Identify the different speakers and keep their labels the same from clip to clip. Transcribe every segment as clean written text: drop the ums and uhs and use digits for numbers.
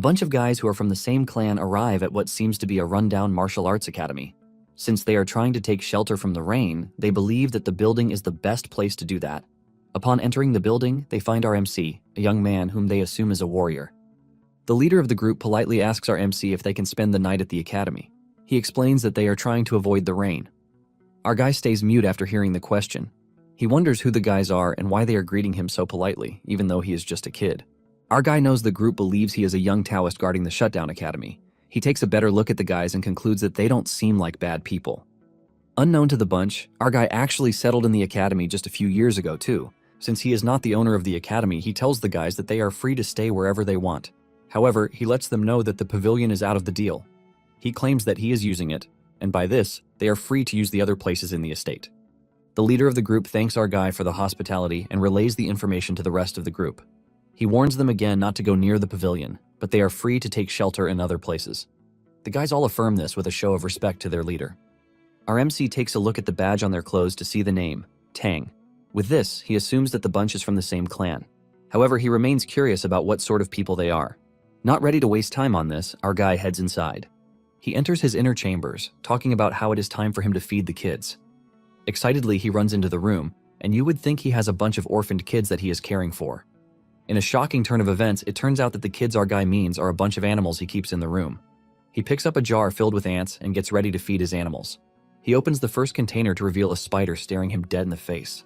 Speaker 1: bunch of guys who are from the same clan arrive at what seems to be a rundown martial arts academy. Since they are trying to take shelter from the rain, they believe that the building is the best place to do that. Upon entering the building, they find our MC, a young man whom they assume is a warrior. The leader of the group politely asks our MC if they can spend the night at the academy. He explains that they are trying to avoid the rain. Our guy stays mute after hearing the question. He wonders who the guys are and why they are greeting him so politely, even though he is just a kid. Our guy knows the group believes he is a young Taoist guarding the shutdown academy. He takes a better look at the guys and concludes that they don't seem like bad people. Unknown to the bunch, our guy actually settled in the academy just a few years ago too. Since he is not the owner of the academy, he tells the guys that they are free to stay wherever they want. However, he lets them know that the pavilion is out of the deal. He claims that he is using it, and by this, they are free to use the other places in the estate. The leader of the group thanks our guy for the hospitality and relays the information to the rest of the group. He warns them again not to go near the pavilion, but they are free to take shelter in other places. The guys all affirm this with a show of respect to their leader. Our MC takes a look at the badge on their clothes to see the name, Tang. With this, he assumes that the bunch is from the same clan. However, he remains curious about what sort of people they are. Not ready to waste time on this, our guy heads inside. He enters his inner chambers, talking about how it is time for him to feed the kids. Excitedly, he runs into the room, and you would think he has a bunch of orphaned kids that he is caring for. In a shocking turn of events, it turns out that the kids our guy means are a bunch of animals he keeps in the room. He picks up a jar filled with ants and gets ready to feed his animals. He opens the first container to reveal a spider staring him dead in the face.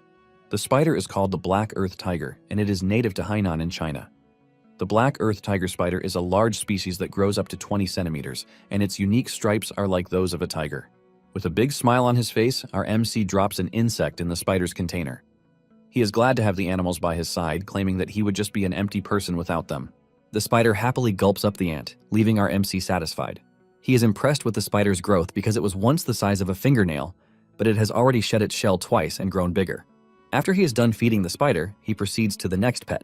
Speaker 1: The spider is called the black earth tiger, and it is native to Hainan in China. The black earth tiger spider is a large species that grows up to 20 centimeters, and its unique stripes are like those of a tiger. With a big smile on his face, our MC drops an insect in the spider's container. He is glad to have the animals by his side, claiming that he would just be an empty person without them. The spider happily gulps up the ant, leaving our MC satisfied. He is impressed with the spider's growth because it was once the size of a fingernail, but it has already shed its shell twice and grown bigger. After he is done feeding the spider, he proceeds to the next pet.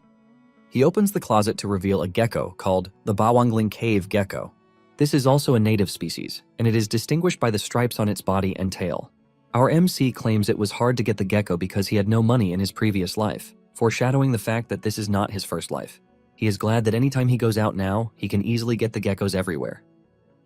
Speaker 1: He opens the closet to reveal a gecko called the Bawangling cave gecko. This is also a native species, and it is distinguished by the stripes on its body and tail. Our MC claims it was hard to get the gecko because he had no money in his previous life, foreshadowing the fact that this is not his first life. He is glad that anytime he goes out now, he can easily get the geckos everywhere.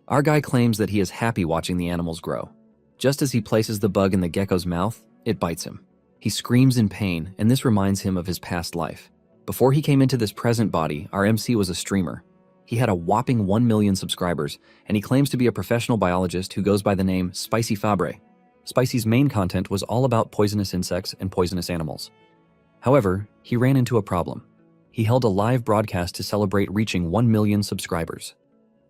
Speaker 1: Our guy claims that he is happy watching the animals grow. Just as he places the bug in the gecko's mouth, it bites him. He screams in pain, and this reminds him of his past life. Before he came into this present body, our MC was a streamer. He had a whopping 1 million subscribers, and he claims to be a professional biologist who goes by the name Spicy Fabre. Spicy's main content was all about poisonous insects and poisonous animals. However, he ran into a problem. He held a live broadcast to celebrate reaching 1 million subscribers.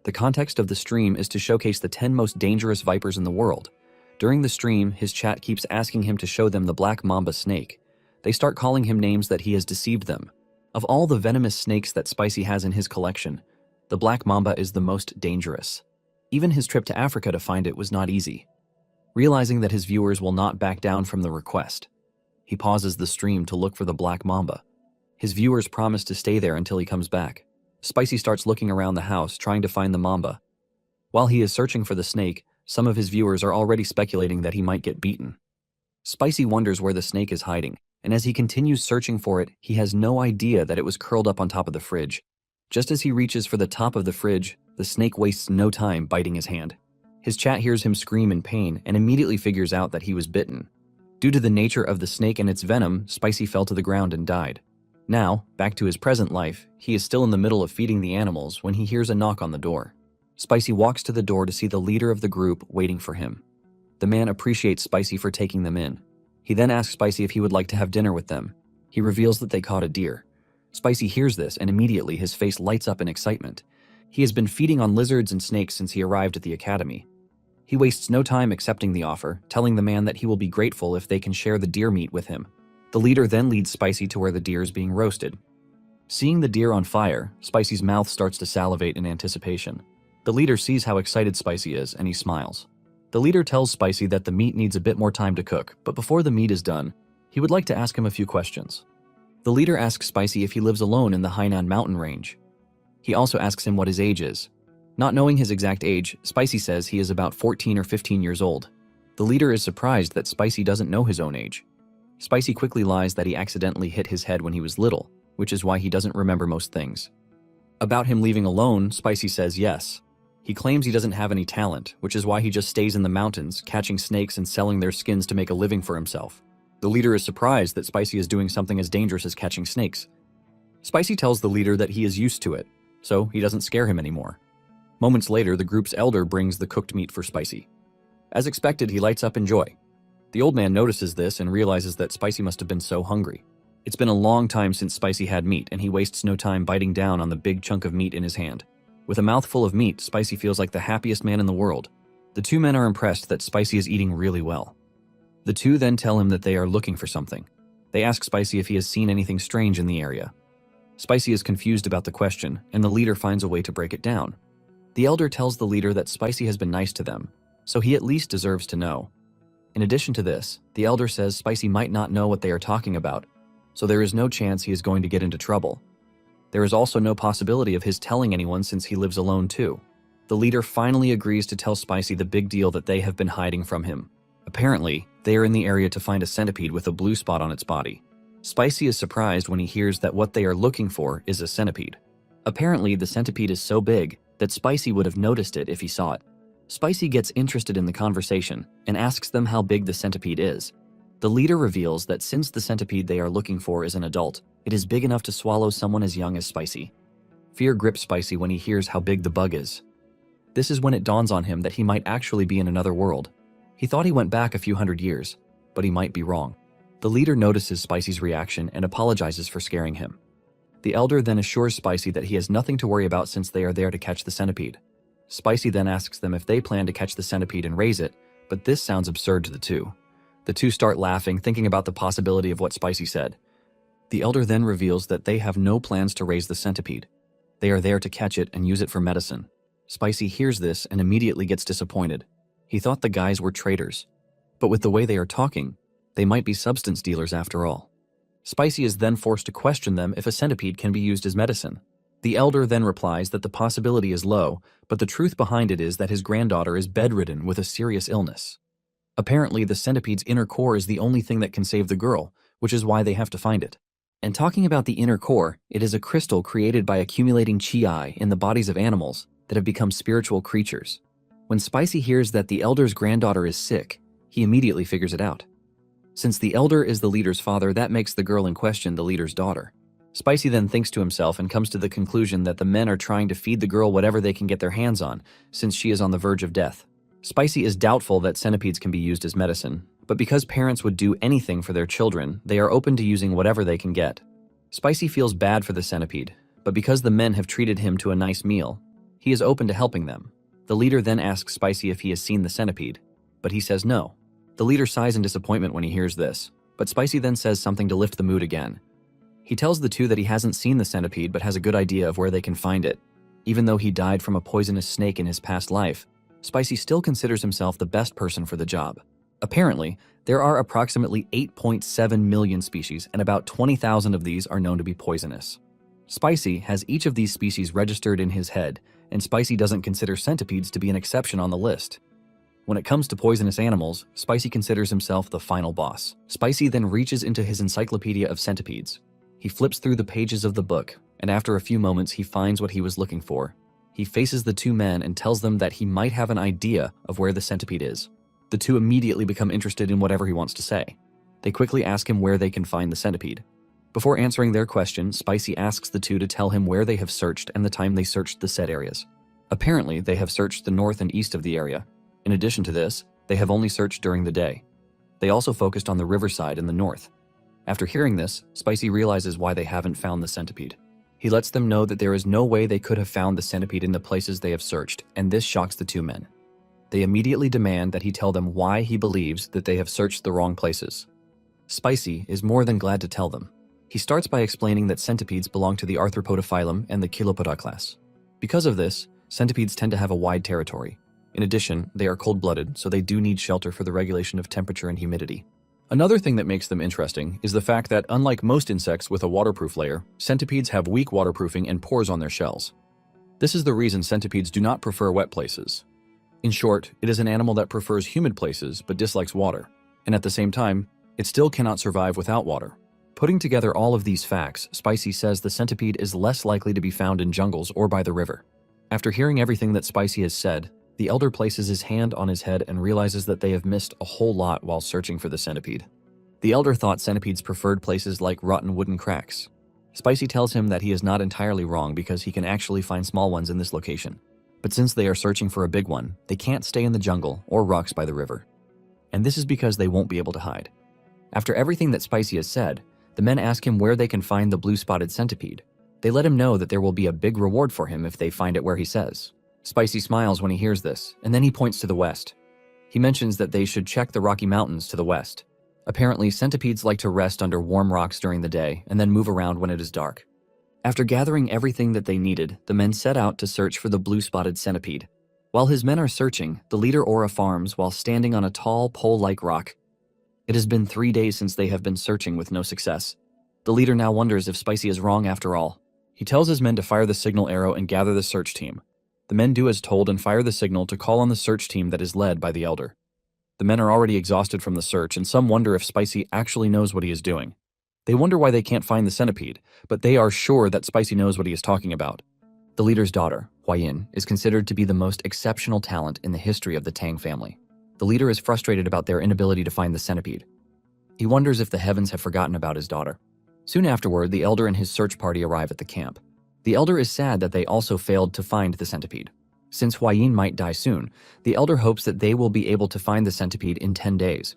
Speaker 1: The context of the stream is to showcase the 10 most dangerous vipers in the world. During the stream, his chat keeps asking him to show them the black mamba snake. They start calling him names that he has deceived them. Of all the venomous snakes that Spicy has in his collection, the black mamba is the most dangerous. Even his trip to Africa to find it was not easy. Realizing that his viewers will not back down from the request, he pauses the stream to look for the black mamba. His viewers promise to stay there until he comes back. Spicy starts looking around the house, trying to find the mamba. While he is searching for the snake, some of his viewers are already speculating that he might get beaten. Spicy wonders where the snake is hiding, and as he continues searching for it, he has no idea that it was curled up on top of the fridge. Just as he reaches for the top of the fridge, the snake wastes no time biting his hand. His chat hears him scream in pain and immediately figures out that he was bitten. Due to the nature of the snake and its venom, Spicy fell to the ground and died. Now, back to his present life, he is still in the middle of feeding the animals when he hears a knock on the door. Spicy walks to the door to see the leader of the group waiting for him. The man appreciates Spicy for taking them in. He then asks Spicy if he would like to have dinner with them. He reveals that they caught a deer. Spicy hears this and immediately his face lights up in excitement. He has been feeding on lizards and snakes since he arrived at the academy. He wastes no time accepting the offer, telling the man that he will be grateful if they can share the deer meat with him. The leader then leads Spicy to where the deer is being roasted. Seeing the deer on fire, Spicy's mouth starts to salivate in anticipation. The leader sees how excited Spicy is, and he smiles. The leader tells Spicy that the meat needs a bit more time to cook, but before the meat is done, he would like to ask him a few questions. The leader asks Spicy if he lives alone in the Hainan mountain range. He also asks him what his age is. Not knowing his exact age, Spicy says he is about 14 or 15 years old. The leader is surprised that Spicy doesn't know his own age. Spicy quickly lies that he accidentally hit his head when he was little, which is why he doesn't remember most things. About him leaving alone, Spicy says yes. He claims he doesn't have any talent, which is why he just stays in the mountains, catching snakes and selling their skins to make a living for himself. The leader is surprised that Spicy is doing something as dangerous as catching snakes. Spicy tells the leader that he is used to it, so he doesn't scare him anymore. Moments later, the group's elder brings the cooked meat for Spicy. As expected, he lights up in joy. The old man notices this and realizes that Spicy must have been so hungry. It's been a long time since Spicy had meat, and he wastes no time biting down on the big chunk of meat in his hand. With a mouthful of meat, Spicy feels like the happiest man in the world. The two men are impressed that Spicy is eating really well. The two then tell him that they are looking for something. They ask Spicy if he has seen anything strange in the area. Spicy is confused about the question, and the leader finds a way to break it down. The elder tells the leader that Spicy has been nice to them, so he at least deserves to know. In addition to this, the elder says Spicy might not know what they are talking about, so there is no chance he is going to get into trouble. There is also no possibility of his telling anyone since he lives alone too. The leader finally agrees to tell Spicy the big deal that they have been hiding from him. Apparently, they are in the area to find a centipede with a blue spot on its body. Spicy is surprised when he hears that what they are looking for is a centipede. Apparently, the centipede is so big that Spicy would have noticed it if he saw it. Spicy gets interested in the conversation and asks them how big the centipede is. The leader reveals that since the centipede they are looking for is an adult, it is big enough to swallow someone as young as Spicy. Fear grips Spicy when he hears how big the bug is. This is when it dawns on him that he might actually be in another world. He thought he went back a few hundred years, but he might be wrong. The leader notices Spicy's reaction and apologizes for scaring him. The elder then assures Spicy that he has nothing to worry about since they are there to catch the centipede. Spicy then asks them if they plan to catch the centipede and raise it, but this sounds absurd to the two. The two start laughing, thinking about the possibility of what Spicy said. The elder then reveals that they have no plans to raise the centipede. They are there to catch it and use it for medicine. Spicy hears this and immediately gets disappointed. He thought the guys were traitors, but with the way they are talking, they might be substance dealers after all. Spicy is then forced to question them if a centipede can be used as medicine. The elder then replies that the possibility is low, but the truth behind it is that his granddaughter is bedridden with a serious illness. Apparently, the centipede's inner core is the only thing that can save the girl, which is why they have to find it. And talking about the inner core, it is a crystal created by accumulating chi in the bodies of animals that have become spiritual creatures. When Spicy hears that the elder's granddaughter is sick, he immediately figures it out. Since the elder is the leader's father, that makes the girl in question the leader's daughter. Spicy then thinks to himself and comes to the conclusion that the men are trying to feed the girl whatever they can get their hands on, since she is on the verge of death. Spicy is doubtful that centipedes can be used as medicine, but because parents would do anything for their children, they are open to using whatever they can get. Spicy feels bad for the centipede, but because the men have treated him to a nice meal, he is open to helping them. The leader then asks Spicy if he has seen the centipede, but he says no. The leader sighs in disappointment when he hears this, but Spicy then says something to lift the mood again. He tells the two that he hasn't seen the centipede but has a good idea of where they can find it. Even though he died from a poisonous snake in his past life, Spicy still considers himself the best person for the job. Apparently, there are approximately 8.7 million species, and about 20,000 of these are known to be poisonous. Spicy has each of these species registered in his head, and Spicy doesn't consider centipedes to be an exception on the list. When it comes to poisonous animals, Spicy considers himself the final boss. Spicy then reaches into his encyclopedia of centipedes. He flips through the pages of the book, and after a few moments he finds what he was looking for. He faces the two men and tells them that he might have an idea of where the centipede is. The two immediately become interested in whatever he wants to say. They quickly ask him where they can find the centipede. Before answering their question, Spicy asks the two to tell him where they have searched and the time they searched the said areas. Apparently, they have searched the north and east of the area. In addition to this, they have only searched during the day. They also focused on the riverside in the north. After hearing this, Spicy realizes why they haven't found the centipede. He lets them know that there is no way they could have found the centipede in the places they have searched, and this shocks the two men. They immediately demand that he tell them why he believes that they have searched the wrong places. Spicy is more than glad to tell them. He starts by explaining that centipedes belong to the Arthropoda phylum and the Chilopoda class. Because of this, centipedes tend to have a wide territory. In addition, they are cold-blooded, so they do need shelter for the regulation of temperature and humidity. Another thing that makes them interesting is the fact that, unlike most insects with a waterproof layer, centipedes have weak waterproofing and pores on their shells. This is the reason centipedes do not prefer wet places. In short, it is an animal that prefers humid places but dislikes water, and at the same time, it still cannot survive without water. Putting together all of these facts, Spicy says the centipede is less likely to be found in jungles or by the river. After hearing everything that Spicy has said, the elder places his hand on his head and realizes that they have missed a whole lot while searching for the centipede. The elder thought centipedes preferred places like rotten wooden cracks. Spicy tells him that he is not entirely wrong because he can actually find small ones in this location. But since they are searching for a big one, they can't stay in the jungle or rocks by the river. And this is because they won't be able to hide. After everything that Spicy has said, the men ask him where they can find the blue-spotted centipede. They let him know that there will be a big reward for him if they find it where he says. Spicy smiles when he hears this, and then he points to the west. He mentions that they should check the Rocky Mountains to the west. Apparently, centipedes like to rest under warm rocks during the day and then move around when it is dark. After gathering everything that they needed, the men set out to search for the blue-spotted centipede. While his men are searching, the leader Aura farms while standing on a tall, pole-like rock. It has been 3 days since they have been searching with no success. The leader now wonders if Spicy is wrong after all. He tells his men to fire the signal arrow and gather the search team. The men do as told and fire the signal to call on the search team that is led by the elder. The men are already exhausted from the search, and some wonder if Spicy actually knows what he is doing. They wonder why they can't find the centipede, but they are sure that Spicy knows what he is talking about. The leader's daughter, Huayin, is considered to be the most exceptional talent in the history of the Tang family. The leader is frustrated about their inability to find the centipede. He wonders if the heavens have forgotten about his daughter. Soon afterward, the elder and his search party arrive at the camp. The elder is sad that they also failed to find the centipede. Since Huayin might die soon, the elder hopes that they will be able to find the centipede in 10 days.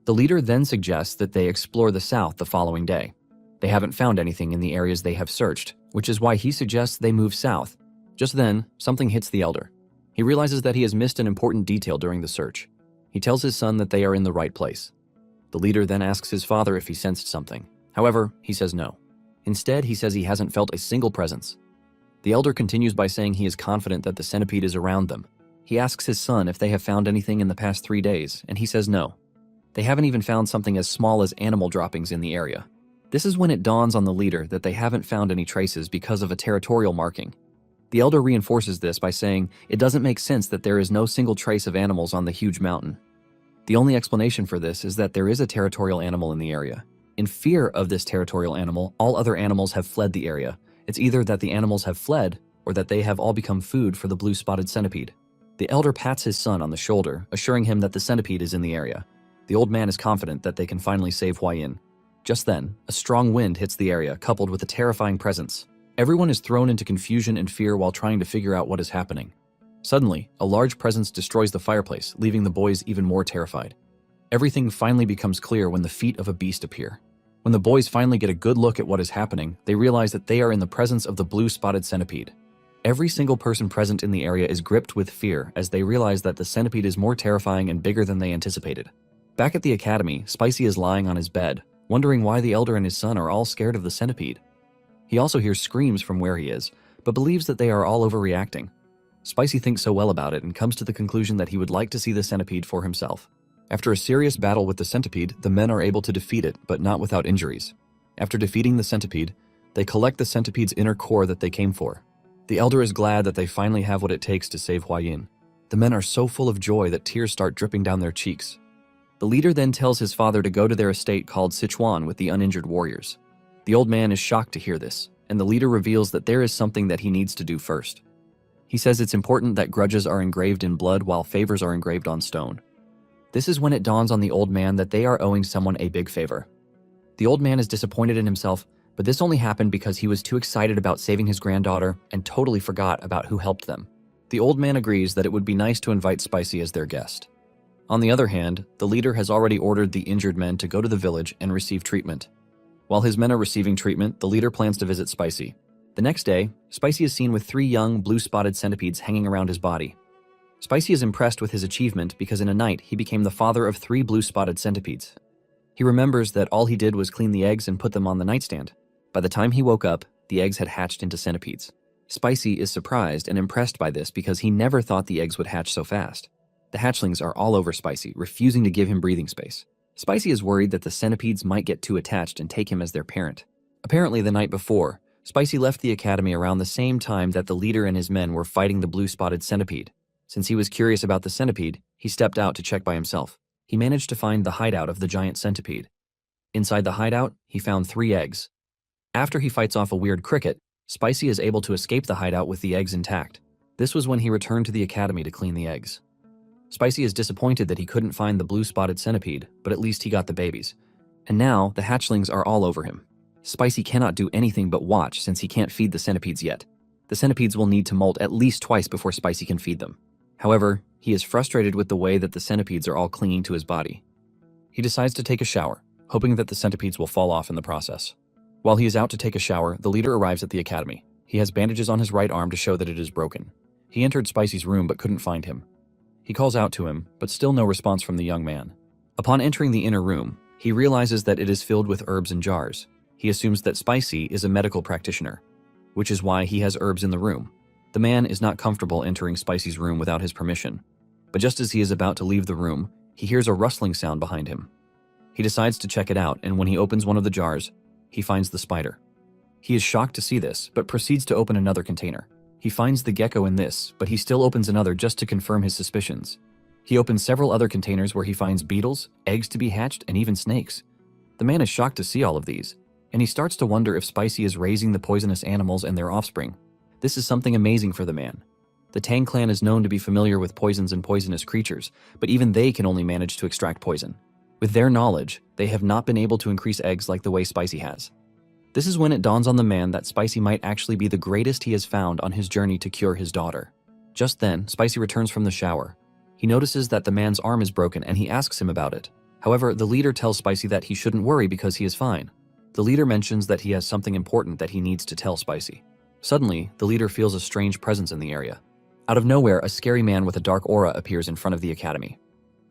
Speaker 1: The leader then suggests that they explore the south the following day. They haven't found anything in the areas they have searched, which is why he suggests they move south. Just then, something hits the elder. He realizes that he has missed an important detail during the search. He tells his son that they are in the right place. The leader then asks his father if he sensed something. However, he says no. Instead, he says he hasn't felt a single presence. The elder continues by saying he is confident that the centipede is around them. He asks his son if they have found anything in the past 3 days, and he says no. They haven't even found something as small as animal droppings in the area. This is when it dawns on the leader that they haven't found any traces because of a territorial marking. The elder reinforces this by saying it doesn't make sense that there is no single trace of animals on the huge mountain. The only explanation for this is that there is a territorial animal in the area. In fear of this territorial animal, all other animals have fled the area. It's either that the animals have fled or that they have all become food for the blue-spotted centipede. The elder pats his son on the shoulder, assuring him that the centipede is in the area. The old man is confident that they can finally save Huayin. Just then, a strong wind hits the area, coupled with a terrifying presence. Everyone is thrown into confusion and fear while trying to figure out what is happening. Suddenly, a large presence destroys the fireplace, leaving the boys even more terrified. Everything finally becomes clear when the feet of a beast appear. When the boys finally get a good look at what is happening, they realize that they are in the presence of the blue-spotted centipede. Every single person present in the area is gripped with fear as they realize that the centipede is more terrifying and bigger than they anticipated. Back at the academy, Spicy is lying on his bed, wondering why the elder and his son are all scared of the centipede. He also hears screams from where he is, but believes that they are all overreacting. Spicy thinks so well about it and comes to the conclusion that he would like to see the centipede for himself. After a serious battle with the centipede, the men are able to defeat it, but not without injuries. After defeating the centipede, they collect the centipede's inner core that they came for. The elder is glad that they finally have what it takes to save Huayin. The men are so full of joy that tears start dripping down their cheeks. The leader then tells his father to go to their estate called Sichuan with the uninjured warriors. The old man is shocked to hear this, and the leader reveals that there is something that he needs to do first. He says it's important that grudges are engraved in blood while favors are engraved on stone. This is when it dawns on the old man that they are owing someone a big favor. The old man is disappointed in himself, but this only happened because he was too excited about saving his granddaughter and totally forgot about who helped them. The old man agrees that it would be nice to invite Spicy as their guest. On the other hand, the leader has already ordered the injured men to go to the village and receive treatment. While his men are receiving treatment, the leader plans to visit Spicy. The next day, Spicy is seen with 3 young, blue-spotted centipedes hanging around his body. Spicy is impressed with his achievement because in a night he became the father of 3 blue-spotted centipedes. He remembers that all he did was clean the eggs and put them on the nightstand. By the time he woke up, the eggs had hatched into centipedes. Spicy is surprised and impressed by this because he never thought the eggs would hatch so fast. The hatchlings are all over Spicy, refusing to give him breathing space. Spicy is worried that the centipedes might get too attached and take him as their parent. Apparently the night before, Spicy left the academy around the same time that the leader and his men were fighting the blue-spotted centipede. Since he was curious about the centipede, he stepped out to check by himself. He managed to find the hideout of the giant centipede. Inside the hideout, he found 3 eggs. After he fights off a weird cricket, Spicy is able to escape the hideout with the eggs intact. This was when he returned to the academy to clean the eggs. Spicy is disappointed that he couldn't find the blue-spotted centipede, but at least he got the babies. And now, the hatchlings are all over him. Spicy cannot do anything but watch since he can't feed the centipedes yet. The centipedes will need to molt at least twice before Spicy can feed them. However, he is frustrated with the way that the centipedes are all clinging to his body. He decides to take a shower, hoping that the centipedes will fall off in the process. While he is out to take a shower, the leader arrives at the academy. He has bandages on his right arm to show that it is broken. He entered Spicy's room but couldn't find him. He calls out to him, but still no response from the young man. Upon entering the inner room, he realizes that it is filled with herbs and jars. He assumes that Spicy is a medical practitioner, which is why he has herbs in the room. The man is not comfortable entering Spicy's room without his permission. But just as he is about to leave the room, he hears a rustling sound behind him. He decides to check it out, and when he opens one of the jars, he finds the spider. He is shocked to see this, but proceeds to open another container. He finds the gecko in this, but he still opens another just to confirm his suspicions. He opens several other containers where he finds beetles, eggs to be hatched, and even snakes. The man is shocked to see all of these, and he starts to wonder if Spicy is raising the poisonous animals and their offspring. This is something amazing for the man. The Tang clan is known to be familiar with poisons and poisonous creatures, but even they can only manage to extract poison. With their knowledge, they have not been able to increase eggs like the way Spicy has. This is when it dawns on the man that Spicy might actually be the greatest he has found on his journey to cure his daughter. Just then, Spicy returns from the shower. He notices that the man's arm is broken and he asks him about it. However, the leader tells Spicy that he shouldn't worry because he is fine. The leader mentions that he has something important that he needs to tell Spicy. Suddenly, the leader feels a strange presence in the area. Out of nowhere, a scary man with a dark aura appears in front of the academy.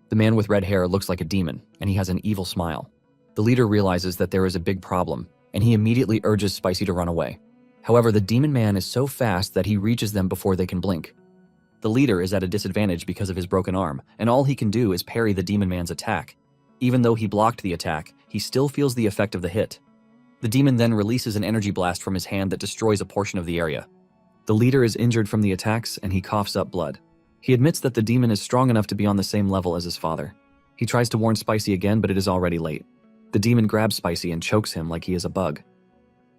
Speaker 1: The man with red hair looks like a demon, and he has an evil smile. The leader realizes that there is a big problem, and he immediately urges Spicy to run away. However, the demon man is so fast that he reaches them before they can blink. The leader is at a disadvantage because of his broken arm, and all he can do is parry the demon man's attack. Even though he blocked the attack, he still feels the effect of the hit. The demon then releases an energy blast from his hand that destroys a portion of the area. The leader is injured from the attacks, and he coughs up blood. He admits that the demon is strong enough to be on the same level as his father. He tries to warn Spicy again, but it is already late. The demon grabs Spicy and chokes him like he is a bug.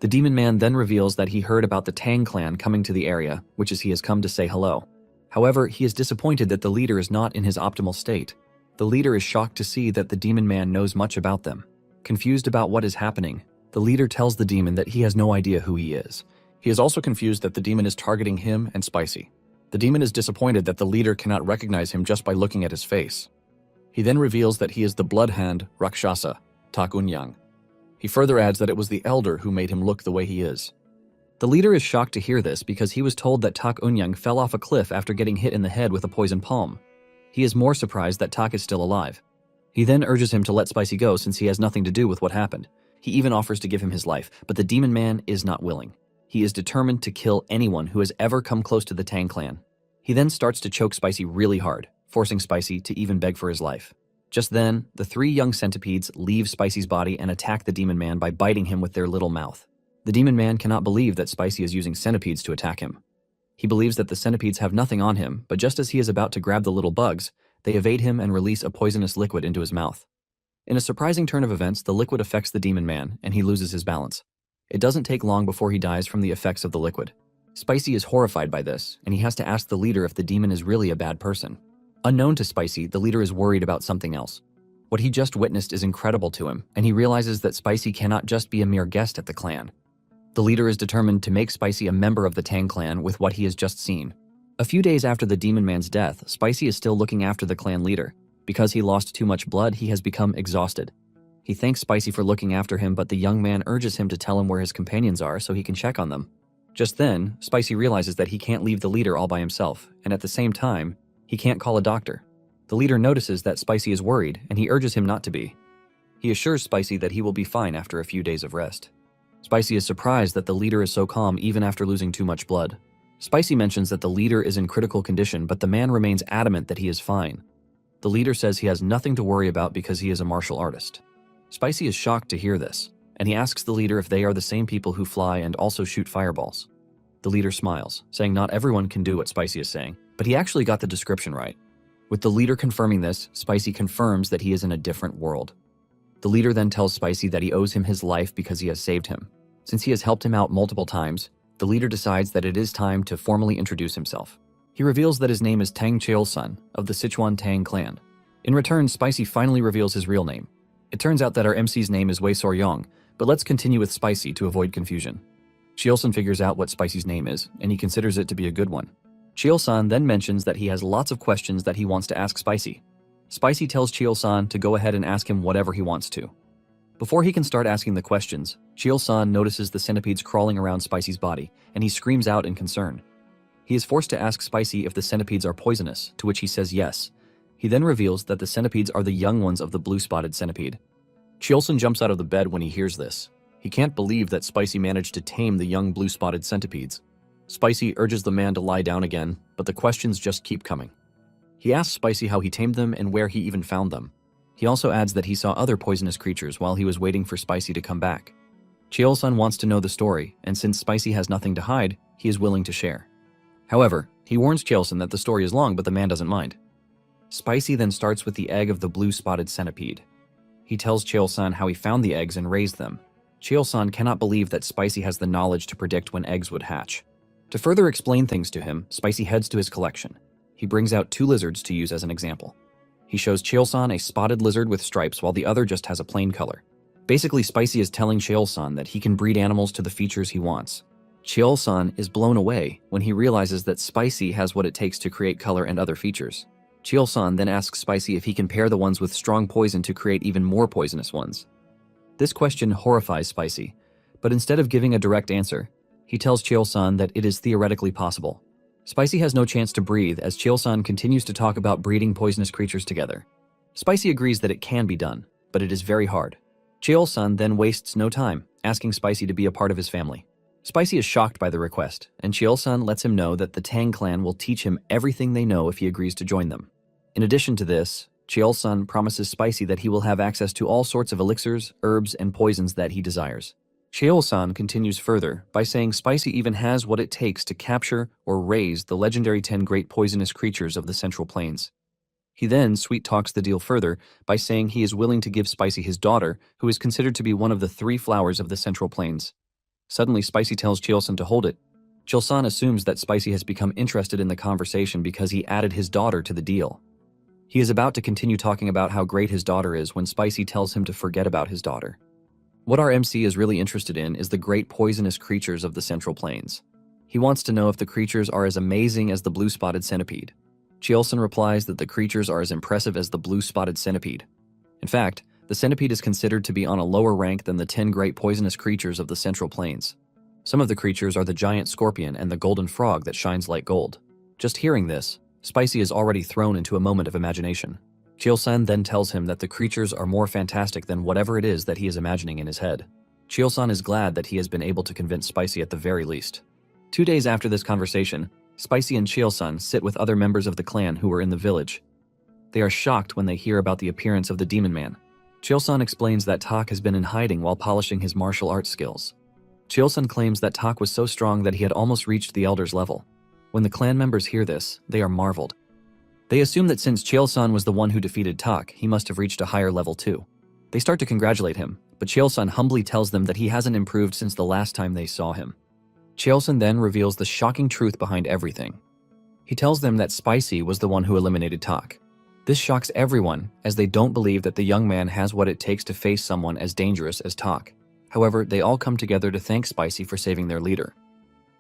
Speaker 1: The demon man then reveals that he heard about the Tang clan coming to the area, which is he has come to say hello. However, he is disappointed that the leader is not in his optimal state. The leader is shocked to see that the demon man knows much about them. Confused about what is happening, the leader tells the demon that he has no idea who he is. He is also confused that the demon is targeting him and Spicy. The demon is disappointed that the leader cannot recognize him just by looking at his face. He then reveals that he is the blood hand Rakshasa, Tak Unyang. He further adds that it was the elder who made him look the way he is. The leader is shocked to hear this because he was told that Tak Unyang fell off a cliff after getting hit in the head with a poison palm. He is more surprised that Tak is still alive. He then urges him to let Spicy go since he has nothing to do with what happened. He even offers to give him his life, but the demon man is not willing. He is determined to kill anyone who has ever come close to the Tang clan. He then starts to choke Spicy really hard, forcing Spicy to even beg for his life. Just then, the 3 young centipedes leave Spicy's body and attack the demon man by biting him with their little mouth. The demon man cannot believe that Spicy is using centipedes to attack him. He believes that the centipedes have nothing on him, but just as he is about to grab the little bugs, they evade him and release a poisonous liquid into his mouth. In a surprising turn of events, the liquid affects the demon man, and he loses his balance. It doesn't take long before he dies from the effects of the liquid. Spicy is horrified by this, and he has to ask the leader if the demon is really a bad person. Unknown to Spicy, the leader is worried about something else. What he just witnessed is incredible to him, and he realizes that Spicy cannot just be a mere guest at the clan. The leader is determined to make Spicy a member of the Tang clan with what he has just seen. A few days after the demon man's death, Spicy is still looking after the clan leader. Because he lost too much blood, he has become exhausted. He thanks Spicy for looking after him, but the young man urges him to tell him where his companions are so he can check on them. Just then, Spicy realizes that he can't leave the leader all by himself, and at the same time, he can't call a doctor. The leader notices that Spicy is worried, and he urges him not to be. He assures Spicy that he will be fine after a few days of rest. Spicy is surprised that the leader is so calm even after losing too much blood. Spicy mentions that the leader is in critical condition, but the man remains adamant that he is fine. The leader says he has nothing to worry about because he is a martial artist. Spicy is shocked to hear this, and he asks the leader if they are the same people who fly and also shoot fireballs. The leader smiles, saying not everyone can do what Spicy is saying, but he actually got the description right. With the leader confirming this, Spicy confirms that he is in a different world. The leader then tells Spicy that he owes him his life because he has saved him. Since he has helped him out multiple times, the leader decides that it is time to formally introduce himself. He reveals that his name is Tang Cheol-sun of the Sichuan Tang clan. In return, Spicy finally reveals his real name. It turns out that our MC's name is Wei Sor-yong, but let's continue with Spicy to avoid confusion. Cheol-sun figures out what Spicy's name is, and he considers it to be a good one. Cheol-sun then mentions that he has lots of questions that he wants to ask Spicy. Spicy tells Cheol-sun to go ahead and ask him whatever he wants to. Before he can start asking the questions, Cheol-sun notices the centipedes crawling around Spicy's body, and he screams out in concern. He is forced to ask Spicy if the centipedes are poisonous, to which he says yes. He then reveals that the centipedes are the young ones of the blue-spotted centipede. Cheol-sun jumps out of the bed when he hears this. He can't believe that Spicy managed to tame the young blue-spotted centipedes. Spicy urges the man to lie down again, but the questions just keep coming. He asks Spicy how he tamed them and where he even found them. He also adds that he saw other poisonous creatures while he was waiting for Spicy to come back. Cheol-sun wants to know the story, and since Spicy has nothing to hide, he is willing to share. However, he warns Cheol-sun that the story is long, but the man doesn't mind. Spicy then starts with the egg of the blue-spotted centipede. He tells Cheol-sun how he found the eggs and raised them. Cheol-sun cannot believe that Spicy has the knowledge to predict when eggs would hatch. To further explain things to him, Spicy heads to his collection. He brings out 2 lizards to use as an example. He shows Cheol-sun a spotted lizard with stripes while the other just has a plain color. Basically, Spicy is telling Cheol-sun that he can breed animals to the features he wants. Cheol-sun is blown away when he realizes that Spicy has what it takes to create color and other features. Cheol-sun then asks Spicy if he can pair the ones with strong poison to create even more poisonous ones. This question horrifies Spicy, but instead of giving a direct answer, he tells Cheol-sun that it is theoretically possible. Spicy has no chance to breathe as Cheol-sun continues to talk about breeding poisonous creatures together. Spicy agrees that it can be done, but it is very hard. Cheol-sun then wastes no time, asking Spicy to be a part of his family. Spicy is shocked by the request, and Cheol-sun lets him know that the Tang clan will teach him everything they know if he agrees to join them. In addition to this, Cheol-sun promises Spicy that he will have access to all sorts of elixirs, herbs, and poisons that he desires. Cheol-sun continues further by saying Spicy even has what it takes to capture or raise the legendary 10 great poisonous creatures of the Central Plains. He then sweet-talks the deal further by saying he is willing to give Spicy his daughter, who is considered to be one of the 3 flowers of the Central Plains. Suddenly, Spicy tells Cheol-sun to hold it. Cheol-sun assumes that Spicy has become interested in the conversation because he added his daughter to the deal. He is about to continue talking about how great his daughter is when Spicy tells him to forget about his daughter. What our MC is really interested in is the great poisonous creatures of the Central Plains. He wants to know if the creatures are as amazing as the blue-spotted centipede. Cheol-sun replies that the creatures are as impressive as the blue-spotted centipede. In fact, the centipede is considered to be on a lower rank than the 10 great poisonous creatures of the Central Plains. Some of the creatures are the giant scorpion and the golden frog that shines like gold. Just hearing this, Spicy is already thrown into a moment of imagination. Cheol-sun then tells him that the creatures are more fantastic than whatever it is that he is imagining in his head. Cheol-sun is glad that he has been able to convince Spicy at the very least. 2 days after this conversation, Spicy and Cheol-sun sit with other members of the clan who were in the village. They are shocked when they hear about the appearance of the demon man. Cheol-sun explains that Tak has been in hiding while polishing his martial arts skills. Cheol-sun claims that Tak was so strong that he had almost reached the elder's level. When the clan members hear this, they are marveled. They assume that since Cheol-sun was the one who defeated Tak, he must have reached a higher level too. They start to congratulate him, but Cheol-sun humbly tells them that he hasn't improved since the last time they saw him. Cheol-sun then reveals the shocking truth behind everything. He tells them that Spicy was the one who eliminated Tak. This shocks everyone, as they don't believe that the young man has what it takes to face someone as dangerous as Tak. However, they all come together to thank Spicy for saving their leader.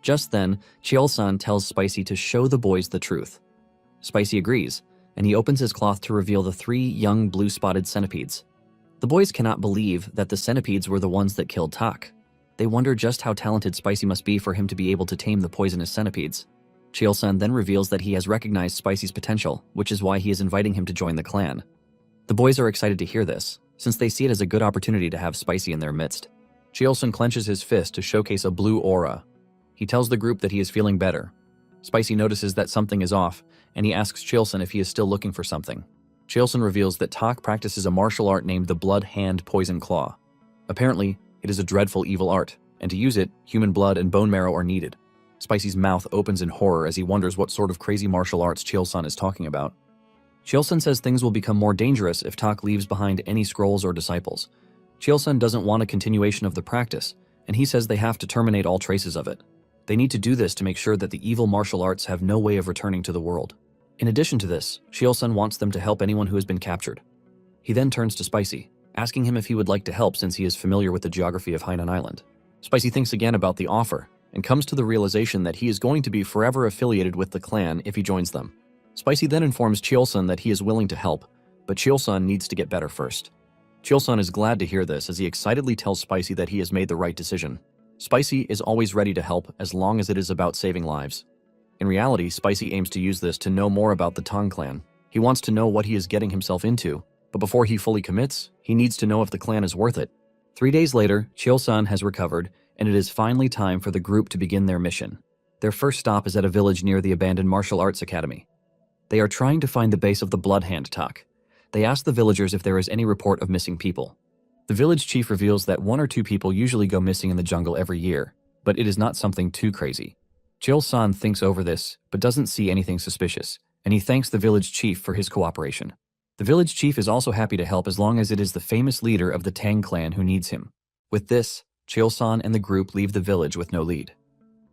Speaker 1: Just then, Cheol-sun tells Spicy to show the boys the truth. Spicy agrees, and he opens his cloth to reveal the 3 young blue-spotted centipedes. The boys cannot believe that the centipedes were the ones that killed Tak. They wonder just how talented Spicy must be for him to be able to tame the poisonous centipedes. Cheol-sun then reveals that he has recognized Spicy's potential, which is why he is inviting him to join the clan. The boys are excited to hear this, since they see it as a good opportunity to have Spicy in their midst. Cheol-sun clenches his fist to showcase a blue aura. He tells the group that he is feeling better. Spicy notices that something is off, and he asks Cheol-sun if he is still looking for something. Cheol-sun reveals that Tak practices a martial art named the Blood Hand Poison Claw. Apparently, it is a dreadful evil art, and to use it, human blood and bone marrow are needed. Spicy's mouth opens in horror as he wonders what sort of crazy martial arts Cheol-sun is talking about. Chilsun says things will become more dangerous if Tak leaves behind any scrolls or disciples. Chilsun doesn't want a continuation of the practice, and he says they have to terminate all traces of it. They need to do this to make sure that the evil martial arts have no way of returning to the world. In addition to this, Chilsun wants them to help anyone who has been captured. He then turns to Spicy, asking him if he would like to help since he is familiar with the geography of Hainan Island. Spicy thinks again about the offer, and comes to the realization that he is going to be forever affiliated with the clan if he joins them. Spicy then informs Chilsun that he is willing to help, but Chilsun needs to get better first. Chilsun is glad to hear this as he excitedly tells Spicy that he has made the right decision. Spicy is always ready to help as long as it is about saving lives. In reality, Spicy aims to use this to know more about the Tang clan. He wants to know what he is getting himself into, but before he fully commits, he needs to know if the clan is worth it. 3 days later, Chilsun has recovered, and it is finally time for the group to begin their mission. Their first stop is at a village near the abandoned martial arts academy. They are trying to find the base of the Blood Hand Tak. They ask the villagers if there is any report of missing people. The village chief reveals that 1 or 2 people usually go missing in the jungle every year, but it is not something too crazy. Chilsun thinks over this, but doesn't see anything suspicious, and he thanks the village chief for his cooperation. The village chief is also happy to help as long as it is the famous leader of the Tang clan who needs him. With this, Chilsun and the group leave the village with no lead.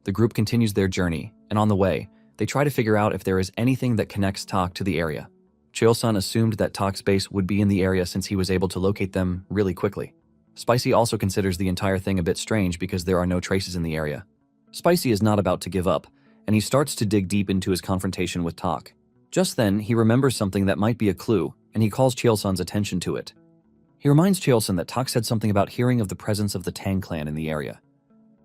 Speaker 1: The group continues their journey, and on the way, they try to figure out if there is anything that connects Tak to the area. Chilsun assumed that Tak's base would be in the area since he was able to locate them really quickly. Spicy also considers the entire thing a bit strange because there are no traces in the area. Spicy is not about to give up, and he starts to dig deep into his confrontation with Tak. Just then, he remembers something that might be a clue, and he calls Chilsun's attention to it. He reminds Chilsun that Tak said something about hearing of the presence of the Tang clan in the area.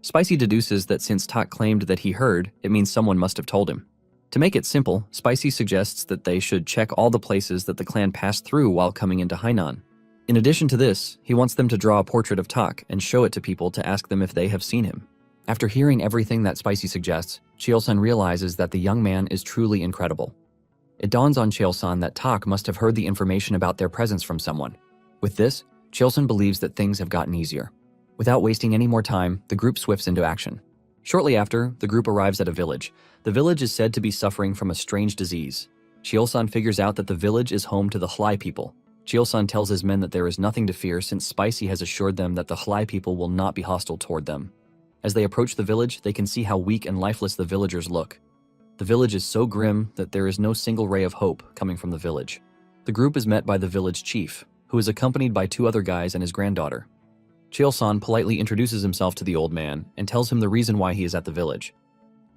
Speaker 1: Spicy deduces that since Tak claimed that he heard, it means someone must have told him. To make it simple, Spicy suggests that they should check all the places that the clan passed through while coming into Hainan. In addition to this, he wants them to draw a portrait of Tak and show it to people to ask them if they have seen him. After hearing everything that Spicy suggests, Chilsun realizes that the young man is truly incredible. It dawns on Chilsun that Tak must have heard the information about their presence from someone. With this, Chilsun believes that things have gotten easier. Without wasting any more time, the group swifts into action. Shortly after, the group arrives at a village. The village is said to be suffering from a strange disease. Chilsun figures out that the village is home to the Hlai people. Chilsun tells his men that there is nothing to fear since Spicy has assured them that the Hlai people will not be hostile toward them. As they approach the village, they can see how weak and lifeless the villagers look. The village is so grim that there is no single ray of hope coming from the village. The group is met by the village chief, who is accompanied by 2 other guys and his granddaughter. Chilsun politely introduces himself to the old man and tells him the reason why he is at the village.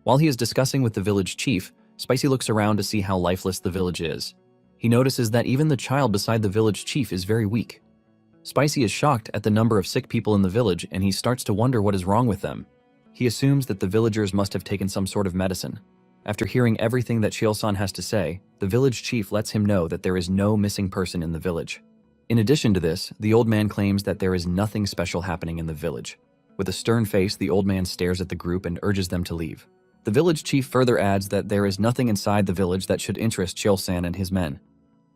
Speaker 1: While he is discussing with the village chief, Spicy looks around to see how lifeless the village is. He notices that even the child beside the village chief is very weak. Spicy is shocked at the number of sick people in the village and he starts to wonder what is wrong with them. He assumes that the villagers must have taken some sort of medicine. After hearing everything that Chilsun has to say, the village chief lets him know that there is no missing person in the village. In addition to this, the old man claims that there is nothing special happening in the village. With a stern face, the old man stares at the group and urges them to leave. The village chief further adds that there is nothing inside the village that should interest Chilsun and his men.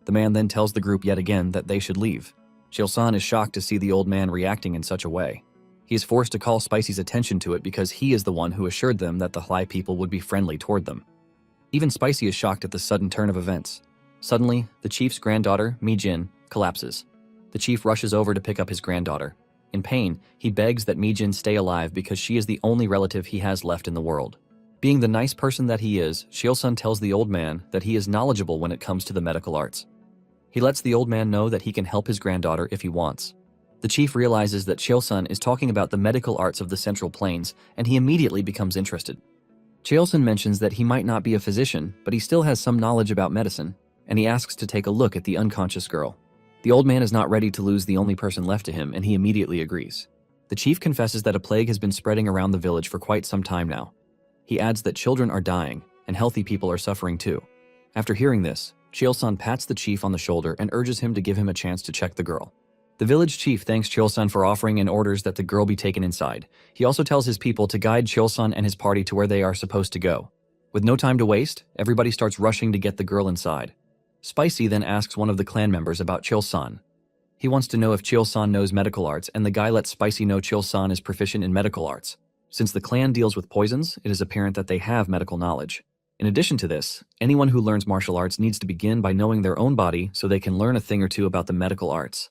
Speaker 1: The man then tells the group yet again that they should leave. Chilsun is shocked to see the old man reacting in such a way. He is forced to call Spicy's attention to it because he is the one who assured them that the Hlai people would be friendly toward them. Even Spicy is shocked at the sudden turn of events. Suddenly, the chief's granddaughter, Mi-jin, collapses. The chief rushes over to pick up his granddaughter. In pain, he begs that Mi-jin stay alive because she is the only relative he has left in the world. Being the nice person that he is, Chilsun tells the old man that he is knowledgeable when it comes to the medical arts. He lets the old man know that he can help his granddaughter if he wants. The chief realizes that Chilsun is talking about the medical arts of the Central Plains, and he immediately becomes interested. Chilsun mentions that he might not be a physician, but he still has some knowledge about medicine, and he asks to take a look at the unconscious girl. The old man is not ready to lose the only person left to him, and he immediately agrees. The chief confesses that a plague has been spreading around the village for quite some time now. He adds that children are dying, and healthy people are suffering too. After hearing this, Chilsun pats the chief on the shoulder and urges him to give him a chance to check the girl. The village chief thanks Chilsun for offering and orders that the girl be taken inside. He also tells his people to guide Chilsun and his party to where they are supposed to go. With no time to waste, everybody starts rushing to get the girl inside. Spicy then asks one of the clan members about Chilsun. He wants to know if Chilsun knows medical arts, and the guy lets Spicy know Chilsun is proficient in medical arts. Since the clan deals with poisons, it is apparent that they have medical knowledge. In addition to this, anyone who learns martial arts needs to begin by knowing their own body so they can learn a thing or two about the medical arts.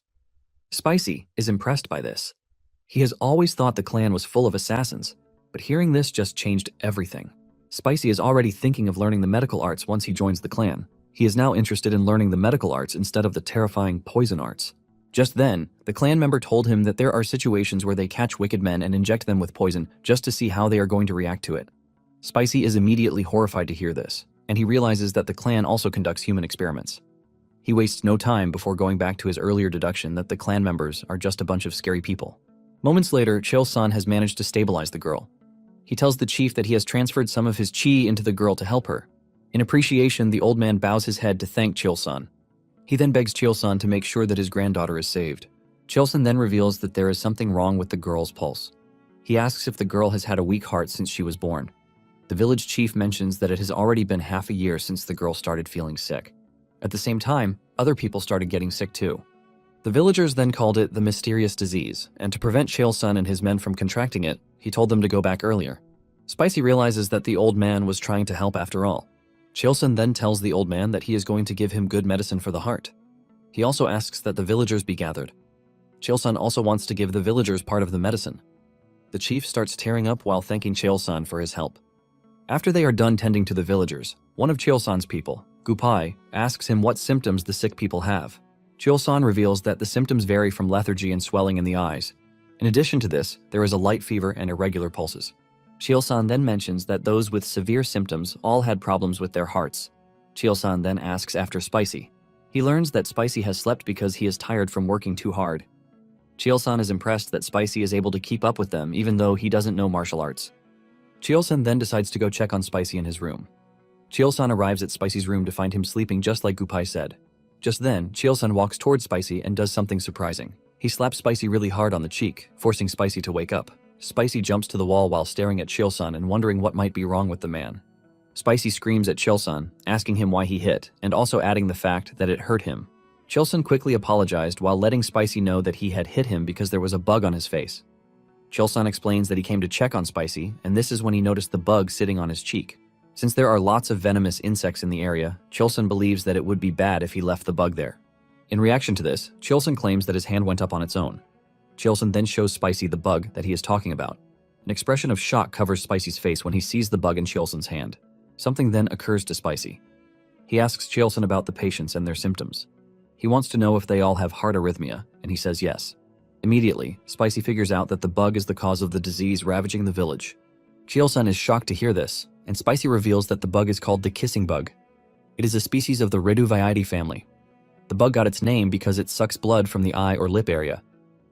Speaker 1: Spicy is impressed by this. He has always thought the clan was full of assassins, but hearing this just changed everything. Spicy is already thinking of learning the medical arts once he joins the clan. He is now interested in learning the medical arts instead of the terrifying poison arts. Just then, the clan member told him that there are situations where they catch wicked men and inject them with poison just to see how they are going to react to it. Spicy is immediately horrified to hear this, and he realizes that the clan also conducts human experiments. He wastes no time before going back to his earlier deduction that the clan members are just a bunch of scary people. Moments later, Chil-san has managed to stabilize the girl. He tells the chief that he has transferred some of his chi into the girl to help her. In appreciation, the old man bows his head to thank Chil-san. He then begs Chil-san to make sure that his granddaughter is saved. Chil-san then reveals that there is something wrong with the girl's pulse. He asks if the girl has had a weak heart since she was born. The village chief mentions that it has already been half a year since the girl started feeling sick. At the same time, other people started getting sick too. The villagers then called it the mysterious disease, and to prevent Chil-san and his men from contracting it, he told them to go back earlier. Spicy realizes that the old man was trying to help after all. Chil-san then tells the old man that he is going to give him good medicine for the heart. He also asks that the villagers be gathered. Chil-san also wants to give the villagers part of the medicine. The chief starts tearing up while thanking Chil-san for his help. After they are done tending to the villagers, one of Chil-san's people, Gupai, asks him what symptoms the sick people have. Chil-san reveals that the symptoms vary from lethargy and swelling in the eyes. In addition to this, there is a light fever and irregular pulses. Chil-san then mentions that those with severe symptoms all had problems with their hearts. Chil-san then asks after Spicy. He learns that Spicy has slept because he is tired from working too hard. Chil-san is impressed that Spicy is able to keep up with them even though he doesn't know martial arts. Chil-san then decides to go check on Spicy in his room. Chil-san arrives at Spicy's room to find him sleeping just like Gupai said. Just then, Chil-san walks towards Spicy and does something surprising. He slaps Spicy really hard on the cheek, forcing Spicy to wake up. Spicy jumps to the wall while staring at Chil-san and wondering what might be wrong with the man. Spicy screams at Chil-san, asking him why he hit, and also adding the fact that it hurt him. Chil-san quickly apologized while letting Spicy know that he had hit him because there was a bug on his face. Chil-san explains that he came to check on Spicy, and this is when he noticed the bug sitting on his cheek. Since there are lots of venomous insects in the area, Chil-san believes that it would be bad if he left the bug there. In reaction to this, Chil-san claims that his hand went up on its own. Chil-san then shows Spicy the bug that he is talking about. An expression of shock covers Spicy's face when he sees the bug in Chil-san's hand. Something then occurs to Spicy. He asks Chil-san about the patients and their symptoms. He wants to know if they all have heart arrhythmia, and he says yes. Immediately, Spicy figures out that the bug is the cause of the disease ravaging the village. Chil-san is shocked to hear this, and Spicy reveals that the bug is called the kissing bug. It is a species of the Reduviidae family. The bug got its name because it sucks blood from the eye or lip area.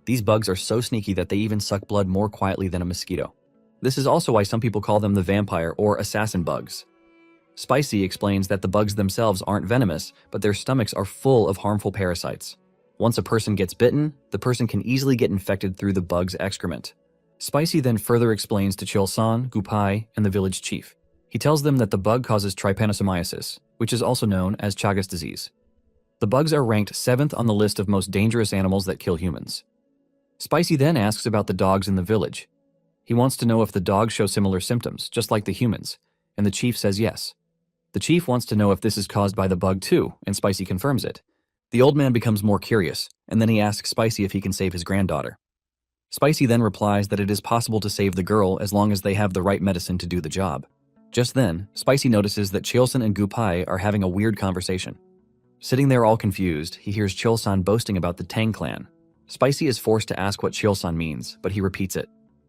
Speaker 1: These bugs are so sneaky that they even suck blood more quietly than a mosquito. This is also why some people call them the vampire or assassin bugs. Spicy explains that the bugs themselves aren't venomous, but their stomachs are full of harmful parasites. Once a person gets bitten, the person can easily get infected through the bug's excrement. Spicy then further explains to Chil-san, Gupai, and the village chief. He tells them that the bug causes trypanosomiasis, which is also known as Chagas disease. The bugs are ranked 7th on the list of most dangerous animals that kill humans. Spicy then asks about the dogs in the village. He wants to know if the dogs show similar symptoms, just like the humans, and the chief says yes. The chief wants to know if this is caused by the bug too, and Spicy confirms it. The old man becomes more curious, and then he asks Spicy if he can save his granddaughter. Spicy then replies that it is possible to save the girl as long as they have the right medicine to do the job. Just then, Spicy notices that Chil-san and Gupai are having a weird conversation. Sitting there all confused, he hears Chil-san boasting about the Tang clan. Spicy is forced to ask what Chil-san means, but he repeats it.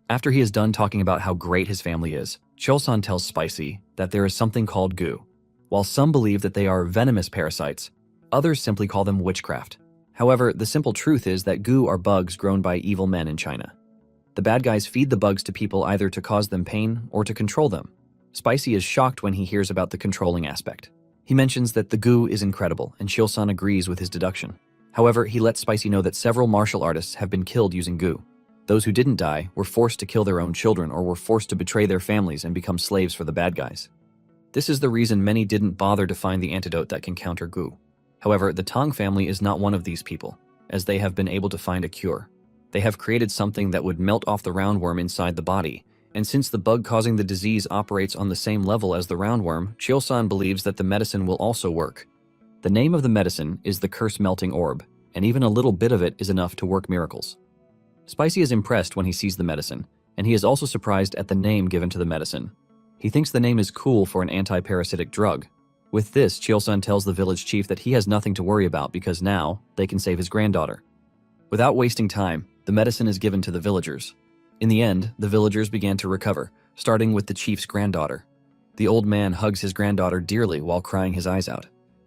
Speaker 1: After he is done talking about how great his family is, Chil-san tells Spicy that there is something called gu. While some believe that they are venomous parasites, others simply call them witchcraft. However, the simple truth is that gu are bugs grown by evil men in China. The bad guys feed the bugs to people either to cause them pain or to control them. Spicy is shocked when he hears about the controlling aspect. He mentions that the gu is incredible, and Chil-san agrees with his deduction. However, he lets Spicy know that several martial artists have been killed using gu. Those who didn't die were forced to kill their own children or were forced to betray their families and become slaves for the bad guys. This is the reason many didn't bother to find the antidote that can counter gu. However, the Tang family is not one of these people, as they have been able to find a cure. They have created something that would melt off the roundworm inside the body, And since the bug causing the disease operates on the same level as the roundworm, Chilson believes that the medicine will also work. The name of the medicine is the Curse Melting Orb, and even a little bit of it is enough to work miracles. Spicy is impressed when he sees the medicine, and he is also surprised at the name given to the medicine. He thinks the name is cool for an anti-parasitic drug. With this, Chilson tells the village chief that he has nothing to worry about because now they can save his granddaughter. Without wasting time, the medicine is given to the villagers. In the end, the villagers began to recover, starting with the chief's granddaughter. The old man hugs his granddaughter dearly while crying his eyes out.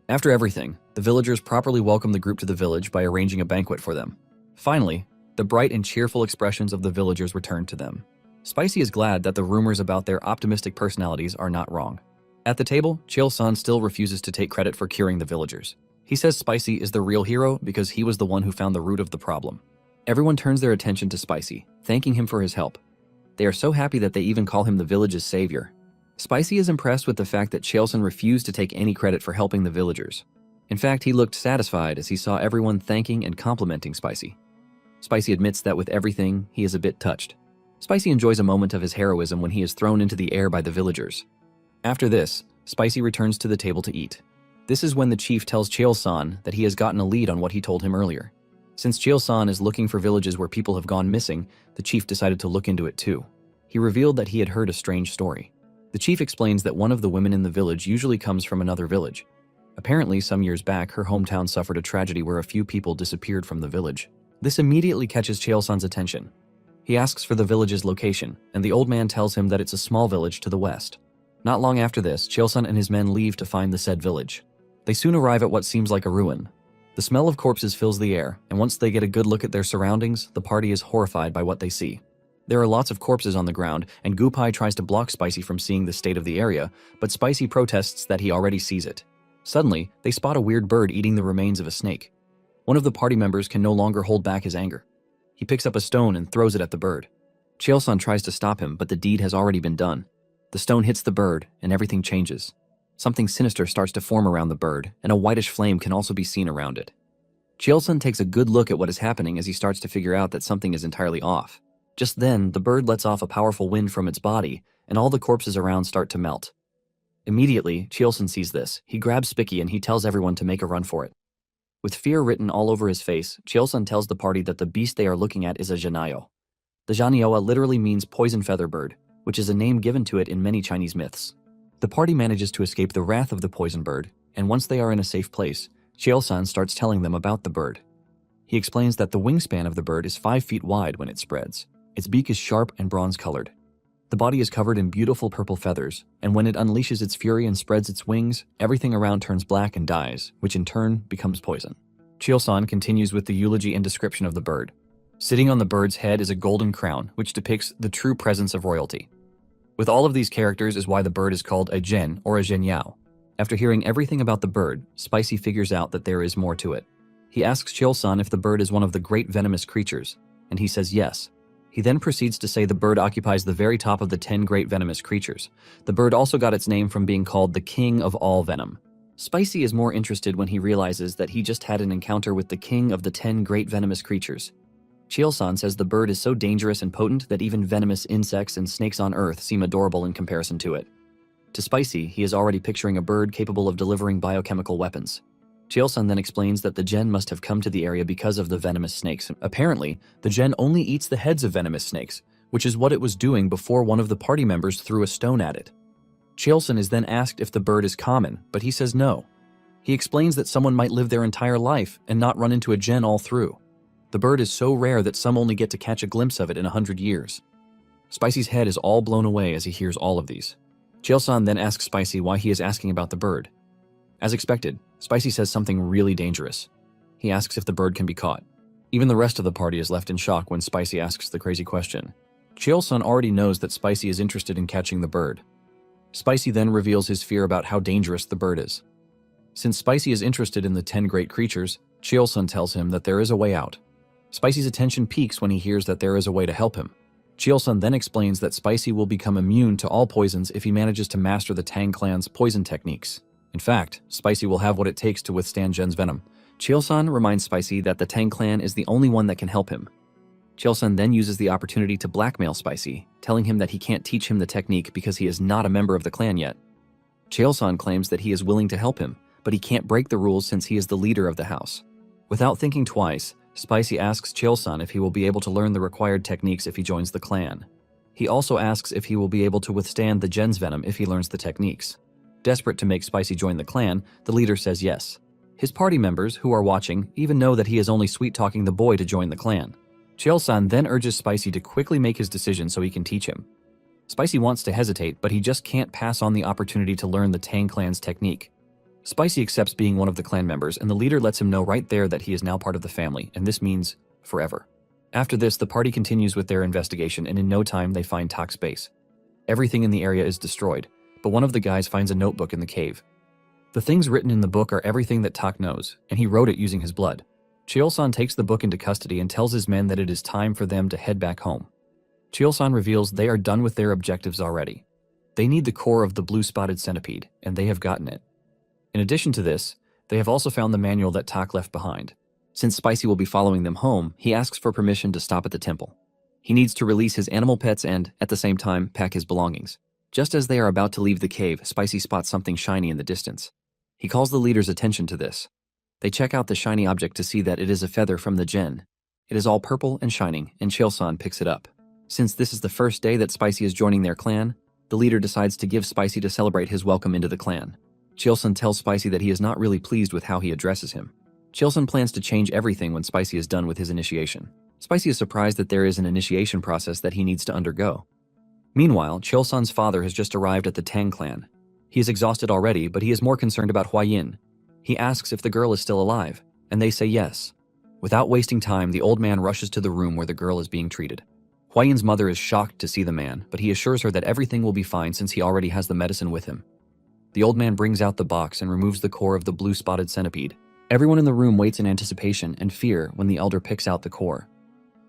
Speaker 1: After everything, the villagers properly welcome the group to the village by arranging a banquet for them. Finally, the bright and cheerful expressions of the villagers return to them. Spicy is glad that the rumors about their optimistic personalities are not wrong. At the table, Chilson still refuses to take credit for curing the villagers. He says Spicy is the real hero because he was the one who found the root of the problem. Everyone turns their attention to Spicy, thanking him for his help. They are so happy that they even call him the village's savior. Spicy is impressed with the fact that Chilson refused to take any credit for helping the villagers. In fact, he looked satisfied as he saw everyone thanking and complimenting Spicy. Spicy admits that with everything, he is a bit touched. Spicy enjoys a moment of his heroism when he is thrown into the air by the villagers. After this, Spicy returns to the table to eat. This is when the chief tells Chilson that he has gotten a lead on what he told him earlier. Since Chilson is looking for villages where people have gone missing, the chief decided to look into it too. He revealed that he had heard a strange story. The chief explains that one of the women in the village usually comes from another village. Apparently, some years back, her hometown suffered a tragedy where a few people disappeared from the village. This immediately catches Chilson's attention. He asks for the village's location, and the old man tells him that it's a small village to the west. Not long after this, Chilson and his men leave to find the said village. They soon arrive at what seems like a ruin. The smell of corpses fills the air, and once they get a good look at their surroundings, the party is horrified by what they see. There are lots of corpses on the ground, and Gupai tries to block Spicy from seeing the state of the area, but Spicy protests that he already sees it. Suddenly, they spot a weird bird eating the remains of a snake. One of the party members can no longer hold back his anger. He picks up a stone and throws it at the bird. Chilson tries to stop him, but the deed has already been done. The stone hits the bird, and everything changes. Something sinister starts to form around the bird, and a whitish flame can also be seen around it. Chilson takes a good look at what is happening as he starts to figure out that something is entirely off. Just then, the bird lets off a powerful wind from its body, and all the corpses around start to melt. Immediately, Chilson sees this. He grabs Spicky and he tells everyone to make a run for it. With fear written all over his face, Chilson tells the party that the beast they are looking at is a Janio. The Janioa literally means poison feather bird, which is a name given to it in many Chinese myths. The party manages to escape the wrath of the poison bird, and once they are in a safe place, Chilson starts telling them about the bird. He explains that the wingspan of the bird is 5 feet wide when it spreads. Its beak is sharp and bronze-colored. The body is covered in beautiful purple feathers, and when it unleashes its fury and spreads its wings, everything around turns black and dies, which in turn becomes poison. Chilson continues with the eulogy and description of the bird. Sitting on the bird's head is a golden crown, which depicts the true presence of royalty. With all of these characters is why the bird is called a Zhen or a Zhenyao. After hearing everything about the bird, Spicy figures out that there is more to it. He asks Chilson if the bird is one of the great venomous creatures, and he says yes. He then proceeds to say the bird occupies the very top of the 10 great venomous creatures. The bird also got its name from being called the king of all venom. Spicy is more interested when he realizes that he just had an encounter with the king of the 10 great venomous creatures. Chilson says the bird is so dangerous and potent that even venomous insects and snakes on Earth seem adorable in comparison to it. To Spicy, he is already picturing a bird capable of delivering biochemical weapons. Chilson then explains that the Gen must have come to the area because of the venomous snakes. Apparently, the Gen only eats the heads of venomous snakes, which is what it was doing before one of the party members threw a stone at it. Chilson is then asked if the bird is common, but he says no. He explains that someone might live their entire life and not run into a Gen all through. The bird is so rare that some only get to catch a glimpse of it in 100 years. Spicy's head is all blown away as he hears all of these. Chilson then asks Spicy why he is asking about the bird. As expected, Spicy says something really dangerous. He asks if the bird can be caught. Even the rest of the party is left in shock when Spicy asks the crazy question. Chilson already knows that Spicy is interested in catching the bird. Spicy then reveals his fear about how dangerous the bird is. Since Spicy is interested in the 10 great creatures, Chilson tells him that there is a way out. Spicy's attention peaks when he hears that there is a way to help him. Chilson then explains that Spicy will become immune to all poisons if he manages to master the Tang clan's poison techniques. In fact, Spicy will have what it takes to withstand Gen's venom. Chilson reminds Spicy that the Tang clan is the only one that can help him. Cheolsun then uses the opportunity to blackmail Spicy, telling him that he can't teach him the technique because he is not a member of the clan yet. Cheolsun claims that he is willing to help him, but he can't break the rules since he is the leader of the house. Without thinking twice, Spicy asks Cheolsun if he will be able to learn the required techniques if he joins the clan. He also asks if he will be able to withstand the Gen's venom if he learns the techniques. Desperate to make Spicy join the clan, the leader says yes. His party members, who are watching, even know that he is only sweet-talking the boy to join the clan. Cheolsun then urges Spicy to quickly make his decision so he can teach him. Spicy wants to hesitate, but he just can't pass on the opportunity to learn the Tang clan's technique. Spicy accepts being one of the clan members, and the leader lets him know right there that he is now part of the family, and this means forever. After this, the party continues with their investigation, and in no time they find Tak's base. Everything in the area is destroyed, but one of the guys finds a notebook in the cave. The things written in the book are everything that Tak knows, and he wrote it using his blood. Cheolsun takes the book into custody and tells his men that it is time for them to head back home. Cheolsun reveals they are done with their objectives already. They need the core of the blue-spotted centipede, and they have gotten it. In addition to this, they have also found the manual that Tak left behind. Since Spicy will be following them home, he asks for permission to stop at the temple. He needs to release his animal pets and, at the same time, pack his belongings. Just as they are about to leave the cave, Spicy spots something shiny in the distance. He calls the leader's attention to this. They check out the shiny object to see that it is a feather from the Gen. It is all purple and shining, and Cheolsun picks it up. Since this is the first day that Spicy is joining their clan, the leader decides to give Spicy to celebrate his welcome into the clan. Cheolsun tells Spicy that he is not really pleased with how he addresses him. Cheolsun plans to change everything when Spicy is done with his initiation. Spicy is surprised that there is an initiation process that he needs to undergo. Meanwhile, Cheolsun's father has just arrived at the Tang clan. He is exhausted already, but he is more concerned about Huayin. He asks if the girl is still alive, and they say yes. Without wasting time, the old man rushes to the room where the girl is being treated. Huayin's mother is shocked to see the man, but he assures her that everything will be fine since he already has the medicine with him. The old man brings out the box and removes the core of the blue-spotted centipede. Everyone in the room waits in anticipation and fear when the elder picks out the core.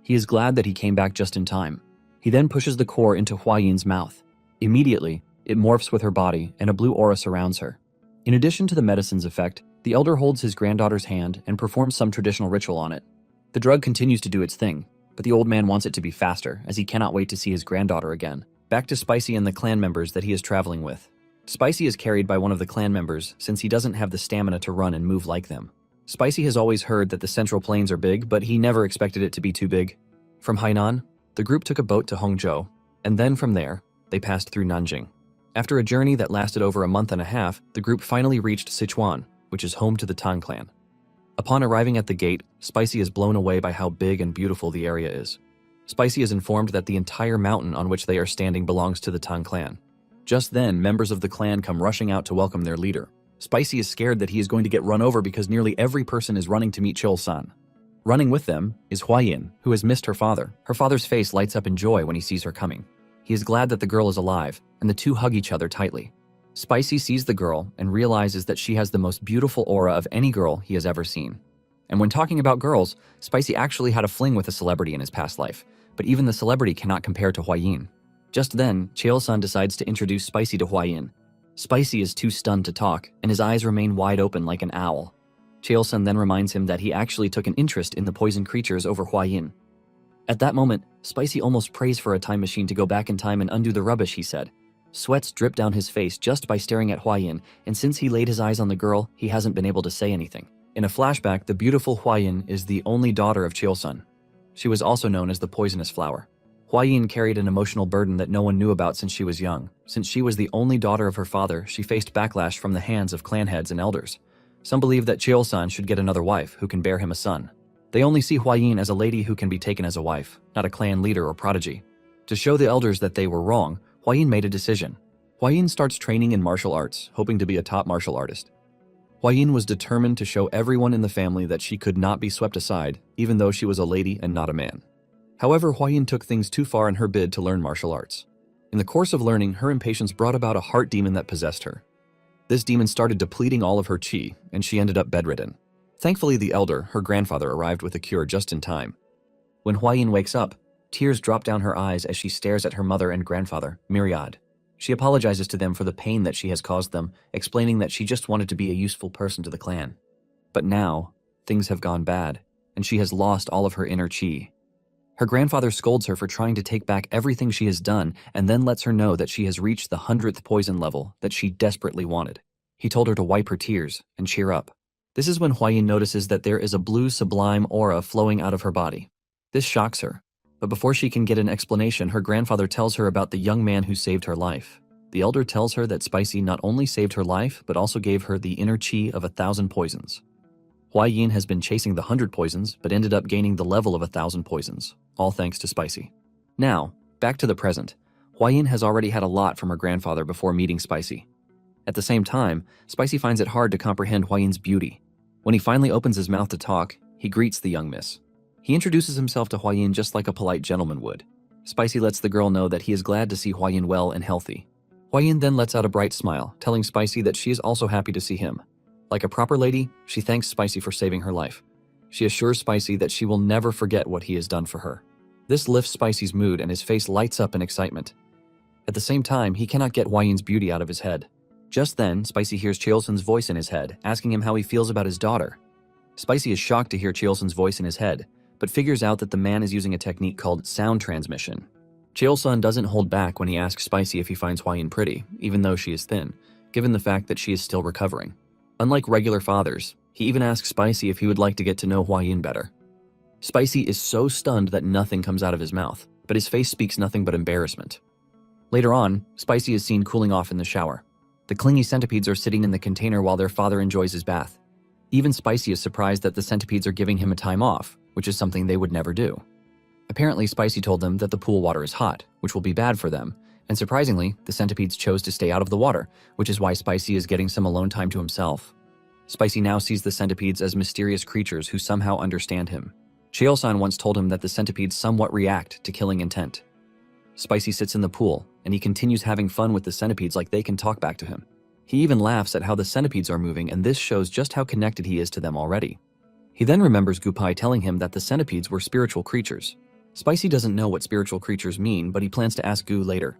Speaker 1: He is glad that he came back just in time. He then pushes the core into Huayin's mouth. Immediately, it morphs with her body and a blue aura surrounds her. In addition to the medicine's effect, the elder holds his granddaughter's hand and performs some traditional ritual on it. The drug continues to do its thing, but the old man wants it to be faster as he cannot wait to see his granddaughter again. Back to Spicy and the clan members that he is traveling with. Spicy is carried by one of the clan members since he doesn't have the stamina to run and move like them. Spicy has always heard that the Central Plains are big, but he never expected it to be too big. From Hainan, the group took a boat to Hongzhou, and then from there, they passed through Nanjing. After a journey that lasted over a month and a half, the group finally reached Sichuan, which is home to the Tang clan. Upon arriving at the gate, Spicy is blown away by how big and beautiful the area is. Spicy is informed that the entire mountain on which they are standing belongs to the Tang clan. Just then, members of the clan come rushing out to welcome their leader. Spicy is scared that he is going to get run over because nearly every person is running to meet Cheolsun. Running with them is Huayin, who has missed her father. Her father's face lights up in joy when he sees her coming. He is glad that the girl is alive, and the two hug each other tightly. Spicy sees the girl and realizes that she has the most beautiful aura of any girl he has ever seen. And when talking about girls, Spicy actually had a fling with a celebrity in his past life, but even the celebrity cannot compare to Huayin. Just then, Cheolsun decides to introduce Spicy to Huayin. Spicy is too stunned to talk, and his eyes remain wide open like an owl. Cheolsun then reminds him that he actually took an interest in the poison creatures over Huayin. At that moment, Spicy almost prays for a time machine to go back in time and undo the rubbish he said. Sweats drip down his face just by staring at Huayin, and since he laid his eyes on the girl, he hasn't been able to say anything. In a flashback, the beautiful Huayin is the only daughter of Cheolsun. She was also known as the poisonous flower. Huayin carried an emotional burden that no one knew about since she was young. Since she was the only daughter of her father, she faced backlash from the hands of clan heads and elders. Some believe that Cheolsun should get another wife who can bear him a son. They only see Huayin as a lady who can be taken as a wife, not a clan leader or prodigy. To show the elders that they were wrong, Huayin made a decision. Huayin starts training in martial arts, hoping to be a top martial artist. Huayin was determined to show everyone in the family that she could not be swept aside, even though she was a lady and not a man. However, Huayin took things too far in her bid to learn martial arts. In the course of learning, her impatience brought about a heart demon that possessed her. This demon started depleting all of her chi, and she ended up bedridden. Thankfully, the elder, her grandfather, arrived with a cure just in time. When Huayin wakes up, tears drop down her eyes as she stares at her mother and grandfather, Myriad. She apologizes to them for the pain that she has caused them, explaining that she just wanted to be a useful person to the clan. But now, things have gone bad, and she has lost all of her inner chi. Her grandfather scolds her for trying to take back everything she has done and then lets her know that she has reached the 100th poison level that she desperately wanted. He told her to wipe her tears and cheer up. This is when Huayin notices that there is a blue sublime aura flowing out of her body. This shocks her, but before she can get an explanation, her grandfather tells her about the young man who saved her life. The elder tells her that Spicy not only saved her life, but also gave her the inner chi of 1,000 poisons. Huayin has been chasing the 100 poisons, but ended up gaining the level of 1,000 poisons, all thanks to Spicy. Now, back to the present. Huayin has already had a lot from her grandfather before meeting Spicy. At the same time, Spicy finds it hard to comprehend Huayin's beauty. When he finally opens his mouth to talk, he greets the young miss. He introduces himself to Huayin just like a polite gentleman would. Spicy lets the girl know that he is glad to see Huayin well and healthy. Huayin then lets out a bright smile, telling Spicy that she is also happy to see him. Like a proper lady, she thanks Spicy for saving her life. She assures Spicy that she will never forget what he has done for her. This lifts Spicy's mood and his face lights up in excitement. At the same time, he cannot get Huayin's beauty out of his head. Just then, Spicy hears Cheolsun's voice in his head, asking him how he feels about his daughter. Spicy is shocked to hear Cheolsun's voice in his head, but figures out that the man is using a technique called sound transmission. Cheolsun doesn't hold back when he asks Spicy if he finds Huayin pretty, even though she is thin, given the fact that she is still recovering. Unlike regular fathers, he even asks Spicy if he would like to get to know Huayin better. Spicy is so stunned that nothing comes out of his mouth, but his face speaks nothing but embarrassment. Later on, Spicy is seen cooling off in the shower. The clingy centipedes are sitting in the container while their father enjoys his bath. Even Spicy is surprised that the centipedes are giving him a time off, which is something they would never do. Apparently, Spicy told them that the pool water is hot, which will be bad for them, and surprisingly, the centipedes chose to stay out of the water, which is why Spicy is getting some alone time to himself. Spicy now sees the centipedes as mysterious creatures who somehow understand him. Cheolsun once told him that the centipedes somewhat react to killing intent. Spicy sits in the pool, and he continues having fun with the centipedes like they can talk back to him. He even laughs at how the centipedes are moving, and this shows just how connected he is to them already. He then remembers Gupai telling him that the centipedes were spiritual creatures. Spicy doesn't know what spiritual creatures mean, but he plans to ask Gu later.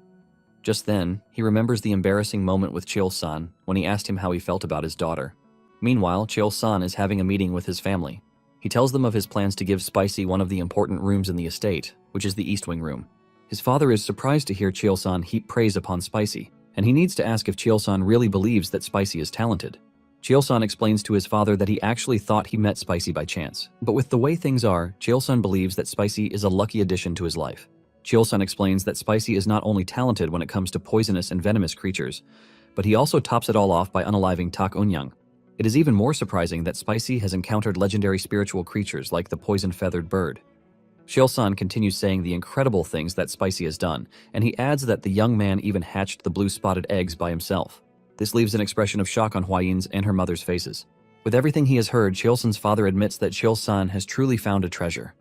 Speaker 1: Just then, he remembers the embarrassing moment with Cheolsun when he asked him how he felt about his daughter. Meanwhile, Cheolsun is having a meeting with his family. He tells them of his plans to give Spicy one of the important rooms in the estate, which is the East Wing room. His father is surprised to hear Cheolsun heap praise upon Spicy, and he needs to ask if Cheolsun really believes that Spicy is talented. Cheolsun explains to his father that he actually thought he met Spicy by chance, but with the way things are, Cheolsun believes that Spicy is a lucky addition to his life. Cheolsun explains that Spicy is not only talented when it comes to poisonous and venomous creatures, but he also tops it all off by unaliving Tak Onyang. It is even more surprising that Spicy has encountered legendary spiritual creatures like the poison-feathered bird. Cheolsun continues saying the incredible things that Spicy has done, and he adds that the young man even hatched the blue-spotted eggs by himself. This leaves an expression of shock on Huayin's and her mother's faces. With everything he has heard, Cheolsun's father admits that Cheolsun has truly found a treasure.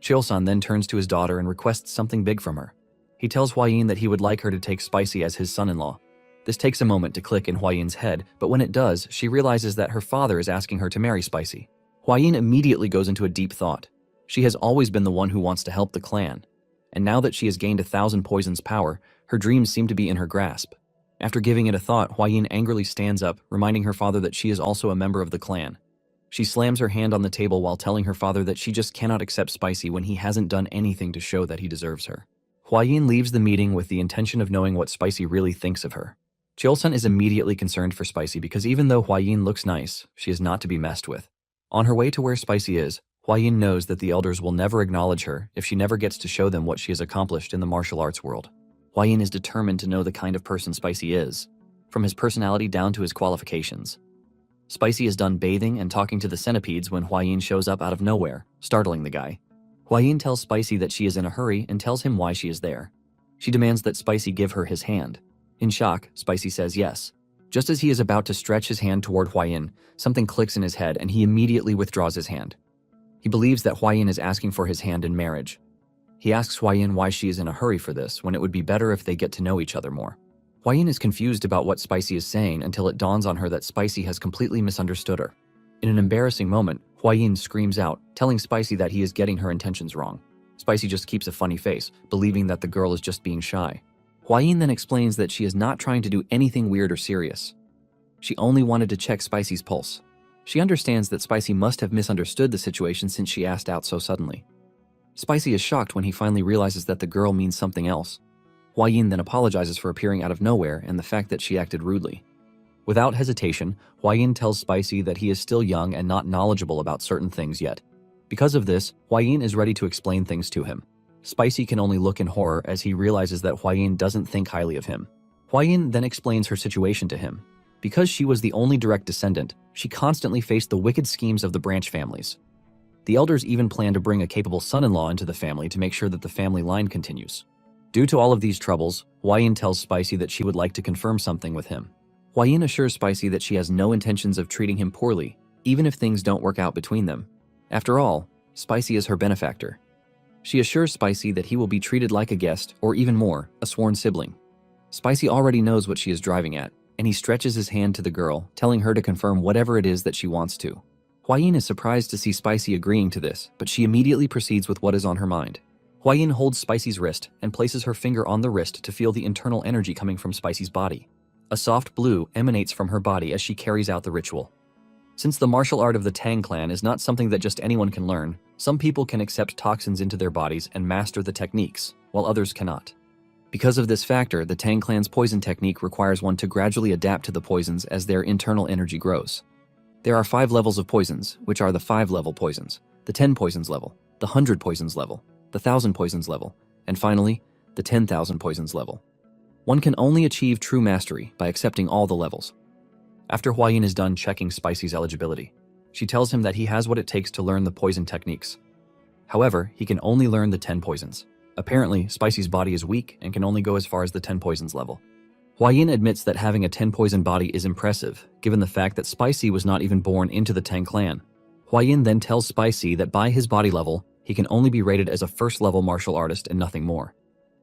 Speaker 1: Cheolsun then turns to his daughter and requests something big from her. He tells Huayin that he would like her to take Spicy as his son-in-law. This takes a moment to click in Huayin's head, but when it does, she realizes that her father is asking her to marry Spicy. Huayin immediately goes into a deep thought. She has always been the one who wants to help the clan, and now that she has gained 1,000 poisons power, her dreams seem to be in her grasp. After giving it a thought, Huayin angrily stands up, reminding her father that she is also a member of the clan. She slams her hand on the table while telling her father that she just cannot accept Spicy when he hasn't done anything to show that he deserves her. Huayin leaves the meeting with the intention of knowing what Spicy really thinks of her. Cheolsun is immediately concerned for Spicy because even though Huayin looks nice, she is not to be messed with. On her way to where Spicy is, Huayin knows that the elders will never acknowledge her if she never gets to show them what she has accomplished in the martial arts world. Huayin is determined to know the kind of person Spicy is, from his personality down to his qualifications. Spicy is done bathing and talking to the centipedes when Huayin shows up out of nowhere, startling the guy. Huayin tells Spicy that she is in a hurry and tells him why she is there. She demands that Spicy give her his hand. In shock, Spicy says yes. Just as he is about to stretch his hand toward Huayin, something clicks in his head and he immediately withdraws his hand. He believes that Huayin is asking for his hand in marriage. He asks Huayin why she is in a hurry for this when it would be better if they get to know each other more. Huayin is confused about what Spicy is saying until it dawns on her that Spicy has completely misunderstood her. In an embarrassing moment, Huayin screams out, telling Spicy that he is getting her intentions wrong. Spicy just keeps a funny face, believing that the girl is just being shy. Huayin then explains that she is not trying to do anything weird or serious. She only wanted to check Spicy's pulse. She understands that Spicy must have misunderstood the situation since she asked out so suddenly. Spicy is shocked when he finally realizes that the girl means something else. Huayin then apologizes for appearing out of nowhere and the fact that she acted rudely. Without hesitation, Huayin tells Spicy that he is still young and not knowledgeable about certain things yet. Because of this, Huayin is ready to explain things to him. Spicy can only look in horror as he realizes that Huayin doesn't think highly of him. Huayin then explains her situation to him. Because she was the only direct descendant, she constantly faced the wicked schemes of the branch families. The elders even plan to bring a capable son-in-law into the family to make sure that the family line continues. Due to all of these troubles, Huayin tells Spicy that she would like to confirm something with him. Huayin assures Spicy that she has no intentions of treating him poorly, even if things don't work out between them. After all, Spicy is her benefactor. She assures Spicy that he will be treated like a guest, or even more, a sworn sibling. Spicy already knows what she is driving at, and he stretches his hand to the girl, telling her to confirm whatever it is that she wants to. Huayin is surprised to see Spicy agreeing to this, but she immediately proceeds with what is on her mind. Huayin holds Spicy's wrist and places her finger on the wrist to feel the internal energy coming from Spicy's body. A soft blue emanates from her body as she carries out the ritual. Since the martial art of the Tang clan is not something that just anyone can learn, some people can accept toxins into their bodies and master the techniques, while others cannot. Because of this factor, the Tang clan's poison technique requires one to gradually adapt to the poisons as their internal energy grows. There are 5 levels of poisons, which are the 5-level poisons, the 10 poisons level, the 100 poisons level, the 1,000 poisons level, and finally, the 10,000 poisons level. One can only achieve true mastery by accepting all the levels. After Huayin is done checking Spicy's eligibility, she tells him that he has what it takes to learn the poison techniques. However, he can only learn the 10 poisons. Apparently, Spicy's body is weak and can only go as far as the 10 poisons level. Huayin admits that having a 10 poison body is impressive, given the fact that Spicy was not even born into the Tang clan. Huayin then tells Spicy that by his body level, he can only be rated as a first-level martial artist and nothing more.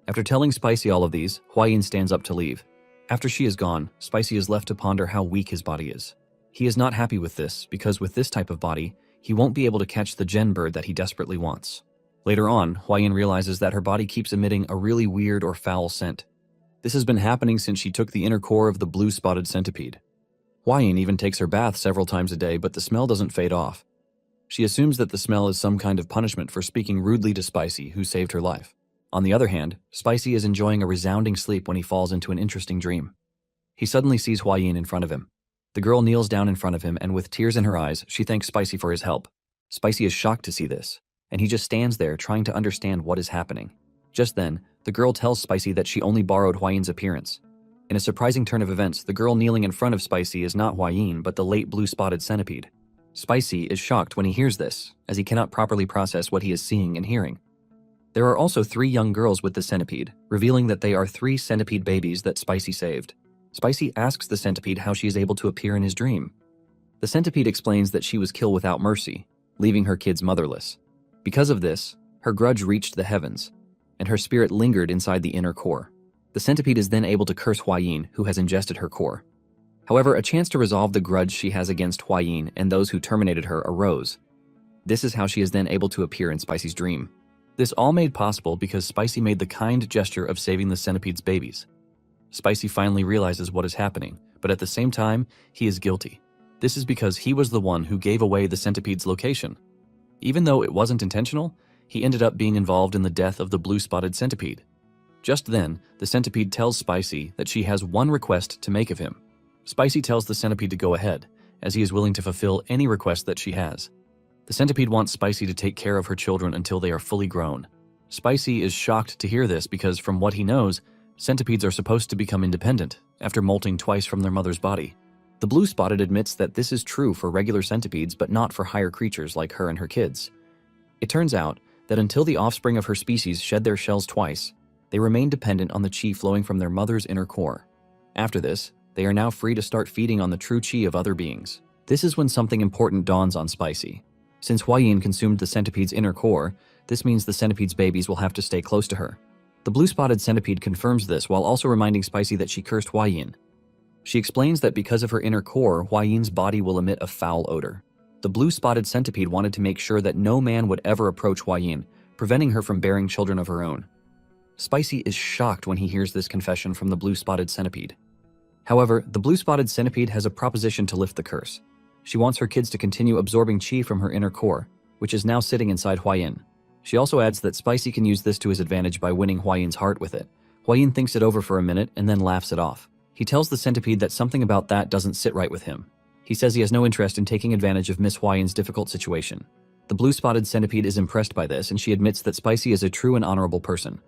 Speaker 1: After telling Spicy all of these, Huayin stands up to leave. After she is gone, Spicy is left to ponder how weak his body is. He is not happy with this, because with this type of body, he won't be able to catch the gen bird that he desperately wants. Later on, Huayin realizes that her body keeps emitting a really weird or foul scent. This has been happening since she took the inner core of the blue-spotted centipede. Huayin even takes her bath several times a day, but the smell doesn't fade off. She assumes that the smell is some kind of punishment for speaking rudely to Spicy, who saved her life. On the other hand, Spicy is enjoying a resounding sleep when he falls into an interesting dream. He suddenly sees Huayin in front of him. The girl kneels down in front of him, and with tears in her eyes, she thanks Spicy for his help. Spicy is shocked to see this, and he just stands there trying to understand what is happening. Just then, the girl tells Spicy that she only borrowed Huayin's appearance. In a surprising turn of events, the girl kneeling in front of Spicy is not Huayin, but the late blue-spotted centipede. Spicy is shocked when he hears this, as he cannot properly process what he is seeing and hearing. There are also 3 young girls with the centipede, revealing that they are 3 centipede babies that Spicy saved. Spicy asks the centipede how she is able to appear in his dream. The centipede explains that she was killed without mercy, leaving her kids motherless. Because of this, her grudge reached the heavens, and her spirit lingered inside the inner core. The centipede is then able to curse Huayin, who has ingested her core. However, a chance to resolve the grudge she has against Huayin and those who terminated her arose. This is how she is then able to appear in Spicy's dream. This all made possible because Spicy made the kind gesture of saving the centipede's babies. Spicy finally realizes what is happening, but at the same time, he is guilty. This is because he was the one who gave away the centipede's location. Even though it wasn't intentional, he ended up being involved in the death of the blue-spotted centipede. Just then, the centipede tells Spicy that she has one request to make of him. Spicy tells the centipede to go ahead, as he is willing to fulfill any request that she has. The centipede wants Spicy to take care of her children until they are fully grown. Spicy is shocked to hear this because, from what he knows, centipedes are supposed to become independent after molting twice from their mother's body. The blue-spotted admits that this is true for regular centipedes but not for higher creatures like her and her kids. It turns out that until the offspring of her species shed their shells twice, they remain dependent on the chi flowing from their mother's inner core. After this, they are now free to start feeding on the true chi of other beings. This is when something important dawns on Spicy. Since Huayin consumed the centipede's inner core, this means the centipede's babies will have to stay close to her. The blue-spotted centipede confirms this while also reminding Spicy that she cursed Huayin. She explains that because of her inner core, Huayin's body will emit a foul odor. The blue-spotted centipede wanted to make sure that no man would ever approach Huayin, preventing her from bearing children of her own. Spicy is shocked when he hears this confession from the blue-spotted centipede. However, the blue-spotted centipede has a proposition to lift the curse. She wants her kids to continue absorbing chi from her inner core, which is now sitting inside Huayin. She also adds that Spicy can use this to his advantage by winning Hua-Yin's heart with it. Hua-Yin thinks it over for a minute and then laughs it off. He tells the centipede that something about that doesn't sit right with him. He says he has no interest in taking advantage of Miss Hua-Yin's difficult situation. The blue-spotted centipede is impressed by this, and she admits that Spicy is a true and honorable person.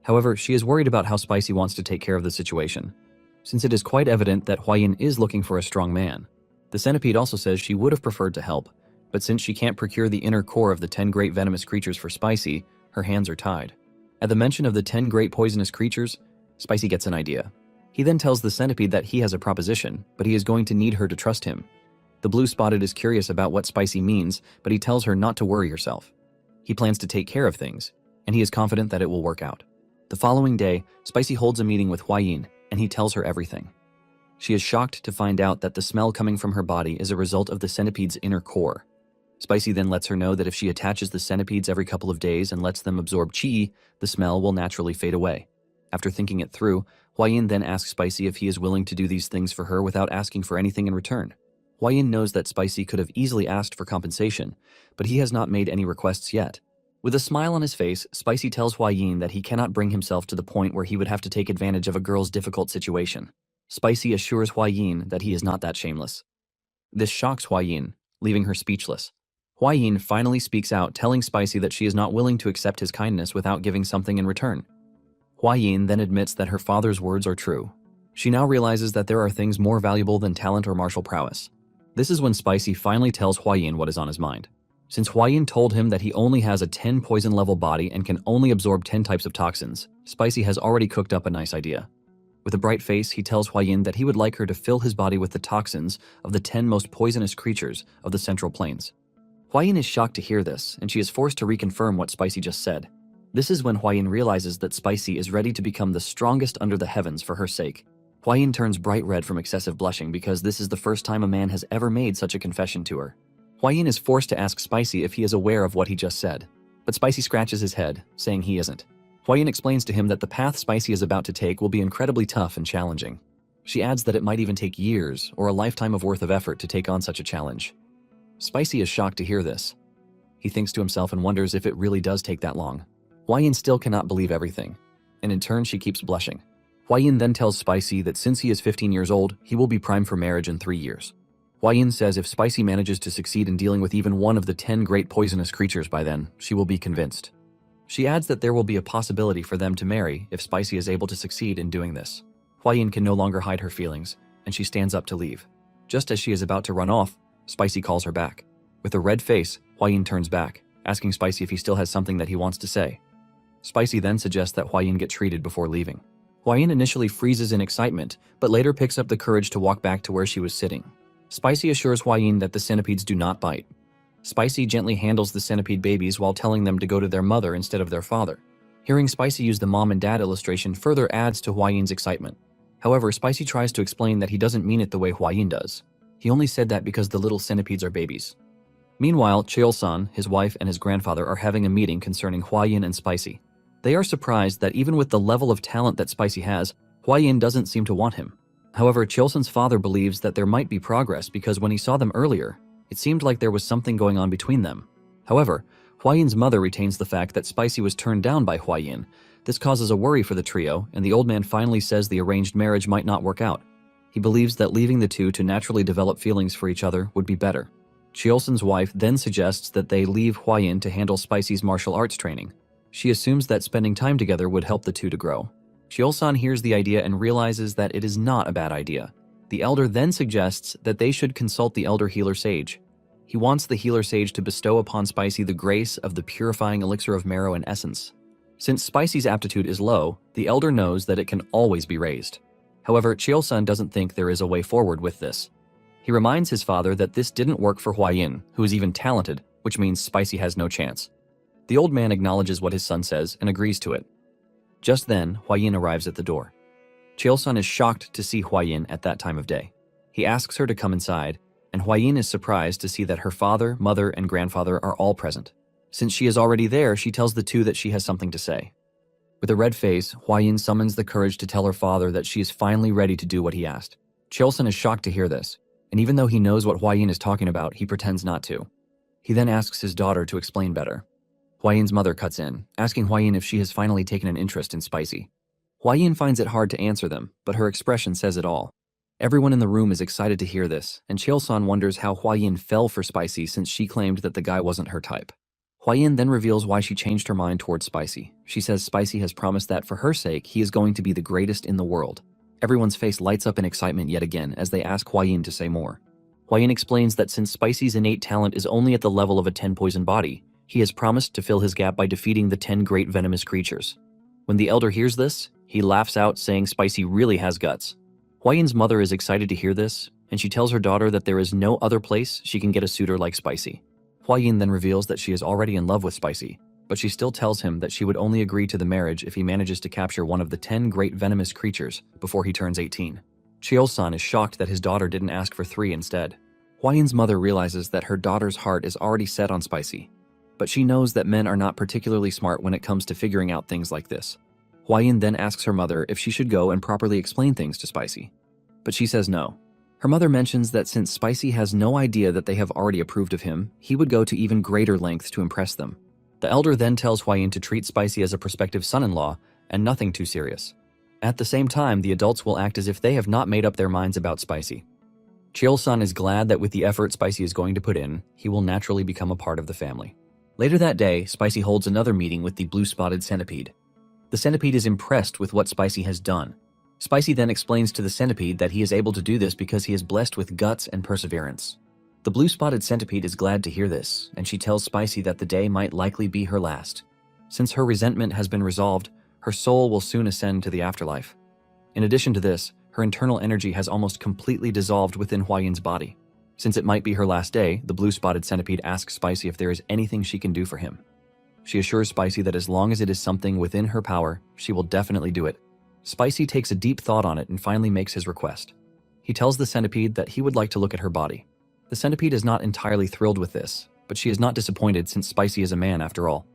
Speaker 1: However, she is worried about how Spicy wants to take care of the situation, since it is quite evident that Hua-Yin is looking for a strong man. The centipede also says she would have preferred to help, but since she can't procure the inner core of the 10 great venomous creatures for Spicy, her hands are tied. At the mention of the 10 great poisonous creatures, Spicy gets an idea. He then tells the centipede that he has a proposition, but he is going to need her to trust him. The blue-spotted is curious about what Spicy means, but he tells her not to worry herself. He plans to take care of things, and he is confident that it will work out. The following day, Spicy holds a meeting with Hua-Yin, and he tells her everything. She is shocked to find out that the smell coming from her body is a result of the centipede's inner core. Spicy then lets her know that if she attaches the centipedes every couple of days and lets them absorb chi, the smell will naturally fade away. After thinking it through, Hua-Yin then asks Spicy if he is willing to do these things for her without asking for anything in return. Hua-Yin knows that Spicy could have easily asked for compensation, but he has not made any requests yet. With a smile on his face, Spicy tells Hua-Yin that he cannot bring himself to the point where he would have to take advantage of a girl's difficult situation. Spicy assures Hua-Yin that he is not that shameless. This shocks Hua-Yin, leaving her speechless. Hua-Yin finally speaks out, telling Spicy that she is not willing to accept his kindness without giving something in return. Hua-Yin then admits that her father's words are true. She now realizes that there are things more valuable than talent or martial prowess. This is when Spicy finally tells Hua-Yin what is on his mind. Since Hua-Yin told him that he only has a 10 poison level body and can only absorb 10 types of toxins, Spicy has already cooked up a nice idea. With a bright face, he tells Hua-Yin that he would like her to fill his body with the toxins of the 10 most poisonous creatures of the Central Plains. Hua-Yin is shocked to hear this, and she is forced to reconfirm what Spicy just said. This is when Hua-Yin realizes that Spicy is ready to become the strongest under the heavens for her sake. Hua-Yin turns bright red from excessive blushing because this is the first time a man has ever made such a confession to her. Hua-Yin is forced to ask Spicy if he is aware of what he just said, but Spicy scratches his head, saying he isn't. Hua-Yin explains to him that the path Spicy is about to take will be incredibly tough and challenging. She adds that it might even take years or a lifetime of worth of effort to take on such a challenge. Spicy is shocked to hear this. He thinks to himself and wonders if it really does take that long. Hua-Yin still cannot believe everything, and in turn she keeps blushing. Hua-Yin then tells Spicy that since he is 15 years old, he will be primed for marriage in 3 years. Hua-Yin says if Spicy manages to succeed in dealing with even one of the 10 great poisonous creatures by then, she will be convinced. She adds that there will be a possibility for them to marry if Spicy is able to succeed in doing this. Hua-Yin can no longer hide her feelings, and she stands up to leave. Just as she is about to run off, Spicy calls her back. With a red face, Hua-Yin turns back, asking Spicy if he still has something that he wants to say. Spicy then suggests that Hua-Yin get treated before leaving. Hua-Yin initially freezes in excitement, but later picks up the courage to walk back to where she was sitting. Spicy assures Hua-Yin that the centipedes do not bite. Spicy gently handles the centipede babies while telling them to go to their mother instead of their father. Hearing Spicy use the mom and dad illustration further adds to Hua-Yin's excitement. However, Spicy tries to explain that he doesn't mean it the way Hua-Yin does. He only said that because the little centipedes are babies. Meanwhile, Cheol-san, his wife, and his grandfather are having a meeting concerning Hua-Yin and Spicy. They are surprised that even with the level of talent that Spicy has, Hua-Yin doesn't seem to want him. However, Cheol-san's father believes that there might be progress because when he saw them earlier, it seemed like there was something going on between them. However, Hua-Yin's mother retains the fact that Spicy was turned down by Hua-Yin. This causes a worry for the trio, and the old man finally says the arranged marriage might not work out. He believes that leaving the two to naturally develop feelings for each other would be better. Cheol-san's wife then suggests that they leave Hua-Yin to handle Spicy's martial arts training. She assumes that spending time together would help the two to grow. Cheol-san hears the idea and realizes that it is not a bad idea. The elder then suggests that they should consult the elder healer sage. He wants the healer sage to bestow upon Spicy the grace of the purifying elixir of marrow and essence. Since Spicy's aptitude is low, the elder knows that it can always be raised. However, Cheol-san doesn't think there is a way forward with this. He reminds his father that this didn't work for Hua-Yin, who is even talented, which means Spicy has no chance. The old man acknowledges what his son says and agrees to it. Just then, Hua-Yin arrives at the door. Cheol-san is shocked to see Hua-Yin at that time of day. He asks her to come inside, and Hua-Yin is surprised to see that her father, mother, and grandfather are all present. Since she is already there, she tells the two that she has something to say. With a red face, Hua-Yin summons the courage to tell her father that she is finally ready to do what he asked. Cheol-san is shocked to hear this, and even though he knows what Hua-Yin is talking about, he pretends not to. He then asks his daughter to explain better. Huayin's mother cuts in, asking Huayin if she has finally taken an interest in Spicy. Huayin finds it hard to answer them, but her expression says it all. Everyone in the room is excited to hear this, and Cheol-san wonders how Huayin fell for Spicy since she claimed that the guy wasn't her type. Huayin then reveals why she changed her mind towards Spicy. She says Spicy has promised that for her sake, he is going to be the greatest in the world. Everyone's face lights up in excitement yet again as they ask Huayin to say more. Huayin explains that since Spicy's innate talent is only at the level of a 10-poison body, he has promised to fill his gap by defeating the 10 great venomous creatures. When the elder hears this, he laughs out, saying Spicy really has guts. Huayin's mother is excited to hear this, and she tells her daughter that there is no other place she can get a suitor like Spicy. Huayin then reveals that she is already in love with Spicy, but she still tells him that she would only agree to the marriage if he manages to capture one of the 10 great venomous creatures before he turns 18. Cheol-san is shocked that his daughter didn't ask for 3 instead. Huayin's mother realizes that her daughter's heart is already set on Spicy, but she knows that men are not particularly smart when it comes to figuring out things like this. Huayin then asks her mother if she should go and properly explain things to Spicy, but she says no. Her mother mentions that since Spicy has no idea that they have already approved of him, he would go to even greater lengths to impress them. The elder then tells Huayin to treat Spicy as a prospective son-in-law and nothing too serious. At the same time, the adults will act as if they have not made up their minds about Spicy. Cheol-san is glad that with the effort Spicy is going to put in, he will naturally become a part of the family. Later that day, Spicy holds another meeting with the blue-spotted centipede. The centipede is impressed with what Spicy has done. Spicy then explains to the centipede that he is able to do this because he is blessed with guts and perseverance. The blue-spotted centipede is glad to hear this, and she tells Spicy that the day might likely be her last. Since her resentment has been resolved, her soul will soon ascend to the afterlife. In addition to this, her internal energy has almost completely dissolved within Huayin's body. Since it might be her last day, the blue-spotted centipede asks Spicy if there is anything she can do for him. She assures Spicy that as long as it is something within her power, she will definitely do it. Spicy takes a deep thought on it and finally makes his request. He tells the centipede that he would like to look at her body. The centipede is not entirely thrilled with this, but she is not disappointed since Spicy is a man after all.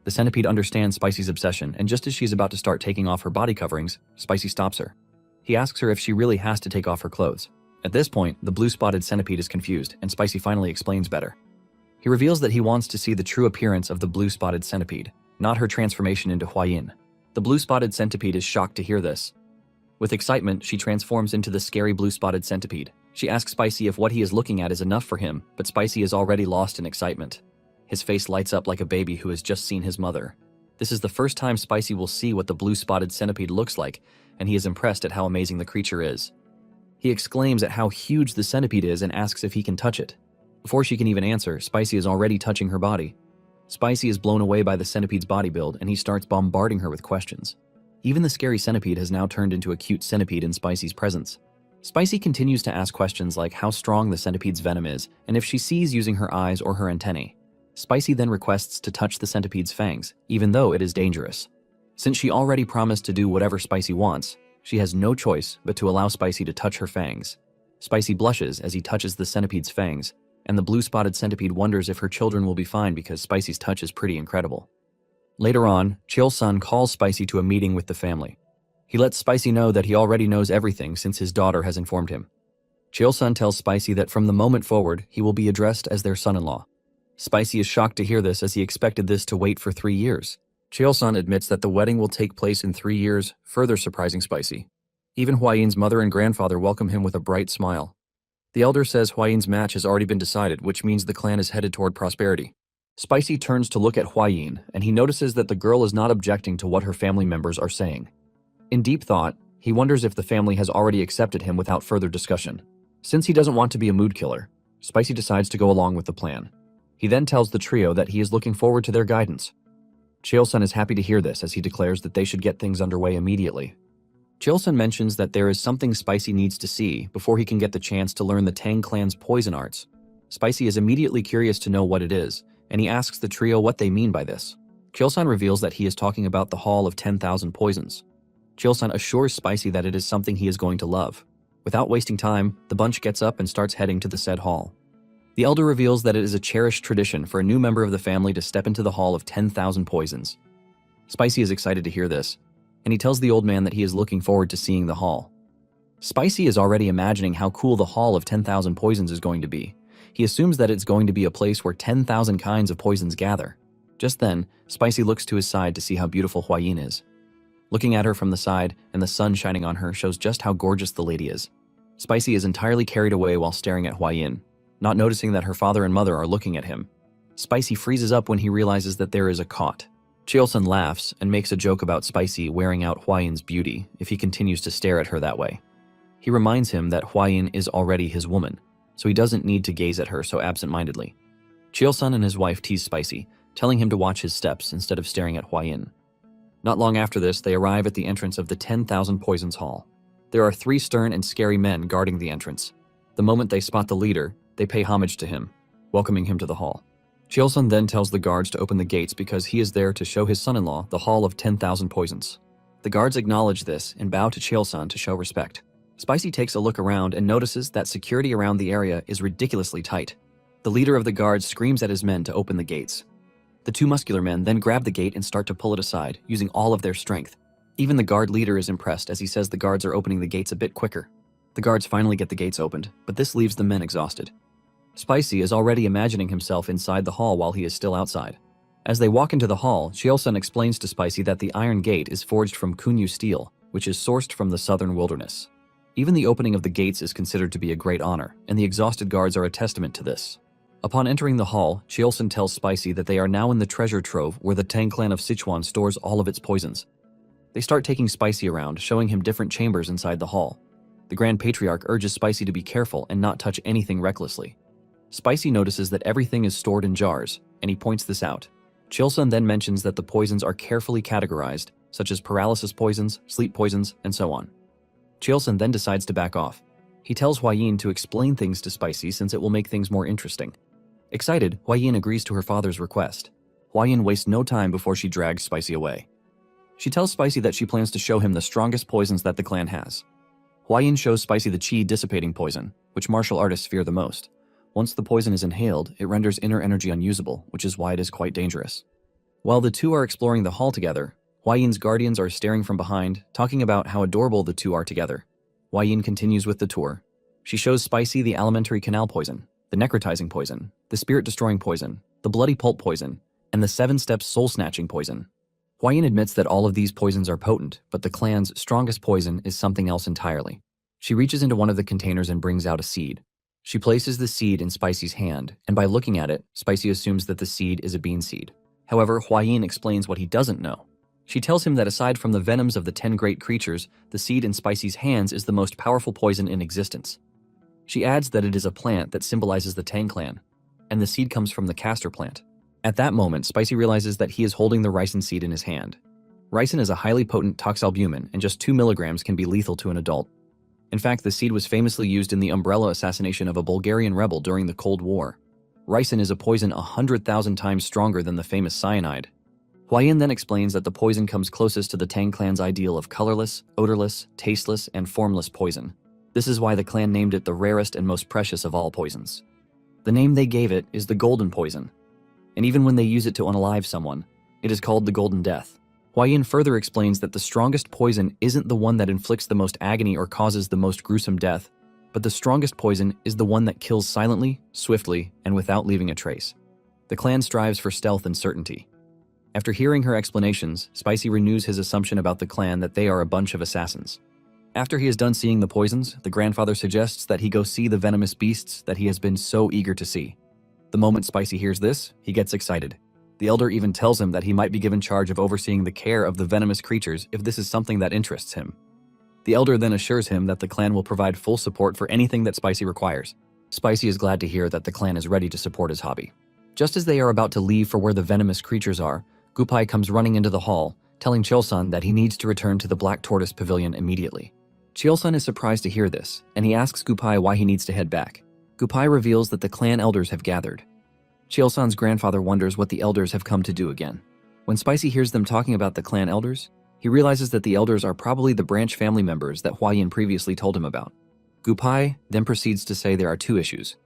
Speaker 1: The centipede understands Spicy's obsession, and just as she's about to start taking off her body coverings, Spicy stops her. He asks her if she really has to take off her clothes. At this point, the blue-spotted centipede is confused, and Spicy finally explains better. He reveals that he wants to see the true appearance of the blue-spotted centipede, not her transformation into Huayin. The blue-spotted centipede is shocked to hear this. With excitement, she transforms into the scary blue-spotted centipede. She asks Spicy if what he is looking at is enough for him, but Spicy is already lost in excitement. His face lights up like a baby who has just seen his mother. This is the first time Spicy will see what the blue-spotted centipede looks like, and he is impressed at how amazing the creature is. He exclaims at how huge the centipede is and asks if he can touch it. Before she can even answer, Spicy is already touching her body. Spicy is blown away by the centipede's body build, and he starts bombarding her with questions. Even the scary centipede has now turned into a cute centipede in Spicy's presence. Spicy continues to ask questions like how strong the centipede's venom is, and if she sees using her eyes or her antennae. Spicy then requests to touch the centipede's fangs, even though it is dangerous. Since she already promised to do whatever Spicy wants, she has no choice but to allow Spicy to touch her fangs. Spicy blushes as he touches the centipede's fangs, and the blue-spotted centipede wonders if her children will be fine because Spicy's touch is pretty incredible. Later on, Cheol-san calls Spicy to a meeting with the family. He lets Spicy know that he already knows everything since his daughter has informed him. Cheol-san tells Spicy that from the moment forward, he will be addressed as their son-in-law. Spicy is shocked to hear this as he expected this to wait for 3 years. Cheol-san admits that the wedding will take place in 3 years, further surprising Spicy. Even Huayin's mother and grandfather welcome him with a bright smile. The elder says Huayin's match has already been decided, which means the clan is headed toward prosperity. Spicy turns to look at Huayin, and he notices that the girl is not objecting to what her family members are saying. In deep thought, he wonders if the family has already accepted him without further discussion. Since he doesn't want to be a mood killer, Spicy decides to go along with the plan. He then tells the trio that he is looking forward to their guidance. Cheol-san is happy to hear this as he declares that they should get things underway immediately. Cheol-san mentions that there is something Spicy needs to see before he can get the chance to learn the Tang clan's poison arts. Spicy is immediately curious to know what it is, and he asks the trio what they mean by this. Cheol-san reveals that he is talking about the Hall of 10,000 Poisons. Cheol-san assures Spicy that it is something he is going to love. Without wasting time, the bunch gets up and starts heading to the said hall. The elder reveals that it is a cherished tradition for a new member of the family to step into the Hall of 10,000 Poisons. Spicy is excited to hear this, and he tells the old man that he is looking forward to seeing the hall. Spicy is already imagining how cool the Hall of 10,000 Poisons is going to be. He assumes that it's going to be a place where 10,000 kinds of poisons gather. Just then, Spicy looks to his side to see how beautiful Huayin is. Looking at her from the side and the sun shining on her shows just how gorgeous the lady is. Spicy is entirely carried away while staring at Huayin, not noticing that her father and mother are looking at him. Spicy freezes up when he realizes that there is a cot. Cheolsun laughs and makes a joke about Spicy wearing out Huayin's beauty if he continues to stare at her that way. He reminds him that Huayin is already his woman, so he doesn't need to gaze at her so absent-mindedly. Cheolsun and his wife tease Spicy, telling him to watch his steps instead of staring at Huayin. Not long after this, they arrive at the entrance of the 10,000 Poisons Hall. There are 3 stern and scary men guarding the entrance. The moment they spot the leader, they pay homage to him, welcoming him to the hall. Cheolsun then tells the guards to open the gates because he is there to show his son-in-law the Hall of 10,000 Poisons. The guards acknowledge this and bow to Cheolsun to show respect. Spicy takes a look around and notices that security around the area is ridiculously tight. The leader of the guards screams at his men to open the gates. The 2 muscular men then grab the gate and start to pull it aside, using all of their strength. Even the guard leader is impressed as he says the guards are opening the gates a bit quicker. The guards finally get the gates opened, but this leaves the men exhausted. Spicy is already imagining himself inside the hall while he is still outside. As they walk into the hall, Cheolsun explains to Spicy that the iron gate is forged from Kunyu steel, which is sourced from the southern wilderness. Even the opening of the gates is considered to be a great honor, and the exhausted guards are a testament to this. Upon entering the hall, Cheolsun tells Spicy that they are now in the treasure trove where the Tang clan of Sichuan stores all of its poisons. They start taking Spicy around, showing him different chambers inside the hall. The Grand Patriarch urges Spicy to be careful and not touch anything recklessly. Spicy notices that everything is stored in jars, and he points this out. Cheolsun then mentions that the poisons are carefully categorized, such as paralysis poisons, sleep poisons, and so on. Cheolsun then decides to back off. He tells Huayin to explain things to Spicy since it will make things more interesting. Excited, Huayin agrees to her father's request. Huayin wastes no time before she drags Spicy away. She tells Spicy that she plans to show him the strongest poisons that the clan has. Huayin shows Spicy the chi dissipating poison, which martial artists fear the most. Once the poison is inhaled, it renders inner energy unusable, which is why it is quite dangerous. While the 2 are exploring the hall together, Huayin's guardians are staring from behind, talking about how adorable the 2 are together. Huayin continues with the tour. She shows Spicy the alimentary canal poison, the necrotizing poison, the spirit-destroying poison, the bloody pulp poison, and the 7-step soul-snatching poison. Huayin admits that all of these poisons are potent, but the clan's strongest poison is something else entirely. She reaches into one of the containers and brings out a seed. She places the seed in Spicy's hand, and by looking at it, Spicy assumes that the seed is a bean seed. However, Huayin explains what he doesn't know. She tells him that aside from the venoms of the 10 great creatures, the seed in Spicy's hands is the most powerful poison in existence. She adds that it is a plant that symbolizes the Tang clan, and the seed comes from the castor plant. At that moment, Spicy realizes that he is holding the ricin seed in his hand. Ricin is a highly potent toxalbumin, and just 2 milligrams can be lethal to an adult. In fact, the seed was famously used in the umbrella assassination of a Bulgarian rebel during the Cold War. Ricin is a poison 100,000 times stronger than the famous cyanide. Huayin then explains that the poison comes closest to the Tang clan's ideal of colorless, odorless, tasteless, and formless poison. This is why the clan named it the rarest and most precious of all poisons. The name they gave it is the golden poison, and even when they use it to unalive someone, it is called the golden death. Huayin further explains that the strongest poison isn't the one that inflicts the most agony or causes the most gruesome death, but the strongest poison is the one that kills silently, swiftly, and without leaving a trace. The clan strives for stealth and certainty. After hearing her explanations, Spicy renews his assumption about the clan that they are a bunch of assassins. After he is done seeing the poisons, the grandfather suggests that he go see the venomous beasts that he has been so eager to see. The moment Spicy hears this, he gets excited. The elder even tells him that he might be given charge of overseeing the care of the venomous creatures if this is something that interests him. The elder then assures him that the clan will provide full support for anything that Spicy requires. Spicy is glad to hear that the clan is ready to support his hobby. Just as they are about to leave for where the venomous creatures are, Gupai comes running into the hall, telling Cheolsun that he needs to return to the Black Tortoise Pavilion immediately. Cheolsun is surprised to hear this, and he asks Gupai why he needs to head back. Gupai reveals that the clan elders have gathered. Cheolsun's grandfather wonders what the elders have come to do again. When Spicy hears them talking about the clan elders, he realizes that the elders are probably the branch family members that Huayin previously told him about. Gupai then proceeds to say there are 2 issues.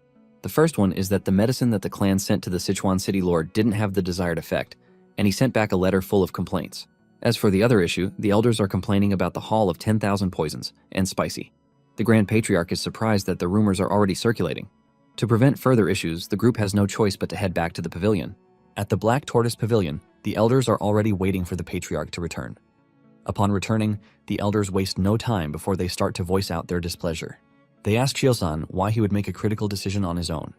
Speaker 1: The first one is that the medicine that the clan sent to the Sichuan city lord didn't have the desired effect, and he sent back a letter full of complaints. As for the other issue, the elders are complaining about the Hall of 10,000 Poisons and Spicy. The Grand Patriarch is surprised that the rumors are already circulating. To prevent further issues, the group has no choice but to head back to the pavilion. At the Black Tortoise Pavilion, the elders are already waiting for the patriarch to return. Upon returning, the elders waste no time before they start to voice out their displeasure. They ask Cheolsan why he would make a critical decision on his own.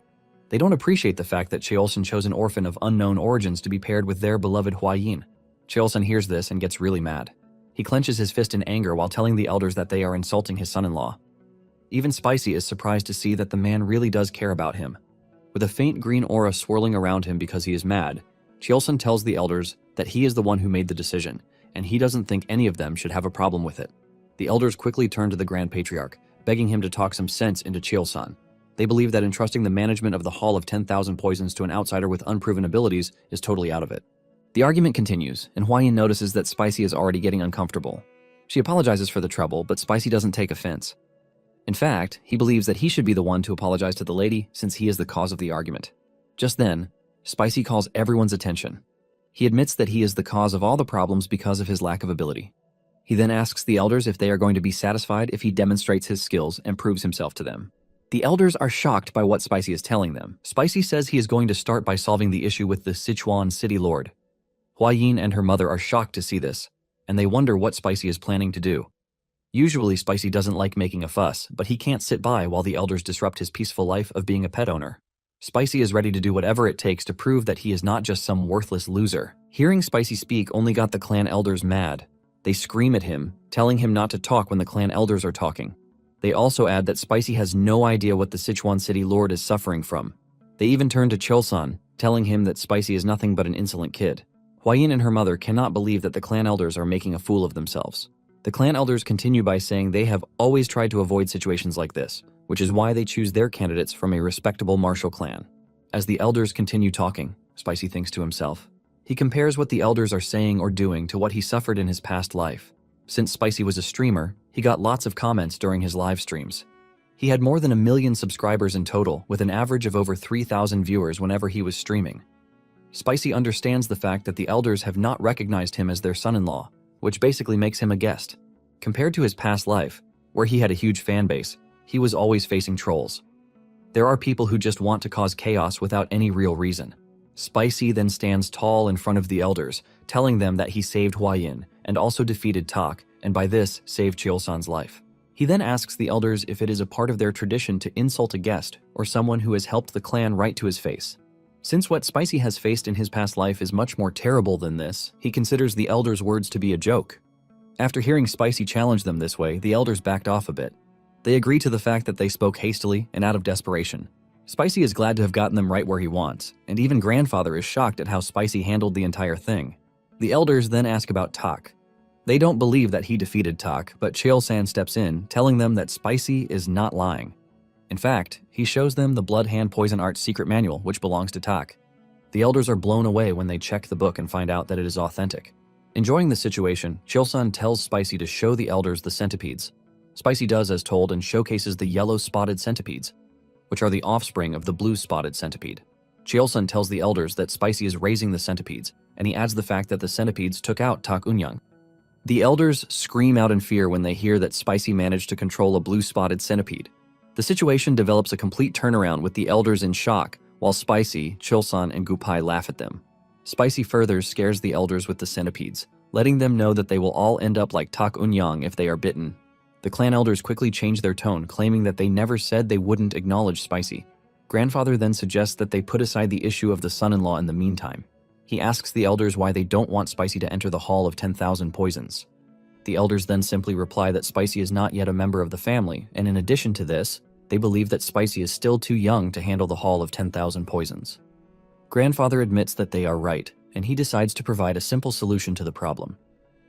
Speaker 1: They don't appreciate the fact that Cheolsan chose an orphan of unknown origins to be paired with their beloved Hua-Yin. Cheolsan hears this and gets really mad. He clenches his fist in anger while telling the elders that they are insulting his son-in-law. Even Spicy is surprised to see that the man really does care about him. With a faint green aura swirling around him because he is mad, Cheolsan tells the elders that he is the one who made the decision, and he doesn't think any of them should have a problem with it. The elders quickly turn to the Grand Patriarch, begging him to talk some sense into Cheolsan. They believe that entrusting the management of the Hall of 10,000 Poisons to an outsider with unproven abilities is totally out of it. The argument continues, and Hua-Yin notices that Spicy is already getting uncomfortable. She apologizes for the trouble, but Spicy doesn't take offense. In fact, he believes that he should be the one to apologize to the lady since he is the cause of the argument. Just then, Spicy calls everyone's attention. He admits that he is the cause of all the problems because of his lack of ability. He then asks the elders if they are going to be satisfied if he demonstrates his skills and proves himself to them. The elders are shocked by what Spicy is telling them. Spicy says he is going to start by solving the issue with the Sichuan city lord. Hua-Yin and her mother are shocked to see this, and they wonder what Spicy is planning to do. Usually Spicy doesn't like making a fuss, but he can't sit by while the elders disrupt his peaceful life of being a pet owner. Spicy is ready to do whatever it takes to prove that he is not just some worthless loser. Hearing Spicy speak only got the clan elders mad. They scream at him, telling him not to talk when the clan elders are talking. They also add that Spicy has no idea what the Sichuan city lord is suffering from. They even turn to Cheolsan, telling him that Spicy is nothing but an insolent kid. Hua-Yin and her mother cannot believe that the clan elders are making a fool of themselves. The clan elders continue by saying they have always tried to avoid situations like this, which is why they choose their candidates from a respectable martial clan. As the elders continue talking, Spicy thinks to himself. He compares what the elders are saying or doing to what he suffered in his past life. Since Spicy was a streamer, he got lots of comments during his live streams. He had more than 1 million subscribers in total, with an average of over 3,000 viewers whenever he was streaming. Spicy understands the fact that the elders have not recognized him as their son-in-law, which basically makes him a guest. Compared to his past life, where he had a huge fan base, he was always facing trolls. There are people who just want to cause chaos without any real reason. Spicy then stands tall in front of the elders, telling them that he saved Hua-Yin and also defeated Tak, and by this saved Cheolsan's life. He then asks the elders if it is a part of their tradition to insult a guest or someone who has helped the clan right to his face. Since what Spicy has faced in his past life is much more terrible than this, he considers the elders' words to be a joke. After hearing Spicy challenge them this way, the elders backed off a bit. They agree to the fact that they spoke hastily and out of desperation. Spicy is glad to have gotten them right where he wants, and even Grandfather is shocked at how Spicy handled the entire thing. The elders then ask about Tak. They don't believe that he defeated Tak, but Cheolsan steps in, telling them that Spicy is not lying. In fact, he shows them the Blood Hand Poison Art secret manual, which belongs to Tak. The elders are blown away when they check the book and find out that it is authentic. Enjoying the situation, Cheolsan tells Spicy to show the elders the centipedes. Spicy does as told and showcases the yellow spotted centipedes, which are the offspring of the blue spotted centipede. Cheolsan tells the elders that Spicy is raising the centipedes, and he adds the fact that the centipedes took out Tak Unyang. The elders scream out in fear when they hear that Spicy managed to control a blue spotted centipede. The situation develops a complete turnaround with the elders in shock, while Spicy, Cheolsan, and Gupai laugh at them. Spicy further scares the elders with the centipedes, letting them know that they will all end up like Tak Unyang if they are bitten. The clan elders quickly change their tone, claiming that they never said they wouldn't acknowledge Spicy. Grandfather then suggests that they put aside the issue of the son-in-law in the meantime. He asks the elders why they don't want Spicy to enter the Hall of 10,000 Poisons. The elders then simply reply that Spicy is not yet a member of the family, and in addition to this, they believe that Spicy is still too young to handle the Hall of 10,000 Poisons. Grandfather admits that they are right, and he decides to provide a simple solution to the problem.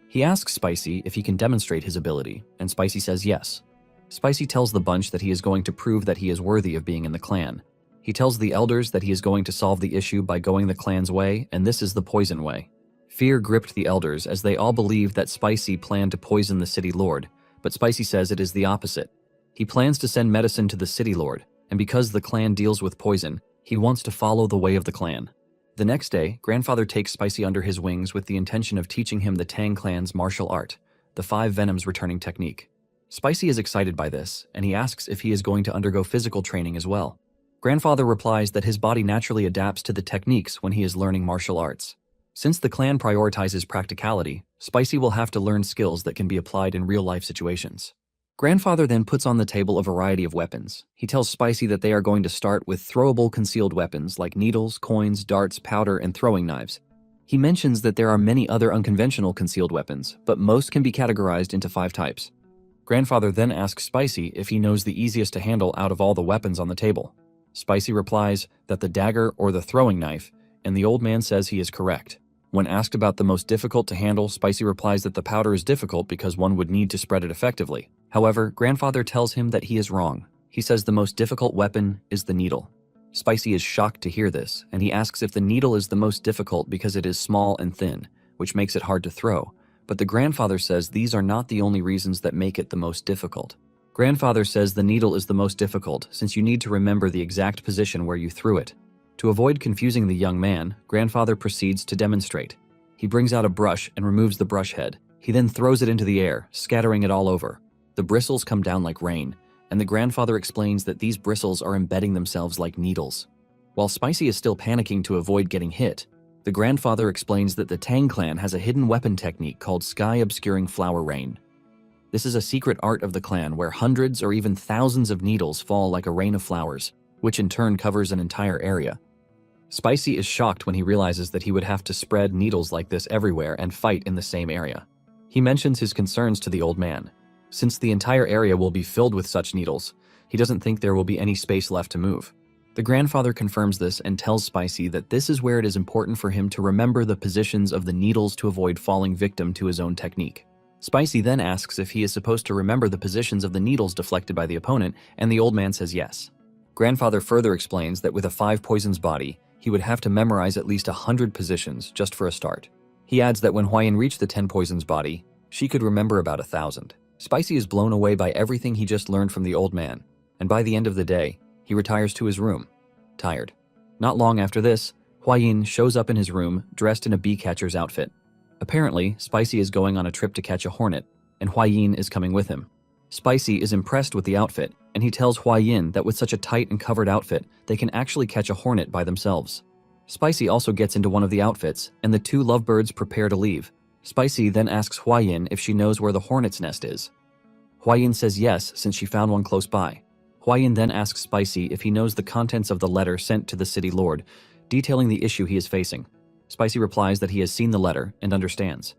Speaker 1: He asks Spicy if he can demonstrate his ability, and Spicy says yes. Spicy tells the bunch that he is going to prove that he is worthy of being in the clan. He tells the elders that he is going to solve the issue by going the clan's way, and this is the poison way. Fear gripped the elders as they all believed that Spicy planned to poison the city lord, but Spicy says it is the opposite. He plans to send medicine to the city lord, and because the clan deals with poison, he wants to follow the way of the clan. The next day, Grandfather takes Spicy under his wings with the intention of teaching him the Tang clan's martial art, the 5 Venoms returning technique. Spicy is excited by this, and he asks if he is going to undergo physical training as well. Grandfather replies that his body naturally adapts to the techniques when he is learning martial arts. Since the clan prioritizes practicality, Spicy will have to learn skills that can be applied in real-life situations. Grandfather then puts on the table a variety of weapons. He tells Spicy that they are going to start with throwable concealed weapons like needles, coins, darts, powder, and throwing knives. He mentions that there are many other unconventional concealed weapons, but most can be categorized into 5 types. Grandfather then asks Spicy if he knows the easiest to handle out of all the weapons on the table. Spicy replies that the dagger or the throwing knife, and the old man says he is correct. When asked about the most difficult to handle, Spicy replies that the powder is difficult because one would need to spread it effectively. However, Grandfather tells him that he is wrong. He says the most difficult weapon is the needle. Spicy is shocked to hear this, and he asks if the needle is the most difficult because it is small and thin, which makes it hard to throw. But the grandfather says these are not the only reasons that make it the most difficult. Grandfather says the needle is the most difficult since you need to remember the exact position where you threw it. To avoid confusing the young man, Grandfather proceeds to demonstrate. He brings out a brush and removes the brush head. He then throws it into the air, scattering it all over. The bristles come down like rain, and the grandfather explains that these bristles are embedding themselves like needles. While Spicy is still panicking to avoid getting hit, the grandfather explains that the Tang clan has a hidden weapon technique called sky-obscuring flower rain. This is a secret art of the clan where hundreds or even thousands of needles fall like a rain of flowers, which in turn covers an entire area. Spicy is shocked when he realizes that he would have to spread needles like this everywhere and fight in the same area. He mentions his concerns to the old man. Since the entire area will be filled with such needles, he doesn't think there will be any space left to move. The grandfather confirms this and tells Spicy that this is where it is important for him to remember the positions of the needles to avoid falling victim to his own technique. Spicy then asks if he is supposed to remember the positions of the needles deflected by the opponent, and the old man says yes. Grandfather further explains that with a 5 poisons body, he would have to memorize at least 100 positions just for a start. He adds that when Hwayin reached the 10 poisons body, she could remember about 1,000. Spicy is blown away by everything he just learned from the old man, and by the end of the day, he retires to his room, tired. Not long after this, Hwayin shows up in his room dressed in a bee catcher's outfit. Apparently, Spicy is going on a trip to catch a hornet, and Hwayin is coming with him. Spicy is impressed with the outfit, and he tells Hwayin that with such a tight and covered outfit, they can actually catch a hornet by themselves. Spicy also gets into one of the outfits, and the 2 lovebirds prepare to leave. Spicy then asks Hwayin if she knows where the hornet's nest is. Hwayin says yes, since she found one close by. Hwayin then asks Spicy if he knows the contents of the letter sent to the city lord, detailing the issue he is facing. Spicy replies that he has seen the letter and understands.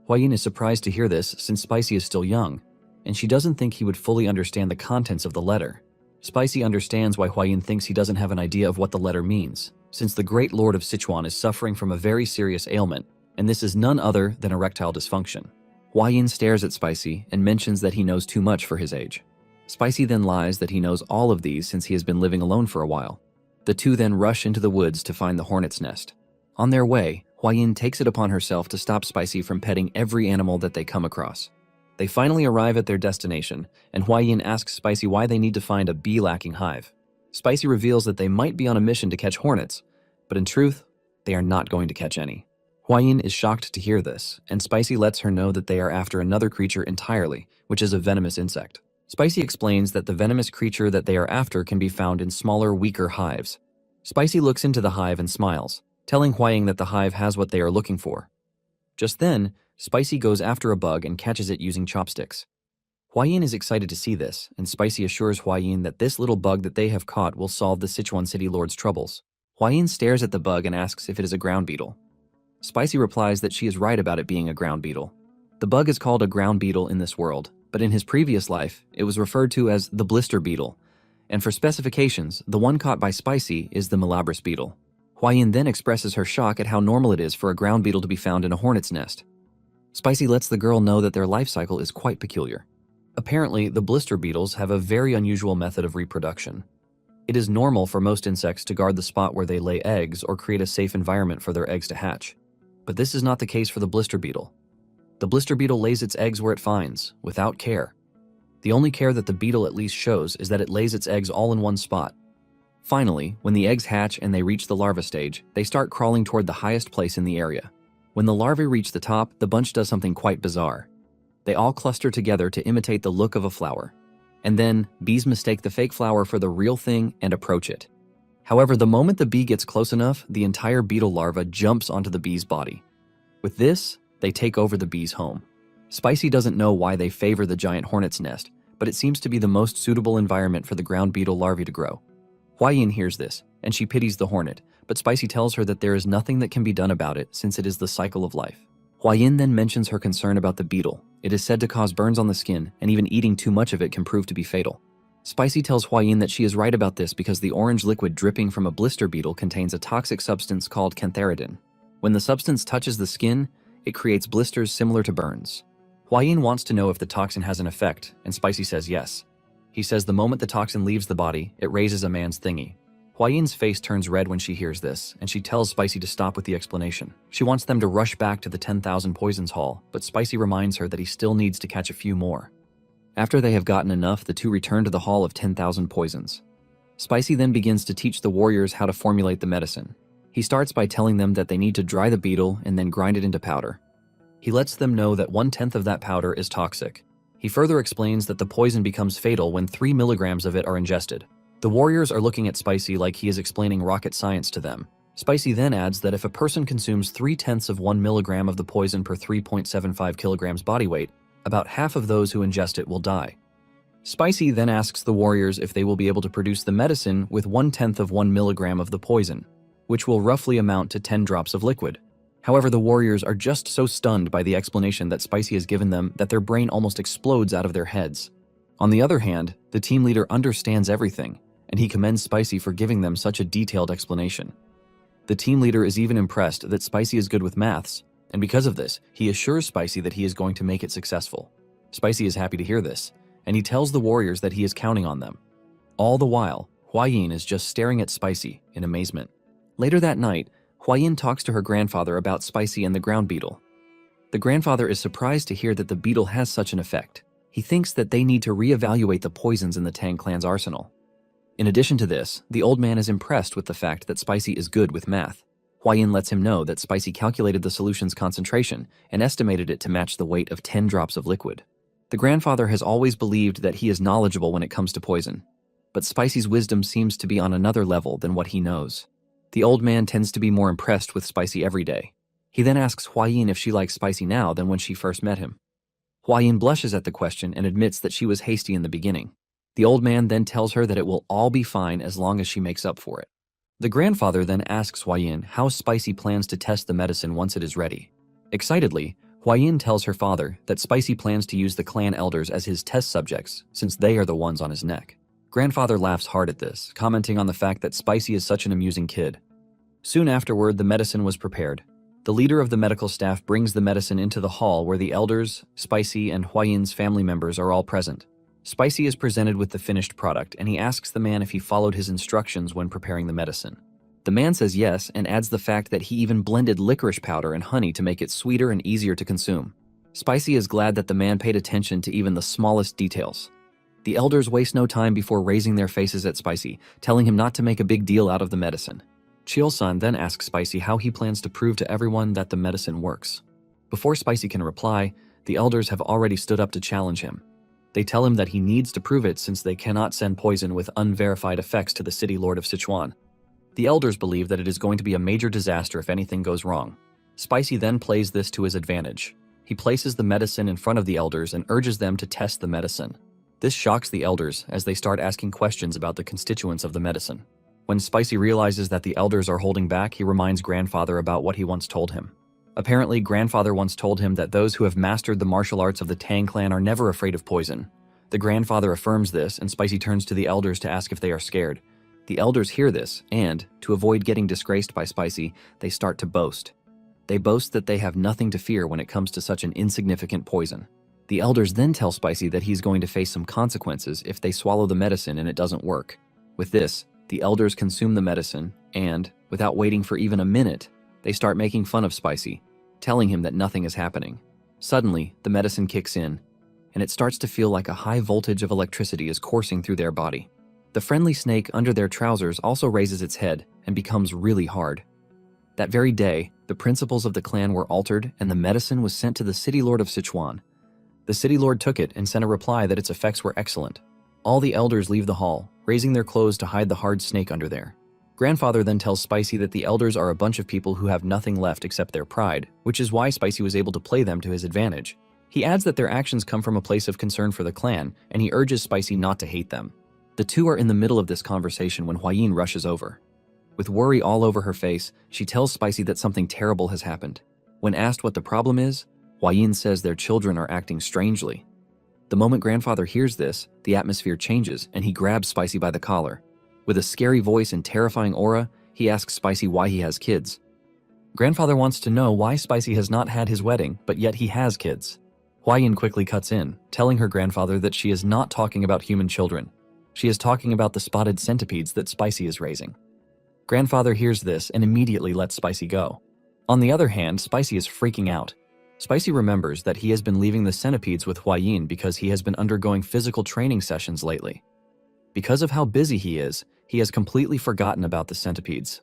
Speaker 1: Hwayin is surprised to hear this since Spicy is still young, and she doesn't think he would fully understand the contents of the letter. Spicy understands why Hwayin thinks he doesn't have an idea of what the letter means, since the Great Lord of Sichuan is suffering from a very serious ailment, and this is none other than erectile dysfunction. Hwayin stares at Spicy and mentions that he knows too much for his age. Spicy then lies that he knows all of these since he has been living alone for a while. The 2 then rush into the woods to find the hornet's nest. On their way, Hwayin takes it upon herself to stop Spicy from petting every animal that they come across. They finally arrive at their destination, and Hwayin asks Spicy why they need to find a bee-lacking hive. Spicy reveals that they might be on a mission to catch hornets, but in truth, they are not going to catch any. Hwayin is shocked to hear this, and Spicy lets her know that they are after another creature entirely, which is a venomous insect. Spicy explains that the venomous creature that they are after can be found in smaller, weaker hives. Spicy looks into the hive and smiles, telling Hwayin that the hive has what they are looking for. Just then, Spicy goes after a bug and catches it using chopsticks. Hwayin is excited to see this, and Spicy assures Hwayin that this little bug that they have caught will solve the Sichuan City Lord's troubles. Hwayin stares at the bug and asks if it is a ground beetle. Spicy replies that she is right about it being a ground beetle. The bug is called a ground beetle in this world, but in his previous life, it was referred to as the blister beetle, and for specifications, the one caught by Spicy is the malabris beetle. Hwayin then expresses her shock at how normal it is for a ground beetle to be found in a hornet's nest. Spicy lets the girl know that their life cycle is quite peculiar. Apparently, the blister beetles have a very unusual method of reproduction. It is normal for most insects to guard the spot where they lay eggs or create a safe environment for their eggs to hatch. But this is not the case for the blister beetle. The blister beetle lays its eggs where it finds, without care. The only care that the beetle at least shows is that it lays its eggs all in one spot. Finally, when the eggs hatch and they reach the larva stage, they start crawling toward the highest place in the area. When the larvae reach the top, the bunch does something quite bizarre. They all cluster together to imitate the look of a flower. And then, bees mistake the fake flower for the real thing and approach it. However, the moment the bee gets close enough, the entire beetle larva jumps onto the bee's body. With this, they take over the bee's home. Spicy doesn't know why they favor the giant hornet's nest, but it seems to be the most suitable environment for the ground beetle larvae to grow. Hua-Yin hears this, and she pities the hornet, but Spicy tells her that there is nothing that can be done about it since it is the cycle of life. Hua-Yin then mentions her concern about the beetle. It is said to cause burns on the skin, and even eating too much of it can prove to be fatal. Spicy tells Hua-Yin that she is right about this because the orange liquid dripping from a blister beetle contains a toxic substance called cantharidin. When the substance touches the skin, it creates blisters similar to burns. Hua-Yin wants to know if the toxin has an effect, and Spicy says yes. He says the moment the toxin leaves the body, it raises a man's thingy. Hua-Yin's face turns red when she hears this, and she tells Spicy to stop with the explanation. She wants them to rush back to the 10,000 Poisons Hall, but Spicy reminds her that he still needs to catch a few more. After they have gotten enough, the two return to the Hall of 10,000 Poisons. Spicy then begins to teach the warriors how to formulate the medicine. He starts by telling them that they need to dry the beetle and then grind it into powder. He lets them know that 1/10 of that powder is toxic. He further explains that the poison becomes fatal when 3 milligrams of it are ingested. The warriors are looking at Spicy like he is explaining rocket science to them. Spicy then adds that if a person consumes 3/10 of 1 milligram of the poison per 3.75 kilograms body weight, about half of those who ingest it will die. Spicy then asks the warriors if they will be able to produce the medicine with 1/10 of 1 milligram of the poison, which will roughly amount to 10 drops of liquid. However, the warriors are just so stunned by the explanation that Spicy has given them that their brain almost explodes out of their heads. On the other hand, the team leader understands everything, and he commends Spicy for giving them such a detailed explanation. The team leader is even impressed that Spicy is good with maths, and because of this, he assures Spicy that he is going to make it successful. Spicy is happy to hear this, and he tells the warriors that he is counting on them. All the while, Hua-Yin is just staring at Spicy in amazement. Later that night, Hua-Yin talks to her grandfather about Spicy and the ground beetle. The grandfather is surprised to hear that the beetle has such an effect. He thinks that they need to reevaluate the poisons in the Tang clan's arsenal. In addition to this, the old man is impressed with the fact that Spicy is good with math. Hua-Yin lets him know that Spicy calculated the solution's concentration and estimated it to match the weight of 10 drops of liquid. The grandfather has always believed that he is knowledgeable when it comes to poison, but Spicy's wisdom seems to be on another level than what he knows. The old man tends to be more impressed with Spicy every day. He then asks Hua-Yin if she likes Spicy now than when she first met him. Hua-Yin blushes at the question and admits that she was hasty in the beginning. The old man then tells her that it will all be fine as long as she makes up for it. The grandfather then asks Hua-Yin how Spicy plans to test the medicine once it is ready. Excitedly, Hua-Yin tells her father that Spicy plans to use the clan elders as his test subjects since they are the ones on his neck. Grandfather laughs hard at this, commenting on the fact that Spicy is such an amusing kid. Soon afterward, the medicine was prepared. The leader of the medical staff brings the medicine into the hall where the elders, Spicy, and Hua-Yin's family members are all present. Spicy is presented with the finished product, and he asks the man if he followed his instructions when preparing the medicine. The man says yes and adds the fact that he even blended licorice powder and honey to make it sweeter and easier to consume. Spicy is glad that the man paid attention to even the smallest details. The elders waste no time before raising their faces at Spicy, telling him not to make a big deal out of the medicine. Chil-san then asks Spicy how he plans to prove to everyone that the medicine works. Before Spicy can reply, the elders have already stood up to challenge him. They tell him that he needs to prove it since they cannot send poison with unverified effects to the city lord of Sichuan. The elders believe that it is going to be a major disaster if anything goes wrong. Spicy then plays this to his advantage. He places the medicine in front of the elders and urges them to test the medicine. This shocks the elders as they start asking questions about the constituents of the medicine. When Spicy realizes that the elders are holding back, he reminds Grandfather about what he once told him. Apparently, Grandfather once told him that those who have mastered the martial arts of the Tang clan are never afraid of poison. The grandfather affirms this, and Spicy turns to the elders to ask if they are scared. The elders hear this, and, to avoid getting disgraced by Spicy, they start to boast. They boast that they have nothing to fear when it comes to such an insignificant poison. The elders then tell Spicy that he's going to face some consequences if they swallow the medicine and it doesn't work. With this, the elders consume the medicine, and, without waiting for even a minute, they start making fun of Spicy, telling him that nothing is happening. Suddenly, the medicine kicks in, and it starts to feel like a high voltage of electricity is coursing through their body. The friendly snake under their trousers also raises its head and becomes really hard. That very day, the principles of the clan were altered and the medicine was sent to the city lord of Sichuan. The city lord took it and sent a reply that its effects were excellent. All the elders leave the hall, raising their clothes to hide the hard snake under there. Grandfather then tells Spicy that the elders are a bunch of people who have nothing left except their pride, which is why Spicy was able to play them to his advantage. He adds that their actions come from a place of concern for the clan, and he urges Spicy not to hate them. The two are in the middle of this conversation when Hwayin rushes over. With worry all over her face, she tells Spicy that something terrible has happened. When asked what the problem is, Hwayin says their children are acting strangely. The moment Grandfather hears this, the atmosphere changes and he grabs Spicy by the collar. With a scary voice and terrifying aura, he asks Spicy why he has kids. Grandfather wants to know why Spicy has not had his wedding, but yet he has kids. Hwayin quickly cuts in, telling her grandfather that she is not talking about human children. She is talking about the spotted centipedes that Spicy is raising. Grandfather hears this and immediately lets Spicy go. On the other hand, Spicy is freaking out. Spicy remembers that he has been leaving the centipedes with Hwayin because he has been undergoing physical training sessions lately. Because of how busy he has completely forgotten about the centipedes.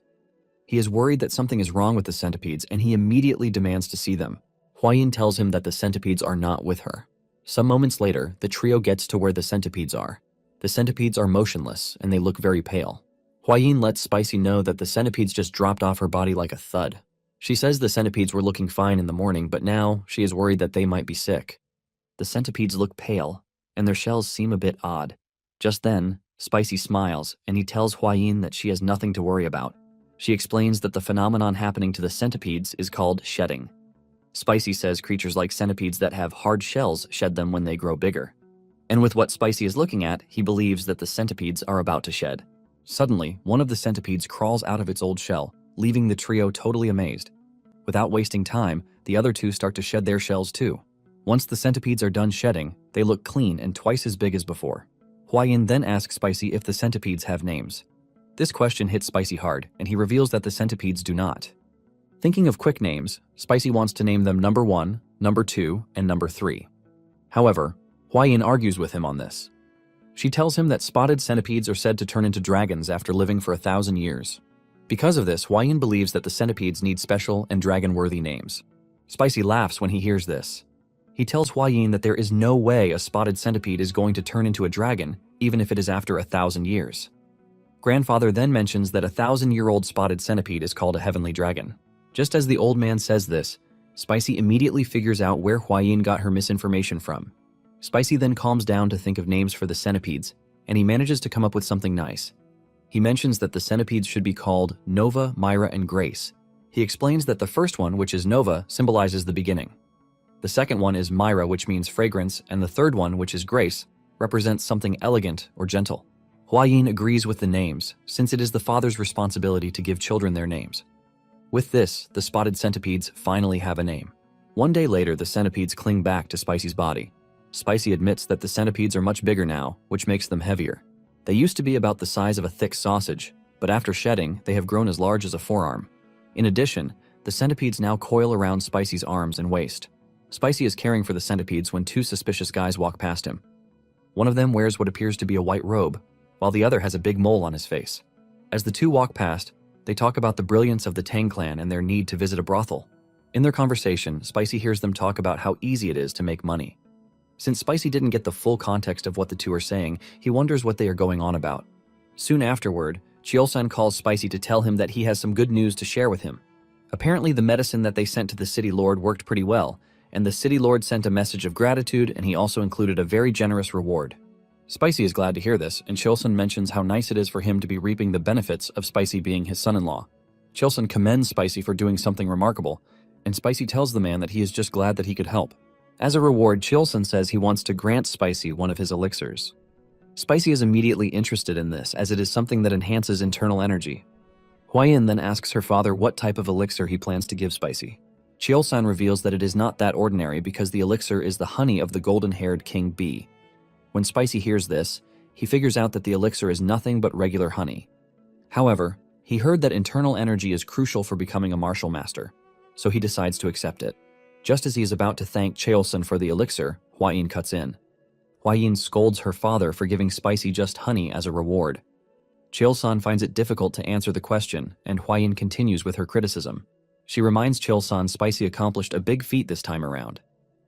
Speaker 1: He is worried that something is wrong with the centipedes and he immediately demands to see them. Hwayin tells him that the centipedes are not with her. Some moments later, the trio gets to where the centipedes are. The centipedes are motionless and they look very pale. Hwayin lets Spicy know that the centipedes just dropped off her body like a thud. She says the centipedes were looking fine in the morning, but now she is worried that they might be sick. The centipedes look pale, and their shells seem a bit odd. Just then, Spicy smiles, and he tells Hwayin that she has nothing to worry about. She explains that the phenomenon happening to the centipedes is called shedding. Spicy says creatures like centipedes that have hard shells shed them when they grow bigger. And with what Spicy is looking at, he believes that the centipedes are about to shed. Suddenly, one of the centipedes crawls out of its old shell, leaving the trio totally amazed. Without wasting time, the other two start to shed their shells too. Once the centipedes are done shedding, they look clean and twice as big as before. Hwayin then asks Spicy if the centipedes have names. This question hits Spicy hard, and he reveals that the centipedes do not. Thinking of quick names, Spicy wants to name them number 1, number 2, and number 3. However, Hwayin argues with him on this. She tells him that spotted centipedes are said to turn into dragons after living for 1,000 years. Because of this, Hwayin believes that the centipedes need special and dragon-worthy names. Spicy laughs when he hears this. He tells Hwayin that there is no way a spotted centipede is going to turn into a dragon, even if it is after 1,000 years. Grandfather then mentions that a 1,000-year-old spotted centipede is called a heavenly dragon. Just as the old man says this, Spicy immediately figures out where Hwayin got her misinformation from. Spicy then calms down to think of names for the centipedes, and he manages to come up with something nice. He mentions that the centipedes should be called Nova, Myra, and Grace. He explains that the first one, which is Nova, symbolizes the beginning. The second one is Myra, which means fragrance, and the third one, which is Grace, represents something elegant or gentle. Hwayin agrees with the names, since it is the father's responsibility to give children their names. With this, the spotted centipedes finally have a name. One day later, the centipedes cling back to Spicy's body. Spicy admits that the centipedes are much bigger now, which makes them heavier. They used to be about the size of a thick sausage, but after shedding, they have grown as large as a forearm. In addition, the centipedes now coil around Spicy's arms and waist. Spicy is caring for the centipedes when two suspicious guys walk past him. One of them wears what appears to be a white robe, while the other has a big mole on his face. As the two walk past, they talk about the brilliance of the Tang clan and their need to visit a brothel. In their conversation, Spicy hears them talk about how easy it is to make money. Since Spicy didn't get the full context of what the two are saying, he wonders what they are going on about. Soon afterward, Cheol-san calls Spicy to tell him that he has some good news to share with him. Apparently the medicine that they sent to the city lord worked pretty well, and the city lord sent a message of gratitude, and he also included a very generous reward. Spicy is glad to hear this, and Cheol-san mentions how nice it is for him to be reaping the benefits of Spicy being his son-in-law. Cheol-san commends Spicy for doing something remarkable, and Spicy tells the man that he is just glad that he could help. As a reward, Cheol-san says he wants to grant Spicy one of his elixirs. Spicy is immediately interested in this, as it is something that enhances internal energy. Hwayin then asks her father what type of elixir he plans to give Spicy. Cheol-san reveals that it is not that ordinary because the elixir is the honey of the golden-haired King Bee. When Spicy hears this, he figures out that the elixir is nothing but regular honey. However, he heard that internal energy is crucial for becoming a martial master, so he decides to accept it. Just as he is about to thank Cheol-san for the elixir, Hwayin cuts in. Hwayin scolds her father for giving Spicy just honey as a reward. Cheol-san finds it difficult to answer the question, and Hwayin continues with her criticism. She reminds Cheol-san Spicy accomplished a big feat this time around.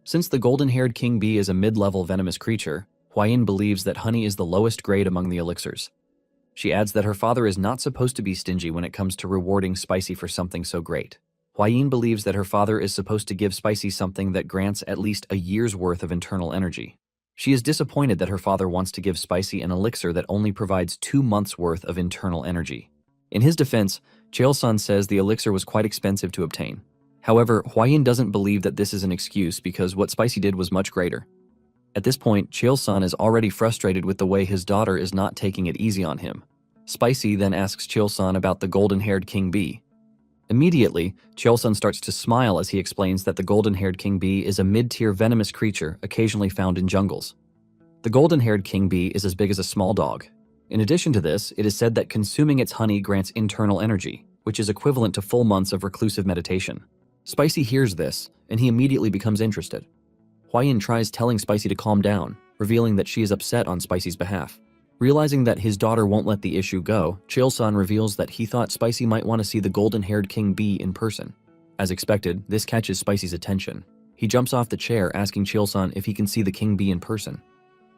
Speaker 1: Since the golden-haired King Bee is a mid-level venomous creature, Hwayin believes that honey is the lowest grade among the elixirs. She adds that her father is not supposed to be stingy when it comes to rewarding Spicy for something so great. Hwayin believes that her father is supposed to give Spicy something that grants at least a year's worth of internal energy. She is disappointed that her father wants to give Spicy an elixir that only provides 2 months' worth of internal energy. In his defense, Cheol-sun says the elixir was quite expensive to obtain. However, Hwayin doesn't believe that this is an excuse because what Spicy did was much greater. At this point, Cheol-sun is already frustrated with the way his daughter is not taking it easy on him. Spicy then asks Cheol-sun about the golden-haired king bee. Immediately, Cheol-sun starts to smile as he explains that the golden-haired king bee is a mid-tier venomous creature occasionally found in jungles. The golden-haired king bee is as big as a small dog. In addition to this, it is said that consuming its honey grants internal energy, which is equivalent to full months of reclusive meditation. Spicy hears this, and he immediately becomes interested. Hwayin tries telling Spicy to calm down, revealing that she is upset on Spicy's behalf. Realizing that his daughter won't let the issue go, Cheol-sun reveals that he thought Spicy might want to see the golden-haired king bee in person. As expected, this catches Spicy's attention. He jumps off the chair asking Cheol-sun if he can see the king bee in person.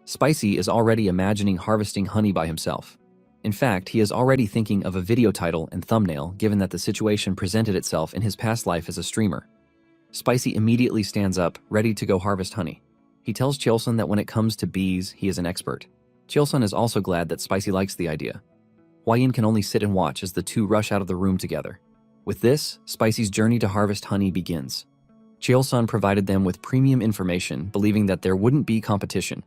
Speaker 1: Spicy is already imagining harvesting honey by himself. In fact, he is already thinking of a video title and thumbnail given that the situation presented itself in his past life as a streamer. Spicy immediately stands up, ready to go harvest honey. He tells Cheol-sun that when it comes to bees, he is an expert. Cheol-sun is also glad that Spicy likes the idea. Hwayin can only sit and watch as the two rush out of the room together. With this, Spicy's journey to harvest honey begins. Cheol-sun provided them with premium information, believing that there wouldn't be competition.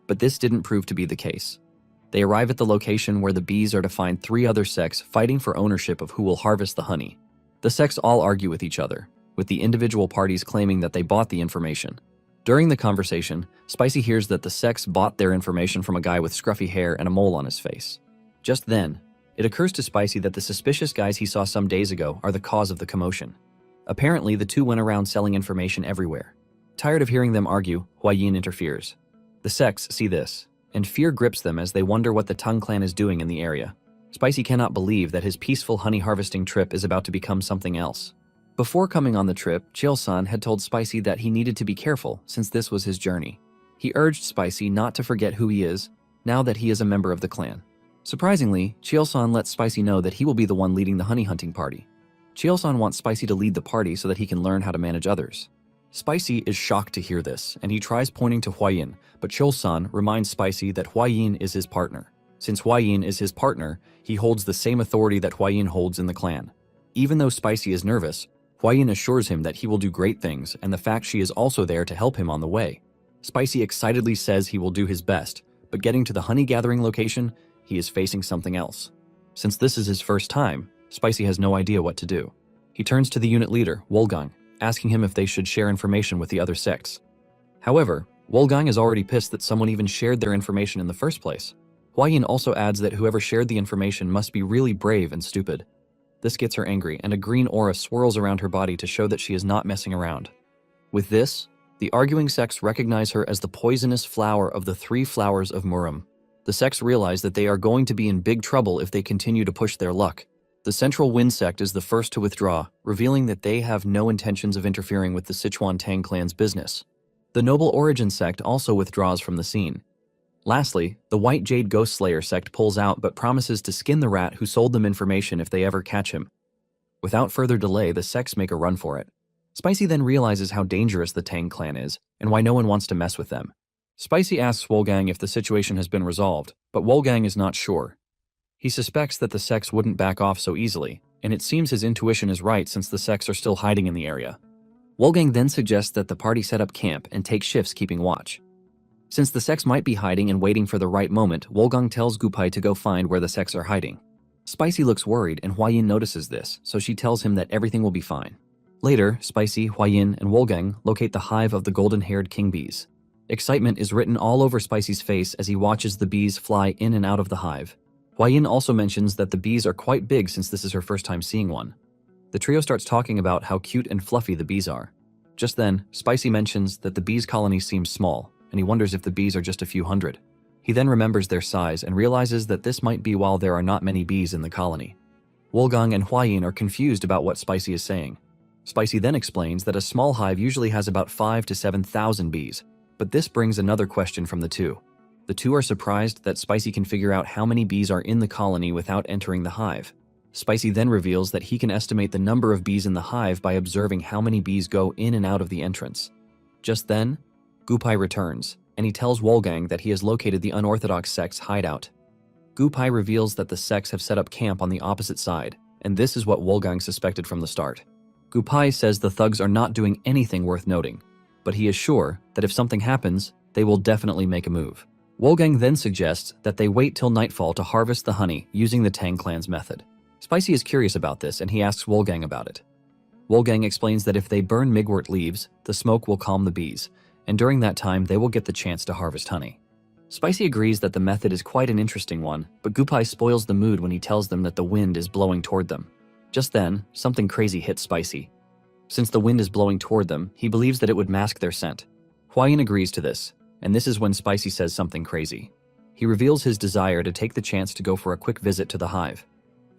Speaker 1: But this didn't prove to be the case. They arrive at the location where the bees are to find 3 other sects fighting for ownership of who will harvest the honey. The sects all argue with each other, with the individual parties claiming that they bought the information. During the conversation, Spicy hears that the sects bought their information from a guy with scruffy hair and a mole on his face. Just then, it occurs to Spicy that the suspicious guys he saw some days ago are the cause of the commotion. Apparently, the two went around selling information everywhere. Tired of hearing them argue, Hwayin interferes. The sects see this, and fear grips them as they wonder what the Tung clan is doing in the area. Spicy cannot believe that his peaceful honey harvesting trip is about to become something else. Before coming on the trip, Cheol-sun had told Spicy that he needed to be careful since this was his journey. He urged Spicy not to forget who he is, now that he is a member of the clan. Surprisingly, Cheol-sun lets Spicy know that he will be the one leading the honey hunting party. Cheol-sun wants Spicy to lead the party so that he can learn how to manage others. Spicy is shocked to hear this, and he tries pointing to Hwayin, but Cheol-sun reminds Spicy that Hwayin is his partner. Since Hwayin is his partner, he holds the same authority that Hwayin holds in the clan. Even though Spicy is nervous, Hwayin assures him that he will do great things and the fact she is also there to help him on the way. Spicy excitedly says he will do his best, but getting to the honey gathering location, he is facing something else. Since this is his first time, Spicy has no idea what to do. He turns to the unit leader, Wolgang, asking him if they should share information with the other sects. However, Wolgang is already pissed that someone even shared their information in the first place. Hwayin also adds that whoever shared the information must be really brave and stupid. This gets her angry, and a green aura swirls around her body to show that she is not messing around. With this, the arguing sects recognize her as the poisonous flower of the 3 flowers of Muram. The sects realize that they are going to be in big trouble if they continue to push their luck. The Central Wind sect is the first to withdraw, revealing that they have no intentions of interfering with the Sichuan Tang clan's business. The Noble Origin sect also withdraws from the scene. Lastly, the White Jade Ghost Slayer sect pulls out but promises to skin the rat who sold them information if they ever catch him. Without further delay, the sects make a run for it. Spicy then realizes how dangerous the Tang clan is and why no one wants to mess with them. Spicy asks Wolgang if the situation has been resolved, but Wolgang is not sure. He suspects that the sects wouldn't back off so easily, and it seems his intuition is right since the sects are still hiding in the area. Wolgang then suggests that the party set up camp and take shifts keeping watch. Since the sects might be hiding and waiting for the right moment, Wolgang tells Gupai to go find where the sects are hiding. Spicy looks worried and Hwayin notices this, so she tells him that everything will be fine. Later, Spicy, Hwayin, and Wolgang locate the hive of the golden-haired king bees. Excitement is written all over Spicy's face as he watches the bees fly in and out of the hive. Hwayin also mentions that the bees are quite big since this is her first time seeing one. The trio starts talking about how cute and fluffy the bees are. Just then, Spicy mentions that the bees' colony seems small, and he wonders if the bees are just a few hundred. He then remembers their size and realizes that this might be while there are not many bees in the colony. Wolgang and Hwayin are confused about what Spicy is saying. Spicy then explains that a small hive usually has about 5,000 to 7,000 bees, but this brings another question from the two. The two are surprised that Spicy can figure out how many bees are in the colony without entering the hive. Spicy then reveals that he can estimate the number of bees in the hive by observing how many bees go in and out of the entrance. Just then, Gupai returns, and he tells Wolgang that he has located the unorthodox sect's hideout. Gupai reveals that the sects have set up camp on the opposite side, and this is what Wolgang suspected from the start. Gupai says the thugs are not doing anything worth noting, but he is sure that if something happens, they will definitely make a move. Wolgang then suggests that they wait till nightfall to harvest the honey using the Tang clan's method. Spicy is curious about this and he asks Wolgang about it. Wolgang explains that if they burn migwort leaves, the smoke will calm the bees, and during that time they will get the chance to harvest honey. Spicy agrees that the method is quite an interesting one, but Gupai spoils the mood when he tells them that the wind is blowing toward them. Just then, something crazy hits Spicy. Since the wind is blowing toward them, he believes that it would mask their scent. Huayin agrees to this, and this is when Spicy says something crazy. He reveals his desire to take the chance to go for a quick visit to the hive.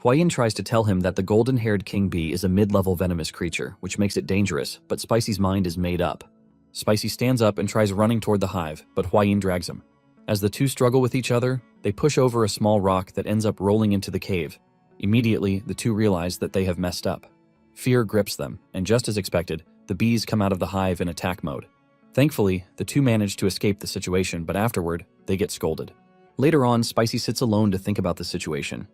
Speaker 1: Huayin tries to tell him that the golden-haired king bee is a mid-level venomous creature, which makes it dangerous, but Spicy's mind is made up. Spicy stands up and tries running toward the hive, but Huayin drags him. As the two struggle with each other, they push over a small rock that ends up rolling into the cave. Immediately, the two realize that they have messed up. Fear grips them, and just as expected, the bees come out of the hive in attack mode. Thankfully, the two manage to escape the situation, but afterward, they get scolded. Later on, Spicy sits alone to think about the situation.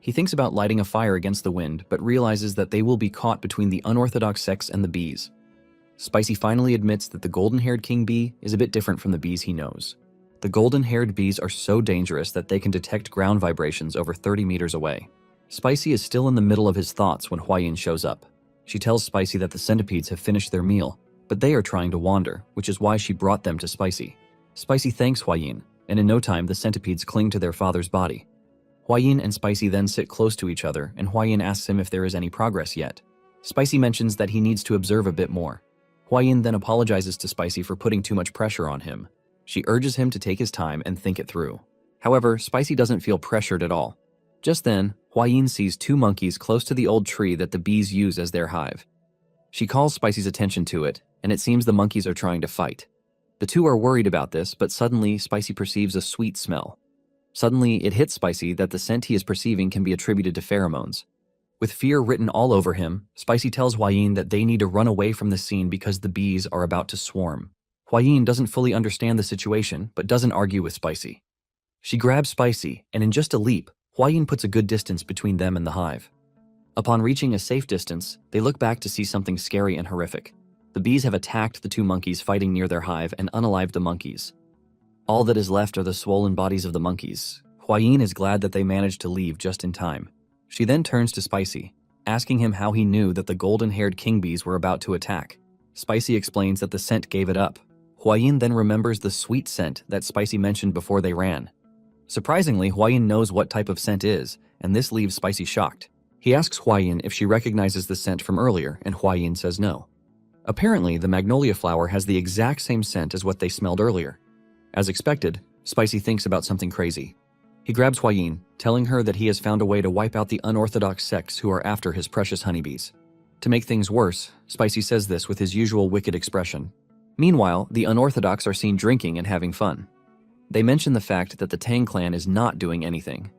Speaker 1: He thinks about lighting a fire against the wind, but realizes that they will be caught between the unorthodox sects and the bees. Spicy finally admits that the golden-haired king bee is a bit different from the bees he knows. The golden-haired bees are so dangerous that they can detect ground vibrations over 30 meters away. Spicy is still in the middle of his thoughts when Huayin shows up. She tells Spicy that the centipedes have finished their meal, but they are trying to wander, which is why she brought them to Spicy. Spicy thanks Huayin, and in no time the centipedes cling to their father's body. Huayin and Spicy then sit close to each other, and Huayin asks him if there is any progress yet. Spicy mentions that he needs to observe a bit more. Huayin then apologizes to Spicy for putting too much pressure on him. She urges him to take his time and think it through. However, Spicy doesn't feel pressured at all. Just then, Huayin sees two monkeys close to the old tree that the bees use as their hive. She calls Spicy's attention to it, and it seems the monkeys are trying to fight. The two are worried about this, but suddenly Spicy perceives a sweet smell. Suddenly, it hits Spicy that the scent he is perceiving can be attributed to pheromones. With fear written all over him, Spicy tells Huayin that they need to run away from the scene because the bees are about to swarm. Huayin doesn't fully understand the situation, but doesn't argue with Spicy. She grabs Spicy, and in just a leap, Huayin puts a good distance between them and the hive. Upon reaching a safe distance, they look back to see something scary and horrific. The bees have attacked the two monkeys fighting near their hive and unalived the monkeys. All that is left are the swollen bodies of the monkeys. Huayin is glad that they managed to leave just in time. She then turns to Spicy, asking him how he knew that the golden-haired king bees were about to attack. Spicy explains that the scent gave it up. Huayin then remembers the sweet scent that Spicy mentioned before they ran. Surprisingly, Huayin knows what type of scent is, and this leaves Spicy shocked. He asks Huayin if she recognizes the scent from earlier, and Huayin says no. Apparently, the magnolia flower has the exact same scent as what they smelled earlier. As expected, Spicy thinks about something crazy. He grabs Huayin, telling her that he has found a way to wipe out the unorthodox sects who are after his precious honeybees. To make things worse, Spicy says this with his usual wicked expression. Meanwhile, the unorthodox are seen drinking and having fun. They mention the fact that the Tang clan is not doing anything.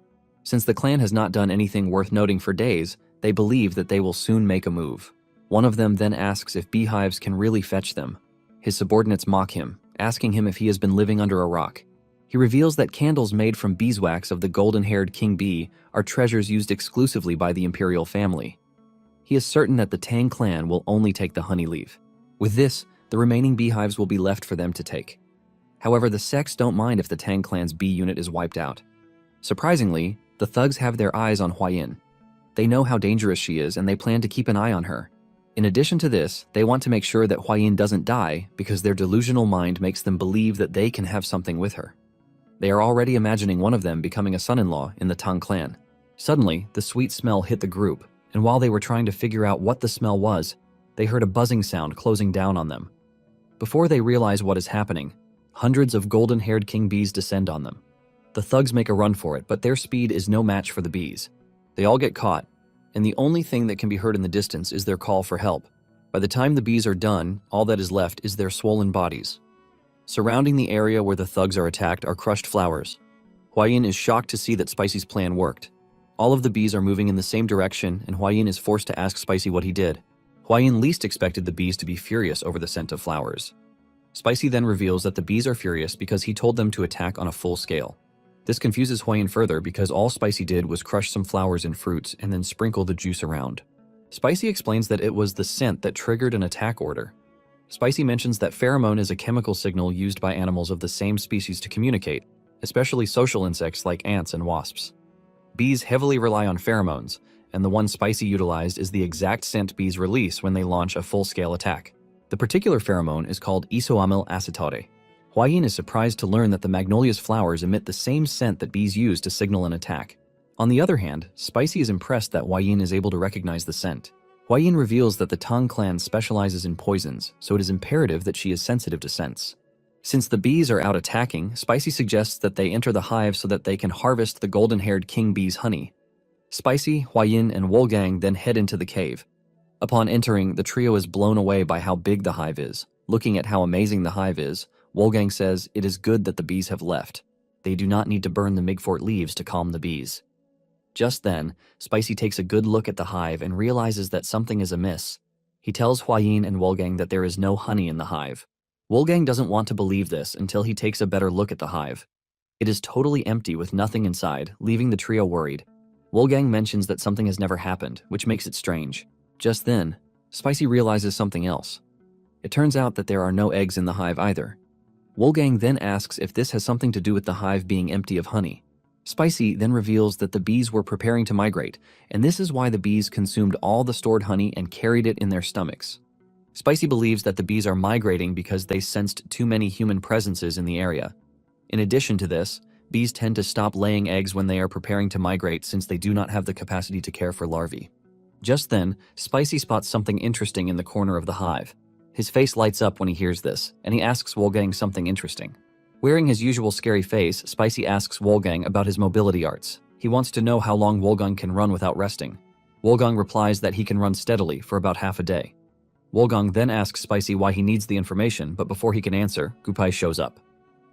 Speaker 1: Since the clan has not done anything worth noting for days, they believe that they will soon make a move. One of them then asks if beehives can really fetch them. His subordinates mock him, asking him if he has been living under a rock. He reveals that candles made from beeswax of the golden-haired king bee are treasures used exclusively by the imperial family. He is certain that the Tang clan will only take the honey leaf. With this, the remaining beehives will be left for them to take. However, the sects don't mind if the Tang clan's bee unit is wiped out. Surprisingly, the thugs have their eyes on Huayin. They know how dangerous she is and they plan to keep an eye on her. In addition to this, they want to make sure that Huayin doesn't die because their delusional mind makes them believe that they can have something with her. They are already imagining one of them becoming a son-in-law in the Tang clan. Suddenly, the sweet smell hit the group, and while they were trying to figure out what the smell was, they heard a buzzing sound closing down on them. Before they realize what is happening, hundreds of golden-haired king bees descend on them. The thugs make a run for it, but their speed is no match for the bees. They all get caught, and the only thing that can be heard in the distance is their call for help. By the time the bees are done, all that is left is their swollen bodies. Surrounding the area where the thugs are attacked are crushed flowers. Huayin is shocked to see that Spicy's plan worked. All of the bees are moving in the same direction, and Huayin is forced to ask Spicy what he did. Huayin least expected the bees to be furious over the scent of flowers. Spicy then reveals that the bees are furious because he told them to attack on a full scale. This confuses Huayin further because all Spicy did was crush some flowers and fruits and then sprinkle the juice around. Spicy explains that it was the scent that triggered an attack order. Spicy mentions that pheromone is a chemical signal used by animals of the same species to communicate, especially social insects like ants and wasps. Bees heavily rely on pheromones, and the one Spicy utilized is the exact scent bees release when they launch a full-scale attack. The particular pheromone is called isoamyl acetate. Huayin is surprised to learn that the magnolia's flowers emit the same scent that bees use to signal an attack. On the other hand, Spicy is impressed that Huayin is able to recognize the scent. Huayin reveals that the Tang clan specializes in poisons, so it is imperative that she is sensitive to scents. Since the bees are out attacking, Spicy suggests that they enter the hive so that they can harvest the golden-haired king bee's honey. Spicy, Huayin, and Wolgang then head into the cave. Upon entering, the trio is blown away by how big the hive is. Looking at how amazing the hive is, Wolgang says it is good that the bees have left. They do not need to burn the Migfort leaves to calm the bees. Just then, Spicy takes a good look at the hive and realizes that something is amiss. He tells Huayin and Wolgang that there is no honey in the hive. Wolgang doesn't want to believe this until he takes a better look at the hive. It is totally empty with nothing inside, leaving the trio worried. Wolgang mentions that something has never happened, which makes it strange. Just then, Spicy realizes something else. It turns out that there are no eggs in the hive either. Wolgang then asks if this has something to do with the hive being empty of honey. Spicy then reveals that the bees were preparing to migrate, and this is why the bees consumed all the stored honey and carried it in their stomachs. Spicy believes that the bees are migrating because they sensed too many human presences in the area. In addition to this, bees tend to stop laying eggs when they are preparing to migrate since they do not have the capacity to care for larvae. Just then, Spicy spots something interesting in the corner of the hive. His face lights up when he hears this, and he asks Wolgang something interesting. Wearing his usual scary face, Spicy asks Wolgang about his mobility arts. He wants to know how long Wolgang can run without resting. Wolgang replies that he can run steadily for about half a day. Wolgang then asks Spicy why he needs the information, but before he can answer, Gupai shows up,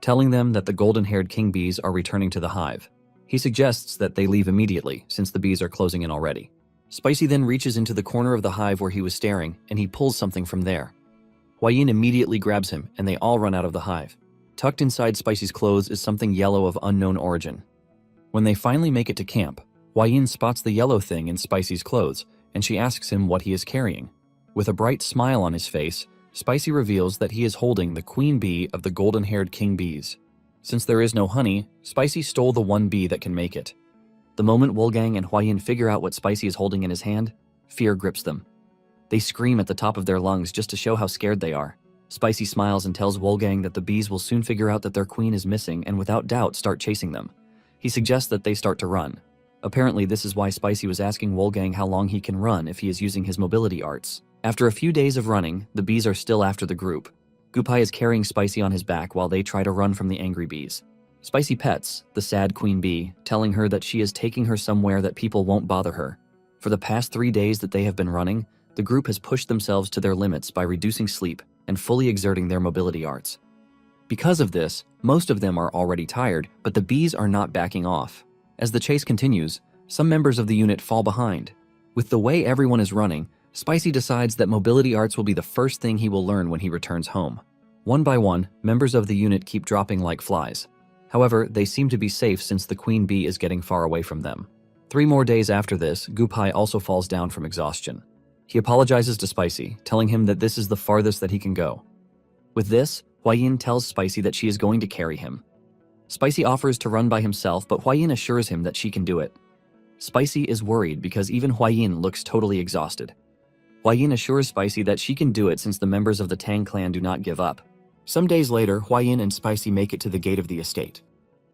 Speaker 1: telling them that the golden-haired king bees are returning to the hive. He suggests that they leave immediately, since the bees are closing in already. Spicy then reaches into the corner of the hive where he was staring, and he pulls something from there. Huayin immediately grabs him, and they all run out of the hive. Tucked inside Spicy's clothes is something yellow of unknown origin. When they finally make it to camp, Huayin spots the yellow thing in Spicy's clothes, and she asks him what he is carrying. With a bright smile on his face, Spicy reveals that he is holding the queen bee of the golden-haired king bees. Since there is no honey, Spicy stole the one bee that can make it. The moment Wolgang and Huayin figure out what Spicy is holding in his hand, fear grips them. They scream at the top of their lungs just to show how scared they are. Spicy smiles and tells Wolgang that the bees will soon figure out that their queen is missing and without doubt start chasing them. He suggests that they start to run. Apparently this is why Spicy was asking Wolgang how long he can run if he is using his mobility arts. After a few days of running, the bees are still after the group. Gupai is carrying Spicy on his back while they try to run from the angry bees. Spicy pets the sad queen bee, telling her that she is taking her somewhere that people won't bother her. For the past 3 days that they have been running, the group has pushed themselves to their limits by reducing sleep and fully exerting their mobility arts. Because of this, most of them are already tired, but the bees are not backing off. As the chase continues, some members of the unit fall behind. With the way everyone is running, Spicy decides that mobility arts will be the first thing he will learn when he returns home. One by one, members of the unit keep dropping like flies. However, they seem to be safe since the queen bee is getting far away from them. 3 more days after this, Gupai also falls down from exhaustion. He apologizes to Spicy, telling him that this is the farthest that he can go. With this, Huayin tells Spicy that she is going to carry him. Spicy offers to run by himself, but Huayin assures him that she can do it. Spicy is worried because even Huayin looks totally exhausted. Huayin assures Spicy that she can do it since the members of the Tang clan do not give up. Some days later, Huayin and Spicy make it to the gate of the estate.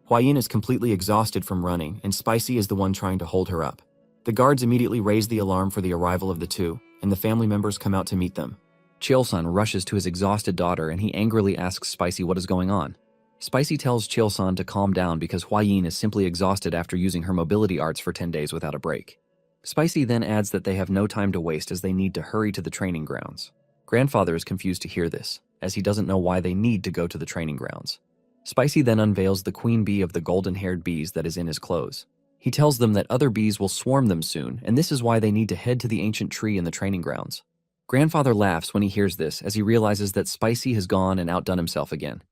Speaker 1: Huayin is completely exhausted from running, and Spicy is the one trying to hold her up. The guards immediately raise the alarm for the arrival of the two, and the family members come out to meet them. Chilson rushes to his exhausted daughter and he angrily asks Spicy what is going on. Spicy tells Chilson to calm down because Huayin is simply exhausted after using her mobility arts for 10 days without a break. Spicy then adds that they have no time to waste as they need to hurry to the training grounds. Grandfather is confused to hear this. as he doesn't know why they need to go to the training grounds. Spicy then unveils the queen bee of the golden-haired bees that is in his clothes. He tells them that other bees will swarm them soon, and this is why they need to head to the ancient tree in the training grounds. Grandfather laughs when he hears this, as he realizes that Spicy has gone and outdone himself again.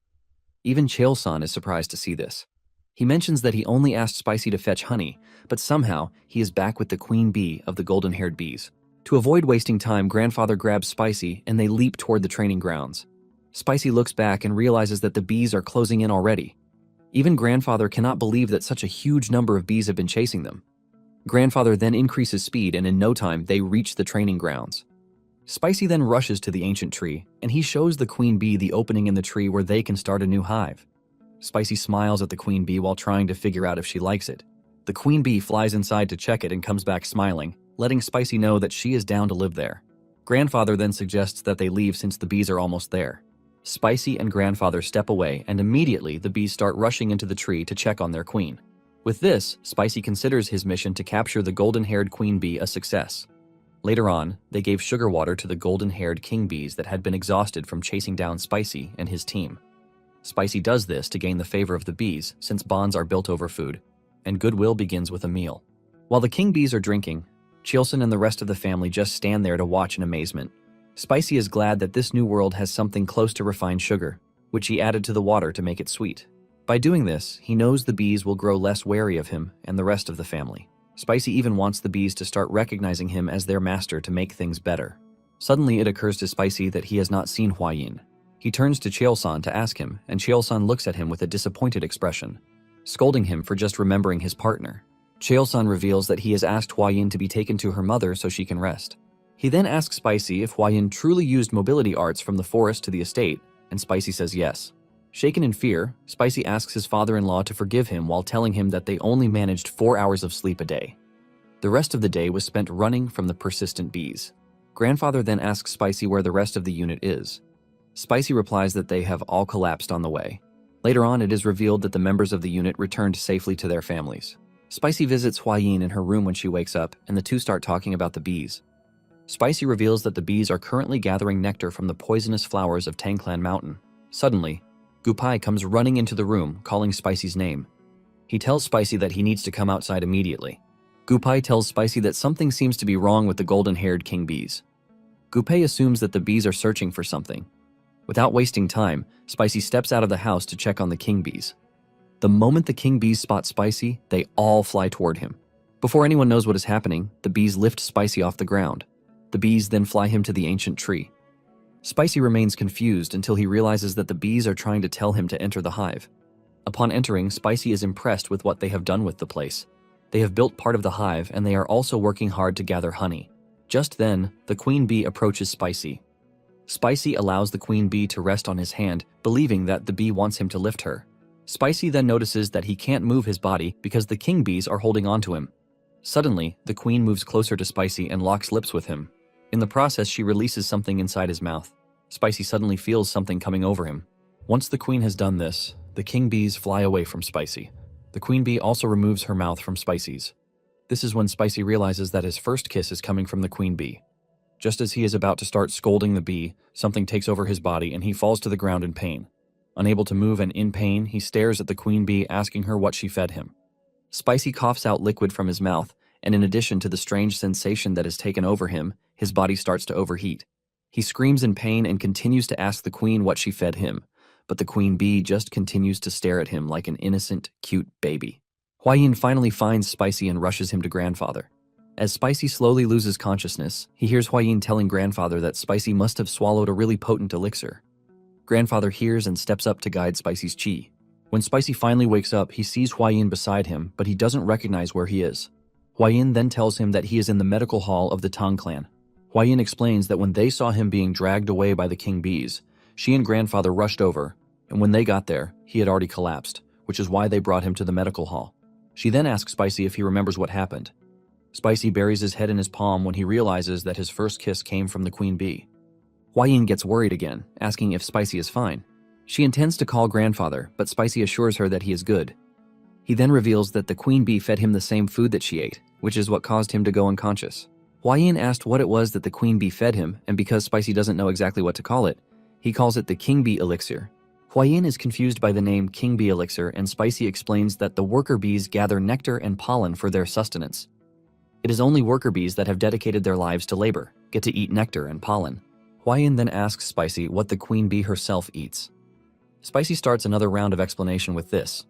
Speaker 1: Even Chael-san is surprised to see this. He mentions that he only asked Spicy to fetch honey, but somehow he is back with the queen bee of the golden-haired bees. To avoid wasting time, Grandfather grabs Spicy and they leap toward the training grounds. Spicy looks back and realizes that the bees are closing in already. Even Grandfather cannot believe that such a huge number of bees have been chasing them. Grandfather then increases speed, and in no time they reach the training grounds. Spicy then rushes to the ancient tree, and he shows the queen bee the opening in the tree where they can start a new hive. Spicy smiles at the queen bee while trying to figure out if she likes it. The queen bee flies inside to check it and comes back smiling, letting Spicy know that she is down to live there. Grandfather then suggests that they leave since the bees are almost there. Spicy and Grandfather step away, and immediately the bees start rushing into the tree to check on their queen. With this, Spicy considers his mission to capture the golden-haired queen bee a success. Later on, they gave sugar water to the golden-haired king bees that had been exhausted from chasing down Spicy and his team. Spicy does this to gain the favor of the bees, since bonds are built over food, and goodwill begins with a meal. While the king bees are drinking, Chilson and the rest of the family just stand there to watch in amazement. Spicy is glad that this new world has something close to refined sugar, which he added to the water to make it sweet. By doing this, he knows the bees will grow less wary of him and the rest of the family. Spicy even wants the bees to start recognizing him as their master to make things better. Suddenly it occurs to Spicy that he has not seen Hua-Yin. He turns to Chael-san to ask him, and Chael-san looks at him with a disappointed expression, scolding him for just remembering his partner. Chael-san reveals that he has asked Hua-Yin to be taken to her mother so she can rest. He then asks Spicy if Hua-Yin truly used mobility arts from the forest to the estate, and Spicy says yes. Shaken in fear, Spicy asks his father-in-law to forgive him while telling him that they only managed 4 hours of sleep a day. The rest of the day was spent running from the persistent bees. Grandfather then asks Spicy where the rest of the unit is. Spicy replies that they have all collapsed on the way. Later on, it is revealed that the members of the unit returned safely to their families. Spicy visits Hua-Yin in her room when she wakes up, and the two start talking about the bees. Spicy reveals that the bees are currently gathering nectar from the poisonous flowers of Tangclan Mountain. Suddenly, Gupai comes running into the room, calling Spicy's name. He tells Spicy that he needs to come outside immediately. Gupai tells Spicy that something seems to be wrong with the golden-haired king bees. Gupai assumes that the bees are searching for something. Without wasting time, Spicy steps out of the house to check on the king bees. The moment the king bees spot Spicy, they all fly toward him. Before anyone knows what is happening, the bees lift Spicy off the ground. The bees then fly him to the ancient tree. Spicy remains confused until he realizes that the bees are trying to tell him to enter the hive. Upon entering, Spicy is impressed with what they have done with the place. They have built part of the hive, and they are also working hard to gather honey. Just then, the queen bee approaches Spicy. Spicy allows the queen bee to rest on his hand, believing that the bee wants him to lift her. Spicy then notices that he can't move his body because the king bees are holding on to him. Suddenly, the queen moves closer to Spicy and locks lips with him. In the process, she releases something inside his mouth. Spicy suddenly feels something coming over him. Once the queen has done this, the king bees fly away from Spicy. The queen bee also removes her mouth from Spicy's. This is when Spicy realizes that his first kiss is coming from the queen bee. Just as he is about to start scolding the bee, something takes over his body and he falls to the ground in pain. Unable to move and in pain, he stares at the queen bee, asking her what she fed him. Spicy coughs out liquid from his mouth, and in addition to the strange sensation that has taken over him, his body starts to overheat. He screams in pain and continues to ask the queen what she fed him, but the queen bee just continues to stare at him like an innocent, cute baby. Hua-Yin finally finds Spicy and rushes him to Grandfather. As Spicy slowly loses consciousness, he hears Hua-Yin telling Grandfather that Spicy must have swallowed a really potent elixir. Grandfather hears and steps up to guide Spicy's chi. When Spicy finally wakes up, he sees Hua-Yin beside him, but he doesn't recognize where he is. Hua-Yin then tells him that he is in the medical hall of the Tang clan. Hua-Yin explains that when they saw him being dragged away by the king bees, she and Grandfather rushed over, and when they got there, he had already collapsed, which is why they brought him to the medical hall. She then asks Spicy if he remembers what happened. Spicy buries his head in his palm when he realizes that his first kiss came from the queen bee. Hua-Yin gets worried again, asking if Spicy is fine. She intends to call Grandfather, but Spicy assures her that he is good. He then reveals that the queen bee fed him the same food that she ate, which is what caused him to go unconscious. Hua-Yin asked what it was that the queen bee fed him, and because Spicy doesn't know exactly what to call it, He calls it the King Bee Elixir. Huayin is confused by the name King Bee Elixir, and Spicy explains that the worker bees gather nectar and pollen for their sustenance. It is only worker bees that have dedicated their lives to labor, get to eat nectar and pollen. Huayin then asks Spicy what the queen bee herself eats. Spicy starts another round of explanation with this.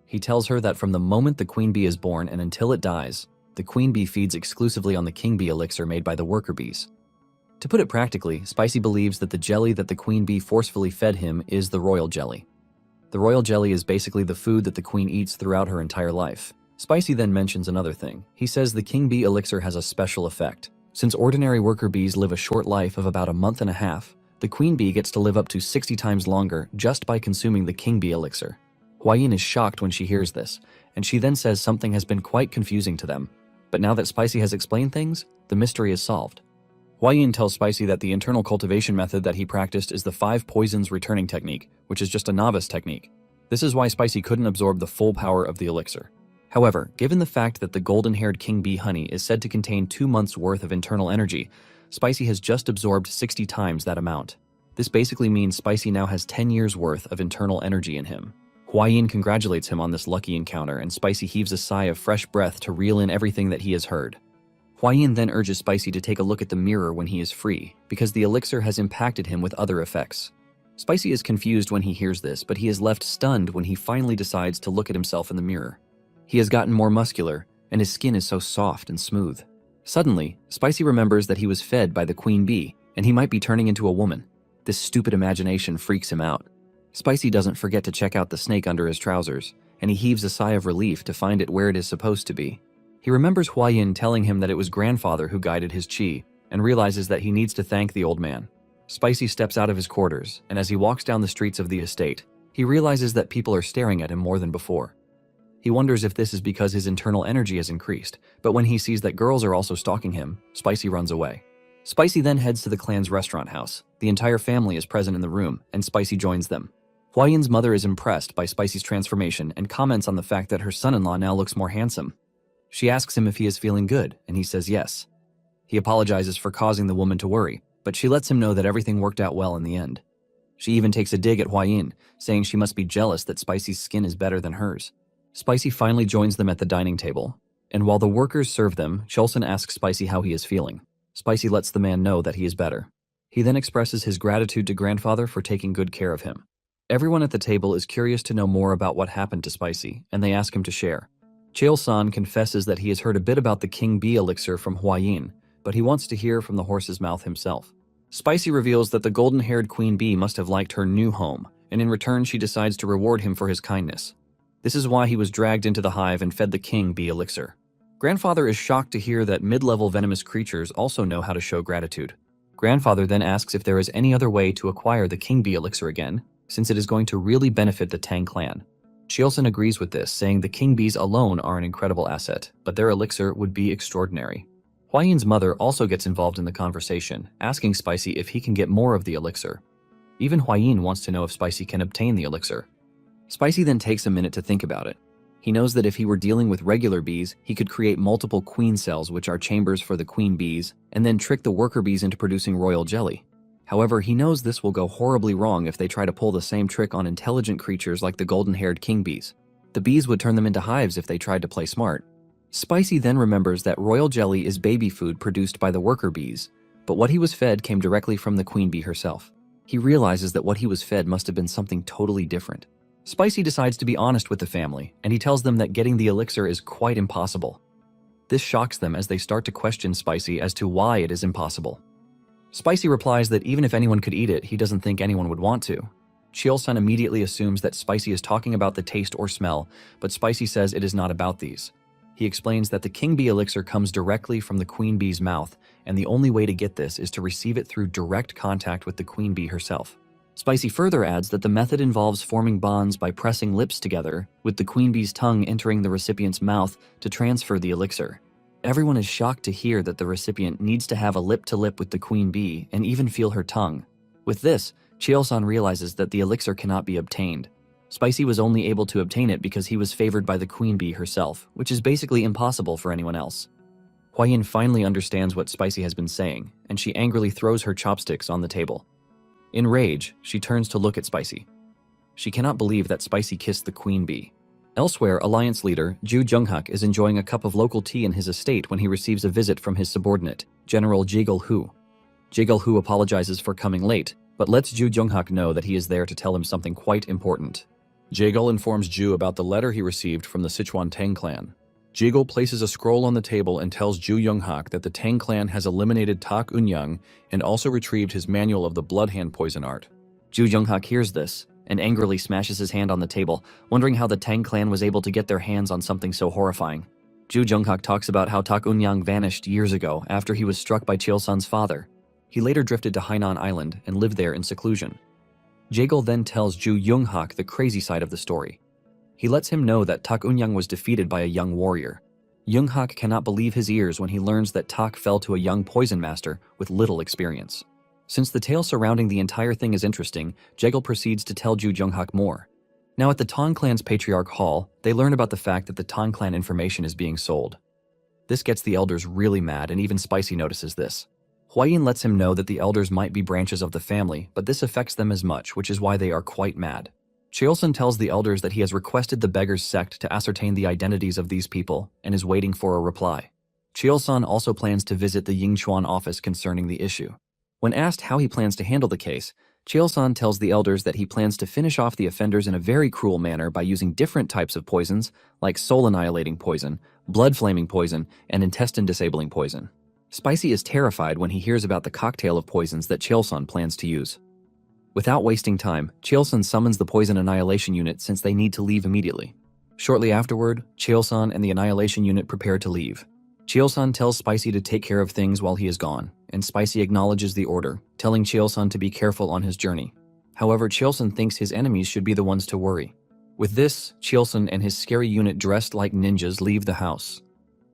Speaker 1: He tells her that from the moment the queen bee is born and until it dies, the queen bee feeds exclusively on the king bee elixir made by the worker bees. To put it practically, Spicy believes that the jelly that the queen bee forcefully fed him is the royal jelly. The royal jelly is basically the food that the queen eats throughout her entire life. Spicy then mentions another thing. He says the king bee elixir has a special effect. Since ordinary worker bees live a short life of about a month and a half, the queen bee gets to live up to 60 times longer just by consuming the king bee elixir. Huayin is shocked when she hears this, and she then says something has been quite confusing to them. But now that Spicy has explained things, the mystery is solved. Huayin tells Spicy that the internal cultivation method that he practiced is the 5 poisons returning technique, which is just a novice technique. This is why Spicy couldn't absorb the full power of the elixir. However, given the fact that the golden-haired king bee honey is said to contain 2 months' worth of internal energy, Spicy has just absorbed 60 times that amount. This basically means Spicy now has 10 years' worth of internal energy in him. Huayin congratulates him on this lucky encounter, and Spicy heaves a sigh of fresh breath to reel in everything that he has heard. Huayin then urges Spicy to take a look at the mirror when he is free, because the elixir has impacted him with other effects. Spicy is confused when he hears this, but he is left stunned when he finally decides to look at himself in the mirror. He has gotten more muscular, and his skin is so soft and smooth. Suddenly, Spicy remembers that he was fed by the queen bee, and he might be turning into a woman. This stupid imagination freaks him out. Spicy doesn't forget to check out the snake under his trousers, and he heaves a sigh of relief to find it where it is supposed to be. He remembers Huayin telling him that it was grandfather who guided his chi, and realizes that he needs to thank the old man. Spicy steps out of his quarters, and as he walks down the streets of the estate, he realizes that people are staring at him more than before. He wonders if this is because his internal energy has increased, but when he sees that girls are also stalking him, Spicy runs away. Spicy then heads to the clan's restaurant house. The entire family is present in the room, and Spicy joins them. Huayin's mother is impressed by Spicy's transformation and comments on the fact that her son-in-law now looks more handsome. She asks him if he is feeling good, and he says yes. He apologizes for causing the woman to worry, but she lets him know that everything worked out well in the end. She even takes a dig at Huayin, saying she must be jealous that Spicy's skin is better than hers. Spicy finally joins them at the dining table, and while the workers serve them, Cholson asks Spicy how he is feeling. Spicy lets the man know that he is better. He then expresses his gratitude to grandfather for taking good care of him. Everyone at the table is curious to know more about what happened to Spicy, and they ask him to share. Cheol-san confesses that he has heard a bit about the King Bee elixir from Huayin, but he wants to hear from the horse's mouth himself. Spicy reveals that the golden-haired Queen Bee must have liked her new home, and in return she decides to reward him for his kindness. This is why he was dragged into the hive and fed the King Bee elixir. Grandfather is shocked to hear that mid-level venomous creatures also know how to show gratitude. Grandfather then asks if there is any other way to acquire the King Bee elixir again, since it is going to really benefit the Tang clan. Cheolson agrees with this, saying the king bees alone are an incredible asset, but their elixir would be extraordinary. Huayin's mother also gets involved in the conversation, asking Spicy if he can get more of the elixir. Even Huayin wants to know if Spicy can obtain the elixir. Spicy then takes a minute to think about it. He knows that if he were dealing with regular bees, he could create multiple queen cells, which are chambers for the queen bees, and then trick the worker bees into producing royal jelly. However, he knows this will go horribly wrong if they try to pull the same trick on intelligent creatures like the golden-haired king bees. The bees would turn them into hives if they tried to play smart. Spicy then remembers that royal jelly is baby food produced by the worker bees, but what he was fed came directly from the queen bee herself. He realizes that what he was fed must have been something totally different. Spicy decides to be honest with the family, and he tells them that getting the elixir is quite impossible. This shocks them as they start to question Spicy as to why it is impossible. Spicy replies that even if anyone could eat it, he doesn't think anyone would want to. Cheol-san immediately assumes that Spicy is talking about the taste or smell, but Spicy says it is not about these. He explains that the king bee elixir comes directly from the queen bee's mouth, and the only way to get this is to receive it through direct contact with the queen bee herself. Spicy further adds that the method involves forming bonds by pressing lips together, with the queen bee's tongue entering the recipient's mouth to transfer the elixir. Everyone is shocked to hear that the recipient needs to have a lip-to-lip with the queen bee and even feel her tongue. With this, Cheol-san realizes that the elixir cannot be obtained. Spicy was only able to obtain it because he was favored by the queen bee herself, which is basically impossible for anyone else. Huayin finally understands what Spicy has been saying, and she angrily throws her chopsticks on the table. In rage, she turns to look at Spicy. She cannot believe that Spicy kissed the queen bee. Elsewhere, Alliance leader Ju Junghak is enjoying a cup of local tea in his estate when he receives a visit from his subordinate, General Jigul Hu. Jigul Hu apologizes for coming late, but lets Ju Junghak know that he is there to tell him something quite important. Jigul informs Ju about the letter he received from the Sichuan Tang clan. Jigul places a scroll on the table and tells Ju Junghak that the Tang clan has eliminated Tak Unyang and also retrieved his manual of the bloodhand poison art. Ju Junghak hears this and angrily smashes his hand on the table, wondering how the Tang clan was able to get their hands on something so horrifying. Ju Junghak talks about how Tak Unyang vanished years ago after he was struck by Chilsun's father. He later drifted to Hainan Island and lived there in seclusion. Jigul then tells Ju Junghak the crazy side of the story. He lets him know that Tak Unyang was defeated by a young warrior. Junghak cannot believe his ears when he learns that Tak fell to a young poison master with little experience. Since the tale surrounding the entire thing is interesting, Jigul proceeds to tell Ju Junghak more. Now at the Tang clan's Patriarch Hall, they learn about the fact that the Tang clan information is being sold. This gets the elders really mad, and even Spicy notices this. Huayin lets him know that the elders might be branches of the family, but this affects them as much, which is why they are quite mad. Cheolsun tells the elders that he has requested the Beggars sect to ascertain the identities of these people and is waiting for a reply. Cheolsun also plans to visit the Yingchuan office concerning the issue. When asked how he plans to handle the case, Cheolsun tells the elders that he plans to finish off the offenders in a very cruel manner by using different types of poisons, like soul-annihilating poison, blood-flaming poison, and intestine-disabling poison. Spicy is terrified when he hears about the cocktail of poisons that Cheolsun plans to use. Without wasting time, Cheolsun summons the Poison Annihilation Unit since they need to leave immediately. Shortly afterward, Cheolsun and the Annihilation Unit prepare to leave. Cheolsun tells Spicy to take care of things while he is gone, and Spicy acknowledges the order, telling Cheolsun to be careful on his journey. However, Cheolsun thinks his enemies should be the ones to worry. With this, Cheolsun and his scary unit dressed like ninjas leave the house.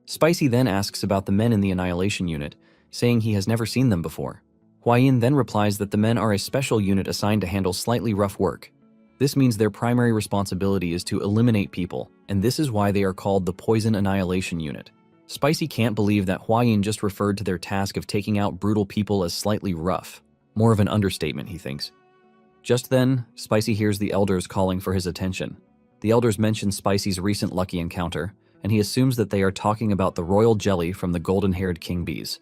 Speaker 1: Spicy then asks about the men in the Annihilation Unit, saying he has never seen them before. Huayin then replies that the men are a special unit assigned to handle slightly rough work. This means their primary responsibility is to eliminate people, and this is why they are called the Poison Annihilation Unit. Spicy can't believe that Huayin just referred to their task of taking out brutal people as slightly rough. More of an understatement, he thinks. Just then, Spicy hears the elders calling for his attention. The elders mention Spicy's recent lucky encounter, and he assumes that they are talking about the royal jelly from the golden-haired king bees.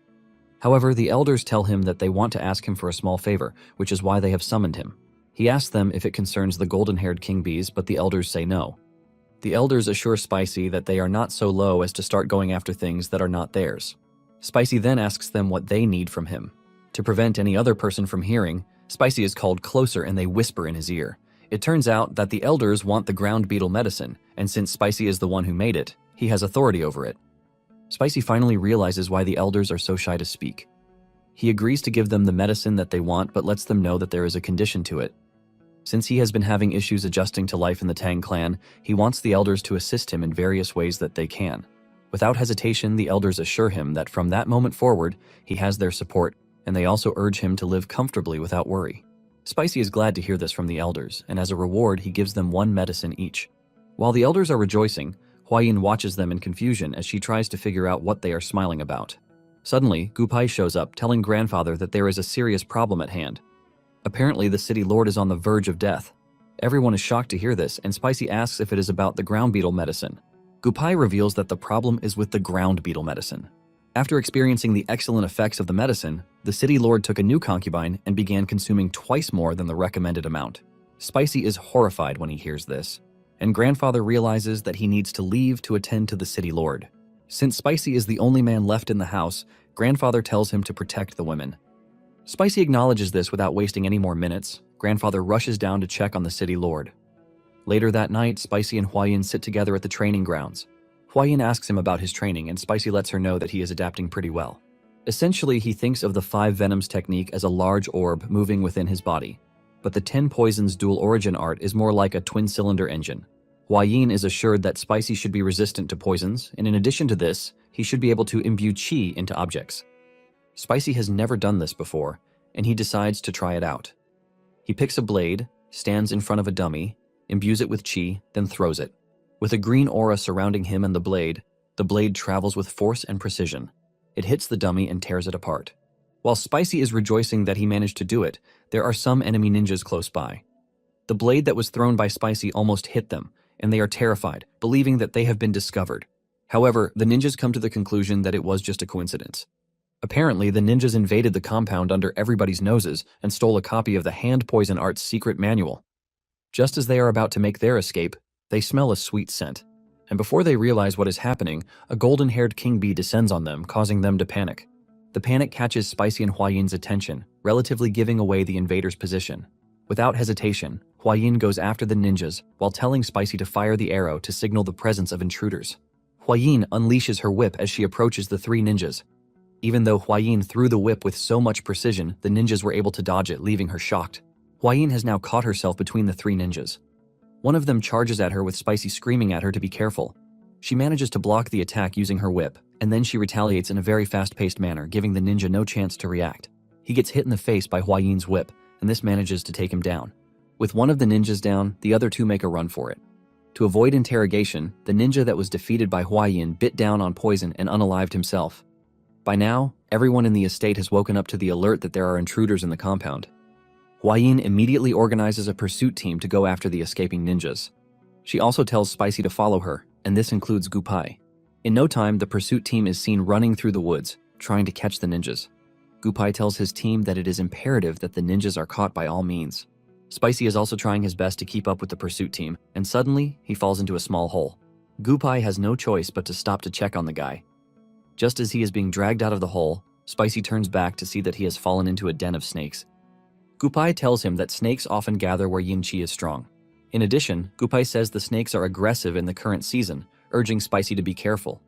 Speaker 1: However, the elders tell him that they want to ask him for a small favor, which is why they have summoned him. He asks them if it concerns the golden-haired king bees, but the elders say no. The elders assure Spicy that they are not so low as to start going after things that are not theirs. Spicy then asks them what they need from him. To prevent any other person from hearing, Spicy is called closer and they whisper in his ear. It turns out that the elders want the ground beetle medicine, and since Spicy is the one who made it, he has authority over it. Spicy finally realizes why the elders are so shy to speak. He agrees to give them the medicine that they want, but lets them know that there is a condition to it. Since he has been having issues adjusting to life in the Tang clan, he wants the elders to assist him in various ways that they can. Without hesitation, the elders assure him that from that moment forward, he has their support, and they also urge him to live comfortably without worry. Spicy is glad to hear this from the elders, and as a reward, he gives them one medicine each. While the elders are rejoicing, Huayin watches them in confusion as she tries to figure out what they are smiling about. Suddenly, Gupai shows up, telling Grandfather that there is a serious problem at hand. Apparently, the city lord is on the verge of death. Everyone is shocked to hear this, and Spicy asks if it is about the ground beetle medicine. Gupai reveals that the problem is with the ground beetle medicine. After experiencing the excellent effects of the medicine, the city lord took a new concubine and began consuming twice more than the recommended amount. Spicy is horrified when he hears this, and Grandfather realizes that he needs to leave to attend to the city lord. Since Spicy is the only man left in the house, Grandfather tells him to protect the women. Spicy acknowledges this without wasting any more minutes. Grandfather rushes down to check on the city lord. Later that night, Spicy and Huayin sit together at the training grounds. Huayin asks him about his training, and Spicy lets her know that he is adapting pretty well. Essentially, he thinks of the 5 venoms technique as a large orb moving within his body, but the 10 poisons dual origin art is more like a twin-cylinder engine. Huayin is assured that Spicy should be resistant to poisons, and in addition to this, he should be able to imbue chi into objects. Spicy has never done this before, and he decides to try it out. He picks a blade, stands in front of a dummy, imbues it with chi, then throws it. With a green aura surrounding him and the blade travels with force and precision. It hits the dummy and tears it apart. While Spicy is rejoicing that he managed to do it, there are some enemy ninjas close by. The blade that was thrown by Spicy almost hit them, and they are terrified, believing that they have been discovered. However, the ninjas come to the conclusion that it was just a coincidence. Apparently, the ninjas invaded the compound under everybody's noses and stole a copy of the hand poison art's secret manual. Just as they are about to make their escape, they smell a sweet scent. And before they realize what is happening, a golden-haired king bee descends on them, causing them to panic. The panic catches Spicy and Huayin's attention, relatively giving away the invader's position. Without hesitation, Huayin goes after the ninjas while telling Spicy to fire the arrow to signal the presence of intruders. Huayin unleashes her whip as she approaches the three ninjas. Even though Huayin threw the whip with so much precision, the ninjas were able to dodge it, leaving her shocked. Huayin has now caught herself between the three ninjas. One of them charges at her with Spicy screaming at her to be careful. She manages to block the attack using her whip, and then she retaliates in a very fast-paced manner, giving the ninja no chance to react. He gets hit in the face by Huayin's whip, and this manages to take him down. With one of the ninjas down, the other two make a run for it. To avoid interrogation, the ninja that was defeated by Huayin bit down on poison and unalived himself. By now, everyone in the estate has woken up to the alert that there are intruders in the compound. Huayin immediately organizes a pursuit team to go after the escaping ninjas. She also tells Spicy to follow her, and this includes Gupai. In no time, the pursuit team is seen running through the woods, trying to catch the ninjas. Gupai tells his team that it is imperative that the ninjas are caught by all means. Spicy is also trying his best to keep up with the pursuit team, and suddenly, he falls into a small hole. Gupai has no choice but to stop to check on the guy. Just as he is being dragged out of the hole, Spicy turns back to see that he has fallen into a den of snakes. Gupai tells him that snakes often gather where yin qi is strong. In addition, Gupai says the snakes are aggressive in the current season, urging Spicy to be careful.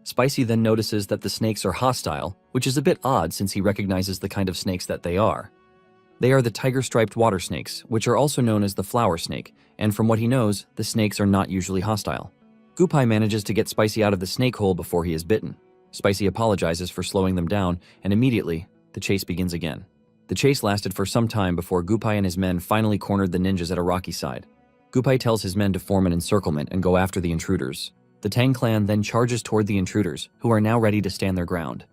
Speaker 1: Spicy then notices that the snakes are hostile, which is a bit odd since he recognizes the kind of snakes that they are. They are the tiger-striped water snakes, which are also known as the flower snake, and from what he knows, the snakes are not usually hostile. Gupai manages to get Spicy out of the snake hole before he is bitten. Spicy apologizes for slowing them down, and immediately, the chase begins again. The chase lasted for some time before Gupai and his men finally cornered the ninjas at a rocky side. Gupai tells his men to form an encirclement and go after the intruders. The Tang clan then charges toward the intruders, who are now ready to stand their ground.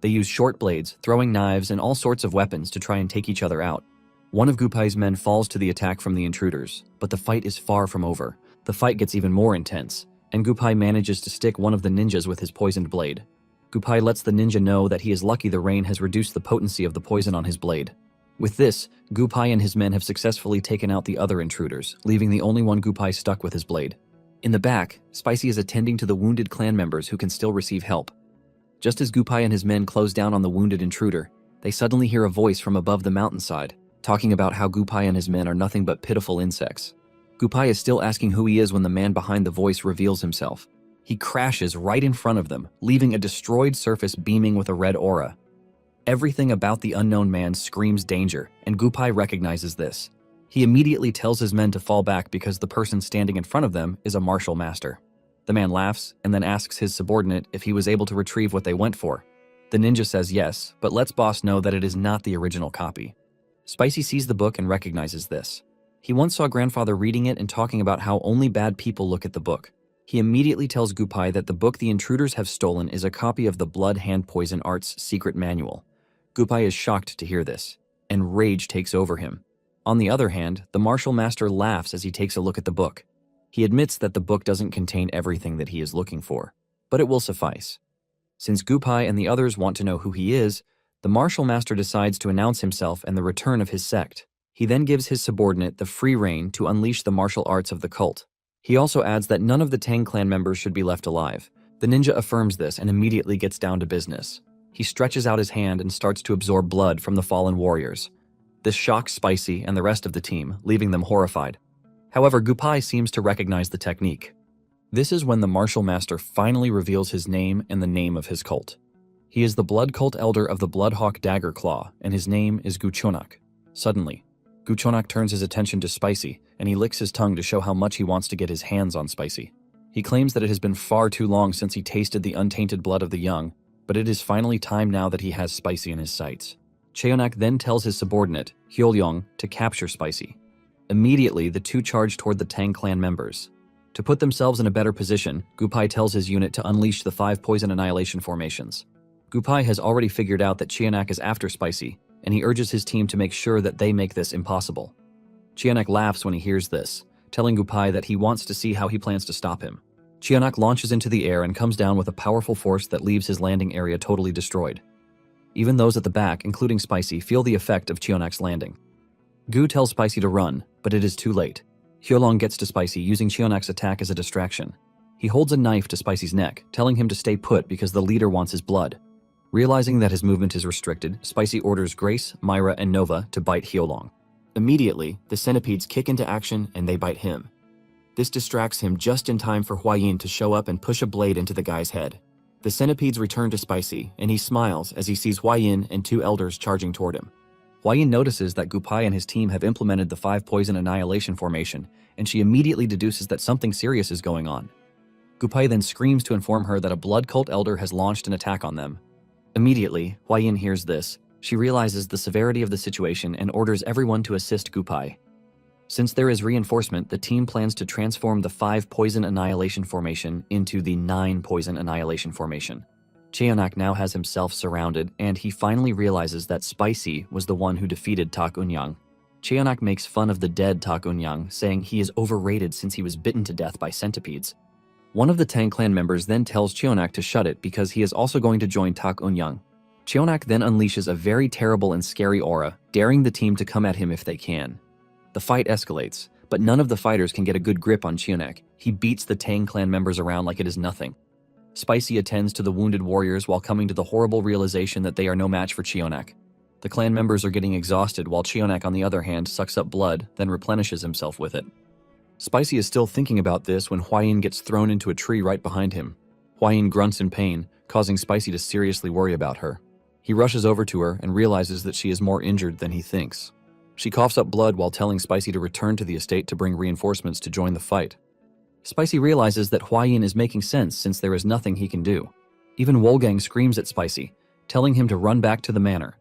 Speaker 1: They use short blades, throwing knives, and all sorts of weapons to try and take each other out. One of Gupai's men falls to the attack from the intruders, but the fight is far from over. The fight gets even more intense, and Gupai manages to stick one of the ninjas with his poisoned blade. Gupai lets the ninja know that he is lucky the rain has reduced the potency of the poison on his blade. With this, Gupai and his men have successfully taken out the other intruders, leaving the only one Gupai stuck with his blade. In the back, Spicy is attending to the wounded clan members who can still receive help. Just as Gupai and his men close down on the wounded intruder, they suddenly hear a voice from above the mountainside, talking about how Gupai and his men are nothing but pitiful insects. Gupai is still asking who he is when the man behind the voice reveals himself. He crashes right in front of them, leaving a destroyed surface beaming with a red aura. Everything about the unknown man screams danger, and Gupai recognizes this. He immediately tells his men to fall back because the person standing in front of them is a martial master. The man laughs and then asks his subordinate if he was able to retrieve what they went for. The ninja says yes, but lets boss know that it is not the original copy. Spicy sees the book and recognizes this. He once saw grandfather reading it and talking about how only bad people look at the book. He immediately tells Gupai that the book the intruders have stolen is a copy of the Blood Hand Poison Art's secret manual. Gupai is shocked to hear this, and rage takes over him. On the other hand, the martial master laughs as he takes a look at the book. He admits that the book doesn't contain everything that he is looking for, but it will suffice. Since Gupai and the others want to know who he is, the martial master decides to announce himself and the return of his sect. He then gives his subordinate the free rein to unleash the martial arts of the cult. He also adds that none of the Tang clan members should be left alive. The ninja affirms this and immediately gets down to business. He stretches out his hand and starts to absorb blood from the fallen warriors. This shocks Spicy and the rest of the team, leaving them horrified. However, Gupai seems to recognize the technique. This is when the martial master finally reveals his name and the name of his cult. He is the blood cult elder of the Bloodhawk Dagger Claw, and his name is Guchonak. Suddenly, Guchonak turns his attention to Spicy, and he licks his tongue to show how much he wants to get his hands on Spicy. He claims that it has been far too long since he tasted the untainted blood of the young, but it is finally time now that he has Spicy in his sights. Cheonak then tells his subordinate, Hyolyong, to capture Spicy. Immediately, the two charge toward the Tang clan members. To put themselves in a better position, Gupai tells his unit to unleash the 5 poison annihilation formations. Gupai has already figured out that Chianak is after Spicy, and he urges his team to make sure that they make this impossible. Chianak laughs when he hears this, telling Gupai that he wants to see how he plans to stop him. Chianak launches into the air and comes down with a powerful force that leaves his landing area totally destroyed. Even those at the back, including Spicy, feel the effect of Chianak's landing. Gu tells Spicy to run, but it is too late. Hyolong gets to Spicy using Chianak's attack as a distraction. He holds a knife to Spicy's neck, telling him to stay put because the leader wants his blood. Realizing that his movement is restricted, Spicy orders Grace, Myra, and Nova to bite Hyolong. Immediately, the centipedes kick into action and they bite him. This distracts him just in time for Huayin to show up and push a blade into the guy's head. The centipedes return to Spicy, and he smiles as he sees Huayin and 2 elders charging toward him. Huayin notices that Gupai and his team have implemented the 5 poison annihilation formation, and she immediately deduces that something serious is going on. Gupai then screams to inform her that a blood cult elder has launched an attack on them. Immediately, Huayin hears this. She realizes the severity of the situation and orders everyone to assist Gupai. Since there is reinforcement, the team plans to transform the 5 poison annihilation formation into the 9 poison annihilation formation. Cheonak now has himself surrounded, and he finally realizes that Spicy was the one who defeated Tak Unyang. Cheonak makes fun of the dead Tak Unyang, saying he is overrated since he was bitten to death by centipedes. One of the Tang clan members then tells Cheonak to shut it because he is also going to join Tak Unyang. Cheonak then unleashes a very terrible and scary aura, daring the team to come at him if they can. The fight escalates, but none of the fighters can get a good grip on Cheonak. He beats the Tang clan members around like it is nothing. Spicy attends to the wounded warriors while coming to the horrible realization that they are no match for Cheonak. The clan members are getting exhausted while Cheonak, on the other hand, sucks up blood, then replenishes himself with it. Spicy is still thinking about this when Huayin gets thrown into a tree right behind him. Huayin grunts in pain, causing Spicy to seriously worry about her. He rushes over to her and realizes that she is more injured than he thinks. She coughs up blood while telling Spicy to return to the estate to bring reinforcements to join the fight. Spicy realizes that Huayin is making sense since there is nothing he can do. Even Wolgang screams at Spicy, telling him to run back to the manor.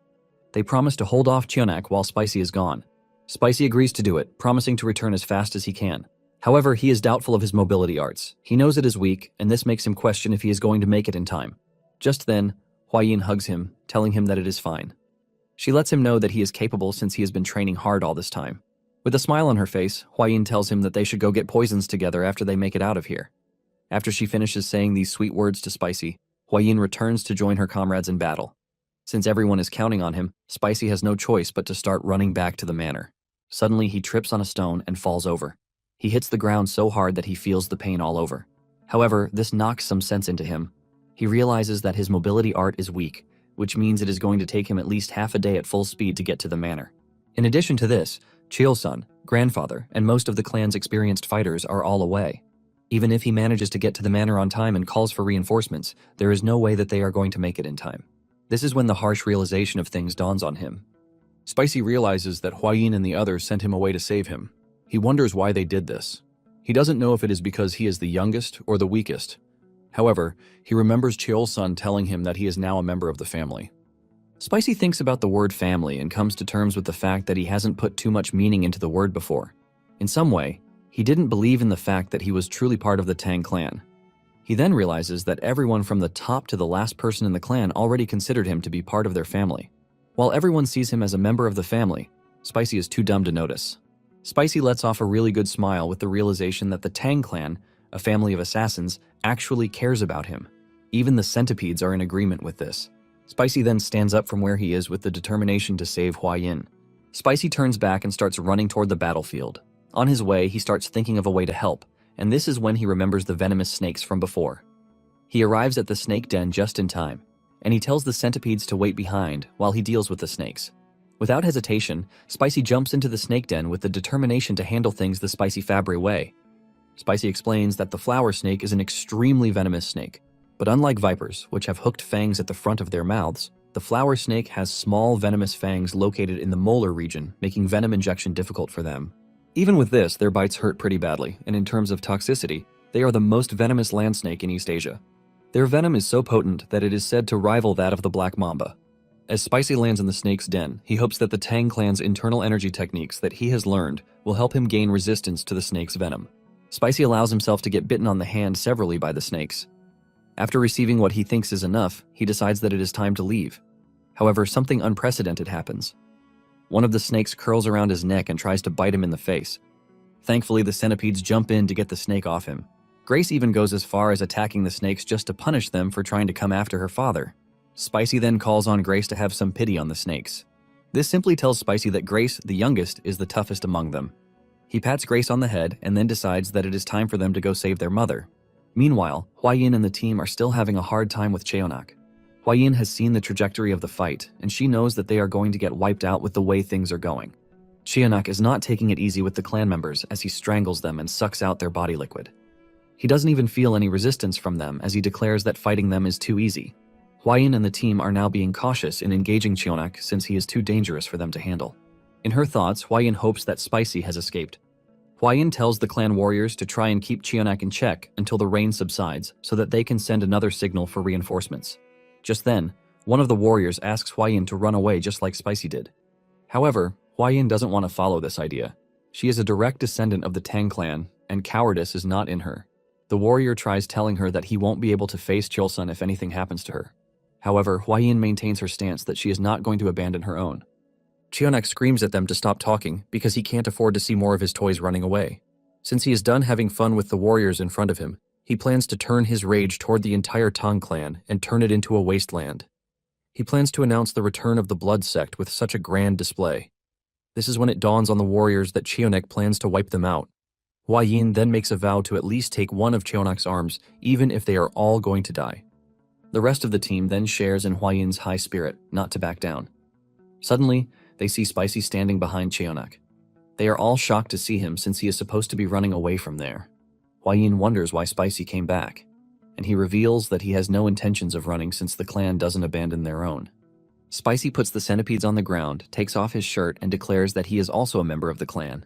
Speaker 1: They promise to hold off Cheonak while Spicy is gone. Spicy agrees to do it, promising to return as fast as he can. However, he is doubtful of his mobility arts. He knows it is weak, and this makes him question if he is going to make it in time. Just then, Huayin hugs him, telling him that it is fine. She lets him know that he is capable since he has been training hard all this time. With a smile on her face, Huayin tells him that they should go get poisons together after they make it out of here. After she finishes saying these sweet words to Spicy, Huayin returns to join her comrades in battle. Since everyone is counting on him, Spicy has no choice but to start running back to the manor. Suddenly, he trips on a stone and falls over. He hits the ground so hard that he feels the pain all over. However, this knocks some sense into him. He realizes that his mobility art is weak, which means it is going to take him at least half a day at full speed to get to the manor. In addition to this, Cheolsun, grandfather, and most of the clan's experienced fighters are all away. Even if he manages to get to the manor on time and calls for reinforcements, there is no way that they are going to make it in time. This is when the harsh realization of things dawns on him. Spicy realizes that Huayin and the others sent him away to save him. He wonders why they did this. He doesn't know if it is because he is the youngest or the weakest. However, he remembers Cheolsun telling him that he is now a member of the family. Spicy thinks about the word family and comes to terms with the fact that he hasn't put too much meaning into the word before. In some way, he didn't believe in the fact that he was truly part of the Tang clan. He then realizes that everyone from the top to the last person in the clan already considered him to be part of their family. While everyone sees him as a member of the family, Spicy is too dumb to notice. Spicy lets off a really good smile with the realization that the Tang clan, a family of assassins, actually cares about him. Even the centipedes are in agreement with this. Spicy then stands up from where he is with the determination to save Huayin. Spicy turns back and starts running toward the battlefield. On his way, he starts thinking of a way to help, and this is when he remembers the venomous snakes from before. He arrives at the snake den just in time, and he tells the centipedes to wait behind while he deals with the snakes. Without hesitation, Spicy jumps into the snake den with the determination to handle things the Spicy Fabre way. Spicy explains that the flower snake is an extremely venomous snake, but unlike vipers, which have hooked fangs at the front of their mouths, the flower snake has small venomous fangs located in the molar region, making venom injection difficult for them. Even with this, their bites hurt pretty badly, and in terms of toxicity, they are the most venomous land snake in East Asia. Their venom is so potent that it is said to rival that of the black mamba. As Spicy lands in the snake's den, he hopes that the Tang clan's internal energy techniques that he has learned will help him gain resistance to the snake's venom. Spicy allows himself to get bitten on the hand severally by the snakes. After receiving what he thinks is enough, he decides that it is time to leave. However, something unprecedented happens. One of the snakes curls around his neck and tries to bite him in the face. Thankfully, the centipedes jump in to get the snake off him. Grace even goes as far as attacking the snakes just to punish them for trying to come after her father. Spicy then calls on Grace to have some pity on the snakes. This simply tells Spicy that Grace, the youngest, is the toughest among them. He pats Grace on the head and then decides that it is time for them to go save their mother. Meanwhile, Hwayin and the team are still having a hard time with Cheonak. Hwayin has seen the trajectory of the fight, and she knows that they are going to get wiped out with the way things are going. Cheonak is not taking it easy with the clan members as he strangles them and sucks out their body liquid. He doesn't even feel any resistance from them as he declares that fighting them is too easy. Hwayin and the team are now being cautious in engaging Cheonak since he is too dangerous for them to handle. In her thoughts, Hwayin hopes that Spicy has escaped. Hwayin tells the clan warriors to try and keep Cheonak in check until the rain subsides so that they can send another signal for reinforcements. Just then, one of the warriors asks Hwayin to run away just like Spicy did. However, Hwayin doesn't want to follow this idea. She is a direct descendant of the Tang clan, and cowardice is not in her. The warrior tries telling her that he won't be able to face Chulsun if anything happens to her. However, Hwayin maintains her stance that she is not going to abandon her own. Cheonak screams at them to stop talking because he can't afford to see more of his toys running away. Since he is done having fun with the warriors in front of him, he plans to turn his rage toward the entire Tang clan and turn it into a wasteland. He plans to announce the return of the blood sect with such a grand display. This is when it dawns on the warriors that Cheonak plans to wipe them out. Hwayin then makes a vow to at least take one of Cheonak's arms, even if they are all going to die. The rest of the team then shares in Hwayin's high spirit, not to back down. Suddenly, they see Spicy standing behind Cheonak. They are all shocked to see him since he is supposed to be running away from there. Hwayin wonders why Spicy came back, and he reveals that he has no intentions of running since the clan doesn't abandon their own. Spicy puts the centipedes on the ground, takes off his shirt, and declares that he is also a member of the clan.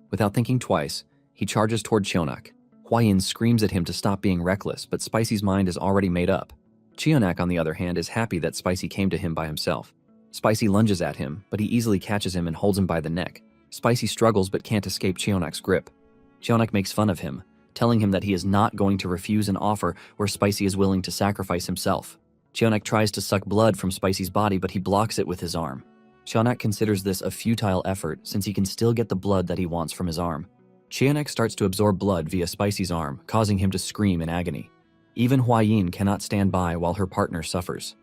Speaker 1: Without thinking twice, he charges toward Cheonak. Hwayin screams at him to stop being reckless, but Spicy's mind is already made up. Cheonak, on the other hand, is happy that Spicy came to him by himself. Spicy lunges at him, but he easily catches him and holds him by the neck. Spicy struggles but can't escape Cheonak's grip. Cheonak makes fun of him, telling him that he is not going to refuse an offer where Spicy is willing to sacrifice himself. Cheonak tries to suck blood from Spicy's body, but he blocks it with his arm. Cheonak considers this a futile effort since he can still get the blood that he wants from his arm. Cheonak starts to absorb blood via Spicy's arm, causing him to scream in agony. Even Hwayin cannot stand by while her partner suffers.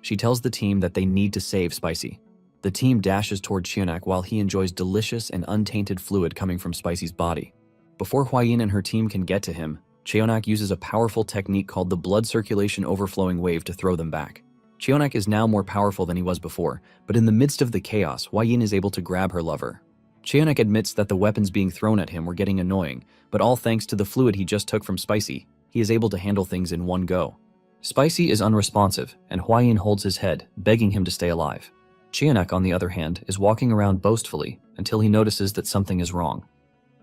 Speaker 1: She tells the team that they need to save Spicy. The team dashes toward Cheonak while he enjoys delicious and untainted fluid coming from Spicy's body. Before Hwayin and her team can get to him, Cheonak uses a powerful technique called the blood circulation overflowing wave to throw them back. Cheonak is now more powerful than he was before, but in the midst of the chaos, Hwayin is able to grab her lover. Cheonak admits that the weapons being thrown at him were getting annoying, but all thanks to the fluid he just took from Spicy, he is able to handle things in one go. Spicy is unresponsive, and Hwayin holds his head, begging him to stay alive. Cheonak, on the other hand, is walking around boastfully until he notices that something is wrong.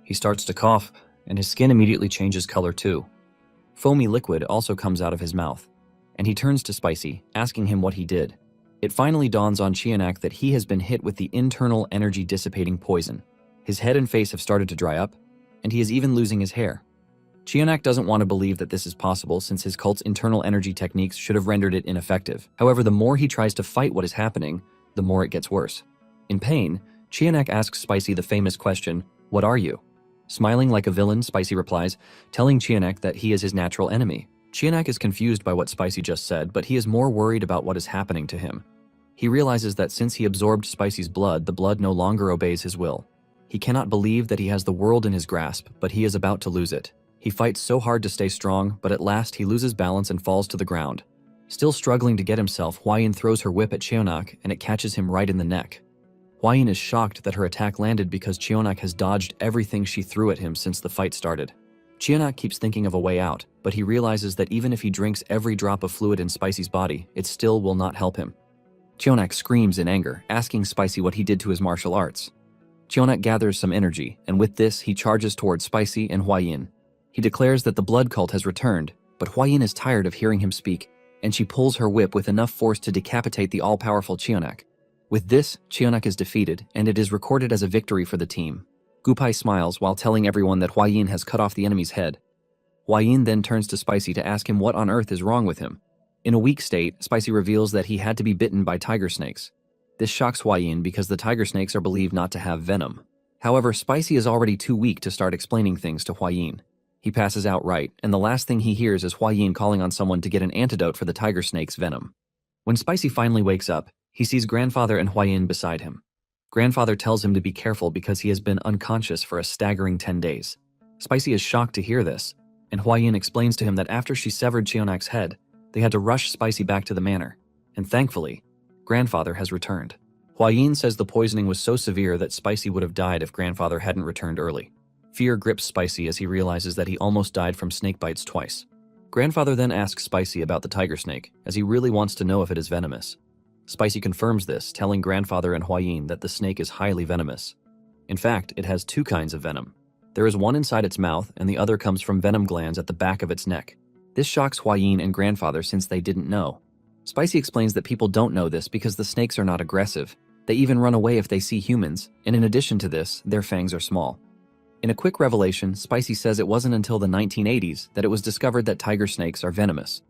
Speaker 1: He starts to cough, and his skin immediately changes color too. Foamy liquid also comes out of his mouth, and he turns to Spicy, asking him what he did. It finally dawns on Cheonak that he has been hit with the internal energy dissipating poison. His head and face have started to dry up, and he is even losing his hair. Cheonak doesn't want to believe that this is possible since his cult's internal energy techniques should have rendered it ineffective. However, the more he tries to fight what is happening, the more it gets worse. In pain, Cheonak asks Spicy the famous question, "What are you?" Smiling like a villain, Spicy replies, telling Cheonak that he is his natural enemy. Cheonak is confused by what Spicy just said, but he is more worried about what is happening to him. He realizes that since he absorbed Spicy's blood, the blood no longer obeys his will. He cannot believe that he has the world in his grasp, but he is about to lose it. He fights so hard to stay strong, but at last he loses balance and falls to the ground. Still struggling to get himself, Hwayin throws her whip at Cheonak, and it catches him right in the neck. Hwayin is shocked that her attack landed because Cheonak has dodged everything she threw at him since the fight started. Cheonak keeps thinking of a way out, but he realizes that even if he drinks every drop of fluid in Spicy's body, it still will not help him. Cheonak screams in anger, asking Spicy what he did to his martial arts. Cheonak gathers some energy, and with this, he charges towards Spicy and Hwayin. He declares that the blood cult has returned, but Hwayin is tired of hearing him speak, and she pulls her whip with enough force to decapitate the all-powerful Cheonak. With this, Cheonak is defeated, and it is recorded as a victory for the team. Gupai smiles while telling everyone that Hwayin has cut off the enemy's head. Huayin then turns to Spicy to ask him what on earth is wrong with him. In a weak state, Spicy reveals that he had to be bitten by tiger snakes. This shocks Huayin because the tiger snakes are believed not to have venom. However, Spicy is already too weak to start explaining things to Huayin. He passes out right, and the last thing he hears is Huayin calling on someone to get an antidote for the tiger snake's venom. When Spicy finally wakes up, he sees Grandfather and Huayin beside him. Grandfather tells him to be careful because he has been unconscious for a staggering 10 days. Spicy is shocked to hear this, and Huayin explains to him that after she severed Cheonak's head, they had to rush Spicy back to the manor, and thankfully, Grandfather has returned. Huayin says the poisoning was so severe that Spicy would have died if Grandfather hadn't returned early. Fear grips Spicy as he realizes that he almost died from snake bites twice. Grandfather then asks Spicy about the tiger snake, as he really wants to know if it is venomous. Spicy confirms this, telling Grandfather and Huayin that the snake is highly venomous. In fact, it has two kinds of venom. There is one inside its mouth, and the other comes from venom glands at the back of its neck. This shocks Huayin and Grandfather since they didn't know. Spicy explains that people don't know this because the snakes are not aggressive. They even run away if they see humans, and in addition to this, their fangs are small. In a quick revelation, Spicy says it wasn't until the 1980s that it was discovered that tiger snakes are venomous.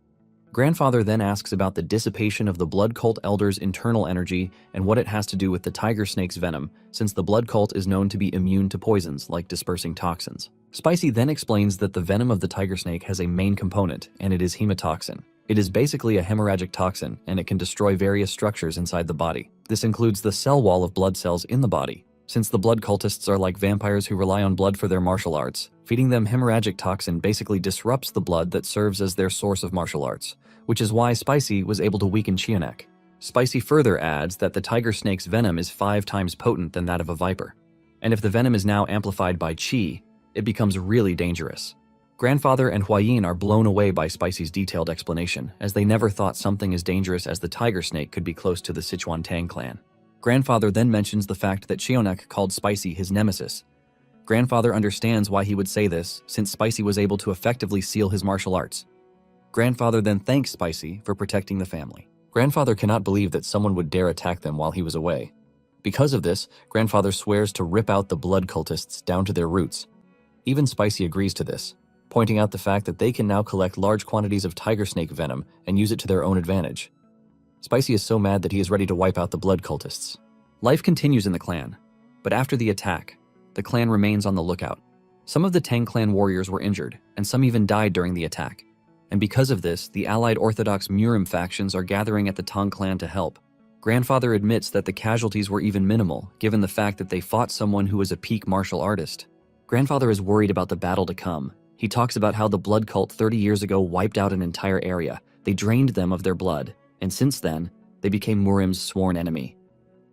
Speaker 1: Grandfather then asks about the dissipation of the blood cult elder's internal energy and what it has to do with the tiger snake's venom, since the blood cult is known to be immune to poisons like dispersing toxins. Spicy then explains that the venom of the tiger snake has a main component, and it is hemotoxin. It is basically a hemorrhagic toxin, and it can destroy various structures inside the body. This includes the cell wall of blood cells in the body. Since the blood cultists are like vampires who rely on blood for their martial arts, feeding them hemorrhagic toxin basically disrupts the blood that serves as their source of martial arts, which is why Spicy was able to weaken Cheonak. Spicy further adds that the tiger snake's venom is 5 times potent than that of a viper, and if the venom is now amplified by Qi, it becomes really dangerous. Grandfather and Huayin are blown away by Spicy's detailed explanation, as they never thought something as dangerous as the tiger snake could be close to the Sichuan Tang clan. Grandfather then mentions the fact that Cheonak called Spicy his nemesis. Grandfather understands why he would say this, since Spicy was able to effectively seal his martial arts. Grandfather then thanks Spicy for protecting the family. Grandfather cannot believe that someone would dare attack them while he was away. Because of this, Grandfather swears to rip out the blood cultists down to their roots. Even Spicy agrees to this, pointing out the fact that they can now collect large quantities of tiger snake venom and use it to their own advantage. Spicy is so mad that he is ready to wipe out the blood cultists. Life continues in the clan, but after the attack, the clan remains on the lookout. Some of the Tang clan warriors were injured, and some even died during the attack. And because of this, the allied Orthodox Murim factions are gathering at the Tang clan to help. Grandfather admits that the casualties were even minimal, given the fact that they fought someone who was a peak martial artist. Grandfather is worried about the battle to come. He talks about how the blood cult 30 years ago wiped out an entire area. They drained them of their blood, and since then, they became Murim's sworn enemy.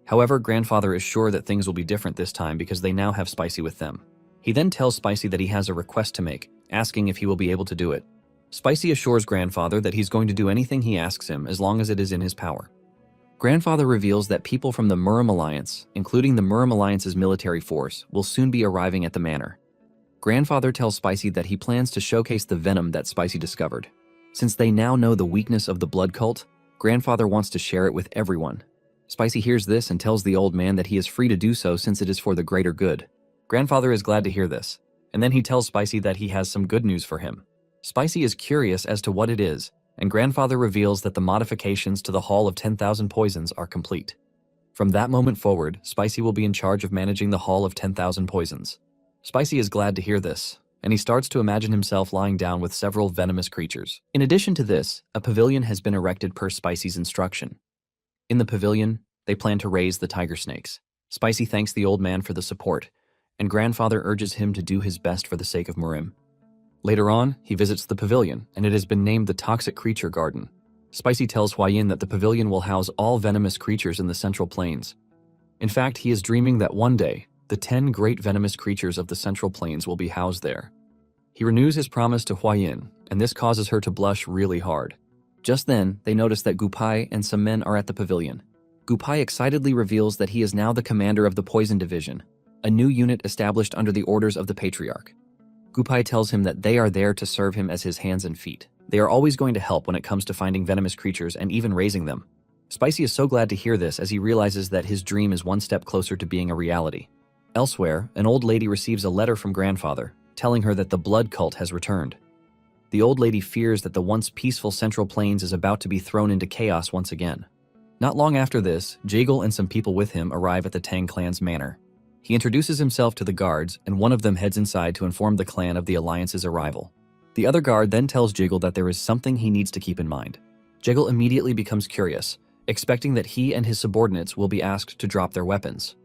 Speaker 1: However, Grandfather is sure that things will be different this time because they now have Spicy with them. He then tells Spicy that he has a request to make, asking if he will be able to do it. Spicy assures Grandfather that he's going to do anything he asks him as long as it is in his power. Grandfather reveals that people from the Murim Alliance, including the Murim Alliance's military force, will soon be arriving at the manor. Grandfather tells Spicy that he plans to showcase the venom that Spicy discovered. Since they now know the weakness of the blood cult, Grandfather wants to share it with everyone. Spicy hears this and tells the old man that he is free to do so since it is for the greater good. Grandfather is glad to hear this, and then he tells Spicy that he has some good news for him. Spicy is curious as to what it is, and Grandfather reveals that the modifications to the Hall of 10,000 Poisons are complete. From that moment forward, Spicy will be in charge of managing the Hall of 10,000 Poisons. Spicy is glad to hear this, and he starts to imagine himself lying down with several venomous creatures. In addition to this, a pavilion has been erected per Spicy's instruction. In the pavilion, they plan to raise the tiger snakes. Spicy thanks the old man for the support, and Grandfather urges him to do his best for the sake of Murim. Later on, he visits the pavilion, and it has been named the Toxic Creature Garden. Spicy tells Huayin that the pavilion will house all venomous creatures in the Central Plains. In fact, he is dreaming that one day, the 10 great venomous creatures of the Central Plains will be housed there. He renews his promise to Huayin, and this causes her to blush really hard. Just then, they notice that Gupai and some men are at the pavilion. Gupai excitedly reveals that he is now the commander of the Poison Division, a new unit established under the orders of the Patriarch. Gupai tells him that they are there to serve him as his hands and feet. They are always going to help when it comes to finding venomous creatures and even raising them. Spicy is so glad to hear this as he realizes that his dream is one step closer to being a reality. Elsewhere, an old lady receives a letter from Grandfather, telling her that the blood cult has returned. The old lady fears that the once peaceful Central Plains is about to be thrown into chaos once again. Not long after this, Jaegal and some people with him arrive at the Tang clan's manor. He introduces himself to the guards, and one of them heads inside to inform the clan of the Alliance's arrival. The other guard then tells Jaegal that there is something he needs to keep in mind. Jaegal immediately becomes curious, expecting that he and his subordinates will be asked to drop their weapons.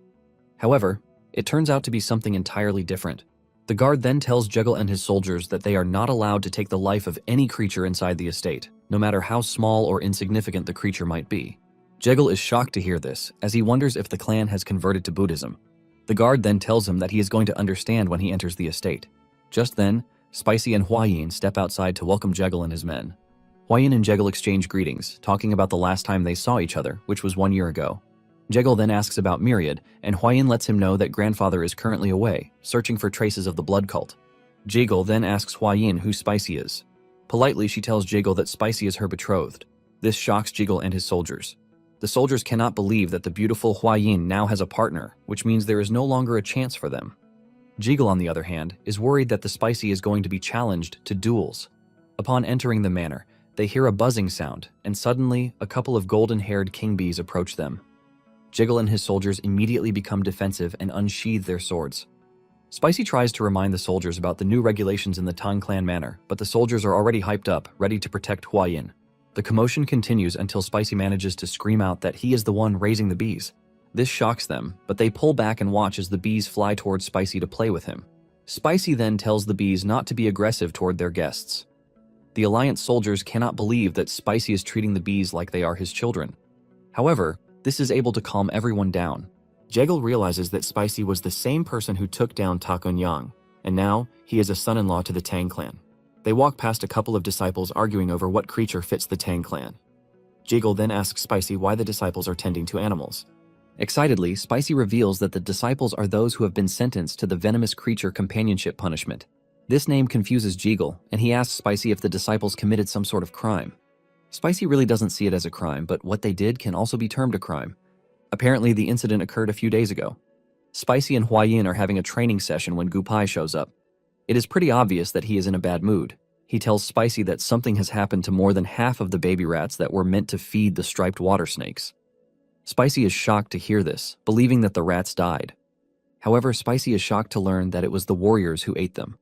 Speaker 1: However, it turns out to be something entirely different. The guard then tells Jaegal and his soldiers that they are not allowed to take the life of any creature inside the estate, no matter how small or insignificant the creature might be. Jaegal is shocked to hear this, as he wonders if the clan has converted to Buddhism. The guard then tells him that he is going to understand when he enters the estate. Just then, Spicy and Hua Yin step outside to welcome Jaegal and his men. Hua Yin and Jaegal exchange greetings, talking about the last time they saw each other, which was 1 year ago. Jaegal then asks about Myriad, and Hua Yin lets him know that grandfather is currently away, searching for traces of the blood cult. Jaegal then asks Hua Yin who Spicy is. Politely, she tells Jaegal that Spicy is her betrothed. This shocks Jaegal and his soldiers. The soldiers cannot believe that the beautiful Hua Yin now has a partner, which means there is no longer a chance for them. Jaegal, on the other hand, is worried that the Spicy is going to be challenged to duels. Upon entering the manor, they hear a buzzing sound, and suddenly, a couple of golden-haired king bees approach them. Jaegal and his soldiers immediately become defensive and unsheathe their swords. Spicy tries to remind the soldiers about the new regulations in the Tang clan manor, but the soldiers are already hyped up, ready to protect Hua Yin. The commotion continues until Spicy manages to scream out that he is the one raising the bees. This shocks them, but they pull back and watch as the bees fly towards Spicy to play with him. Spicy then tells the bees not to be aggressive toward their guests. The Alliance soldiers cannot believe that Spicy is treating the bees like they are his children. However, this is able to calm everyone down. Jaegal realizes that Spicy was the same person who took down Takun Yang, and now he is a son-in-law to the Tang clan. They walk past a couple of disciples arguing over what creature fits the Tang clan. Jaegal then asks Spicy why the disciples are tending to animals. Excitedly, Spicy reveals that the disciples are those who have been sentenced to the venomous creature companionship punishment. This name confuses Jaegal, and he asks Spicy if the disciples committed some sort of crime. Spicy really doesn't see it as a crime, but what they did can also be termed a crime. Apparently, the incident occurred a few days ago. Spicy and Hua Yin are having a training session when Gupai shows up. It is pretty obvious that he is in a bad mood. He tells Spicy that something has happened to more than half of the baby rats that were meant to feed the striped water snakes. Spicy is shocked to hear this, believing that the rats died. However, Spicy is shocked to learn that it was the warriors who ate them.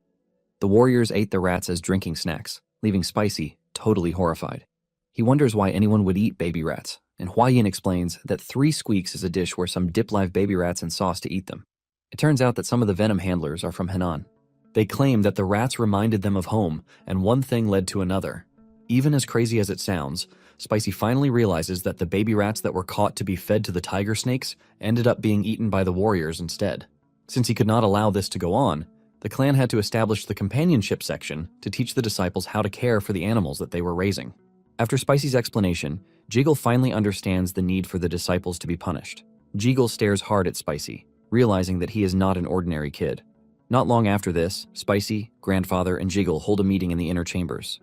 Speaker 1: The warriors ate the rats as drinking snacks, leaving Spicy totally horrified. He wonders why anyone would eat baby rats, and Hua Yin explains that 3 squeaks is a dish where some dip live baby rats in sauce to eat them. It turns out that some of the venom handlers are from Henan. They claim that the rats reminded them of home, and one thing led to another. Even as crazy as it sounds, Spicy finally realizes that the baby rats that were caught to be fed to the tiger snakes ended up being eaten by the warriors instead. Since he could not allow this to go on, the clan had to establish the companionship section to teach the disciples how to care for the animals that they were raising. After Spicy's explanation, Jaegal finally understands the need for the disciples to be punished. Jaegal stares hard at Spicy, realizing that he is not an ordinary kid. Not long after this, Spicy, Grandfather, and Jaegal hold a meeting in the inner chambers.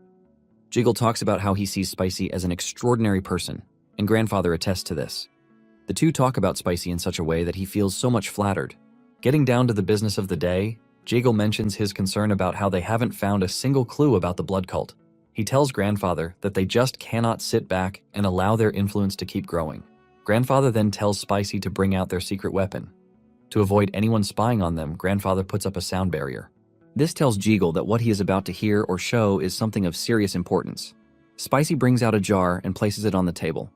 Speaker 1: Jaegal talks about how he sees Spicy as an extraordinary person, and Grandfather attests to this. The two talk about Spicy in such a way that he feels so much flattered. Getting down to the business of the day, Jaegal mentions his concern about how they haven't found a single clue about the blood cult. He tells Grandfather that they just cannot sit back and allow their influence to keep growing. Grandfather then tells Spicy to bring out their secret weapon. To avoid anyone spying on them, Grandfather puts up a sound barrier. This tells Jaegal that what he is about to hear or show is something of serious importance. Spicy brings out a jar and places it on the table.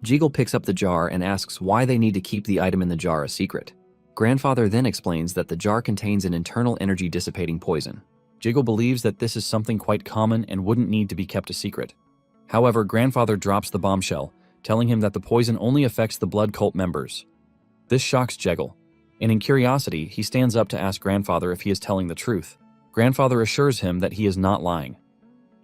Speaker 1: Jaegal picks up the jar and asks why they need to keep the item in the jar a secret. Grandfather then explains that the jar contains an internal energy dissipating poison. Jaegal believes that this is something quite common and wouldn't need to be kept a secret. However, Grandfather drops the bombshell, telling him that the poison only affects the blood cult members. This shocks Jaegal, and in curiosity, he stands up to ask Grandfather if he is telling the truth. Grandfather assures him that he is not lying.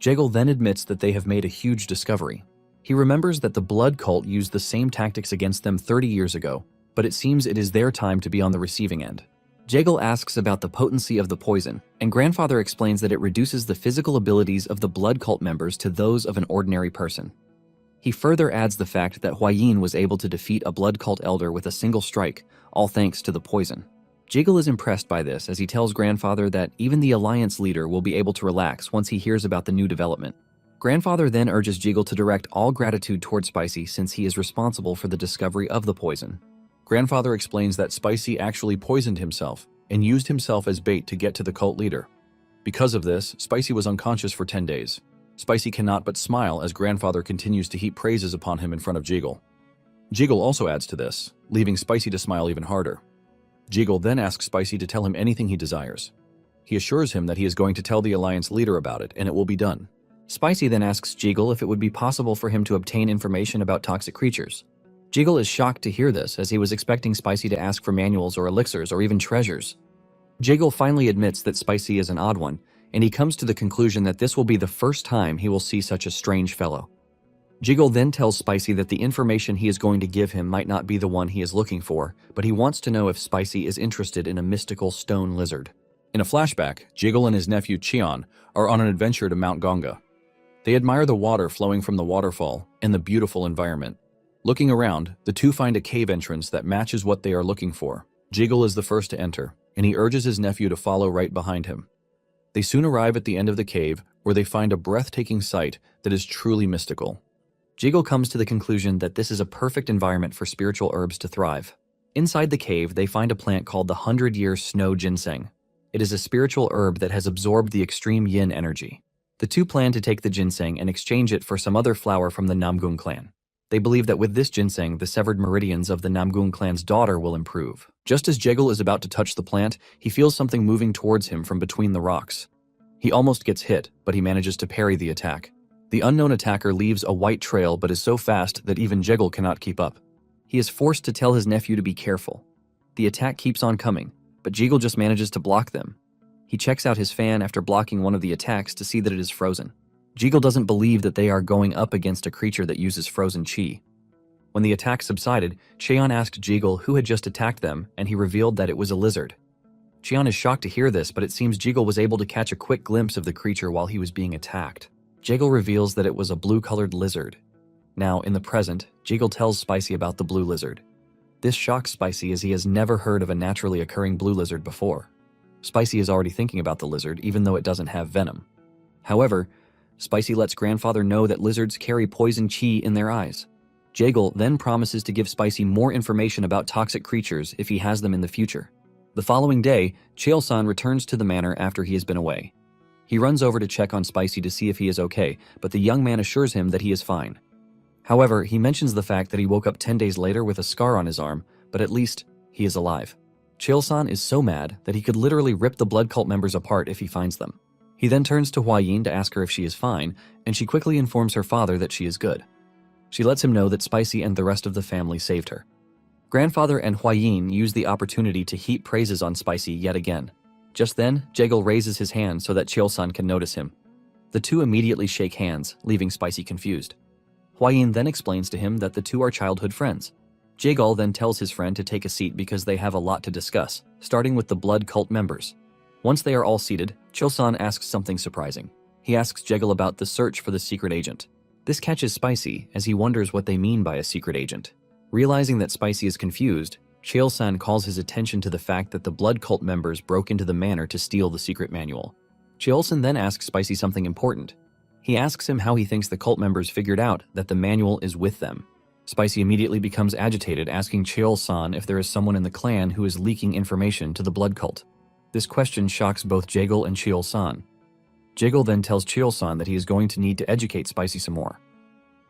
Speaker 1: Jaegal then admits that they have made a huge discovery. He remembers that the blood cult used the same tactics against them 30 years ago, but it seems it is their time to be on the receiving end. Jaegal asks about the potency of the poison, and Grandfather explains that it reduces the physical abilities of the blood cult members to those of an ordinary person. He further adds the fact that Hua Yin was able to defeat a blood cult elder with a single strike, all thanks to the poison. Jiggle is impressed by this as he tells Grandfather that even the Alliance leader will be able to relax once he hears about the new development. Grandfather then urges Jiggle to direct all gratitude toward Spicy since he is responsible for the discovery of the poison. Grandfather explains that Spicy actually poisoned himself and used himself as bait to get to the cult leader. Because of this, Spicy was unconscious for 10 days. Spicy cannot but smile as Grandfather continues to heap praises upon him in front of Jiggle. Jiggle also adds to this, leaving Spicy to smile even harder. Jiggle then asks Spicy to tell him anything he desires. He assures him that he is going to tell the Alliance leader about it and it will be done. Spicy then asks Jiggle if it would be possible for him to obtain information about toxic creatures. Jiggle is shocked to hear this as he was expecting Spicy to ask for manuals or elixirs or even treasures. Jiggle finally admits that Spicy is an odd one, and he comes to the conclusion that this will be the first time he will see such a strange fellow. Jiggle then tells Spicy that the information he is going to give him might not be the one he is looking for, but he wants to know if Spicy is interested in a mystical stone lizard. In a flashback, Jiggle and his nephew Cheon are on an adventure to Mount Ganga. They admire the water flowing from the waterfall and the beautiful environment. Looking around, the two find a cave entrance that matches what they are looking for. Jiggle is the first to enter, and he urges his nephew to follow right behind him. They soon arrive at the end of the cave, where they find a breathtaking sight that is truly mystical. Jiggle comes to the conclusion that this is a perfect environment for spiritual herbs to thrive. Inside the cave, they find a plant called the 100-Year Snow Ginseng. It is a spiritual herb that has absorbed the extreme yin energy. The two plan to take the ginseng and exchange it for some other flower from the Namgung clan. They believe that with this ginseng, the severed meridians of the Namgung clan's daughter will improve. Just as Jiggle is about to touch the plant, he feels something moving towards him from between the rocks. He almost gets hit, but he manages to parry the attack. The unknown attacker leaves a white trail but is so fast that even Jiggle cannot keep up. He is forced to tell his nephew to be careful. The attack keeps on coming, but Jiggle just manages to block them. He checks out his fan after blocking one of the attacks to see that it is frozen. Jiggle doesn't believe that they are going up against a creature that uses frozen chi. When the attack subsided, Cheon asked Jiggle who had just attacked them, and he revealed that it was a lizard. Cheon is shocked to hear this, but it seems Jiggle was able to catch a quick glimpse of the creature while he was being attacked. Jiggle reveals that it was a blue-colored lizard. Now, in the present, Jiggle tells Spicy about the blue lizard. This shocks Spicy as he has never heard of a naturally occurring blue lizard before. Spicy is already thinking about the lizard, even though it doesn't have venom. However, Spicy lets Grandfather know that lizards carry poison chi in their eyes. Jiggle then promises to give Spicy more information about toxic creatures if he has them in the future. The following day, Cheol-san returns to the manor after he has been away. He runs over to check on Spicy to see if he is okay, but the young man assures him that he is fine. However, he mentions the fact that he woke up 10 days later with a scar on his arm, but at least he is alive. Cheol-san is so mad that he could literally rip the blood cult members apart if he finds them. He then turns to Hua-Yin to ask her if she is fine, and she quickly informs her father that she is good. She lets him know that Spicy and the rest of the family saved her. Grandfather and Hua-Yin use the opportunity to heap praises on Spicy yet again. Just then, Jiggle raises his hand so that Cheol-san can notice him. The two immediately shake hands, leaving Spicy confused. Hua-Yin then explains to him that the two are childhood friends. Jiggle then tells his friend to take a seat because they have a lot to discuss, starting with the blood cult members. Once they are all seated, Cheol-san asks something surprising. He asks Jiggle about the search for the secret agent. This catches Spicy as he wonders what they mean by a secret agent. Realizing that Spicy is confused, Cheol-san calls his attention to the fact that the blood cult members broke into the manor to steal the secret manual. Cheol-san then asks Spicy something important. He asks him how he thinks the cult members figured out that the manual is with them. Spicy immediately becomes agitated, asking Cheol-san if there is someone in the clan who is leaking information to the blood cult. This question shocks both Jiggle and Cheol-san. Jiggle then tells Cheol-san that he is going to need to educate Spicy some more.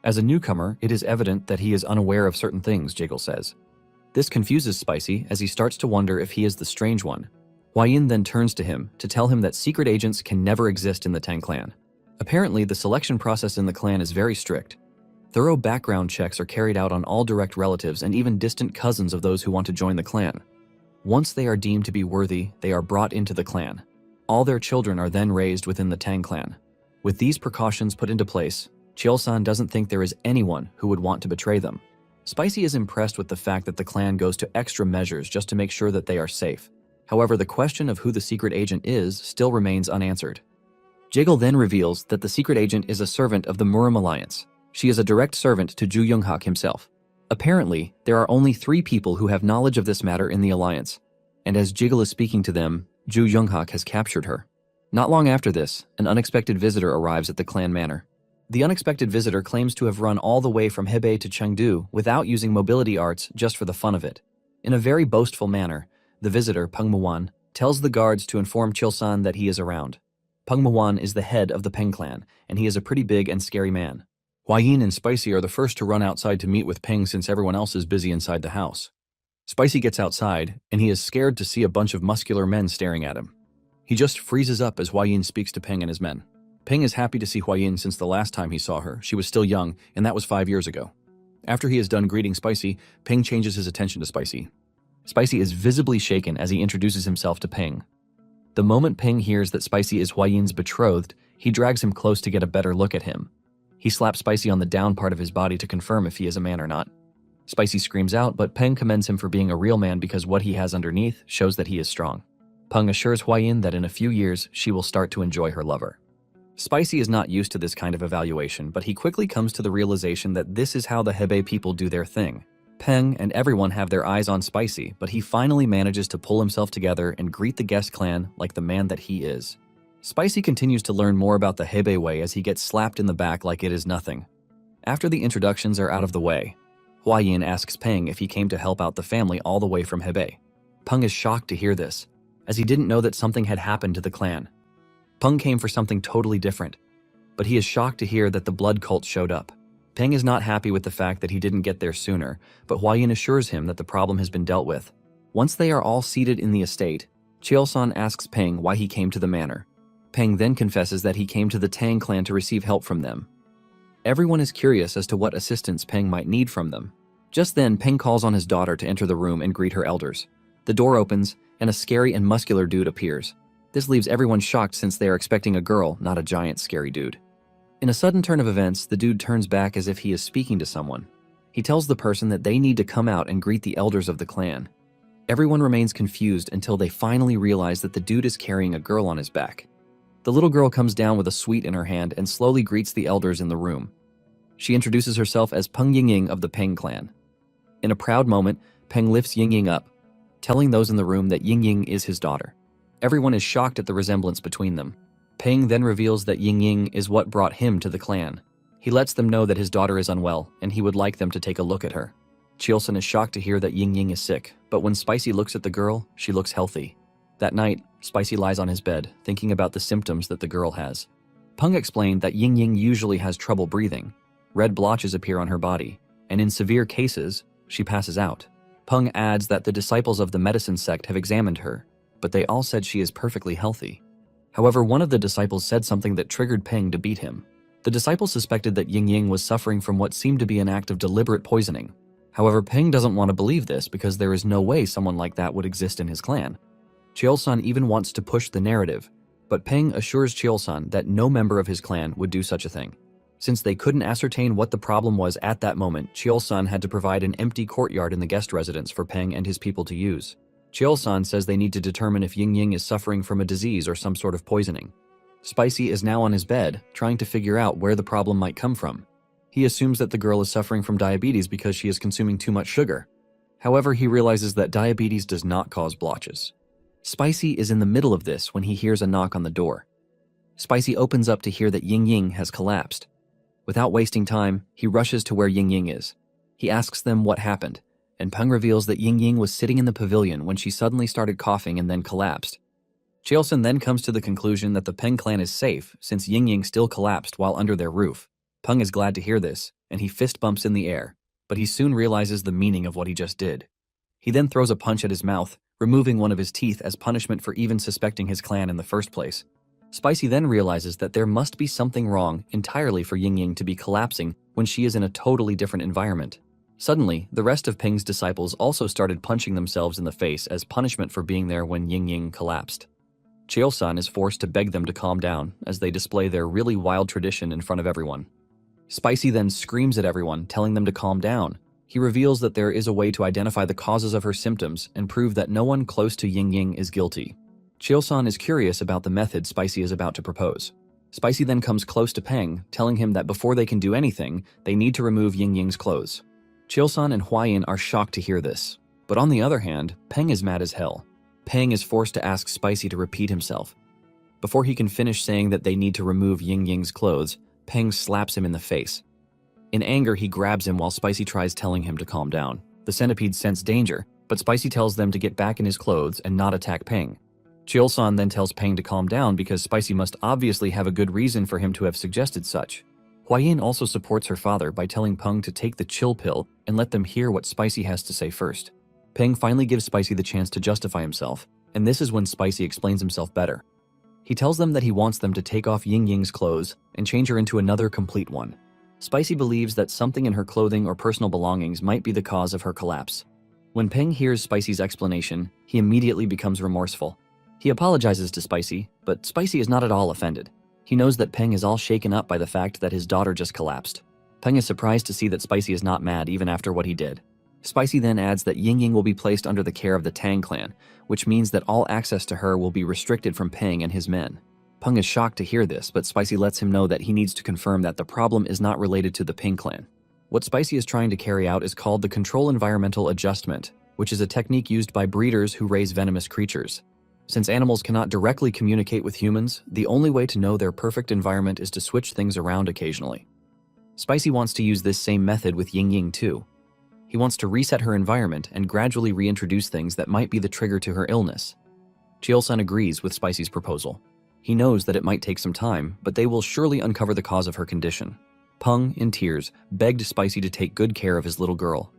Speaker 1: As a newcomer, it is evident that he is unaware of certain things, Jiggle says. This confuses Spicy as he starts to wonder if he is the strange one. Hua-Yin then turns to him to tell him that secret agents can never exist in the Tang clan. Apparently, the selection process in the clan is very strict. Thorough background checks are carried out on all direct relatives and even distant cousins of those who want to join the clan. Once they are deemed to be worthy, they are brought into the clan. All their children are then raised within the Tang clan. With these precautions put into place, Cheol-san doesn't think there is anyone who would want to betray them. Spicy is impressed with the fact that the clan goes to extra measures just to make sure that they are safe. However, the question of who the secret agent is still remains unanswered. Jiggle then reveals that the secret agent is a servant of the Murim Alliance. She is a direct servant to Ju Yoonghak himself. Apparently, there are only 3 people who have knowledge of this matter in the Alliance. And as Jiggle is speaking to them, Ju Younghak has captured her. Not long after this, an unexpected visitor arrives at the clan manor. The unexpected visitor claims to have run all the way from Hebei to Chengdu without using mobility arts just for the fun of it. In a very boastful manner, the visitor, Peng Muwan, tells the guards to inform Chilsan that he is around. Peng Muwan is the head of the Peng clan, and he is a pretty big and scary man. Huayin and Spicy are the first to run outside to meet with Peng since everyone else is busy inside the house. Spicy gets outside, and he is scared to see a bunch of muscular men staring at him. He just freezes up as Huayin speaks to Peng and his men. Peng is happy to see Huayin since the last time he saw her. She was still young, and that was 5 years ago. After he is done greeting Spicy, Peng changes his attention to Spicy. Spicy is visibly shaken as he introduces himself to Peng. The moment Peng hears that Spicy is Huayin's betrothed, he drags him close to get a better look at him. He slaps Spicy on the down part of his body to confirm if he is a man or not. Spicy screams out, but Peng commends him for being a real man because what he has underneath shows that he is strong. Peng assures Huayin that in a few years, she will start to enjoy her lover. Spicy is not used to this kind of evaluation, but he quickly comes to the realization that this is how the Hebei people do their thing. Peng and everyone have their eyes on Spicy, but he finally manages to pull himself together and greet the guest clan like the man that he is. Spicy continues to learn more about the Hebei way as he gets slapped in the back like it is nothing. After the introductions are out of the way, Huayin asks Peng if he came to help out the family all the way from Hebei. Peng is shocked to hear this, as he didn't know that something had happened to the clan. Peng came for something totally different, but he is shocked to hear that the blood cult showed up. Peng is not happy with the fact that he didn't get there sooner, but Huayin assures him that the problem has been dealt with. Once they are all seated in the estate, Cheolsan asks Peng why he came to the manor. Peng then confesses that he came to the Tang clan to receive help from them. Everyone is curious as to what assistance Peng might need from them. Just then, Peng calls on his daughter to enter the room and greet her elders. The door opens, and a scary and muscular dude appears. This leaves everyone shocked since they are expecting a girl, not a giant scary dude. In a sudden turn of events, the dude turns back as if he is speaking to someone. He tells the person that they need to come out and greet the elders of the clan. Everyone remains confused until they finally realize that the dude is carrying a girl on his back. The little girl comes down with a sweet in her hand and slowly greets the elders in the room. She introduces herself as Peng Yingying of the Peng clan. In a proud moment, Peng lifts Yingying up, telling those in the room that Yingying is his daughter. Everyone is shocked at the resemblance between them. Peng then reveals that Yingying is what brought him to the clan. He lets them know that his daughter is unwell, and he would like them to take a look at her. Cheolsan is shocked to hear that Yingying is sick, but when Spicy looks at the girl, she looks healthy. That night, Spicy lies on his bed, thinking about the symptoms that the girl has. Peng explained that Yingying usually has trouble breathing. Red blotches appear on her body, and in severe cases, she passes out. Peng adds that the disciples of the medicine sect have examined her, but they all said she is perfectly healthy. However, one of the disciples said something that triggered Peng to beat him. The disciple suspected that Yingying was suffering from what seemed to be an act of deliberate poisoning. However, Peng doesn't want to believe this because there is no way someone like that would exist in his clan. Cheolsan even wants to push the narrative, but Peng assures Cheolsan that no member of his clan would do such a thing. Since they couldn't ascertain what the problem was at that moment, Cheolsan had to provide an empty courtyard in the guest residence for Peng and his people to use. Cheolsan says they need to determine if Yingying is suffering from a disease or some sort of poisoning. Spicy is now on his bed, trying to figure out where the problem might come from. He assumes that the girl is suffering from diabetes because she is consuming too much sugar. However, he realizes that diabetes does not cause blotches. Spicy is in the middle of this when he hears a knock on the door. Spicy opens up to hear that Yingying has collapsed. Without wasting time, he rushes to where Yingying is. He asks them what happened, and Peng reveals that Yingying was sitting in the pavilion when she suddenly started coughing and then collapsed. Cheolsan then comes to the conclusion that the Peng clan is safe since Yingying still collapsed while under their roof. Peng is glad to hear this, and he fist bumps in the air, but he soon realizes the meaning of what he just did. He then throws a punch at his mouth, removing one of his teeth as punishment for even suspecting his clan in the first place. Spicy then realizes that there must be something wrong entirely for Yingying to be collapsing when she is in a totally different environment. Suddenly, the rest of Peng's disciples also started punching themselves in the face as punishment for being there when Yingying collapsed. Cheolsan is forced to beg them to calm down as they display their really wild tradition in front of everyone. Spicy then screams at everyone, telling them to calm down. He reveals that there is a way to identify the causes of her symptoms and prove that no one close to Yingying is guilty. Cheolsan is curious about the method Spicy is about to propose. Spicy then comes close to Peng, telling him that before they can do anything, they need to remove Yingying's clothes. Cheolsan and Huayin are shocked to hear this, but on the other hand, Peng is mad as hell. Peng is forced to ask Spicy to repeat himself. Before he can finish saying that they need to remove Ying Ying's clothes, Peng slaps him in the face. In anger, he grabs him while Spicy tries telling him to calm down. The centipedes sense danger, but Spicy tells them to get back in his clothes and not attack Peng. Cheol-san then tells Peng to calm down because Spicy must obviously have a good reason for him to have suggested such. Hua-yin also supports her father by telling Peng to take the chill pill and let them hear what Spicy has to say first. Peng finally gives Spicy the chance to justify himself, and this is when Spicy explains himself better. He tells them that he wants them to take off Ying Ying's clothes and change her into another complete one. Spicy believes that something in her clothing or personal belongings might be the cause of her collapse. When Peng hears Spicy's explanation, he immediately becomes remorseful. He apologizes to Spicy, but Spicy is not at all offended. He knows that Peng is all shaken up by the fact that his daughter just collapsed. Peng is surprised to see that Spicy is not mad even after what he did. Spicy then adds that Ying Ying will be placed under the care of the Tang clan, which means that all access to her will be restricted from Peng and his men. Peng is shocked to hear this, but Spicy lets him know that he needs to confirm that the problem is not related to the Peng clan. What Spicy is trying to carry out is called the Control Environmental Adjustment, which is a technique used by breeders who raise venomous creatures. Since animals cannot directly communicate with humans, the only way to know their perfect environment is to switch things around occasionally. Spicy wants to use this same method with Ying Ying too. He wants to reset her environment and gradually reintroduce things that might be the trigger to her illness. Cheol-san agrees with Spicy's proposal. He knows that it might take some time, but they will surely uncover the cause of her condition. Peng, in tears, begged Spicy to take good care of his little girl.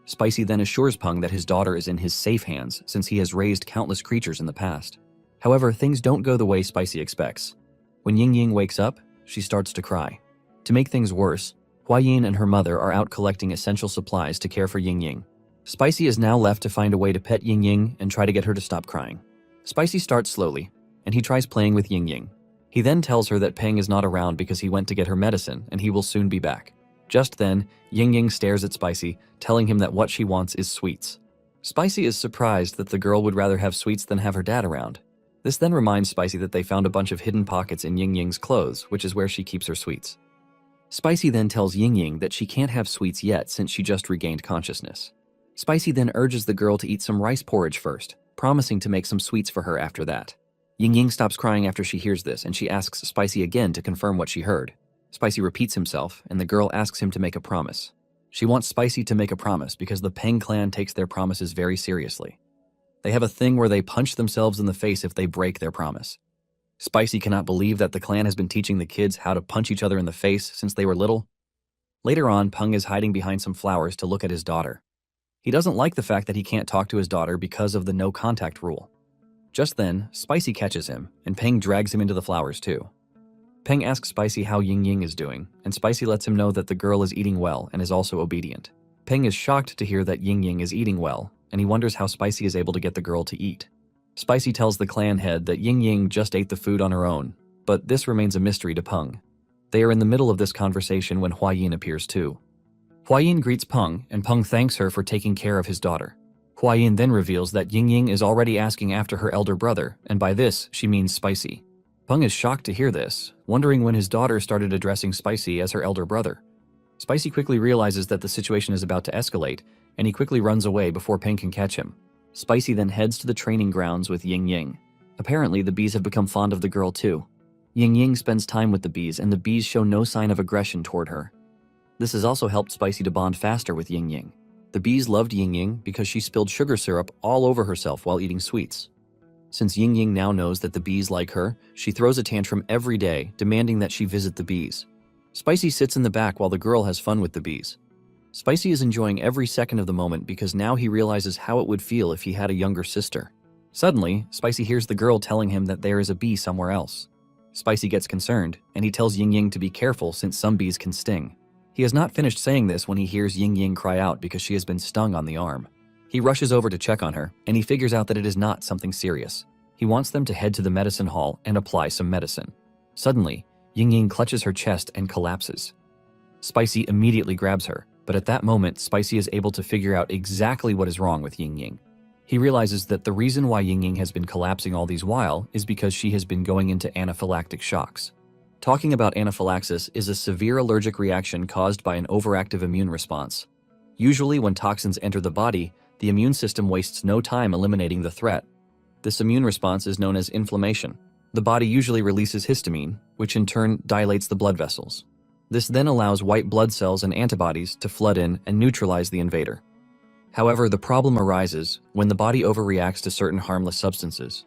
Speaker 1: Spicy then assures Peng that his daughter is in his safe hands since he has raised countless creatures in the past. However, things don't go the way Spicy expects. When Ying Ying wakes up, she starts to cry. To make things worse, Hua-yin and her mother are out collecting essential supplies to care for Ying Ying. Spicy is now left to find a way to pet Ying Ying and try to get her to stop crying. Spicy starts slowly, and he tries playing with Ying Ying. He then tells her that Peng is not around because he went to get her medicine and he will soon be back. Just then, Ying Ying stares at Spicy, telling him that what she wants is sweets. Spicy is surprised that the girl would rather have sweets than have her dad around. This then reminds Spicy that they found a bunch of hidden pockets in Ying Ying's clothes, which is where she keeps her sweets. Spicy then tells Ying Ying that she can't have sweets yet since she just regained consciousness. Spicy then urges the girl to eat some rice porridge first, promising to make some sweets for her after that. Ying Ying stops crying after she hears this, and she asks Spicy again to confirm what she heard. Spicy repeats himself, and the girl asks him to make a promise. She wants Spicy to make a promise because the Peng clan takes their promises very seriously. They have a thing where they punch themselves in the face if they break their promise. Spicy cannot believe that the clan has been teaching the kids how to punch each other in the face since they were little. Later on, Peng is hiding behind some flowers to look at his daughter. He doesn't like the fact that he can't talk to his daughter because of the no contact rule. Just then, Spicy catches him, and Peng drags him into the flowers too. Peng asks Spicy how Ying Ying is doing, and Spicy lets him know that the girl is eating well and is also obedient. Peng is shocked to hear that Ying Ying is eating well, and he wonders how Spicy is able to get the girl to eat. Spicy tells the clan head that Ying Ying just ate the food on her own, but this remains a mystery to Peng. They are in the middle of this conversation when Hua-yin appears too. Hua-yin greets Peng, and Peng thanks her for taking care of his daughter. Hua-yin then reveals that Ying Ying is already asking after her elder brother, and by this, she means Spicy. Peng is shocked to hear this, wondering when his daughter started addressing Spicy as her elder brother. Spicy quickly realizes that the situation is about to escalate, and he quickly runs away before Peng can catch him. Spicy then heads to the training grounds with Ying Ying. Apparently, the bees have become fond of the girl too. Ying Ying spends time with the bees, and the bees show no sign of aggression toward her. This has also helped Spicy to bond faster with Ying Ying. The bees loved Ying Ying because she spilled sugar syrup all over herself while eating sweets. Since Ying Ying now knows that the bees like her, she throws a tantrum every day, demanding that she visit the bees. Spicy sits in the back while the girl has fun with the bees. Spicy is enjoying every second of the moment because now he realizes how it would feel if he had a younger sister. Suddenly, Spicy hears the girl telling him that there is a bee somewhere else. Spicy gets concerned, and he tells Ying Ying to be careful since some bees can sting. He has not finished saying this when he hears Ying Ying cry out because she has been stung on the arm. He rushes over to check on her, and he figures out that it is not something serious. He wants them to head to the medicine hall and apply some medicine. Suddenly, Ying Ying clutches her chest and collapses. Spicy immediately grabs her, but at that moment, Spicy is able to figure out exactly what is wrong with Ying Ying. He realizes that the reason why Ying Ying has been collapsing all these while is because she has been going into anaphylactic shocks. Talking about anaphylaxis is a severe allergic reaction caused by an overactive immune response. Usually when toxins enter the body, the immune system wastes no time eliminating the threat. This immune response is known as inflammation. The body usually releases histamine, which in turn dilates the blood vessels. This then allows white blood cells and antibodies to flood in and neutralize the invader. However, the problem arises when the body overreacts to certain harmless substances.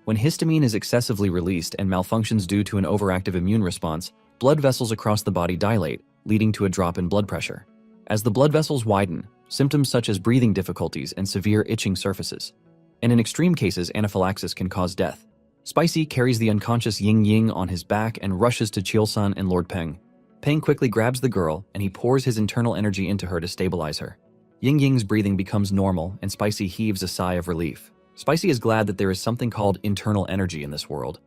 Speaker 1: When histamine is excessively released and malfunctions due to an overactive immune response, blood vessels across the body dilate, leading to a drop in blood pressure. As the blood vessels widen, symptoms such as breathing difficulties and severe itching surfaces. And in extreme cases, anaphylaxis can cause death. Spicy carries the unconscious Ying Ying on his back and rushes to Chilsan and Lord Peng. Peng quickly grabs the girl and he pours his internal energy into her to stabilize her. Ying Ying's breathing becomes normal and Spicy heaves a sigh of relief. Spicy is glad that there is something called internal energy in this world.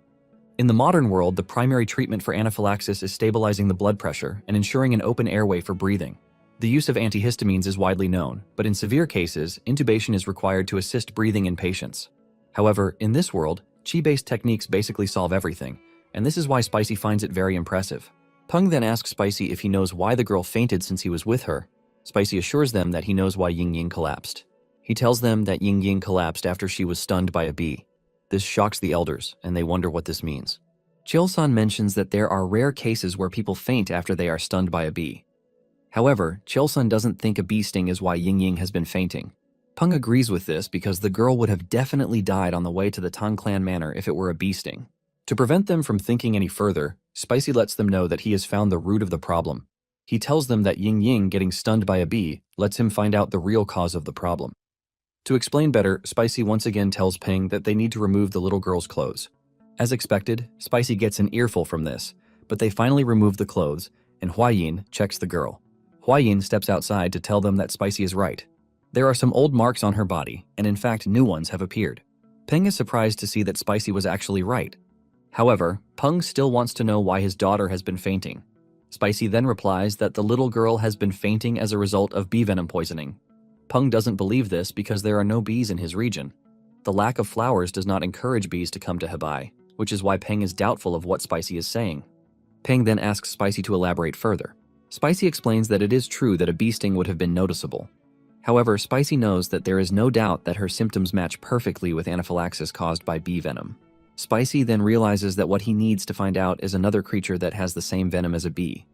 Speaker 1: In the modern world, the primary treatment for anaphylaxis is stabilizing the blood pressure and ensuring an open airway for breathing. The use of antihistamines is widely known, but in severe cases, intubation is required to assist breathing in patients. However, in this world, Qi-based techniques basically solve everything, and this is why Spicy finds it very impressive. Peng then asks Spicy if he knows why the girl fainted since he was with her. Spicy assures them that he knows why Ying Ying collapsed. He tells them that Ying Ying collapsed after she was stunned by a bee. This shocks the elders, and they wonder what this means. Chilsan mentions that there are rare cases where people faint after they are stunned by a bee. However, Chilsan doesn't think a bee sting is why Ying Ying has been fainting. Peng agrees with this because the girl would have definitely died on the way to the Tang Clan Manor if it were a bee sting. To prevent them from thinking any further, Spicy lets them know that he has found the root of the problem. He tells them that Ying Ying getting stunned by a bee lets him find out the real cause of the problem. To explain better, Spicy once again tells Peng that they need to remove the little girl's clothes. As expected, Spicy gets an earful from this, but they finally remove the clothes, and Huayin checks the girl. Huayin steps outside to tell them that Spicy is right. There are some old marks on her body, and in fact new ones have appeared. Peng is surprised to see that Spicy was actually right. However, Peng still wants to know why his daughter has been fainting. Spicy then replies that the little girl has been fainting as a result of bee venom poisoning. Peng doesn't believe this because there are no bees in his region. The lack of flowers does not encourage bees to come to Hebai, which is why Peng is doubtful of what Spicy is saying. Peng then asks Spicy to elaborate further. Spicy explains that it is true that a bee sting would have been noticeable. However, Spicy knows that there is no doubt that her symptoms match perfectly with anaphylaxis caused by bee venom. Spicy then realizes that what he needs to find out is another creature that has the same venom as a bee.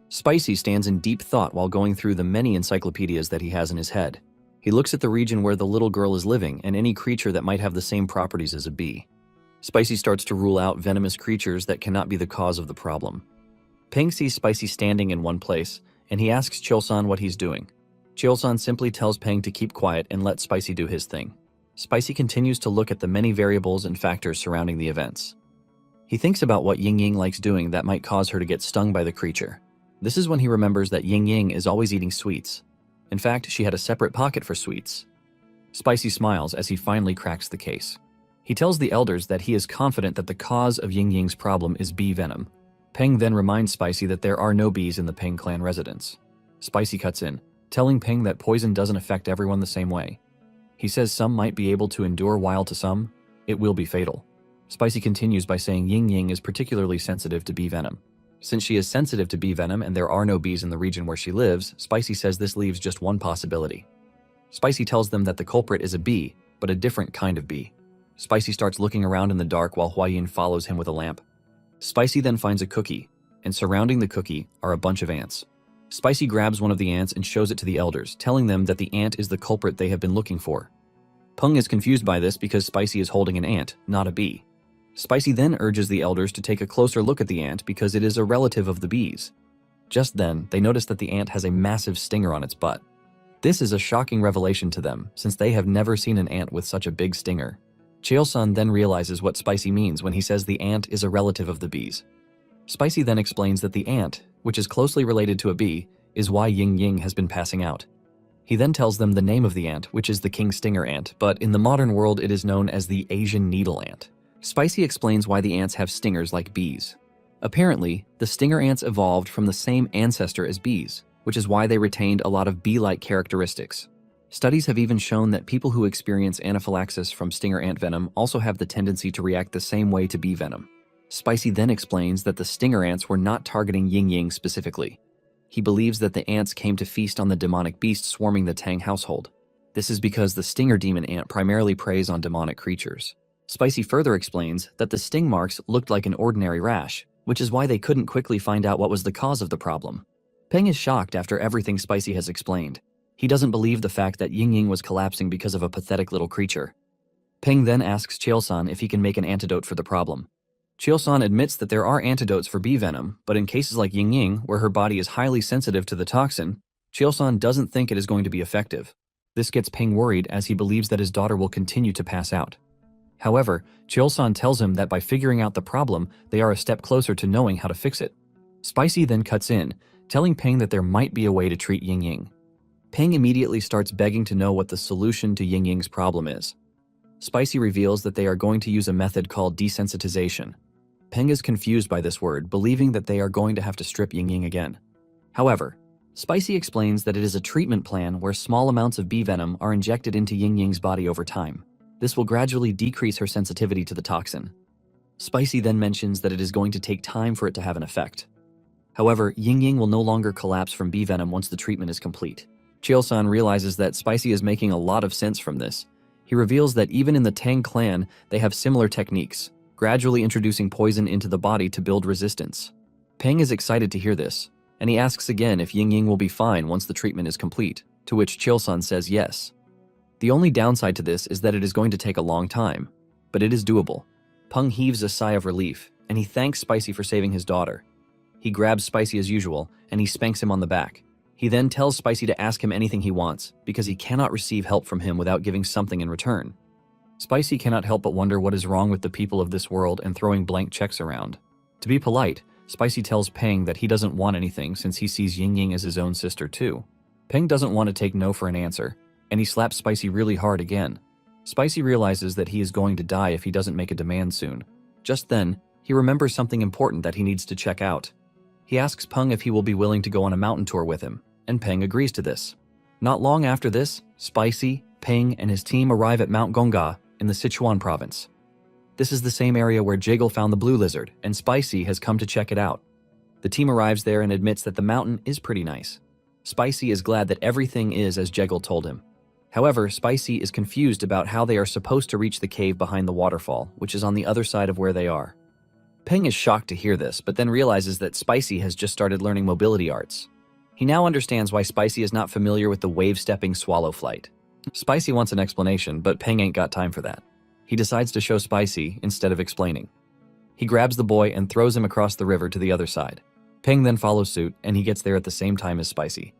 Speaker 1: Spicy stands in deep thought while going through the many encyclopedias that he has in his head. He looks at the region where the little girl is living and any creature that might have the same properties as a bee. Spicy starts to rule out venomous creatures that cannot be the cause of the problem. Peng sees Spicy standing in one place, and he asks Chilsan what he's doing. Chilsan simply tells Peng to keep quiet and let Spicy do his thing. Spicy continues to look at the many variables and factors surrounding the events. He thinks about what Ying Ying likes doing that might cause her to get stung by the creature. This is when he remembers that Ying Ying is always eating sweets. In fact, she had a separate pocket for sweets. Spicy smiles as he finally cracks the case. He tells the elders that he is confident that the cause of Ying Ying's problem is bee venom. Peng then reminds Spicy that there are no bees in the Peng clan residence. Spicy cuts in, telling Peng that poison doesn't affect everyone the same way. He says some might be able to endure while to some, it will be fatal. Spicy continues by saying Ying Ying is particularly sensitive to bee venom. Since she is sensitive to bee venom and there are no bees in the region where she lives, Spicy says this leaves just one possibility. Spicy tells them that the culprit is a bee, but a different kind of bee. Spicy starts looking around in the dark while Huayin follows him with a lamp. Spicy then finds a cookie, and surrounding the cookie are a bunch of ants. Spicy grabs one of the ants and shows it to the elders, telling them that the ant is the culprit they have been looking for. Peng is confused by this because Spicy is holding an ant, not a bee. Spicy then urges the elders to take a closer look at the ant because it is a relative of the bees. Just then, they notice that the ant has a massive stinger on its butt. This is a shocking revelation to them, since they have never seen an ant with such a big stinger. Cheol-sun then realizes what Spicy means when he says the ant is a relative of the bees. Spicy then explains that the ant, which is closely related to a bee, is why Ying Ying has been passing out. He then tells them the name of the ant, which is the king stinger ant, but in the modern world it is known as the Asian needle ant. Spicy explains why the ants have stingers like bees. Apparently, the stinger ants evolved from the same ancestor as bees, which is why they retained a lot of bee-like characteristics. Studies have even shown that people who experience anaphylaxis from stinger ant venom also have the tendency to react the same way to bee venom. Spicy then explains that the stinger ants were not targeting Ying Ying specifically. He believes that the ants came to feast on the demonic beast swarming the Tang household. This is because the stinger demon ant primarily preys on demonic creatures. Spicy further explains that the sting marks looked like an ordinary rash, which is why they couldn't quickly find out what was the cause of the problem. Peng is shocked after everything Spicy has explained. He doesn't believe the fact that Ying was collapsing because of a pathetic little creature. Peng then asks Cheol-san if he can make an antidote for the problem. Cheol-san admits that there are antidotes for bee venom, but in cases like Ying, where her body is highly sensitive to the toxin, Cheol-san doesn't think it is going to be effective. This gets Peng worried as he believes that his daughter will continue to pass out. However, Cheol-san tells him that by figuring out the problem, they are a step closer to knowing how to fix it. Spicy then cuts in, telling Peng that there might be a way to treat Ying. Peng immediately starts begging to know what the solution to Ying's problem is. Spicy reveals that they are going to use a method called desensitization. Peng is confused by this word, believing that they are going to have to strip Ying again. However, Spicy explains that it is a treatment plan where small amounts of bee venom are injected into Ying's body over time. This will gradually decrease her sensitivity to the toxin. Spicy then mentions that it is going to take time for it to have an effect. However, Ying will no longer collapse from bee venom once the treatment is complete. Cheol-san realizes that Spicy is making a lot of sense from this. He reveals that even in the Tang clan, they have similar techniques, gradually introducing poison into the body to build resistance. Peng is excited to hear this, and he asks again if Ying will be fine once the treatment is complete, to which Cheol-san says yes. The only downside to this is that it is going to take a long time, but it is doable. Peng heaves a sigh of relief, and he thanks Spicy for saving his daughter. He grabs Spicy as usual, and he spanks him on the back. He then tells Spicy to ask him anything he wants, because he cannot receive help from him without giving something in return. Spicy cannot help but wonder what is wrong with the people of this world and throwing blank checks around. To be polite, Spicy tells Peng that he doesn't want anything since he sees Ying as his own sister too. Peng doesn't want to take no for an answer, and he slaps Spicy really hard again. Spicy realizes that he is going to die if he doesn't make a demand soon. Just then, he remembers something important that he needs to check out. He asks Peng if he will be willing to go on a mountain tour with him, and Peng agrees to this. Not long after this, Spicy, Peng, and his team arrive at Mount Gonga in the Sichuan province. This is the same area where Jiggle found the blue lizard, and Spicy has come to check it out. The team arrives there and admits that the mountain is pretty nice. Spicy is glad that everything is as Jiggle told him. However, Spicy is confused about how they are supposed to reach the cave behind the waterfall, which is on the other side of where they are. Peng is shocked to hear this, but then realizes that Spicy has just started learning mobility arts. He now understands why Spicy is not familiar with the wave-stepping swallow flight. Spicy wants an explanation, but Peng ain't got time for that. He decides to show Spicy instead of explaining. He grabs the boy and throws him across the river to the other side. Peng then follows suit, and he gets there at the same time as Spicy.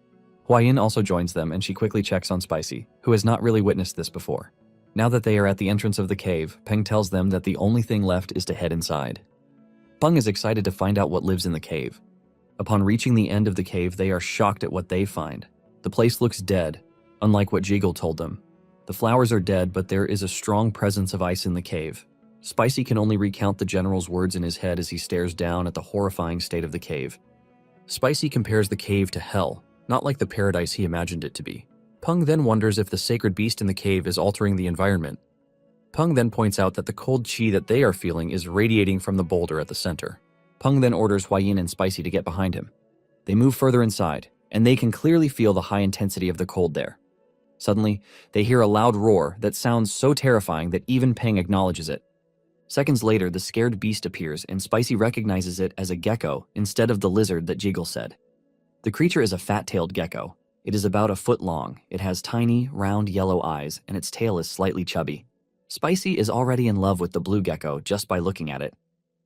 Speaker 1: Huayin also joins them, and she quickly checks on Spicy, who has not really witnessed this before. Now that they are at the entrance of the cave, Peng tells them that the only thing left is to head inside. Peng is excited to find out what lives in the cave. Upon reaching the end of the cave, they are shocked at what they find. The place looks dead, unlike what Jiggle told them. The flowers are dead, but there is a strong presence of ice in the cave. Spicy can only recount the general's words in his head as he stares down at the horrifying state of the cave. Spicy compares the cave to hell, not like the paradise he imagined it to be. Peng then wonders if the sacred beast in the cave is altering the environment. Peng then points out that the cold chi that they are feeling is radiating from the boulder at the center. Peng then orders Huayin and Spicy to get behind him. They move further inside, and they can clearly feel the high intensity of the cold there. Suddenly, they hear a loud roar that sounds so terrifying that even Peng acknowledges it. Seconds later, the scared beast appears, and Spicy recognizes it as a gecko instead of the lizard that Jiggle said. The creature is a fat-tailed gecko. It is about a foot long, it has tiny, round yellow eyes, and its tail is slightly chubby. Spicy is already in love with the blue gecko just by looking at it.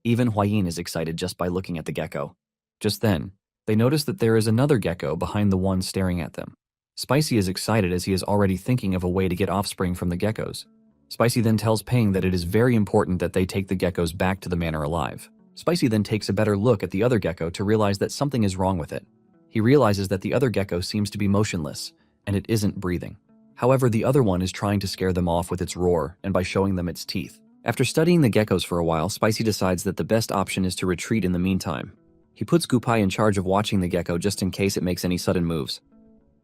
Speaker 1: Even Huayin is excited just by looking at the gecko. Just then, they notice that there is another gecko behind the one staring at them. Spicy is excited as he is already thinking of a way to get offspring from the geckos. Spicy then tells Peng that it is very important that they take the geckos back to the manor alive. Spicy then takes a better look at the other gecko to realize that something is wrong with it. He realizes that the other gecko seems to be motionless, and it isn't breathing. However, the other one is trying to scare them off with its roar and by showing them its teeth. After studying the geckos for a while, Spicy decides that the best option is to retreat in the meantime. He puts Gupai in charge of watching the gecko just in case it makes any sudden moves.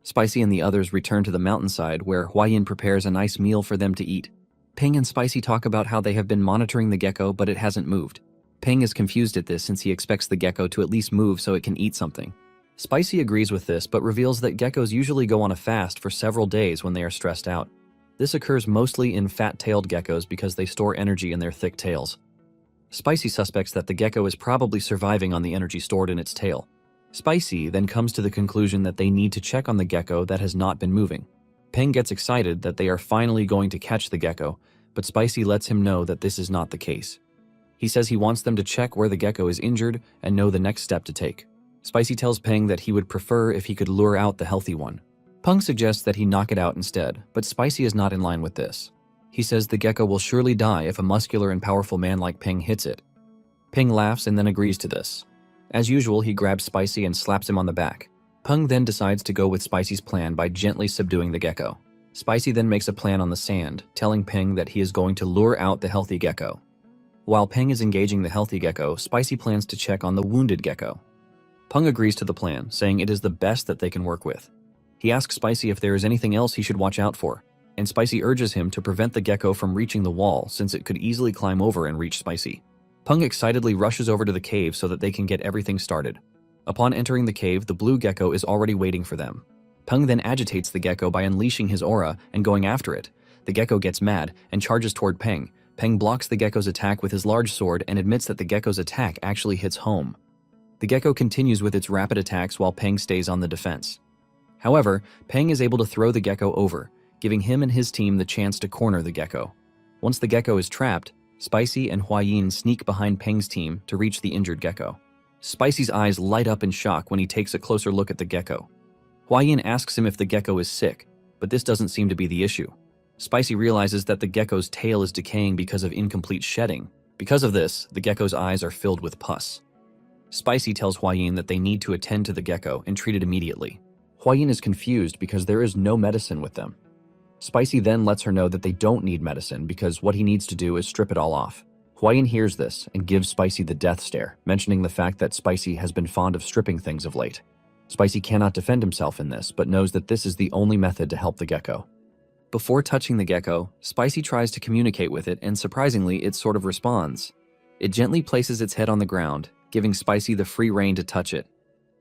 Speaker 1: Spicy and the others return to the mountainside where Huayin prepares a nice meal for them to eat. Peng and Spicy talk about how they have been monitoring the gecko but it hasn't moved. Peng is confused at this since he expects the gecko to at least move so it can eat something. Spicy agrees with this but reveals that geckos usually go on a fast for several days when they are stressed out. This occurs mostly in fat-tailed geckos because they store energy in their thick tails. Spicy suspects that the gecko is probably surviving on the energy stored in its tail. Spicy then comes to the conclusion that they need to check on the gecko that has not been moving. Peng gets excited that they are finally going to catch the gecko, but Spicy lets him know that this is not the case. He says he wants them to check where the gecko is injured and know the next step to take. Spicy tells Peng that he would prefer if he could lure out the healthy one. Peng suggests that he knock it out instead, but Spicy is not in line with this. He says the gecko will surely die if a muscular and powerful man like Peng hits it. Peng laughs and then agrees to this. As usual, he grabs Spicy and slaps him on the back. Peng then decides to go with Spicy's plan by gently subduing the gecko. Spicy then makes a plan on the sand, telling Peng that he is going to lure out the healthy gecko. While Peng is engaging the healthy gecko, Spicy plans to check on the wounded gecko. Peng agrees to the plan, saying it is the best that they can work with. He asks Spicy if there is anything else he should watch out for, and Spicy urges him to prevent the gecko from reaching the wall since it could easily climb over and reach Spicy. Peng excitedly rushes over to the cave so that they can get everything started. Upon entering the cave, the blue gecko is already waiting for them. Peng then agitates the gecko by unleashing his aura and going after it. The gecko gets mad and charges toward Peng. Peng blocks the gecko's attack with his large sword and admits that the gecko's attack actually hits home. The gecko continues with its rapid attacks while Peng stays on the defense. However, Peng is able to throw the gecko over, giving him and his team the chance to corner the gecko. Once the gecko is trapped, Spicy and Huayin sneak behind Peng's team to reach the injured gecko. Spicy's eyes light up in shock when he takes a closer look at the gecko. Huayin asks him if the gecko is sick, but this doesn't seem to be the issue. Spicy realizes that the gecko's tail is decaying because of incomplete shedding. Because of this, the gecko's eyes are filled with pus. Spicy tells Huayin that they need to attend to the gecko and treat it immediately. Huayin is confused because there is no medicine with them. Spicy then lets her know that they don't need medicine because what he needs to do is strip it all off. Huayin hears this and gives Spicy the death stare, mentioning the fact that Spicy has been fond of stripping things of late. Spicy cannot defend himself in this, but knows that this is the only method to help the gecko. Before touching the gecko, Spicy tries to communicate with it and surprisingly it sort of responds. It gently places its head on the ground, giving Spicy the free rein to touch it.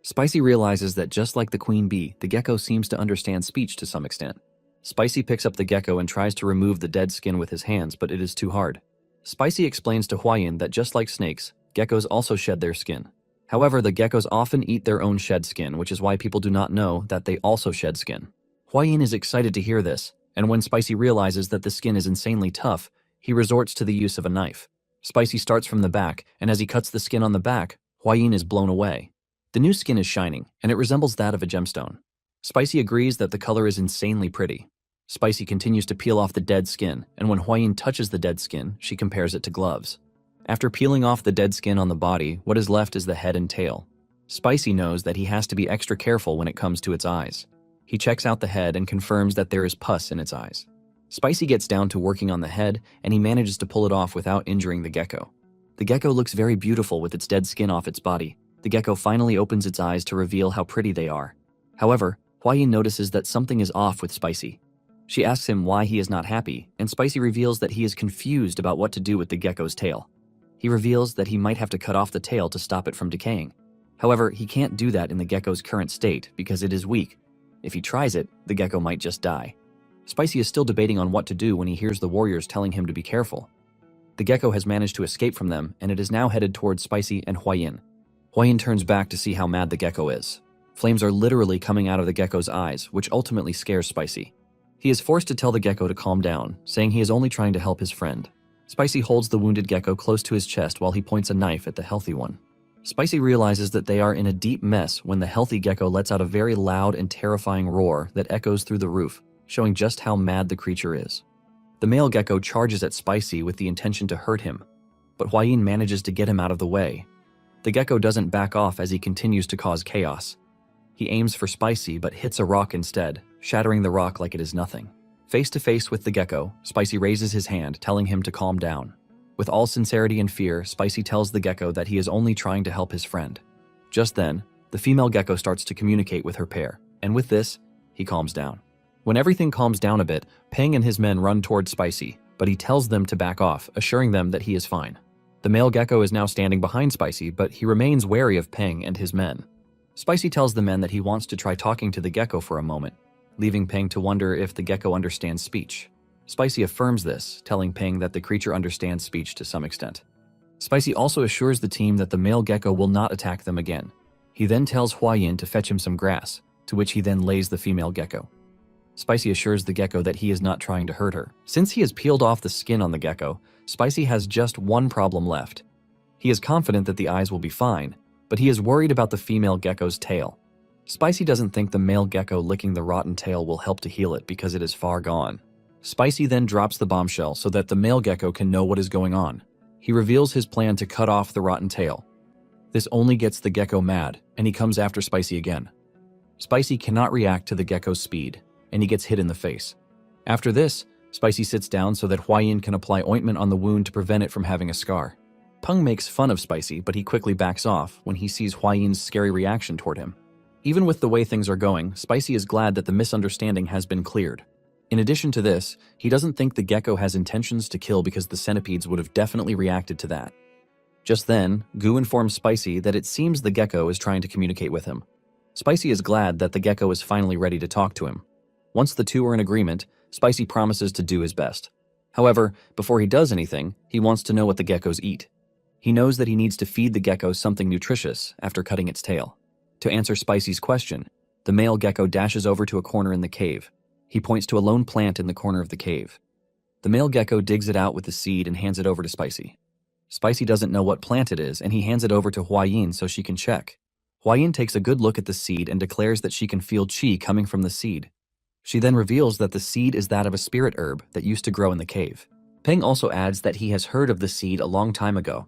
Speaker 1: Spicy realizes that just like the queen bee, the gecko seems to understand speech to some extent. Spicy picks up the gecko and tries to remove the dead skin with his hands, but it is too hard. Spicy explains to Huayin that just like snakes, geckos also shed their skin. However, the geckos often eat their own shed skin, which is why people do not know that they also shed skin. Huayin is excited to hear this, and when Spicy realizes that the skin is insanely tough, he resorts to the use of a knife. Spicy starts from the back, and as he cuts the skin on the back, Huayin is blown away. The new skin is shining, and it resembles that of a gemstone. Spicy agrees that the color is insanely pretty. Spicy continues to peel off the dead skin, and when Huayin touches the dead skin, she compares it to gloves. After peeling off the dead skin on the body, what is left is the head and tail. Spicy knows that he has to be extra careful when it comes to its eyes. He checks out the head and confirms that there is pus in its eyes. Spicy gets down to working on the head, and he manages to pull it off without injuring the gecko. The gecko looks very beautiful with its dead skin off its body. The gecko finally opens its eyes to reveal how pretty they are. However, Huayin notices that something is off with Spicy. She asks him why he is not happy, and Spicy reveals that he is confused about what to do with the gecko's tail. He reveals that he might have to cut off the tail to stop it from decaying. However, he can't do that in the gecko's current state because it is weak. If he tries it, the gecko might just die. Spicy is still debating on what to do when he hears the warriors telling him to be careful. The gecko has managed to escape from them, and it is now headed towards Spicy and Huayin. Huayin turns back to see how mad the gecko is. Flames are literally coming out of the gecko's eyes, which ultimately scares Spicy. He is forced to tell the gecko to calm down, saying he is only trying to help his friend. Spicy holds the wounded gecko close to his chest while he points a knife at the healthy one. Spicy realizes that they are in a deep mess when the healthy gecko lets out a very loud and terrifying roar that echoes through the roof, showing just how mad the creature is. The male gecko charges at Spicy with the intention to hurt him, but Huayin manages to get him out of the way. The gecko doesn't back off as he continues to cause chaos. He aims for Spicy but hits a rock instead, shattering the rock like it is nothing. Face to face with the gecko, Spicy raises his hand, telling him to calm down. With all sincerity and fear, Spicy tells the gecko that he is only trying to help his friend. Just then, the female gecko starts to communicate with her pair, and with this, he calms down. When everything calms down a bit, Peng and his men run towards Spicy, but he tells them to back off, assuring them that he is fine. The male gecko is now standing behind Spicy, but he remains wary of Peng and his men. Spicy tells the men that he wants to try talking to the gecko for a moment, leaving Peng to wonder if the gecko understands speech. Spicy affirms this, telling Ping that the creature understands speech to some extent. Spicy also assures the team that the male gecko will not attack them again. He then tells Huayin to fetch him some grass, to which he then lays the female gecko. Spicy assures the gecko that he is not trying to hurt her. Since he has peeled off the skin on the gecko, Spicy has just one problem left. He is confident that the eyes will be fine, but he is worried about the female gecko's tail. Spicy doesn't think the male gecko licking the rotten tail will help to heal it because it is far gone. Spicy then drops the bombshell so that the male gecko can know what is going on. He reveals his plan to cut off the rotten tail. This only gets the gecko mad, and he comes after Spicy again. Spicy cannot react to the gecko's speed, and he gets hit in the face. After this, Spicy sits down so that Huayin can apply ointment on the wound to prevent it from having a scar. Peng makes fun of Spicy, but he quickly backs off when he sees Huayin's scary reaction toward him. Even with the way things are going, Spicy is glad that the misunderstanding has been cleared. In addition to this, he doesn't think the gecko has intentions to kill because the centipedes would have definitely reacted to that. Just then, Gu informs Spicy that it seems the gecko is trying to communicate with him. Spicy is glad that the gecko is finally ready to talk to him. Once the two are in agreement, Spicy promises to do his best. However, before he does anything, he wants to know what the geckos eat. He knows that he needs to feed the gecko something nutritious after cutting its tail. To answer Spicy's question, the male gecko dashes over to a corner in the cave. He points to a lone plant in the corner of the cave. The male gecko digs it out with the seed and hands it over to Spicy. Spicy doesn't know what plant it is, and he hands it over to Huayin so she can check. Huayin takes a good look at the seed and declares that she can feel qi coming from the seed. She then reveals that the seed is that of a spirit herb that used to grow in the cave. Peng also adds that he has heard of the seed a long time ago.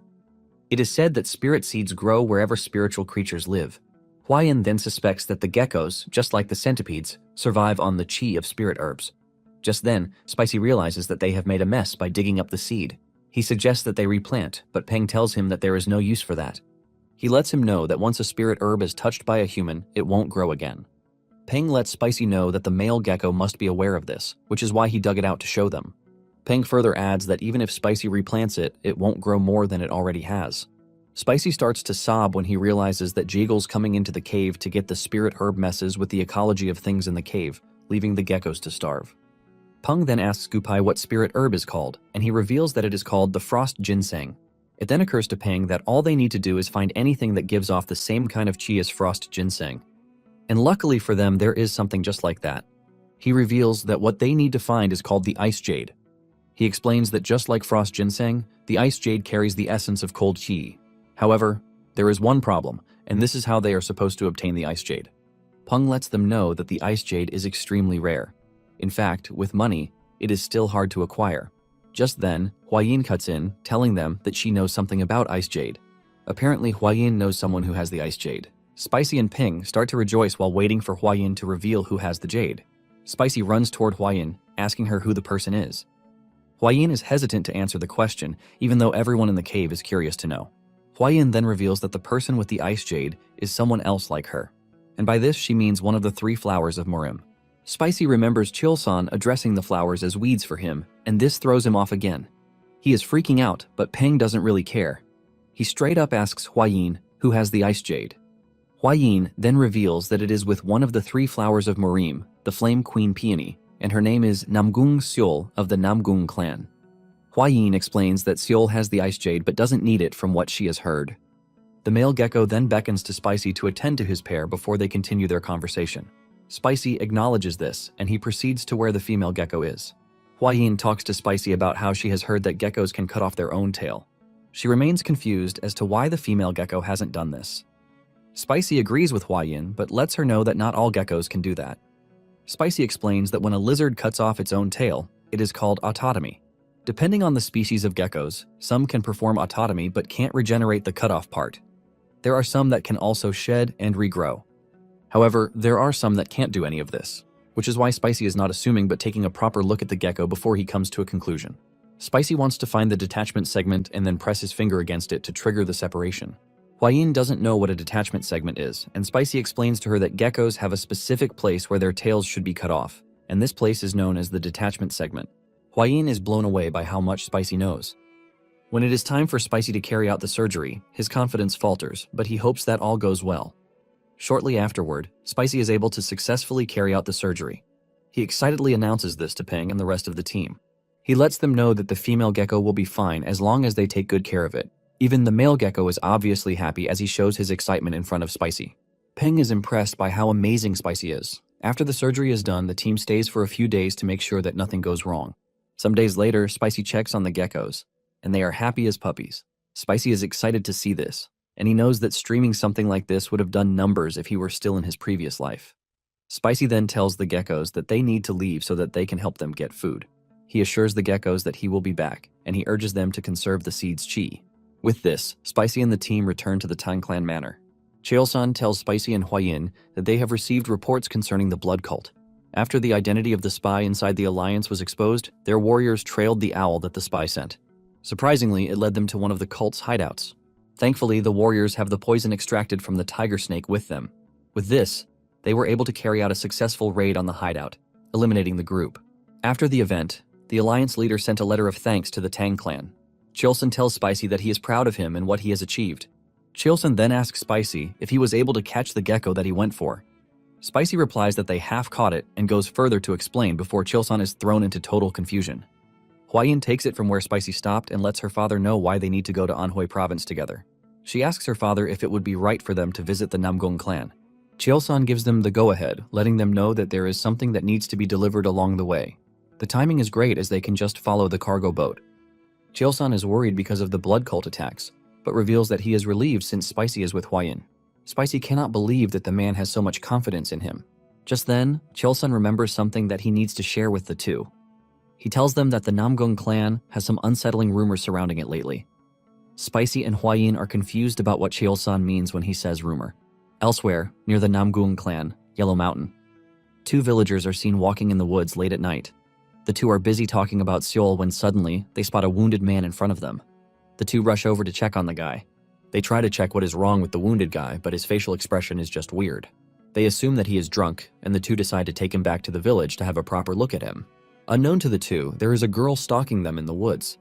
Speaker 1: It is said that spirit seeds grow wherever spiritual creatures live. Huayin then suspects that the geckos, just like the centipedes, survive on the qi of spirit herbs. Just then, Spicy realizes that they have made a mess by digging up the seed. He suggests that they replant, but Peng tells him that there is no use for that. He lets him know that once a spirit herb is touched by a human, it won't grow again. Peng lets Spicy know that the male gecko must be aware of this, which is why he dug it out to show them. Peng further adds that even if Spicy replants it, it won't grow more than it already has. Spicy starts to sob when he realizes that Jiggle's coming into the cave to get the spirit herb messes with the ecology of things in the cave, leaving the geckos to starve. Peng then asks Gupai what spirit herb is called, and he reveals that it is called the frost ginseng. It then occurs to Peng that all they need to do is find anything that gives off the same kind of qi as frost ginseng. And luckily for them, there is something just like that. He reveals that what they need to find is called the ice jade. He explains that just like frost ginseng, the ice jade carries the essence of cold qi. However, there is one problem, and this is how they are supposed to obtain the ice jade. Peng lets them know that the ice jade is extremely rare. In fact, with money, it is still hard to acquire. Just then, Huayin cuts in, telling them that she knows something about ice jade. Apparently, Huayin knows someone who has the ice jade. Spicy and Ping start to rejoice while waiting for Huayin to reveal who has the jade. Spicy runs toward Huayin, asking her who the person is. Huayin is hesitant to answer the question, even though everyone in the cave is curious to know. Huayin then reveals that the person with the ice jade is someone else like her, and by this she means one of the 3 flowers of Morim. Spicy remembers Chilson addressing the flowers as weeds for him, and this throws him off again. He is freaking out, but Peng doesn't really care. He straight up asks Huayin who has the ice jade. Huayin then reveals that it is with one of the 3 flowers of Morim, the Flame Queen Peony, and her name is Namgung Seol of the Namgung clan. Huayin explains that Seol has the ice jade but doesn't need it from what she has heard. The male gecko then beckons to Spicy to attend to his pair before they continue their conversation. Spicy acknowledges this, and he proceeds to where the female gecko is. Huayin talks to Spicy about how she has heard that geckos can cut off their own tail. She remains confused as to why the female gecko hasn't done this. Spicy agrees with Huayin, but lets her know that not all geckos can do that. Spicy explains that when a lizard cuts off its own tail, it is called autotomy. Depending on the species of geckos, some can perform autotomy but can't regenerate the cutoff part. There are some that can also shed and regrow. However, there are some that can't do any of this, which is why Spicy is not assuming but taking a proper look at the gecko before he comes to a conclusion. Spicy wants to find the detachment segment and then press his finger against it to trigger the separation. Huayin doesn't know what a detachment segment is, and Spicy explains to her that geckos have a specific place where their tails should be cut off, and this place is known as the detachment segment. Huayin is blown away by how much Spicy knows. When it is time for Spicy to carry out the surgery, his confidence falters, but he hopes that all goes well. Shortly afterward, Spicy is able to successfully carry out the surgery. He excitedly announces this to Peng and the rest of the team. He lets them know that the female gecko will be fine as long as they take good care of it. Even the male gecko is obviously happy as he shows his excitement in front of Spicy. Peng is impressed by how amazing Spicy is. After the surgery is done, the team stays for a few days to make sure that nothing goes wrong. Some days later, Spicy checks on the geckos, and they are happy as puppies. Spicy is excited to see this, and he knows that streaming something like this would have done numbers if he were still in his previous life. Spicy then tells the geckos that they need to leave so that they can help them get food. He assures the geckos that he will be back, and he urges them to conserve the seed's chi. With this, Spicy and the team return to the TanClan Manor. Cheolsan tells Spicy and Huayin that they have received reports concerning the blood cult. After the identity of the spy inside the Alliance was exposed, their warriors trailed the owl that the spy sent. Surprisingly, it led them to one of the cult's hideouts. Thankfully, the warriors have the poison extracted from the tiger snake with them. With this, they were able to carry out a successful raid on the hideout, eliminating the group. After the event, the Alliance leader sent a letter of thanks to the Tang clan. Cheolsan tells Spicy that he is proud of him and what he has achieved. Cheolsan then asks Spicy if he was able to catch the gecko that he went for. Spicy replies that they half caught it and goes further to explain before Cheolsan is thrown into total confusion. Huayin takes it from where Spicy stopped and lets her father know why they need to go to Anhui province together. She asks her father if it would be right for them to visit the Namgung clan. Cheolsan gives them the go-ahead, letting them know that there is something that needs to be delivered along the way. The timing is great as they can just follow the cargo boat. Cheolsan is worried because of the blood cult attacks, but reveals that he is relieved since Spicy is with Huayin. Spicy cannot believe that the man has so much confidence in him. Just then, Cheolsan remembers something that he needs to share with the two. He tells them that the Namgung clan has some unsettling rumors surrounding it lately. Spicy and Huayin are confused about what Cheolsan means when he says rumor. Elsewhere, near the Namgung clan, Yellow Mountain, two villagers are seen walking in the woods late at night. The two are busy talking about Seoul when suddenly they spot a wounded man in front of them. The two rush over to check on the guy. They try to check what is wrong with the wounded guy, but his facial expression is just weird. They assume that he is drunk, and the two decide to take him back to the village to have a proper look at him. Unknown to the two, there is a girl stalking them in the woods.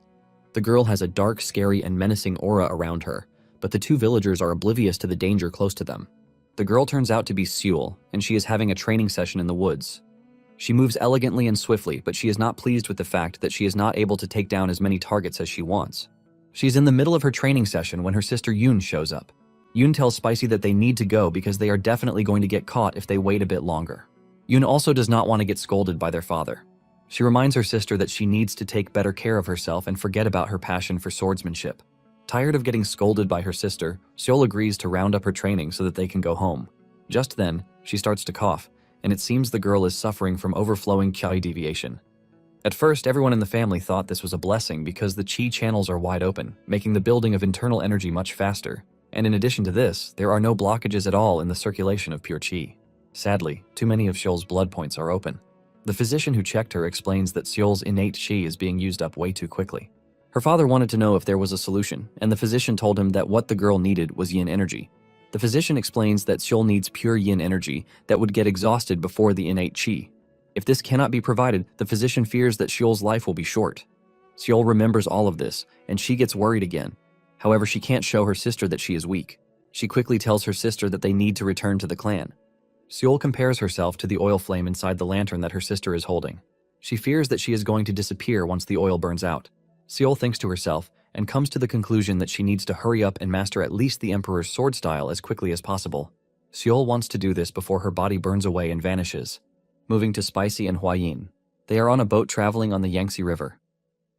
Speaker 1: The girl has a dark, scary, and menacing aura around her, but the two villagers are oblivious to the danger close to them. The girl turns out to be Seul, and she is having a training session in the woods. She moves elegantly and swiftly, but she is not pleased with the fact that she is not able to take down as many targets as she wants. She's in the middle of her training session when her sister Yoon shows up. Yoon tells Spicy that they need to go because they are definitely going to get caught if they wait a bit longer. Yoon also does not want to get scolded by their father. She reminds her sister that she needs to take better care of herself and forget about her passion for swordsmanship. Tired of getting scolded by her sister, Seol agrees to round up her training so that they can go home. Just then, she starts to cough, and it seems the girl is suffering from overflowing chi deviation. At first, everyone in the family thought this was a blessing because the chi channels are wide open, making the building of internal energy much faster. And in addition to this, there are no blockages at all in the circulation of pure chi. Sadly, too many of Seol's blood points are open. The physician who checked her explains that Seol's innate chi is being used up way too quickly. Her father wanted to know if there was a solution, and the physician told him that what the girl needed was yin energy. The physician explains that Seol needs pure yin energy that would get exhausted before the innate chi. If this cannot be provided, the physician fears that Seol's life will be short. Seol remembers all of this, and she gets worried again. However, she can't show her sister that she is weak. She quickly tells her sister that they need to return to the clan. Seol compares herself to the oil flame inside the lantern that her sister is holding. She fears that she is going to disappear once the oil burns out. Seol thinks to herself and comes to the conclusion that she needs to hurry up and master at least the Emperor's sword style as quickly as possible. Seol wants to do this before her body burns away and vanishes. Moving to Spicy and Huayin. They are on a boat traveling on the Yangtze River.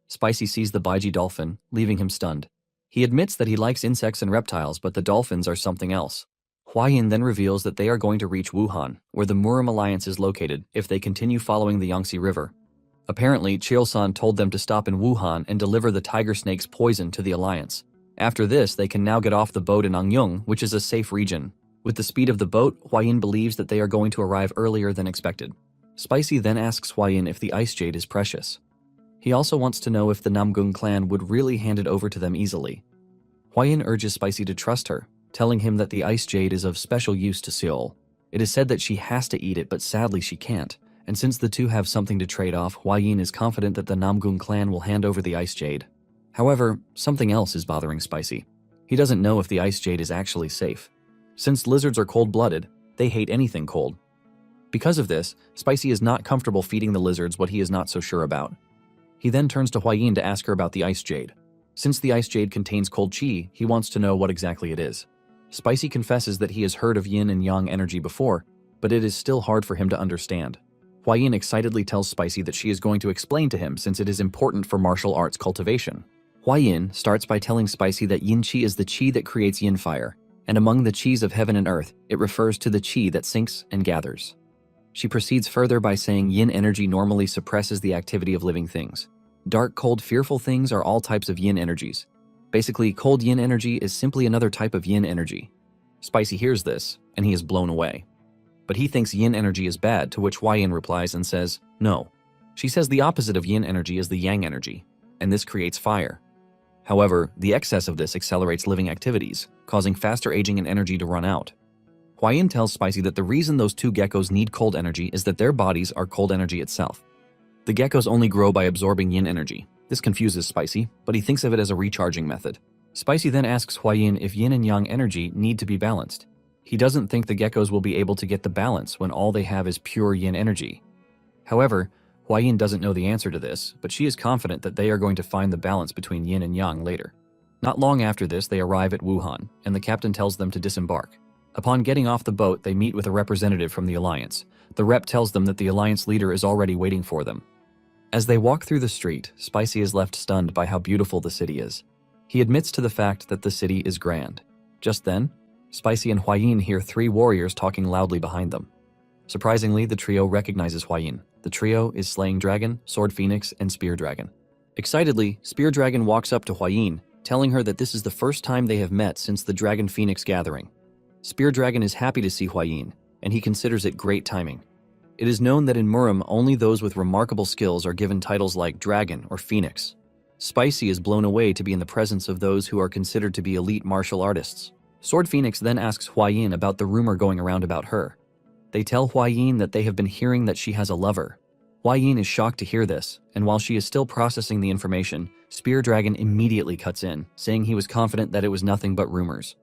Speaker 1: Spicy sees the Baiji dolphin, leaving him stunned. He admits that he likes insects and reptiles, but the dolphins are something else. Huayin then reveals that they are going to reach Wuhan, where the Murim Alliance is located, if they continue following the Yangtze River. Apparently, Cheolsan told them to stop in Wuhan and deliver the tiger snake's poison to the Alliance. After this, they can now get off the boat in Angyung, which is a safe region. With the speed of the boat, Huayin believes that they are going to arrive earlier than expected. Spicy then asks Huayin if the ice jade is precious. He also wants to know if the Namgung clan would really hand it over to them easily. Huayin urges Spicy to trust her, telling him that the ice jade is of special use to Seol. It is said that she has to eat it, but sadly she can't. And since the two have something to trade off, Huayin is confident that the Namgung clan will hand over the ice jade. However, something else is bothering Spicy. He doesn't know if the ice jade is actually safe. Since lizards are cold-blooded, they hate anything cold. Because of this, Spicy is not comfortable feeding the lizards what he is not so sure about. He then turns to Huayin to ask her about the Ice Jade. Since the Ice Jade contains cold chi, he wants to know what exactly it is. Spicy confesses that he has heard of yin and yang energy before, but it is still hard for him to understand. Huayin excitedly tells Spicy that she is going to explain to him since it is important for martial arts cultivation. Huayin starts by telling Spicy that yin chi is the chi that creates yin fire, and among the chis of heaven and earth, it refers to the chi that sinks and gathers. She proceeds further by saying yin energy normally suppresses the activity of living things. Dark, cold, fearful things are all types of yin energies. Basically, cold yin energy is simply another type of yin energy. Spicy hears this, and he is blown away. But he thinks yin energy is bad, to which Huayin replies and says, no. She says the opposite of yin energy is the yang energy, and this creates fire. However, the excess of this accelerates living activities, causing faster aging and energy to run out. Huayin tells Spicy that the reason those two geckos need cold energy is that their bodies are cold energy itself. The geckos only grow by absorbing yin energy. This confuses Spicy, but he thinks of it as a recharging method. Spicy then asks Huayin if yin and yang energy need to be balanced. He doesn't think the geckos will be able to get the balance when all they have is pure yin energy. However, Huayin doesn't know the answer to this, but she is confident that they are going to find the balance between yin and yang later. Not long after this, they arrive at Wuhan, and the captain tells them to disembark. Upon getting off the boat, they meet with a representative from the Alliance. The rep tells them that the Alliance leader is already waiting for them. As they walk through the street, Spicy is left stunned by how beautiful the city is. He admits to the fact that the city is grand. Just then, Spicy and Huayin hear three warriors talking loudly behind them. Surprisingly, the trio recognizes Huayin. The trio is Slaying Dragon, Sword Phoenix, and Spear Dragon. Excitedly, Spear Dragon walks up to Huayin, telling her that this is the first time they have met since the Dragon Phoenix gathering. Spear Dragon is happy to see Huayin, and he considers it great timing. It is known that in Murim, only those with remarkable skills are given titles like Dragon or Phoenix. Spicy is blown away to be in the presence of those who are considered to be elite martial artists. Sword Phoenix then asks Huayin about the rumor going around about her. They tell Huayin that they have been hearing that she has a lover. Huayin is shocked to hear this, and while she is still processing the information, Spear Dragon immediately cuts in, saying he was confident that it was nothing but rumors.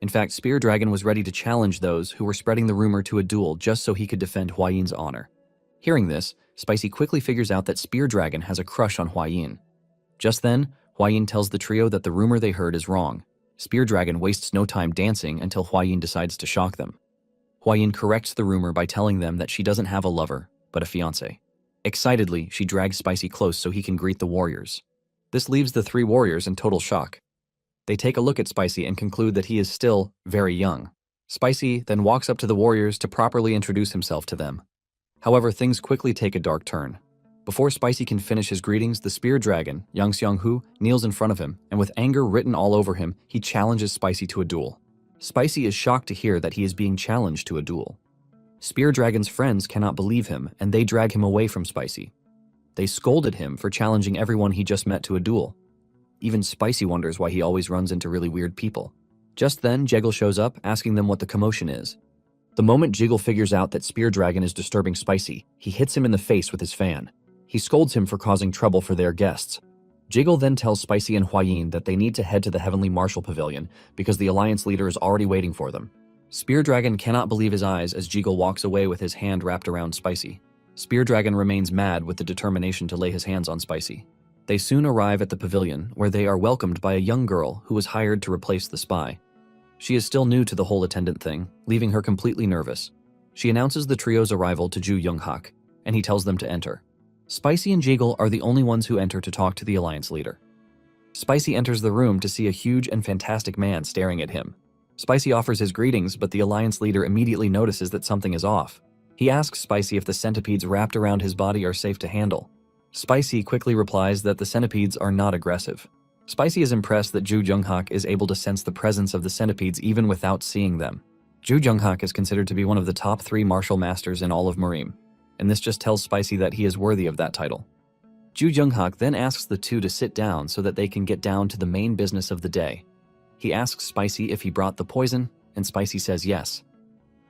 Speaker 1: In fact, Spear Dragon was ready to challenge those who were spreading the rumor to a duel just so he could defend Huayin's honor. Hearing this, Spicy quickly figures out that Spear Dragon has a crush on Huayin. Just then, Huayin tells the trio that the rumor they heard is wrong. Spear Dragon wastes no time dancing until Huayin decides to shock them. Huayin corrects the rumor by telling them that she doesn't have a lover, but a fiancé. Excitedly, she drags Spicy close so he can greet the warriors. This leaves the three warriors in total shock. They take a look at Spicy and conclude that he is still very young. Spicy then walks up to the warriors to properly introduce himself to them. However, things quickly take a dark turn. Before Spicy can finish his greetings, the Spear Dragon, Yang Xianghu, kneels in front of him, and with anger written all over him, he challenges Spicy to a duel. Spicy is shocked to hear that he is being challenged to a duel. Spear Dragon's friends cannot believe him, and they drag him away from Spicy. They scolded him for challenging everyone he just met to a duel. Even Spicy wonders why he always runs into really weird people. Just then, Jiggle shows up, asking them what the commotion is. The moment Jiggle figures out that Spear Dragon is disturbing Spicy, he hits him in the face with his fan. He scolds him for causing trouble for their guests. Jiggle then tells Spicy and Huayin that they need to head to the Heavenly Martial Pavilion because the Alliance leader is already waiting for them. Spear Dragon cannot believe his eyes as Jiggle walks away with his hand wrapped around Spicy. Spear Dragon remains mad with the determination to lay his hands on Spicy. They soon arrive at the pavilion, where they are welcomed by a young girl who was hired to replace the spy. She is still new to the whole attendant thing, leaving her completely nervous. She announces the trio's arrival to Ju Younghak, and he tells them to enter. Spicy and Jiggle are the only ones who enter to talk to the Alliance leader. Spicy enters the room to see a huge and fantastic man staring at him. Spicy offers his greetings, but the Alliance leader immediately notices that something is off. He asks Spicy if the centipedes wrapped around his body are safe to handle. Spicy quickly replies that the centipedes are not aggressive. Spicy is impressed that Ju Younghak is able to sense the presence of the centipedes even without seeing them. Ju Younghak is considered to be one of the top 3 martial masters in all of Murim, and this just tells Spicy that he is worthy of that title. Ju Younghak then asks the two to sit down so that they can get down to the main business of the day. He asks Spicy if he brought the poison, and Spicy says yes.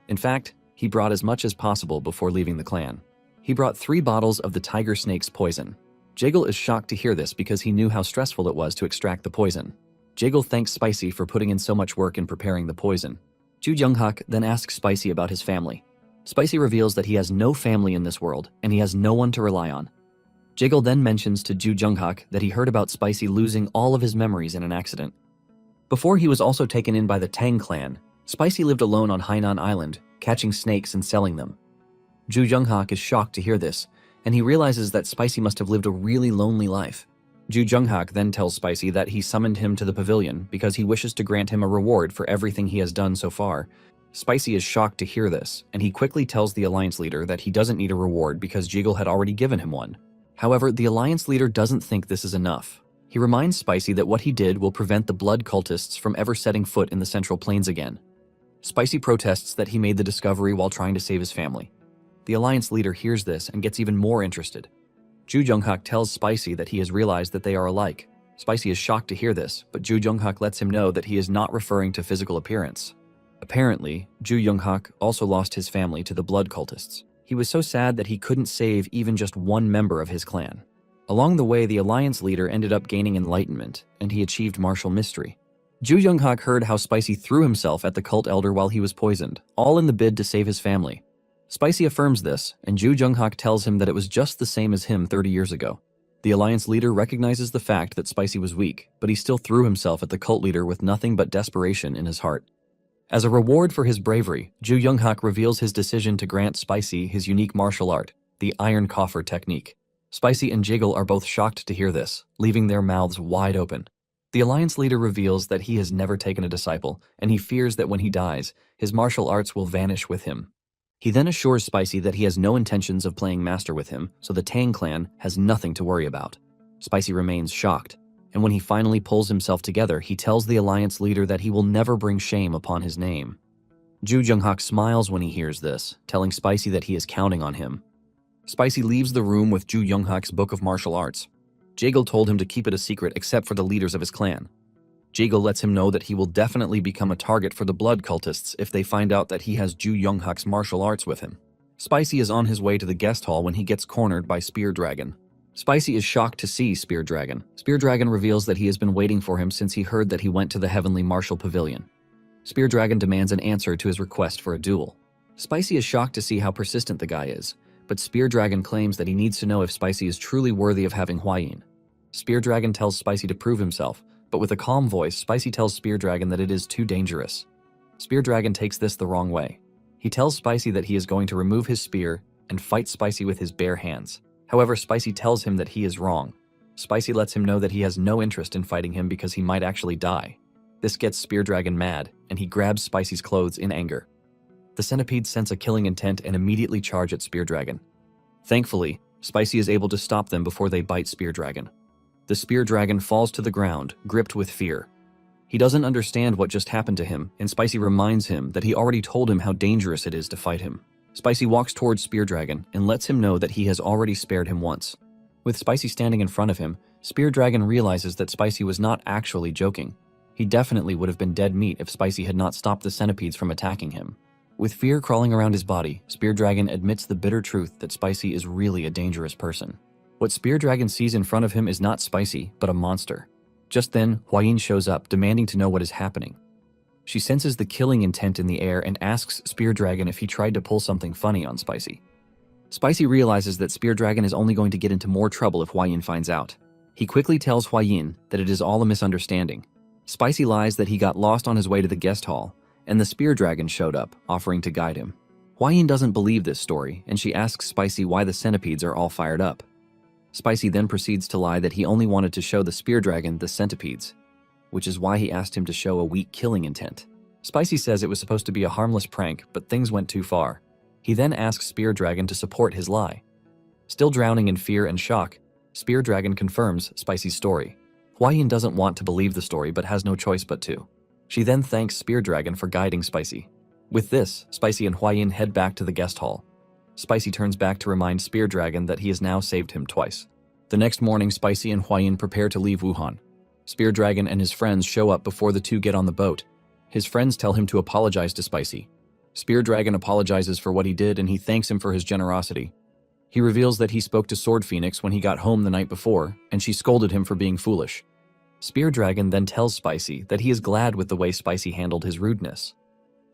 Speaker 1: In fact, he brought as much as possible before leaving the clan. He brought 3 bottles of the tiger snake's poison. Jiggle is shocked to hear this because he knew how stressful it was to extract the poison. Jiggle thanks Spicy for putting in so much work in preparing the poison. Ju Younghak then asks Spicy about his family. Spicy reveals that he has no family in this world, and he has no one to rely on. Jiggle then mentions to Ju Junghak that he heard about Spicy losing all of his memories in an accident. Before he was also taken in by the Tang clan, Spicy lived alone on Hainan Island, catching snakes and selling them. Ju Junghak is shocked to hear this, and he realizes that Spicy must have lived a really lonely life. Ju Junghak then tells Spicy that he summoned him to the pavilion because he wishes to grant him a reward for everything he has done so far. Spicy is shocked to hear this, and he quickly tells the Alliance leader that he doesn't need a reward because Jiggle had already given him one. However, the Alliance leader doesn't think this is enough. He reminds Spicy that what he did will prevent the blood cultists from ever setting foot in the Central Plains again. Spicy protests that he made the discovery while trying to save his family. The Alliance leader hears this and gets even more interested. Ju Junghak tells Spicy that he has realized that they are alike. Spicy is shocked to hear this, but Ju Junghak lets him know that he is not referring to physical appearance. Apparently, Ju Junghak also lost his family to the blood cultists. He was so sad that he couldn't save even just one member of his clan. Along the way, the Alliance leader ended up gaining enlightenment, and he achieved martial mystery. Ju Junghak heard how Spicy threw himself at the cult elder while he was poisoned, all in the bid to save his family. Spicy affirms this, and Ju Junghak tells him that it was just the same as him 30 years ago. The Alliance leader recognizes the fact that Spicy was weak, but he still threw himself at the cult leader with nothing but desperation in his heart. As a reward for his bravery, Ju Junghak reveals his decision to grant Spicy his unique martial art, the Iron Coffer technique. Spicy and Jiggle are both shocked to hear this, leaving their mouths wide open. The Alliance leader reveals that he has never taken a disciple, and he fears that when he dies, his martial arts will vanish with him. He then assures Spicy that he has no intentions of playing master with him, so the Tang clan has nothing to worry about. Spicy remains shocked, and when he finally pulls himself together, he tells the Alliance leader that he will never bring shame upon his name. Ju Junghak smiles when he hears this, telling Spicy that he is counting on him. Spicy leaves the room with Ju Junghak's book of martial arts. Jiggle told him to keep it a secret except for the leaders of his clan. Jiggle lets him know that he will definitely become a target for the blood cultists if they find out that he has Ju Junghak's martial arts with him. Spicy is on his way to the guest hall when he gets cornered by Spear Dragon. Spicy is shocked to see Spear Dragon. Spear Dragon reveals that he has been waiting for him since he heard that he went to the Heavenly Martial Pavilion. Spear Dragon demands an answer to his request for a duel. Spicy is shocked to see how persistent the guy is, but Spear Dragon claims that he needs to know if Spicy is truly worthy of having Hua-Yin. Spear Dragon tells Spicy to prove himself, but with a calm voice, Spicy tells Spear Dragon that it is too dangerous. Spear Dragon takes this the wrong way. He tells Spicy that he is going to remove his spear and fight Spicy with his bare hands. However, Spicy tells him that he is wrong. Spicy lets him know that he has no interest in fighting him because he might actually die. This gets Spear Dragon mad, and he grabs Spicy's clothes in anger. The centipedes sense a killing intent and immediately charge at Spear Dragon. Thankfully, Spicy is able to stop them before they bite Spear Dragon. The Spear Dragon falls to the ground, gripped with fear. He doesn't understand what just happened to him, and Spicy reminds him that he already told him how dangerous it is to fight him. Spicy walks towards Spear Dragon and lets him know that he has already spared him once. With Spicy standing in front of him, Spear Dragon realizes that Spicy was not actually joking. He definitely would have been dead meat if Spicy had not stopped the centipedes from attacking him. With fear crawling around his body, Spear Dragon admits the bitter truth that Spicy is really a dangerous person. What Spear Dragon sees in front of him is not Spicy, but a monster. Just then, Hua-Yin shows up, demanding to know what is happening. She senses the killing intent in the air and asks Spear Dragon if he tried to pull something funny on Spicy. Spicy realizes that Spear Dragon is only going to get into more trouble if Hua-Yin finds out. He quickly tells Hua-Yin that it is all a misunderstanding. Spicy lies that he got lost on his way to the guest hall, and the Spear Dragon showed up, offering to guide him. Hua-Yin doesn't believe this story, and she asks Spicy why the centipedes are all fired up. Spicy then proceeds to lie that he only wanted to show the Spear Dragon the centipedes, which is why he asked him to show a weak killing intent. Spicy says it was supposed to be a harmless prank, but things went too far. He then asks Spear Dragon to support his lie. Still drowning in fear and shock, Spear Dragon confirms Spicy's story. Hua-Yin doesn't want to believe the story but has no choice but to. She then thanks Spear Dragon for guiding Spicy. With this, Spicy and Hua-Yin head back to the guest hall. Spicy turns back to remind Spear Dragon that he has now saved him twice. The next morning, Spicy and Hua-Yin prepare to leave Wuhan. Spear Dragon and his friends show up before the two get on the boat. His friends tell him to apologize to Spicy. Spear Dragon apologizes for what he did and he thanks him for his generosity. He reveals that he spoke to Sword Phoenix when he got home the night before, and she scolded him for being foolish. Spear Dragon then tells Spicy that he is glad with the way Spicy handled his rudeness.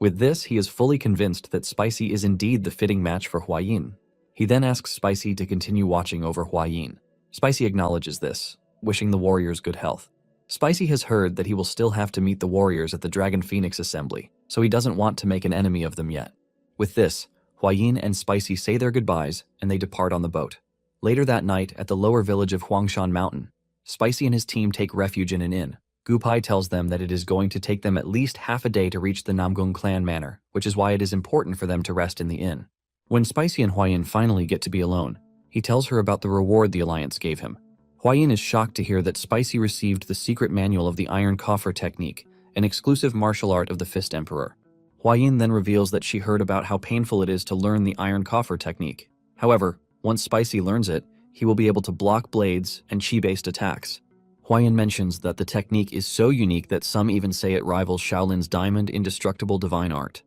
Speaker 1: With this, he is fully convinced that Spicy is indeed the fitting match for Hua-Yin. He then asks Spicy to continue watching over Hua-Yin. Spicy acknowledges this, wishing the warriors good health. Spicy has heard that he will still have to meet the warriors at the Dragon Phoenix assembly, so he doesn't want to make an enemy of them yet. With this, Huayin and Spicy say their goodbyes and they depart on the boat. Later that night, at the lower village of Huangshan Mountain, Spicy and his team take refuge in an inn. Gupai tells them that it is going to take them at least half a day to reach the Namgung clan manor, which is why it is important for them to rest in the inn. When Spicy and Huayin finally get to be alone, he tells her about the reward the Alliance gave him. Huayin is shocked to hear that Spicy received the secret manual of the Iron Coffer technique, an exclusive martial art of the Fist Emperor. Huayin then reveals that she heard about how painful it is to learn the Iron Coffer technique. However, once Spicy learns it, he will be able to block blades and chi-based attacks. Huayin mentions that the technique is so unique that some even say it rivals Shaolin's Diamond Indestructible Divine Art.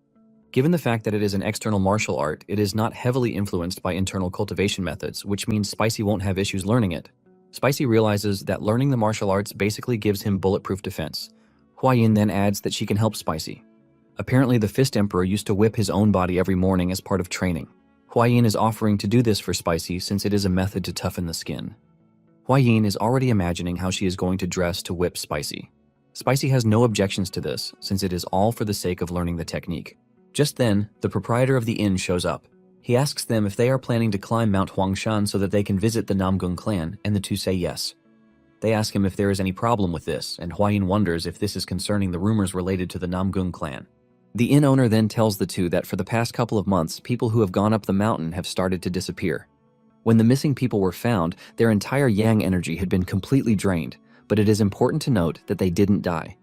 Speaker 1: Given the fact that it is an external martial art, it is not heavily influenced by internal cultivation methods, which means Spicy won't have issues learning it. Spicy realizes that learning the martial arts basically gives him bulletproof defense. Huayin then adds that she can help Spicy. Apparently, the Fist Emperor used to whip his own body every morning as part of training. Huayin is offering to do this for Spicy since it is a method to toughen the skin. Huayin is already imagining how she is going to dress to whip Spicy. Spicy has no objections to this since it is all for the sake of learning the technique. Just then, the proprietor of the inn shows up. He asks them if they are planning to climb Mount Huangshan so that they can visit the Namgung clan, and the two say yes. They ask him if there is any problem with this, and Huayin wonders if this is concerning the rumors related to the Namgung clan. The inn owner then tells the two that for the past couple of months, people who have gone up the mountain have started to disappear. When the missing people were found, their entire yang energy had been completely drained, but it is important to note that they didn't die.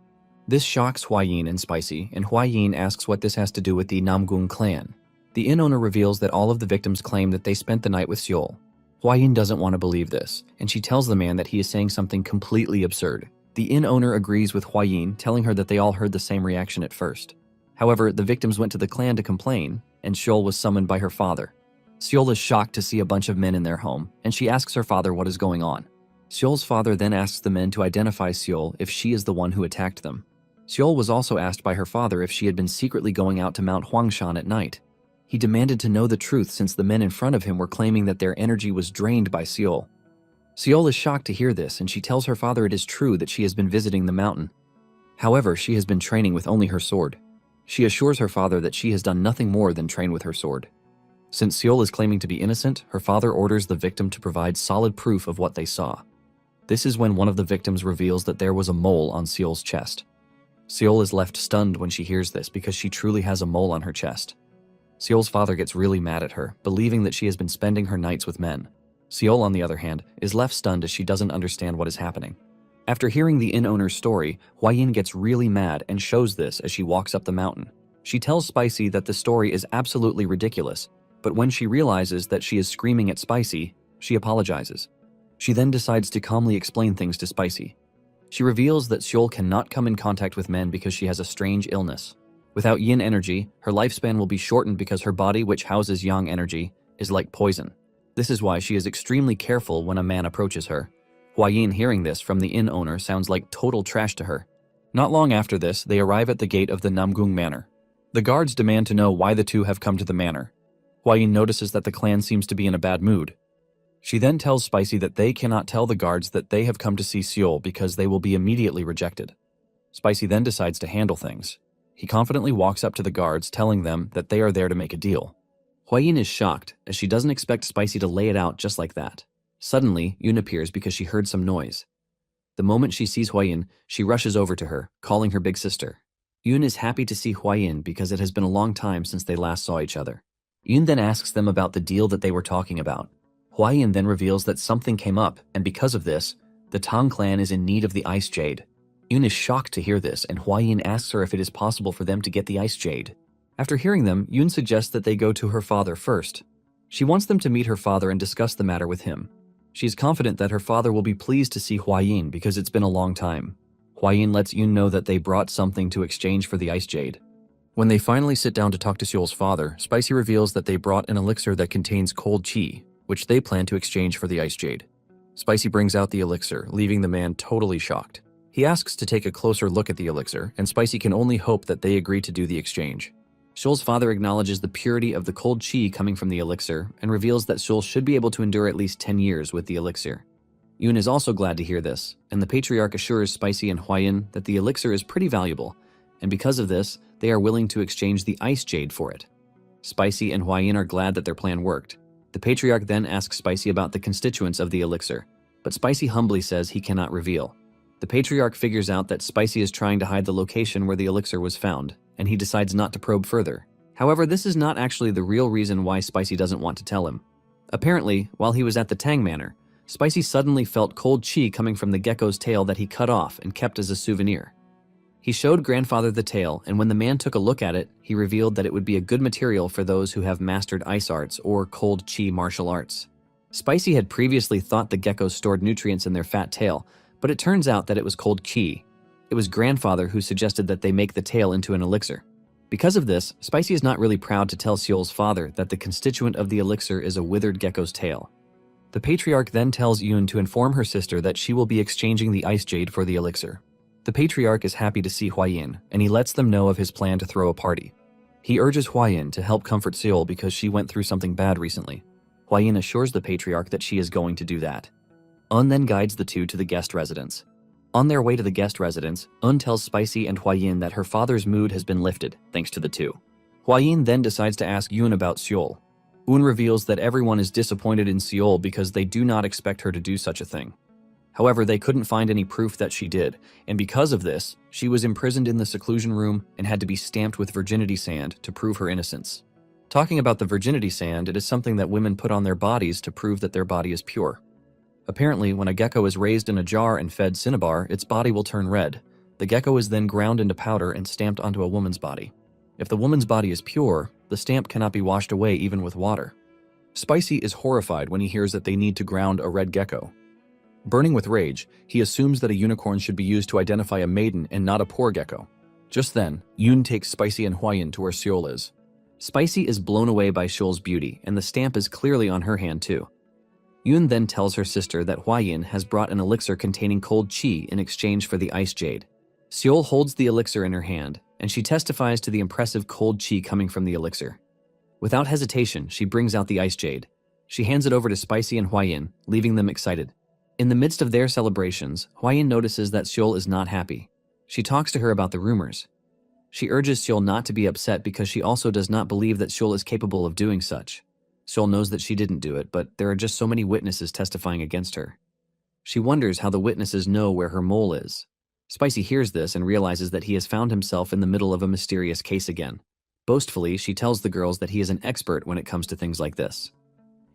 Speaker 1: This shocks Huayin and Spicy, and Huayin asks what this has to do with the Namgung clan. The inn owner reveals that all of the victims claim that they spent the night with Seol. Huayin doesn't want to believe this, and she tells the man that he is saying something completely absurd. The inn owner agrees with Huayin, telling her that they all heard the same reaction at first. However, the victims went to the clan to complain, and Seol was summoned by her father. Seol is shocked to see a bunch of men in their home, and she asks her father what is going on. Seol's father then asks the men to identify Seol if she is the one who attacked them. Seol was also asked by her father if she had been secretly going out to Mount Huangshan at night. He demanded to know the truth since the men in front of him were claiming that their energy was drained by Seol. Seol is shocked to hear this, and she tells her father it is true that she has been visiting the mountain. However, she has been training with only her sword. She assures her father that she has done nothing more than train with her sword. Since Seol is claiming to be innocent, her father orders the victim to provide solid proof of what they saw. This is when one of the victims reveals that there was a mole on Seol's chest. Seol is left stunned when she hears this because she truly has a mole on her chest. Seol's father gets really mad at her, believing that she has been spending her nights with men. Seol, on the other hand, is left stunned as she doesn't understand what is happening. After hearing the inn owner's story, Huayin gets really mad and shows this as she walks up the mountain. She tells Spicy that the story is absolutely ridiculous, but when she realizes that she is screaming at Spicy, she apologizes. She then decides to calmly explain things to Spicy. She reveals that Seol cannot come in contact with men because she has a strange illness. Without yin energy, her lifespan will be shortened because her body, which houses yang energy, is like poison. This is why she is extremely careful when a man approaches her. Huayin, hearing this from the inn owner, sounds like total trash to her. Not long after this, they arrive at the gate of the Namgung Manor. The guards demand to know why the two have come to the manor. Huayin notices that the clan seems to be in a bad mood. She then tells Spicy that they cannot tell the guards that they have come to see Seol because they will be immediately rejected. Spicy then decides to handle things. He confidently walks up to the guards, telling them that they are there to make a deal. Huayin is shocked, as she doesn't expect Spicy to lay it out just like that. Suddenly, Yun appears because she heard some noise. The moment she sees Huayin, she rushes over to her, calling her big sister. Yun is happy to see Huayin because it has been a long time since they last saw each other. Yun then asks them about the deal that they were talking about. Huayin then reveals that something came up, and because of this, the Tang clan is in need of the Ice Jade. Yun is shocked to hear this, and Huayin asks her if it is possible for them to get the Ice Jade. After hearing them, Yun suggests that they go to her father first. She wants them to meet her father and discuss the matter with him. She is confident that her father will be pleased to see Huayin because it's been a long time. Huayin lets Yun know that they brought something to exchange for the Ice Jade. When they finally sit down to talk to Seol's father, Spicy reveals that they brought an elixir that contains cold chi, which they plan to exchange for the Ice Jade. Spicy brings out the elixir, leaving the man totally shocked. He asks to take a closer look at the elixir, and Spicy can only hope that they agree to do the exchange. Seol's father acknowledges the purity of the cold chi coming from the elixir and reveals that Seol should be able to endure at least 10 years with the elixir. Yoon is also glad to hear this, and the patriarch assures Spicy and Hwayin that the elixir is pretty valuable, and because of this, they are willing to exchange the ice jade for it. Spicy and Hwayin are glad that their plan worked. The patriarch then asks Spicy about the constituents of the elixir, but Spicy humbly says he cannot reveal. The patriarch figures out that Spicy is trying to hide the location where the elixir was found, and he decides not to probe further. However, this is not actually the real reason why Spicy doesn't want to tell him. Apparently, while he was at the Tang Manor, Spicy suddenly felt cold chi coming from the gecko's tail that he cut off and kept as a souvenir. He showed grandfather the tail, and when the man took a look at it, he revealed that it would be a good material for those who have mastered ice arts or cold chi martial arts. Spicy had previously thought the geckos stored nutrients in their fat tail, but it turns out that it was cold chi. It was grandfather who suggested that they make the tail into an elixir. Because of this, Spicy is not really proud to tell Seol's father that the constituent of the elixir is a withered gecko's tail. The patriarch then tells Yoon to inform her sister that she will be exchanging the ice jade for the elixir. The patriarch is happy to see Hwayin, and he lets them know of his plan to throw a party. He urges Hwayin to help comfort Seol because she went through something bad recently. Hwayin assures the patriarch that she is going to do that. Un then guides the two to the guest residence. On their way to the guest residence, Un tells Spicy and Hwayin that her father's mood has been lifted, thanks to the two. Hwayin then decides to ask Yoon about Seol. Un reveals that everyone is disappointed in Seol because they do not expect her to do such a thing. However, they couldn't find any proof that she did, and because of this, she was imprisoned in the seclusion room and had to be stamped with virginity sand to prove her innocence. Talking about the virginity sand, it is something that women put on their bodies to prove that their body is pure. Apparently, when a gecko is raised in a jar and fed cinnabar, its body will turn red. The gecko is then ground into powder and stamped onto a woman's body. If the woman's body is pure, the stamp cannot be washed away even with water. Spicy is horrified when he hears that they need to ground a red gecko. Burning with rage, he assumes that a unicorn should be used to identify a maiden and not a poor gecko. Just then, Yoon takes Spicy and Hwayin to where Seol is. Spicy is blown away by Seol's beauty, and the stamp is clearly on her hand too. Yoon then tells her sister that Hwayin has brought an elixir containing cold chi in exchange for the ice jade. Seol holds the elixir in her hand, and she testifies to the impressive cold chi coming from the elixir. Without hesitation, she brings out the ice jade. She hands it over to Spicy and Hwayin, leaving them excited. In the midst of their celebrations, Hwayin notices that Seol is not happy. She talks to her about the rumors. She urges Seol not to be upset because she also does not believe that Seol is capable of doing such. Seol knows that she didn't do it, but there are just so many witnesses testifying against her. She wonders how the witnesses know where her mole is. Spicy hears this and realizes that he has found himself in the middle of a mysterious case again. Boastfully, she tells the girls that he is an expert when it comes to things like this.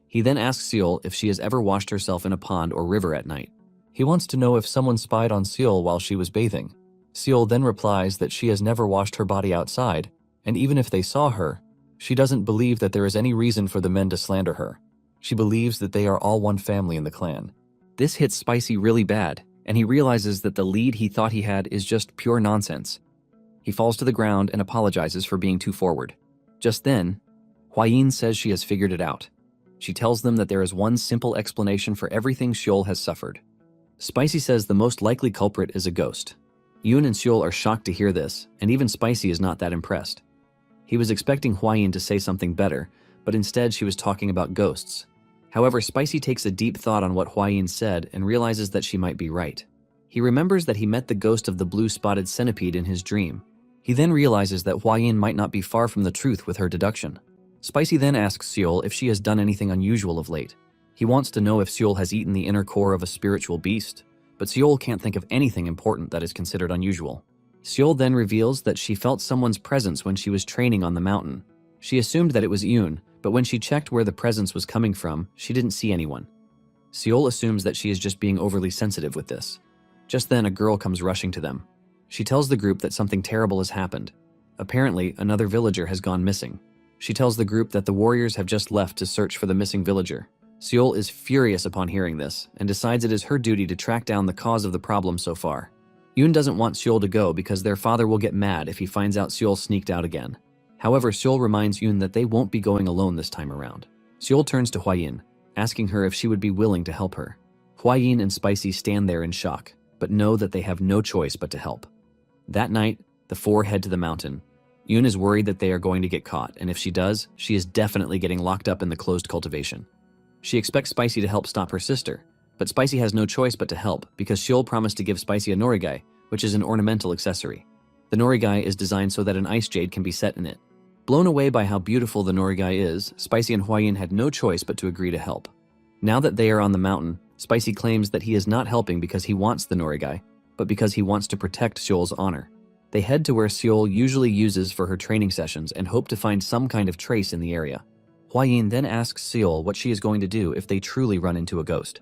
Speaker 1: He then asks Seol if she has ever washed herself in a pond or river at night. He wants to know if someone spied on Seol while she was bathing. Seol then replies that she has never washed her body outside, and even if they saw her, she doesn't believe that there is any reason for the men to slander her. She believes that they are all one family in the clan. This hits Spicy really bad, and he realizes that the lead he thought he had is just pure nonsense. He falls to the ground and apologizes for being too forward. Just then, Hwayin says she has figured it out. She tells them that there is one simple explanation for everything Seol has suffered. Spicy says the most likely culprit is a ghost. Yoon and Seol are shocked to hear this, and even Spicy is not that impressed. He was expecting Hwayin to say something better, but instead she was talking about ghosts. However, Spicy takes a deep thought on what Hwayin said and realizes that she might be right. He remembers that he met the ghost of the blue-spotted centipede in his dream. He then realizes that Hwayin might not be far from the truth with her deduction. Spicy then asks Seol if she has done anything unusual of late. He wants to know if Seol has eaten the inner core of a spiritual beast, but Seol can't think of anything important that is considered unusual. Seol then reveals that she felt someone's presence when she was training on the mountain. She assumed that it was Yoon, but when she checked where the presence was coming from, she didn't see anyone. Seol assumes that she is just being overly sensitive with this. Just then, a girl comes rushing to them. She tells the group that something terrible has happened. Apparently, another villager has gone missing. She tells the group that the warriors have just left to search for the missing villager. Seol is furious upon hearing this, and decides it is her duty to track down the cause of the problem so far. Yoon doesn't want Seol to go because their father will get mad if he finds out Seol sneaked out again. However, Seol reminds Yoon that they won't be going alone this time around. Seol turns to Hwayin, asking her if she would be willing to help her. Hwayin and Spicy stand there in shock, but know that they have no choice but to help. That night, the four head to the mountain. Yoon is worried that they are going to get caught, and if she does, she is definitely getting locked up in the closed cultivation. She expects Spicy to help stop her sister, But Spicy has no choice but to help, because Sheol promised to give Spicy a norigai, which is an ornamental accessory. The norigai is designed so that an ice jade can be set in it. Blown away by how beautiful the norigai is, Spicy and Hwayin had no choice but to agree to help. Now that they are on the mountain, Spicy claims that he is not helping because he wants the norigai, but because he wants to protect Sheol's honor. They head to where Sheol usually uses for her training sessions and hope to find some kind of trace in the area. Hwayin then asks Sheol what she is going to do if they truly run into a ghost.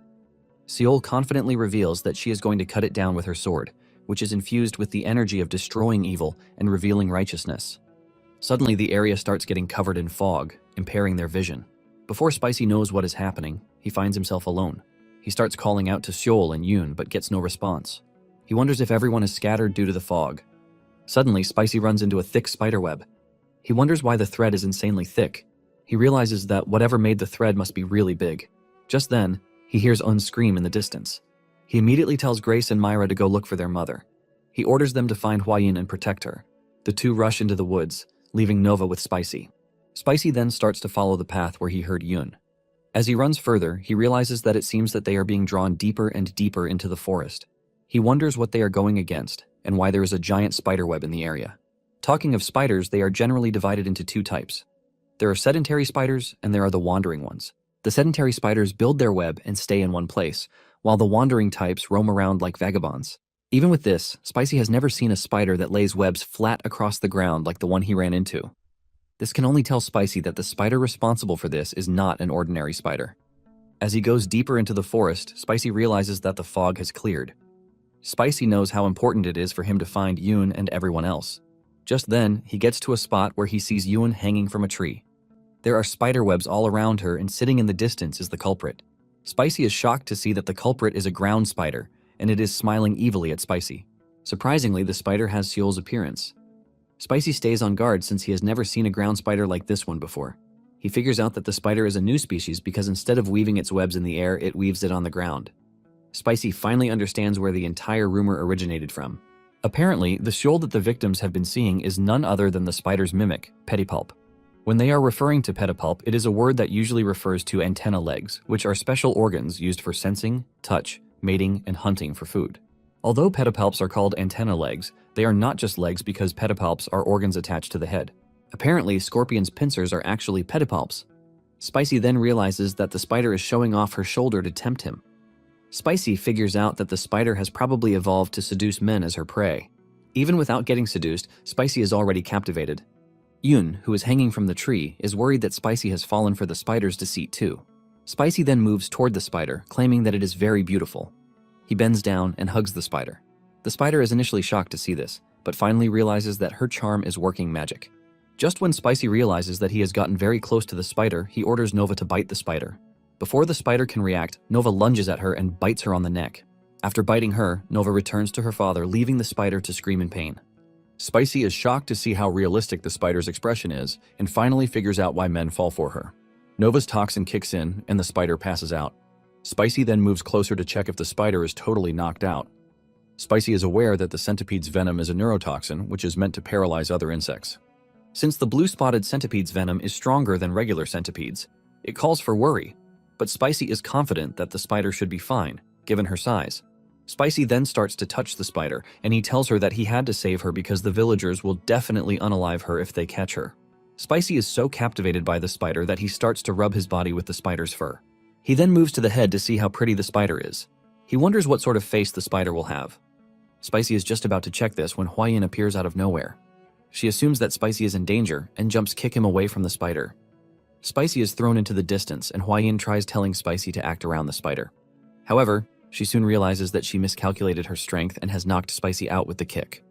Speaker 1: Sheol confidently reveals that she is going to cut it down with her sword, which is infused with the energy of destroying evil and revealing righteousness. Suddenly, the area starts getting covered in fog, impairing their vision. Before Spicy knows what is happening, he finds himself alone. He starts calling out to Sheol and Yoon, but gets no response. He wonders if everyone is scattered due to the fog. Suddenly, Spicy runs into a thick spiderweb. He wonders why the thread is insanely thick. He realizes that whatever made the thread must be really big. Just then, he hears Un scream in the distance. He immediately tells Grace and Myra to go look for their mother. He orders them to find Hwayin and protect her. The two rush into the woods, leaving Nova with Spicy. Spicy then starts to follow the path where he heard Yoon. As he runs further, he realizes that it seems that they are being drawn deeper and deeper into the forest. He wonders what they are going against, and why there is a giant spiderweb in the area. Talking of spiders, they are generally divided into two types. There are sedentary spiders, and there are the wandering ones. The sedentary spiders build their web and stay in one place, while the wandering types roam around like vagabonds. Even with this, Spicy has never seen a spider that lays webs flat across the ground like the one he ran into. This can only tell Spicy that the spider responsible for this is not an ordinary spider. As he goes deeper into the forest, Spicy realizes that the fog has cleared. Spicy knows how important it is for him to find Yoon and everyone else. Just then, he gets to a spot where he sees Yoon hanging from a tree. There are spider webs all around her, and sitting in the distance is the culprit. Spicy is shocked to see that the culprit is a ground spider, and it is smiling evilly at Spicy. Surprisingly, the spider has Sheol's appearance. Spicy stays on guard since he has never seen a ground spider like this one before. He figures out that the spider is a new species because instead of weaving its webs in the air, it weaves it on the ground. Spicy finally understands where the entire rumor originated from. Apparently, the Sheol that the victims have been seeing is none other than the spider's mimic, pedipalp. When they are referring to pedipalp, it is a word that usually refers to antenna legs, which are special organs used for sensing, touch, mating, and hunting for food. Although pedipalps are called antenna legs, they are not just legs because pedipalps are organs attached to the head. Apparently, scorpions' pincers are actually pedipalps. Spicy then realizes that the spider is showing off her shoulder to tempt him. Spicy figures out that the spider has probably evolved to seduce men as her prey. Even without getting seduced, Spicy is already captivated. Yoon, who is hanging from the tree, is worried that Spicy has fallen for the spider's deceit too. Spicy then moves toward the spider, claiming that it is very beautiful. He bends down and hugs the spider. The spider is initially shocked to see this, but finally realizes that her charm is working magic. Just when Spicy realizes that he has gotten very close to the spider, he orders Nova to bite the spider. Before the spider can react, Nova lunges at her and bites her on the neck. After biting her, Nova returns to her father, leaving the spider to scream in pain. Spicy is shocked to see how realistic the spider's expression is, and finally figures out why men fall for her. Nova's toxin kicks in, and the spider passes out. Spicy then moves closer to check if the spider is totally knocked out. Spicy is aware that the centipede's venom is a neurotoxin, which is meant to paralyze other insects. Since the blue-spotted centipede's venom is stronger than regular centipedes, it calls for worry, but Spicy is confident that the spider should be fine, given her size. Spicy then starts to touch the spider, and he tells her that he had to save her because the villagers will definitely unalive her if they catch her. Spicy is so captivated by the spider that he starts to rub his body with the spider's fur. He then moves to the head to see how pretty the spider is. He wonders what sort of face the spider will have. Spicy is just about to check this when Hwayin appears out of nowhere. She assumes that Spicy is in danger and jumps kick him away from the spider. Spicy is thrown into the distance, and Hwayin tries telling Spicy to act around the spider. However, she soon realizes that she miscalculated her strength and has knocked Spicy out with the kick.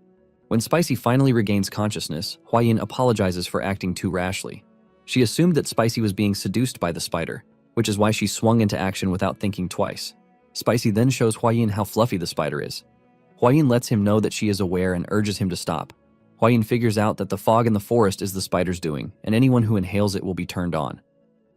Speaker 1: When Spicy finally regains consciousness, Hwayin apologizes for acting too rashly. She assumed that Spicy was being seduced by the spider, which is why she swung into action without thinking twice. Spicy then shows Hwayin how fluffy the spider is. Hwayin lets him know that she is aware and urges him to stop. Hwayin figures out that the fog in the forest is the spider's doing, and anyone who inhales it will be turned on.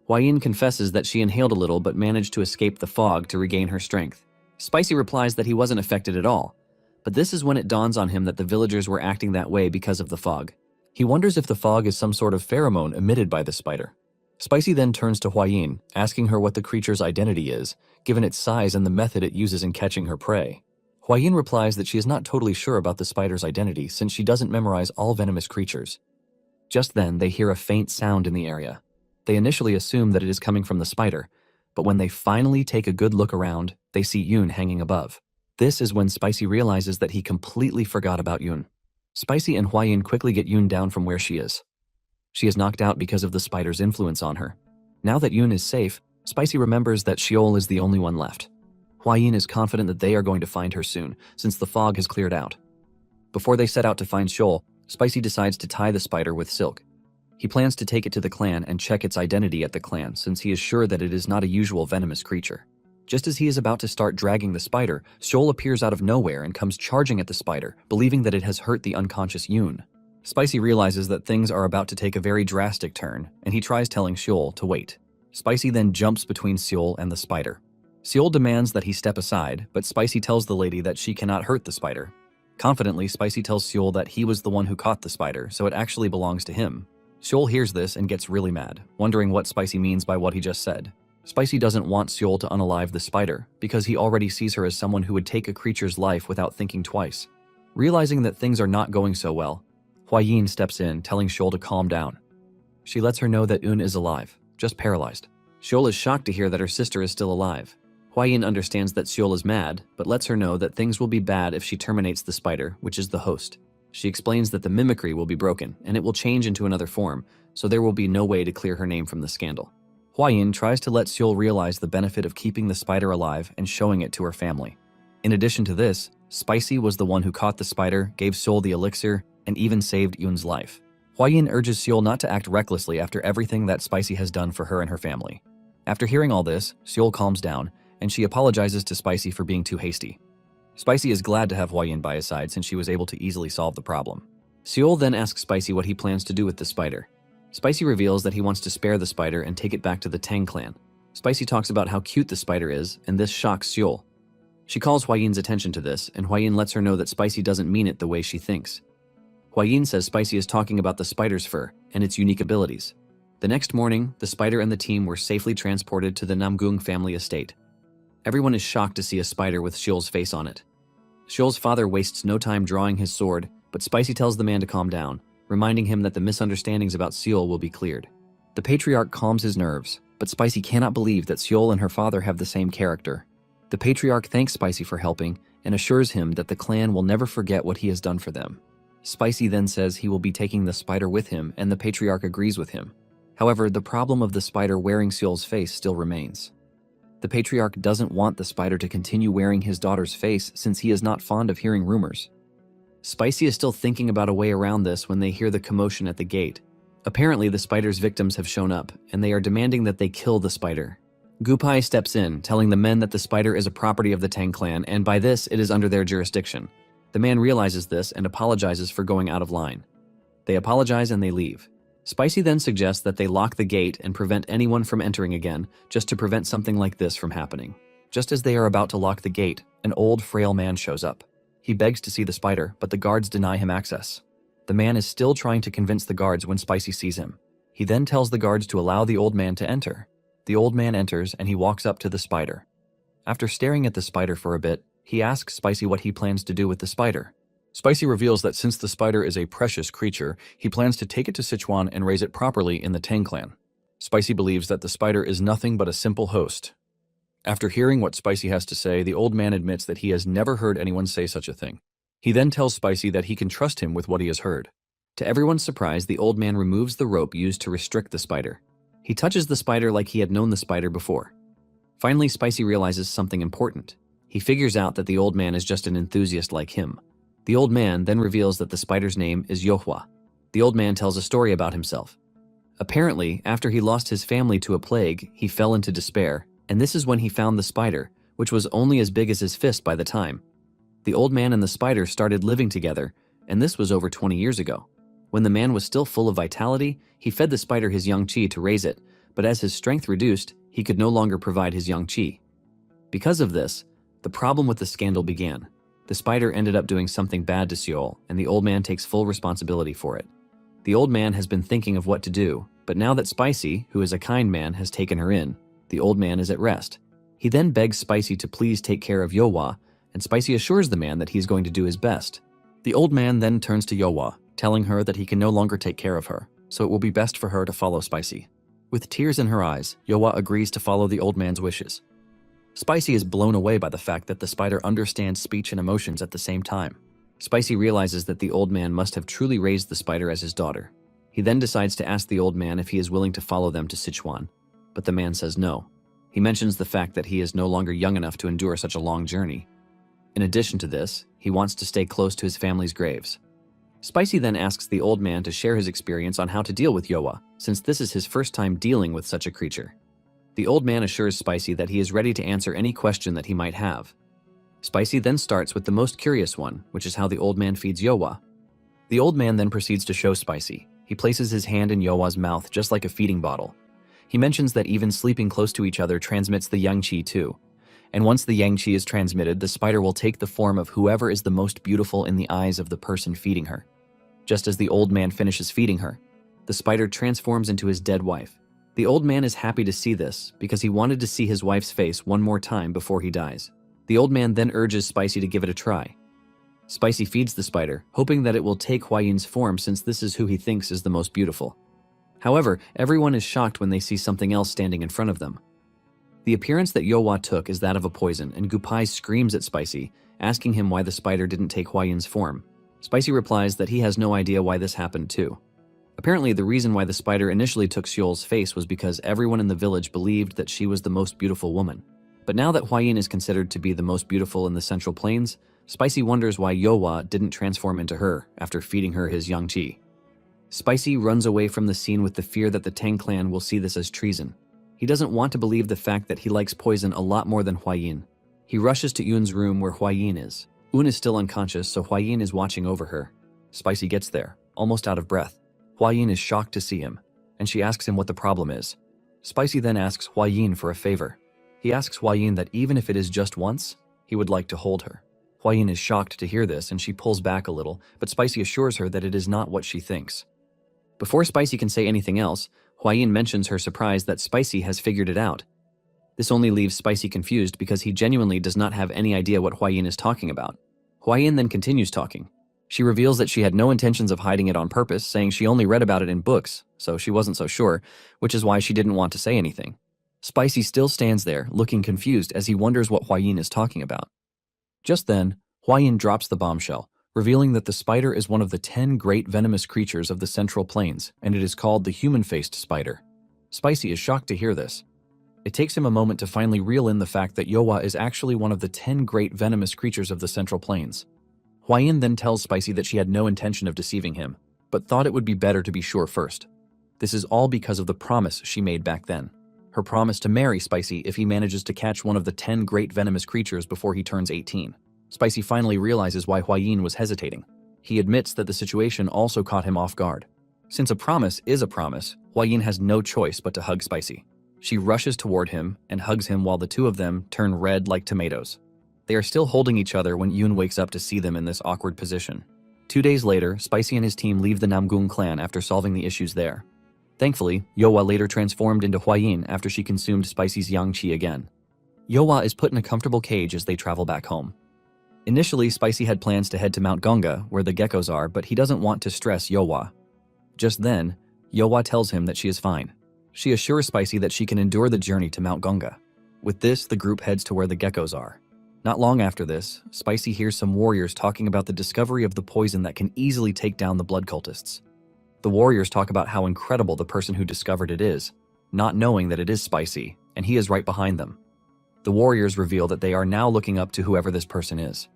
Speaker 1: Hwayin confesses that she inhaled a little but managed to escape the fog to regain her strength. Spicy replies that he wasn't affected at all, but this is when it dawns on him that the villagers were acting that way because of the fog. He wonders if the fog is some sort of pheromone emitted by the spider. Spicy then turns to Huayin, asking her what the creature's identity is, given its size and the method it uses in catching her prey. Huayin replies that she is not totally sure about the spider's identity since she doesn't memorize all venomous creatures. Just then, they hear a faint sound in the area. They initially assume that it is coming from the spider, but when they finally take a good look around, they see Yoon hanging above. This is when Spicy realizes that he completely forgot about Yoon. Spicy and Huayin quickly get Yoon down from where she is. She is knocked out because of the spider's influence on her. Now that Yoon is safe, Spicy remembers that Sheol is the only one left. Huayin is confident that they are going to find her soon, since the fog has cleared out. Before they set out to find Sheol, Spicy decides to tie the spider with silk. He plans to take it to the clan and check its identity at the clan since he is sure that it is not a usual venomous creature. Just as he is about to start dragging the spider, Sheol appears out of nowhere and comes charging at the spider, believing that it has hurt the unconscious Yoon. Spicy realizes that things are about to take a very drastic turn, and he tries telling Sheol to wait. Spicy then jumps between Sheol and the spider. Sheol demands that he step aside, but Spicy tells the lady that she cannot hurt the spider. Confidently, Spicy tells Sheol that he was the one who caught the spider, so it actually belongs to him. Sheol hears this and gets really mad, wondering what Spicy means by what he just said. Spicy doesn't want Sheol to unalive the spider, because he already sees her as someone who would take a creature's life without thinking twice. Realizing that things are not going so well, Huayin steps in, telling Sheol to calm down. She lets her know that Yoon is alive, just paralyzed. Sheol is shocked to hear that her sister is still alive. Huayin understands that Sheol is mad, but lets her know that things will be bad if she terminates the spider, which is the host. She explains that the mimicry will be broken, and it will change into another form, so there will be no way to clear her name from the scandal. Huayin tries to let Sheol realize the benefit of keeping the spider alive and showing it to her family. In addition to this, Spicy was the one who caught the spider, gave Sheol the elixir, and even saved Yoon's life. Huayin urges Sheol not to act recklessly after everything that Spicy has done for her and her family. After hearing all this, Sheol calms down, and she apologizes to Spicy for being too hasty. Spicy is glad to have Huayin by his side since she was able to easily solve the problem. Sheol then asks Spicy what he plans to do with the spider. Spicy reveals that he wants to spare the spider and take it back to the Tang clan. Spicy talks about how cute the spider is, and this shocks Sheol. She calls Huayin's attention to this, and Huayin lets her know that Spicy doesn't mean it the way she thinks. Huayin says Spicy is talking about the spider's fur and its unique abilities. The next morning, the spider and the team were safely transported to the Namgung family estate. Everyone is shocked to see a spider with Sheol's face on it. Sheol's father wastes no time drawing his sword, but Spicy tells the man to calm down, reminding him that the misunderstandings about Sheol will be cleared. The patriarch calms his nerves, but Spicy cannot believe that Sheol and her father have the same character. The patriarch thanks Spicy for helping and assures him that the clan will never forget what he has done for them. Spicy then says he will be taking the spider with him, and the patriarch agrees with him. However, the problem of the spider wearing Sheol's face still remains. The patriarch doesn't want the spider to continue wearing his daughter's face since he is not fond of hearing rumors. Spicy is still thinking about a way around this when they hear the commotion at the gate. Apparently, the spider's victims have shown up, and they are demanding that they kill the spider. Gupai steps in, telling the men that the spider is a property of the Tang clan, and by this, it is under their jurisdiction. The man realizes this and apologizes for going out of line. They apologize and they leave. Spicy then suggests that they lock the gate and prevent anyone from entering again, just to prevent something like this from happening. Just as they are about to lock the gate, an old, frail man shows up. He begs to see the spider, but the guards deny him access. The man is still trying to convince the guards when Spicy sees him. He then tells the guards to allow the old man to enter. The old man enters and he walks up to the spider. After staring at the spider for a bit, he asks Spicy what he plans to do with the spider. Spicy reveals that since the spider is a precious creature, he plans to take it to Sichuan and raise it properly in the Tang clan. Spicy believes that the spider is nothing but a simple host. After hearing what Spicy has to say, the old man admits that he has never heard anyone say such a thing. He then tells Spicy that he can trust him with what he has heard. To everyone's surprise, the old man removes the rope used to restrict the spider. He touches the spider like he had known the spider before. Finally, Spicy realizes something important. He figures out that the old man is just an enthusiast like him. The old man then reveals that the spider's name is Yohua. The old man tells a story about himself. Apparently, after he lost his family to a plague, he fell into despair, and this is when he found the spider, which was only as big as his fist by the time. The old man and the spider started living together, and this was over 20 years ago. When the man was still full of vitality, he fed the spider his young chi to raise it, but as his strength reduced, he could no longer provide his young chi. Because of this, the problem with the scandal began. The spider ended up doing something bad to Sheol, and the old man takes full responsibility for it. The old man has been thinking of what to do, But now that Spicy, who is a kind man, has taken her in, the old man is at rest. He then begs Spicy to please take care of Yohwa, and Spicy assures the man that he's going to do his best. The old man then turns to Yohwa, telling her that he can no longer take care of her, so it will be best for her to follow Spicy. With tears in her eyes, Yohwa agrees to follow the old man's wishes. Spicy is blown away by the fact that the spider understands speech and emotions at the same time. Spicy realizes that the old man must have truly raised the spider as his daughter. He then decides to ask the old man if he is willing to follow them to Sichuan, but the man says no. He mentions the fact that he is no longer young enough to endure such a long journey. In addition to this, he wants to stay close to his family's graves. Spicy then asks the old man to share his experience on how to deal with Yohwa, since this is his first time dealing with such a creature. The old man assures Spicy that he is ready to answer any question that he might have. Spicy then starts with the most curious one, which is how the old man feeds Yohwa. The old man then proceeds to show Spicy. He places his hand in Yohwa's mouth just like a feeding bottle. He mentions that even sleeping close to each other transmits the yang qi too. And once the yang qi is transmitted, the spider will take the form of whoever is the most beautiful in the eyes of the person feeding her. Just as the old man finishes feeding her, the spider transforms into his dead wife. The old man is happy to see this because he wanted to see his wife's face one more time before he dies. The old man then urges Spicy to give it a try. Spicy feeds the spider, hoping that it will take Huayin's form since this is who he thinks is the most beautiful. However, everyone is shocked when they see something else standing in front of them. The appearance that Yohwa took is that of a poison, and Gupai screams at Spicy, asking him why the spider didn't take Huayin's form. Spicy replies that he has no idea why this happened too. Apparently, the reason why the spider initially took Xiol's face was because everyone in the village believed that she was the most beautiful woman. But now that Huayin is considered to be the most beautiful in the Central Plains, Spicy wonders why Yohwa didn't transform into her after feeding her his yang qi. Spicy runs away from the scene with the fear that the Tang clan will see this as treason. He doesn't want to believe the fact that he likes poison a lot more than Huayin. He rushes to Yun's room where Huayin is. Yun is still unconscious, so Huayin is watching over her. Spicy gets there, almost out of breath. Huayin is shocked to see him, and she asks him what the problem is. Spicy then asks Huayin for a favor. He asks Huayin that even if it is just once, he would like to hold her. Huayin is shocked to hear this and she pulls back a little, but Spicy assures her that it is not what she thinks. Before Spicy can say anything else, Huayin mentions her surprise that Spicy has figured it out. This only leaves Spicy confused because he genuinely does not have any idea what Huayin is talking about. Huayin then continues talking. She reveals that she had no intentions of hiding it on purpose, saying she only read about it in books, so she wasn't so sure, which is why she didn't want to say anything. Spicy still stands there, looking confused as he wonders what Huayin is talking about. Just then, Huayin drops the bombshell, revealing that the spider is one of the 10 great venomous creatures of the Central Plains, and it is called the human-faced spider. Spicy is shocked to hear this. It takes him a moment to finally reel in the fact that Yohwa is actually one of the 10 great venomous creatures of the Central Plains. Huayin then tells Spicy that she had no intention of deceiving him, but thought it would be better to be sure first. This is all because of the promise she made back then. Her promise to marry Spicy if he manages to catch one of the 10 great venomous creatures before he turns 18. Spicy finally realizes why Huayin was hesitating. He admits that the situation also caught him off guard. Since a promise is a promise, Huayin has no choice but to hug Spicy. She rushes toward him and hugs him while the two of them turn red like tomatoes. They are still holding each other when Yun wakes up to see them in this awkward position. 2 days later, Spicy and his team leave the Namgung clan after solving the issues there. Thankfully, Yohwa later transformed into Huayin after she consumed Spicy's yang qi again. Yohwa is put in a comfortable cage as they travel back home. Initially, Spicy had plans to head to Mount Gonga, where the geckos are, but he doesn't want to stress Yohwa. Just then, Yohwa tells him that she is fine. She assures Spicy that she can endure the journey to Mount Gonga. With this, the group heads to where the geckos are. Not long after this, Spicy hears some warriors talking about the discovery of the poison that can easily take down the blood cultists. The warriors talk about how incredible the person who discovered it is, not knowing that it is Spicy, and he is right behind them. The warriors reveal that they are now looking up to whoever this person is.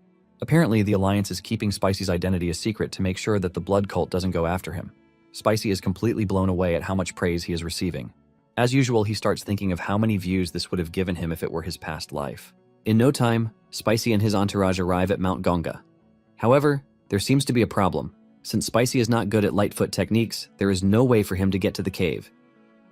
Speaker 1: Apparently, the Alliance is keeping Spicy's identity a secret to make sure that the blood cult doesn't go after him. Spicy is completely blown away at how much praise he is receiving. As usual, he starts thinking of how many views this would have given him if it were his past life. In no time, Spicy and his entourage arrive at Mount Gonga. However, there seems to be a problem. Since Spicy is not good at Lightfoot techniques, there is no way for him to get to the cave.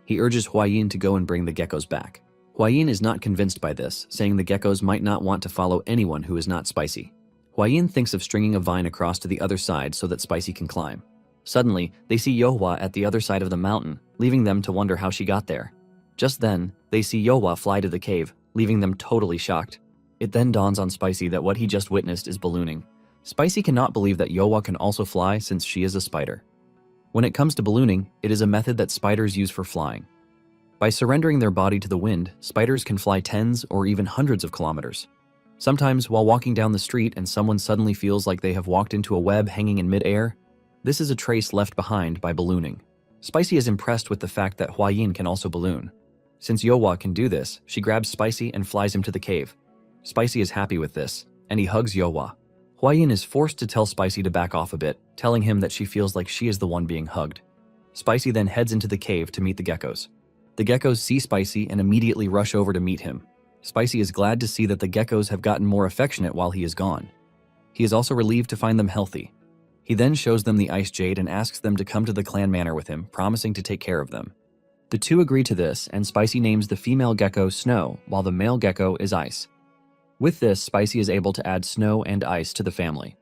Speaker 1: He urges Huayin to go and bring the geckos back. Huayin is not convinced by this, saying the geckos might not want to follow anyone who is not Spicy. Huayin thinks of stringing a vine across to the other side so that Spicy can climb. Suddenly, they see Yohwa at the other side of the mountain, leaving them to wonder how she got there. Just then, they see Yohwa fly to the cave, leaving them totally shocked. It then dawns on Spicy that what he just witnessed is ballooning. Spicy cannot believe that Yohwa can also fly since she is a spider. When it comes to ballooning, it is a method that spiders use for flying. By surrendering their body to the wind, spiders can fly tens or even hundreds of kilometers. Sometimes, while walking down the street and someone suddenly feels like they have walked into a web hanging in midair, this is a trace left behind by ballooning. Spicy is impressed with the fact that Hua-Yin can also balloon. Since Yohwa can do this, she grabs Spicy and flies him to the cave. Spicy is happy with this, and he hugs Yohwa. Hua-Yin is forced to tell Spicy to back off a bit, telling him that she feels like she is the one being hugged. Spicy then heads into the cave to meet the geckos. The geckos see Spicy and immediately rush over to meet him. Spicy is glad to see that the geckos have gotten more affectionate while he is gone. He is also relieved to find them healthy. He then shows them the ice jade and asks them to come to the clan manor with him, promising to take care of them. The two agree to this, and Spicy names the female gecko Snow, while the male gecko is Ice. With this, Spicy is able to add Snow and Ice to the family.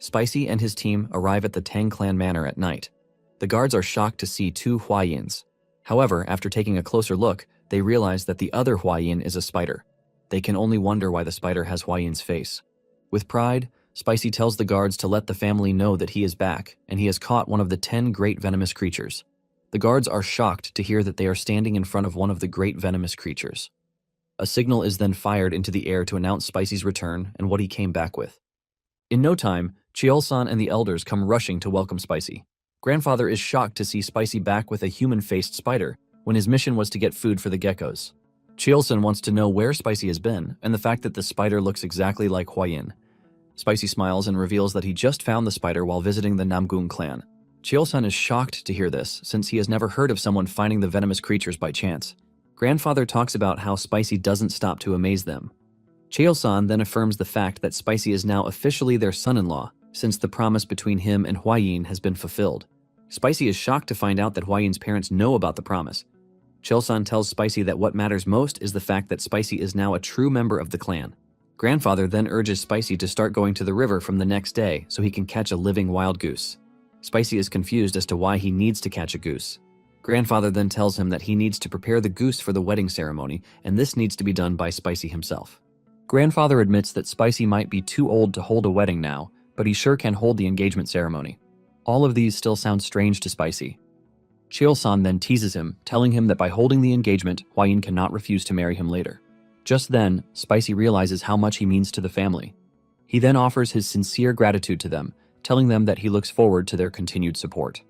Speaker 1: Spicy and his team arrive at the Tang clan manor at night. The guards are shocked to see two Hua-Yins. However, after taking a closer look, they realize that the other Hua-Yin is a spider. They can only wonder why the spider has Hua-Yin's face. With pride, Spicy tells the guards to let the family know that he is back, and he has caught one of the 10 great venomous creatures. The guards are shocked to hear that they are standing in front of one of the great venomous creatures. A signal is then fired into the air to announce Spicy's return and what he came back with. In no time, Cheol-san and the elders come rushing to welcome Spicy. Grandfather is shocked to see Spicy back with a human-faced spider, when his mission was to get food for the geckos. Cheol-san wants to know where Spicy has been, and the fact that the spider looks exactly like Hua-Yin. Spicy smiles and reveals that he just found the spider while visiting the Namgung clan. Cheol-san is shocked to hear this, since he has never heard of someone finding the venomous creatures by chance. Grandfather talks about how Spicy doesn't stop to amaze them. Cheol-san then affirms the fact that Spicy is now officially their son-in-law, since the promise between him and Hua-Yin has been fulfilled. Spicy is shocked to find out that Hua-Yin's parents know about the promise. Cheol-san tells Spicy that what matters most is the fact that Spicy is now a true member of the clan. Grandfather then urges Spicy to start going to the river from the next day so he can catch a living wild goose. Spicy is confused as to why he needs to catch a goose. Grandfather then tells him that he needs to prepare the goose for the wedding ceremony, and this needs to be done by Spicy himself. Grandfather admits that Spicy might be too old to hold a wedding now, but he sure can hold the engagement ceremony. All of these still sound strange to Spicy. Cheol-san then teases him, telling him that by holding the engagement, Hua-Yin cannot refuse to marry him later. Just then, Spicy realizes how much he means to the family. He then offers his sincere gratitude to them, telling them that he looks forward to their continued support.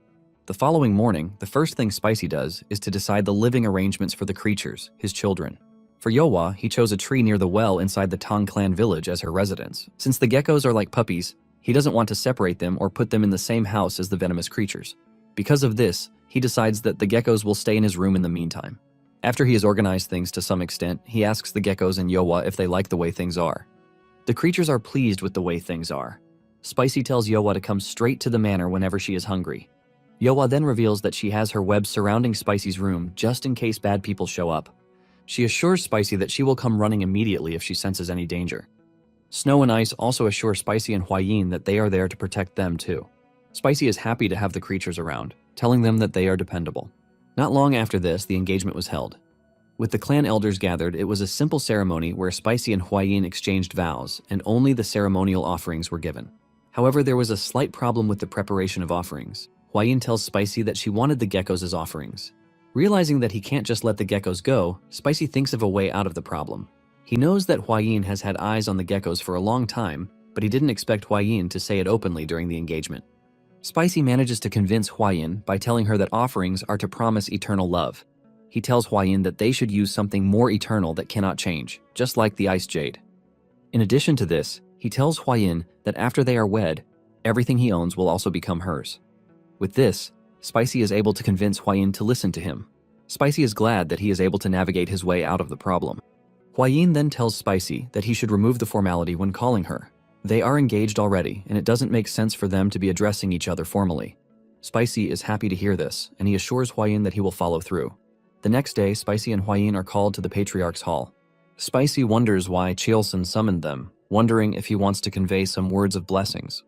Speaker 1: The following morning, the first thing Spicy does is to decide the living arrangements for the creatures, his children. For Yohwa, he chose a tree near the well inside the Tang clan village as her residence. Since the geckos are like puppies, he doesn't want to separate them or put them in the same house as the venomous creatures. Because of this, he decides that the geckos will stay in his room in the meantime. After he has organized things to some extent, he asks the geckos and Yohwa if they like the way things are. The creatures are pleased with the way things are. Spicy tells Yohwa to come straight to the manor whenever she is hungry. Yohwa then reveals that she has her web surrounding Spicy's room just in case bad people show up. She assures Spicy that she will come running immediately if she senses any danger. Snow and Ice also assure Spicy and Hua-Yin that they are there to protect them too. Spicy is happy to have the creatures around, telling them that they are dependable. Not long after this, the engagement was held. With the clan elders gathered, it was a simple ceremony where Spicy and Hua-Yin exchanged vows, and only the ceremonial offerings were given. However, there was a slight problem with the preparation of offerings. Hua-Yin tells Spicy that she wanted the geckos as offerings. Realizing that he can't just let the geckos go, Spicy thinks of a way out of the problem. He knows that Hua-Yin has had eyes on the geckos for a long time, but he didn't expect Hua-Yin to say it openly during the engagement. Spicy manages to convince Hua-Yin by telling her that offerings are to promise eternal love. He tells Hua-Yin that they should use something more eternal that cannot change, just like the ice jade. In addition to this, he tells Hua-Yin that after they are wed, everything he owns will also become hers. With this, Spicy is able to convince Hua-Yin to listen to him. Spicy is glad that he is able to navigate his way out of the problem. Hua-Yin then tells Spicy that he should remove the formality when calling her. They are engaged already, and it doesn't make sense for them to be addressing each other formally. Spicy is happy to hear this, and he assures Hua-Yin that he will follow through. The next day, Spicy and Hua-Yin are called to the Patriarch's Hall. Spicy wonders why Cheol-san summoned them, wondering if he wants to convey some words of blessings.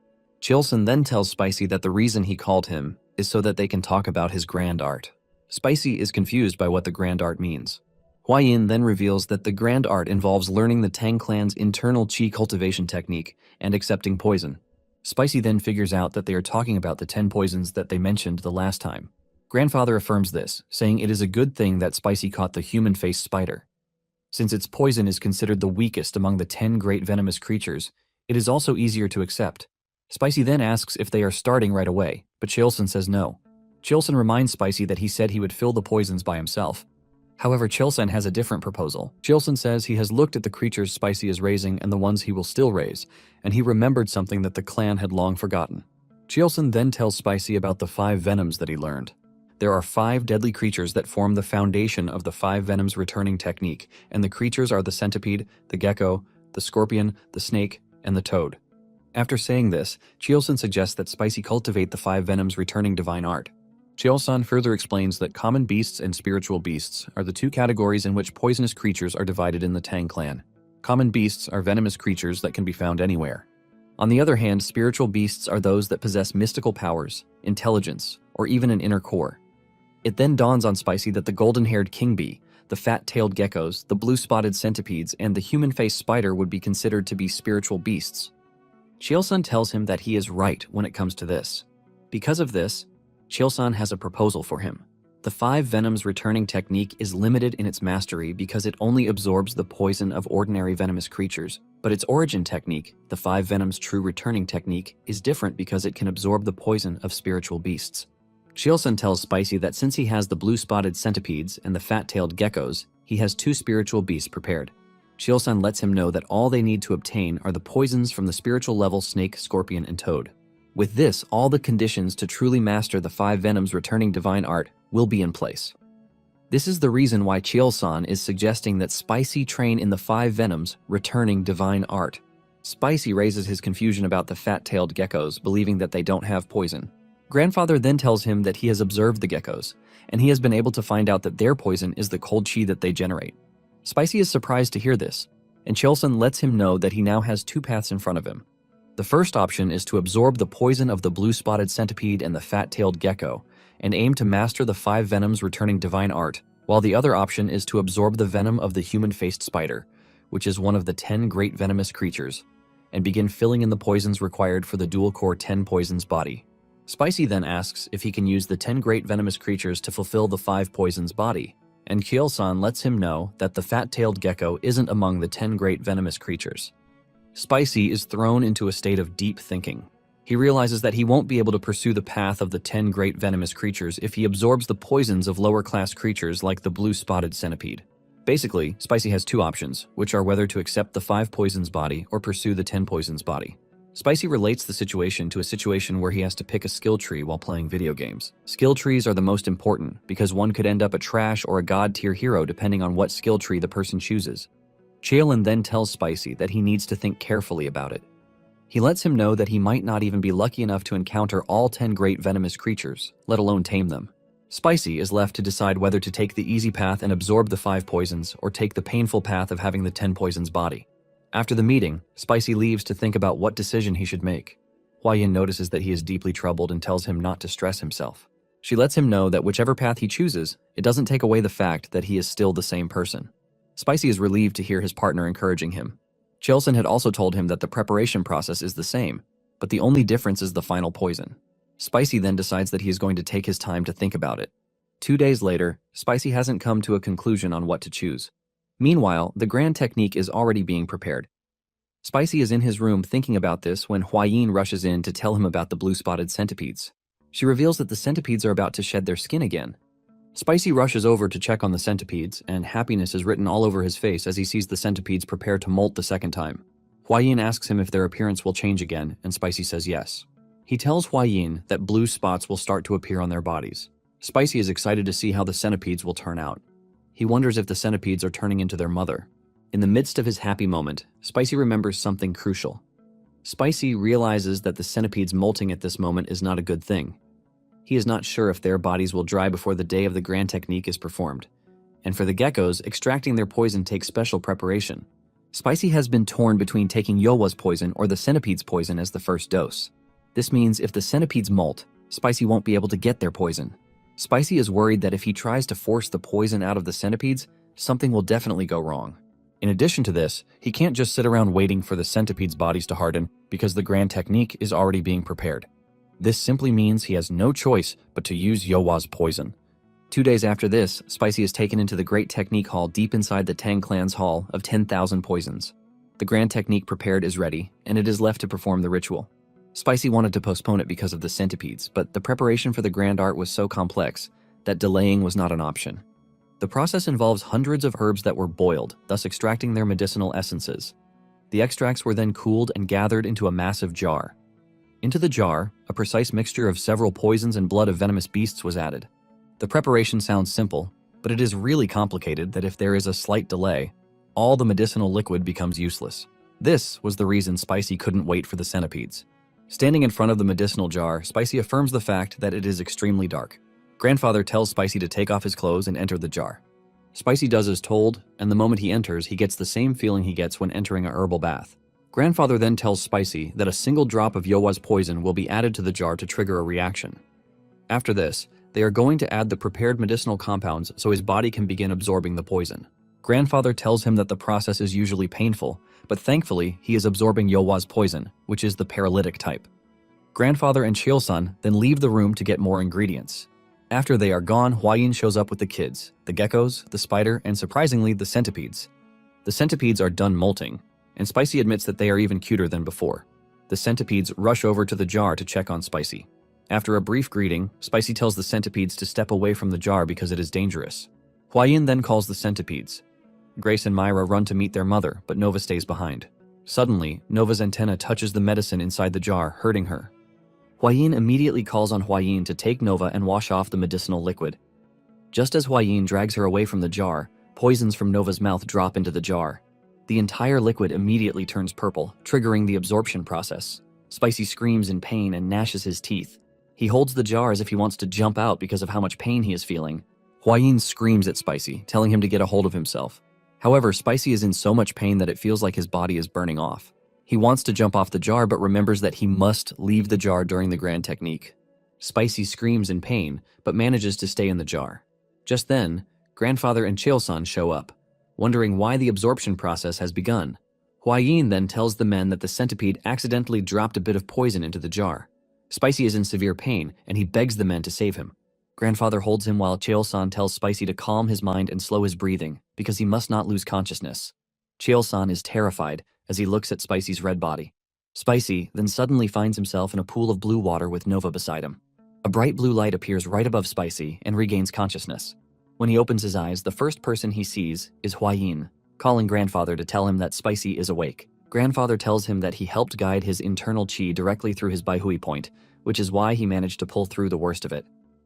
Speaker 1: Chilson then tells Spicy that the reason he called him is so that they can talk about his grand art. Spicy is confused by what the grand art means. Hua-Yin then reveals that the grand art involves learning the Tang clan's internal qi cultivation technique and accepting poison. Spicy then figures out that they are talking about the 10 poisons that they mentioned the last time. Grandfather affirms this, saying it is a good thing that Spicy caught the human-faced spider. Since its poison is considered the weakest among the 10 great venomous creatures, it is also easier to accept. Spicy then asks if they are starting right away, but Chilson says no. Chilson reminds Spicy that he said he would fill the poisons by himself. However, Chilson has a different proposal. Chilson says he has looked at the creatures Spicy is raising and the ones he will still raise, and he remembered something that the clan had long forgotten. Chilson then tells Spicy about the 5 venoms that he learned. There are 5 deadly creatures that form the foundation of the 5 venoms returning technique, and the creatures are the centipede, the gecko, the scorpion, the snake, and the toad. After saying this, Chilson suggests that Spicy cultivate the 5 venoms returning divine art. Chilson further explains that common beasts and spiritual beasts are the 2 categories in which poisonous creatures are divided in the Tang clan. Common beasts are venomous creatures that can be found anywhere. On the other hand, spiritual beasts are those that possess mystical powers, intelligence, or even an inner core. It then dawns on Spicy that the golden-haired king bee, the fat-tailed geckos, the blue-spotted centipedes, and the human-faced spider would be considered to be spiritual beasts. Chilson tells him that he is right when it comes to this. Because of this, Chilson has a proposal for him. The 5 venoms returning technique is limited in its mastery because it only absorbs the poison of ordinary venomous creatures, but its origin technique, the 5 venoms true returning technique, is different because it can absorb the poison of spiritual beasts. Chilson tells Spicy that since he has the blue-spotted centipedes and the fat-tailed geckos, he has 2 spiritual beasts prepared. Chilson lets him know that all they need to obtain are the poisons from the spiritual level snake, scorpion, and toad. With this, all the conditions to truly master the 5 venoms returning divine art will be in place. This is the reason why Chilson is suggesting that Spicy train in the 5 venoms returning divine art. Spicy raises his confusion about the fat-tailed geckos, believing that they don't have poison. Grandfather then tells him that he has observed the geckos, and he has been able to find out that their poison is the cold chi that they generate. Spicy is surprised to hear this, and Chilson lets him know that he now has 2 paths in front of him. The first option is to absorb the poison of the blue-spotted centipede and the fat-tailed gecko, and aim to master the 5 venoms returning divine art, while the other option is to absorb the venom of the human-faced spider, which is one of the 10 great venomous creatures, and begin filling in the poisons required for the dual-core 10 poisons body. Spicy then asks if he can use the 10 great venomous creatures to fulfill the 5 poisons body, and Chilson lets him know that the fat-tailed gecko isn't among the 10 great venomous creatures. Spicy is thrown into a state of deep thinking. He realizes that he won't be able to pursue the path of the 10 great venomous creatures if he absorbs the poisons of lower-class creatures like the blue-spotted centipede. Basically, Spicy has 2 options, which are whether to accept the 5 poisons body or pursue the 10 poisons body. Spicy relates the situation to a situation where he has to pick a skill tree while playing video games. Skill trees are the most important because one could end up a trash or a god-tier hero depending on what skill tree the person chooses. Chilson then tells Spicy that he needs to think carefully about it. He lets him know that he might not even be lucky enough to encounter all 10 great venomous creatures, let alone tame them. Spicy is left to decide whether to take the easy path and absorb the 5 poisons or take the painful path of having the 10 poisons body. After the meeting, Spicy leaves to think about what decision he should make. Hua-Yin notices that he is deeply troubled and tells him not to stress himself. She lets him know that whichever path he chooses, it doesn't take away the fact that he is still the same person. Spicy is relieved to hear his partner encouraging him. Chilson had also told him that the preparation process is the same, but the only difference is the final poison. Spicy then decides that he is going to take his time to think about it. 2 days later, Spicy hasn't come to a conclusion on what to choose. Meanwhile, the grand technique is already being prepared. Spicy is in his room thinking about this when Hua-Yin rushes in to tell him about the blue-spotted centipedes. She reveals that the centipedes are about to shed their skin again. Spicy rushes over to check on the centipedes, and happiness is written all over his face as he sees the centipedes prepare to molt the second time. Hua-Yin asks him if their appearance will change again, and Spicy says yes. He tells Hua-Yin that blue spots will start to appear on their bodies. Spicy is excited to see how the centipedes will turn out. He wonders if the centipedes are turning into their mother. In the midst of his happy moment, Spicy remembers something crucial. Spicy realizes that the centipedes molting at this moment is not a good thing. He is not sure if their bodies will dry before the day of the grand technique is performed. And for the geckos, extracting their poison takes special preparation. Spicy has been torn between taking Yowa's poison or the centipede's poison as the first dose. This means if the centipedes molt, Spicy won't be able to get their poison. Spicy is worried that if he tries to force the poison out of the centipedes, something will definitely go wrong. In addition to this, he can't just sit around waiting for the centipedes' bodies to harden because the grand technique is already being prepared. This simply means he has no choice but to use Yowa's poison. 2 days after this, Spicy is taken into the Great Technique Hall deep inside the Tang Clan's Hall of 10,000 Poisons. The grand technique prepared is ready, and it is left to perform the ritual. Spicy wanted to postpone it because of the centipedes, but the preparation for the grand art was so complex that delaying was not an option. The process involves hundreds of herbs that were boiled, thus extracting their medicinal essences. The extracts were then cooled and gathered into a massive jar. Into the jar, a precise mixture of several poisons and blood of venomous beasts was added. The preparation sounds simple, but it is really complicated that if there is a slight delay, all the medicinal liquid becomes useless. This was the reason Spicy couldn't wait for the centipedes. Standing in front of the medicinal jar, Spicy affirms the fact that it is extremely dark. Grandfather tells Spicy to take off his clothes and enter the jar. Spicy does as told, and the moment he enters, he gets the same feeling he gets when entering a herbal bath. Grandfather then tells Spicy that a single drop of Yowa's poison will be added to the jar to trigger a reaction. After this, they are going to add the prepared medicinal compounds so his body can begin absorbing the poison. Grandfather tells him that the process is usually painful, but thankfully he is absorbing Yowa's poison, which is the paralytic type. Grandfather and Cheol-san then leave the room to get more ingredients. After they are gone, Hwayin shows up with the kids, the geckos, the spider, and surprisingly, the centipedes. The centipedes are done molting, and Spicy admits that they are even cuter than before. The centipedes rush over to the jar to check on Spicy. After a brief greeting, Spicy tells the centipedes to step away from the jar because it is dangerous. Hwayin then calls the centipedes. Grace and Myra run to meet their mother, but Nova stays behind. Suddenly, Nova's antenna touches the medicine inside the jar, hurting her. Hwayin immediately calls on Hwayin to take Nova and wash off the medicinal liquid. Just as Hwayin drags her away from the jar, poisons from Nova's mouth drop into the jar. The entire liquid immediately turns purple, triggering the absorption process. Spicy screams in pain and gnashes his teeth. He holds the jar as if he wants to jump out because of how much pain he is feeling. Hwayin screams at Spicy, telling him to get a hold of himself. However, Spicy is in so much pain that it feels like his body is burning off. He wants to jump off the jar but remembers that he must leave the jar during the grand technique. Spicy screams in pain but manages to stay in the jar. Just then, Grandfather and Cheol-san show up, wondering why the absorption process has begun. Hwayin then tells the men that the centipede accidentally dropped a bit of poison into the jar. Spicy is in severe pain and he begs the men to save him. Grandfather holds him while Cheol-san tells Spicy to calm his mind and slow his breathing because he must not lose consciousness. Cheol-san is terrified as he looks at Spicy's red body. Spicy then suddenly finds himself in a pool of blue water with Nova beside him. A bright blue light appears right above Spicy and regains consciousness. When he opens his eyes, the first person he sees is Hwayin, calling Grandfather to tell him that Spicy is awake. Grandfather tells him that he helped guide his internal chi directly through his Baihui point, which is why he managed to pull through the worst of it.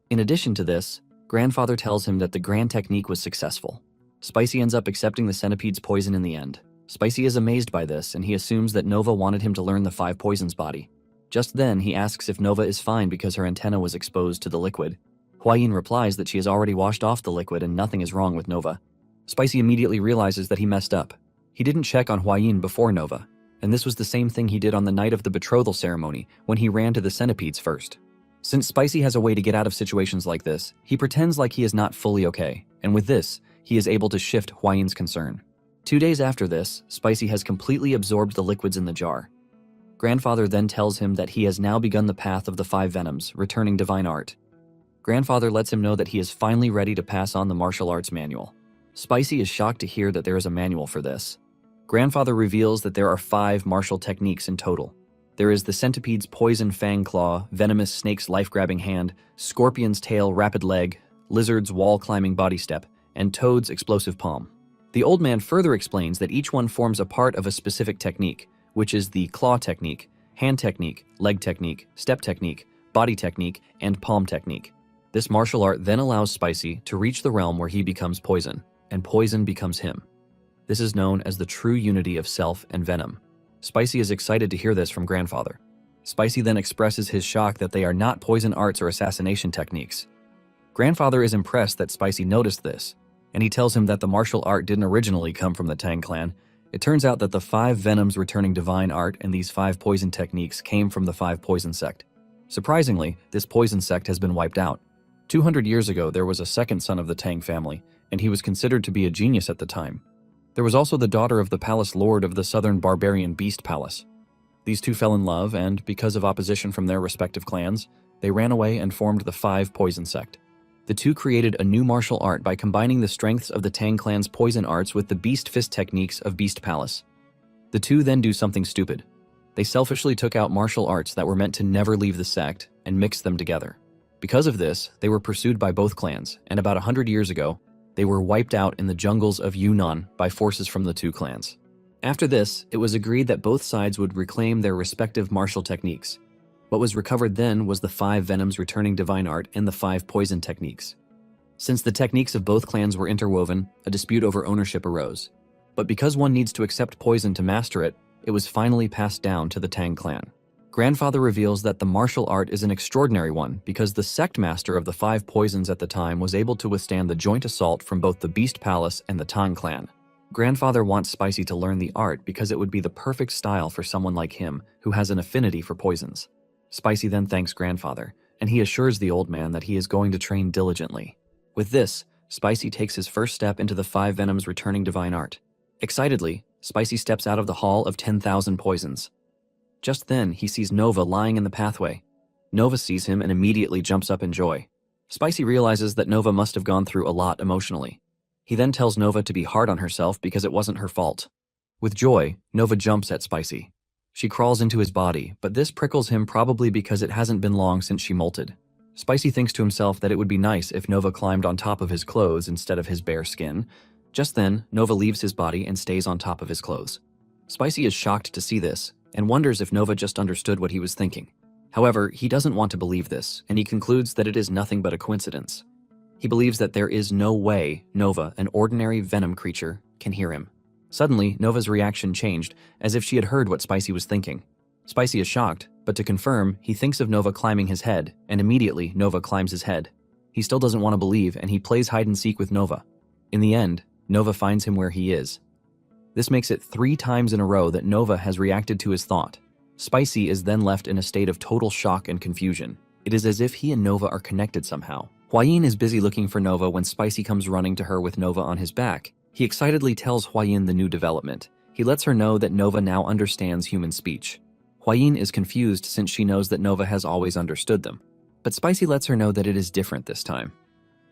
Speaker 1: In addition to this, Grandfather tells him that the grand technique was successful. Spicy ends up accepting the centipede's poison in the end. Spicy is amazed by this, and he assumes that Nova wanted him to learn the 5 poisons body. Just then, he asks if Nova is fine because her antenna was exposed to the liquid. Hwayin replies that she has already washed off the liquid and nothing is wrong with Nova. Spicy immediately realizes that he messed up. He didn't check on Hwayin before Nova, and this was the same thing he did on the night of the betrothal ceremony when he ran to the centipedes first. Since Spicy has a way to get out of situations like this, he pretends like he is not fully okay, and with this, he is able to shift Hwayin's concern. 2 days after this, Spicy has completely absorbed the liquids in the jar. Grandfather then tells him that he has now begun the path of the 5 venoms, returning divine art. Grandfather lets him know that he is finally ready to pass on the martial arts manual. Spicy is shocked to hear that there is a manual for this. Grandfather reveals that there are 5 martial techniques in total. There is the centipede's poison fang claw, venomous snake's life-grabbing hand, scorpion's tail rapid leg, lizard's wall-climbing body step, and toad's explosive palm. The old man further explains that each one forms a part of a specific technique, which is the claw technique, hand technique, leg technique, step technique, body technique, and palm technique. This martial art then allows Spicy to reach the realm where he becomes poison, and poison becomes him. This is known as the true unity of self and venom. Spicy is excited to hear this from Grandfather. Spicy then expresses his shock that they are not poison arts or assassination techniques. Grandfather is impressed that Spicy noticed this, and he tells him that the martial art didn't originally come from the Tang clan, It turns out that the 5 venoms returning divine art and these 5 poison techniques came from the 5 poison sect. Surprisingly, this poison sect has been wiped out. 200 years ago, there was a second son of the Tang family, and he was considered to be a genius at the time. There was also the daughter of the palace lord of the southern barbarian beast palace. These two fell in love, and because of opposition from their respective clans, they ran away and formed the 5 poison sect. The two created a new martial art by combining the strengths of the Tang clan's poison arts with the beast fist techniques of Beast Palace. The two then do something stupid. They selfishly took out martial arts that were meant to never leave the sect and mixed them together. Because of this, they were pursued by both clans, and about 100 years ago, they were wiped out in the jungles of Yunnan by forces from the two clans. After this, it was agreed that both sides would reclaim their respective martial techniques. What was recovered then was the 5 venoms returning divine art and the 5 poison techniques. Since the techniques of both clans were interwoven, a dispute over ownership arose. But because one needs to accept poison to master it, it was finally passed down to the Tang clan. Grandfather reveals that the martial art is an extraordinary one because the sect master of the 5 poisons at the time was able to withstand the joint assault from both the Beast Palace and the Tang clan. Grandfather wants Spicy to learn the art because it would be the perfect style for someone like him who has an affinity for poisons. Spicy then thanks Grandfather, and he assures the old man that he is going to train diligently. With this, Spicy takes his first step into the 5 venoms returning divine art. Excitedly, Spicy steps out of the Hall of 10,000 Poisons. Just then, he sees Nova lying in the pathway. Nova sees him and immediately jumps up in joy. Spicy realizes that Nova must have gone through a lot emotionally. He then tells Nova to be hard on herself because it wasn't her fault. With joy, Nova jumps at Spicy. She crawls into his body, but this prickles him probably because it hasn't been long since she molted. Spicy thinks to himself that it would be nice if Nova climbed on top of his clothes instead of his bare skin. Just then, Nova leaves his body and stays on top of his clothes. Spicy is shocked to see this, and wonders if Nova just understood what he was thinking. However, he doesn't want to believe this, and he concludes that it is nothing but a coincidence. He believes that there is no way Nova, an ordinary venom creature, can hear him. Suddenly, Nova's reaction changed, as if she had heard what Spicy was thinking. Spicy is shocked, but to confirm, he thinks of Nova climbing his head, and immediately Nova climbs his head. He still doesn't want to believe, and he plays hide-and-seek with Nova. In the end, Nova finds him where he is. This makes it 3 times in a row that Nova has reacted to his thought. Spicy is then left in a state of total shock and confusion. It is as if he and Nova are connected somehow. Huayin is busy looking for Nova when Spicy comes running to her with Nova on his back. He excitedly tells Huayin the new development. He lets her know that Nova now understands human speech. Huayin is confused since she knows that Nova has always understood them. But Spicy lets her know that it is different this time.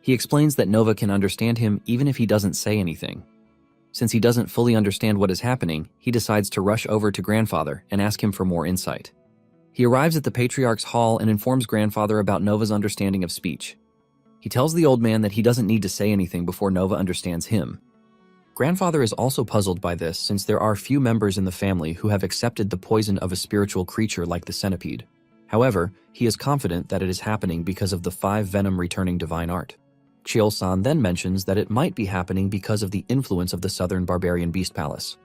Speaker 1: He explains that Nova can understand him even if he doesn't say anything. Since he doesn't fully understand what is happening, he decides to rush over to Grandfather and ask him for more insight. He arrives at the Patriarch's hall and informs Grandfather about Nova's understanding of speech. He tells the old man that he doesn't need to say anything before Nova understands him. Grandfather is also puzzled by this since there are few members in the family who have accepted the poison of a spiritual creature like the centipede. However, he is confident that it is happening because of the 5 venom returning divine art. Chiol-san then mentions that it might be happening because of the influence of the southern barbarian beast palace.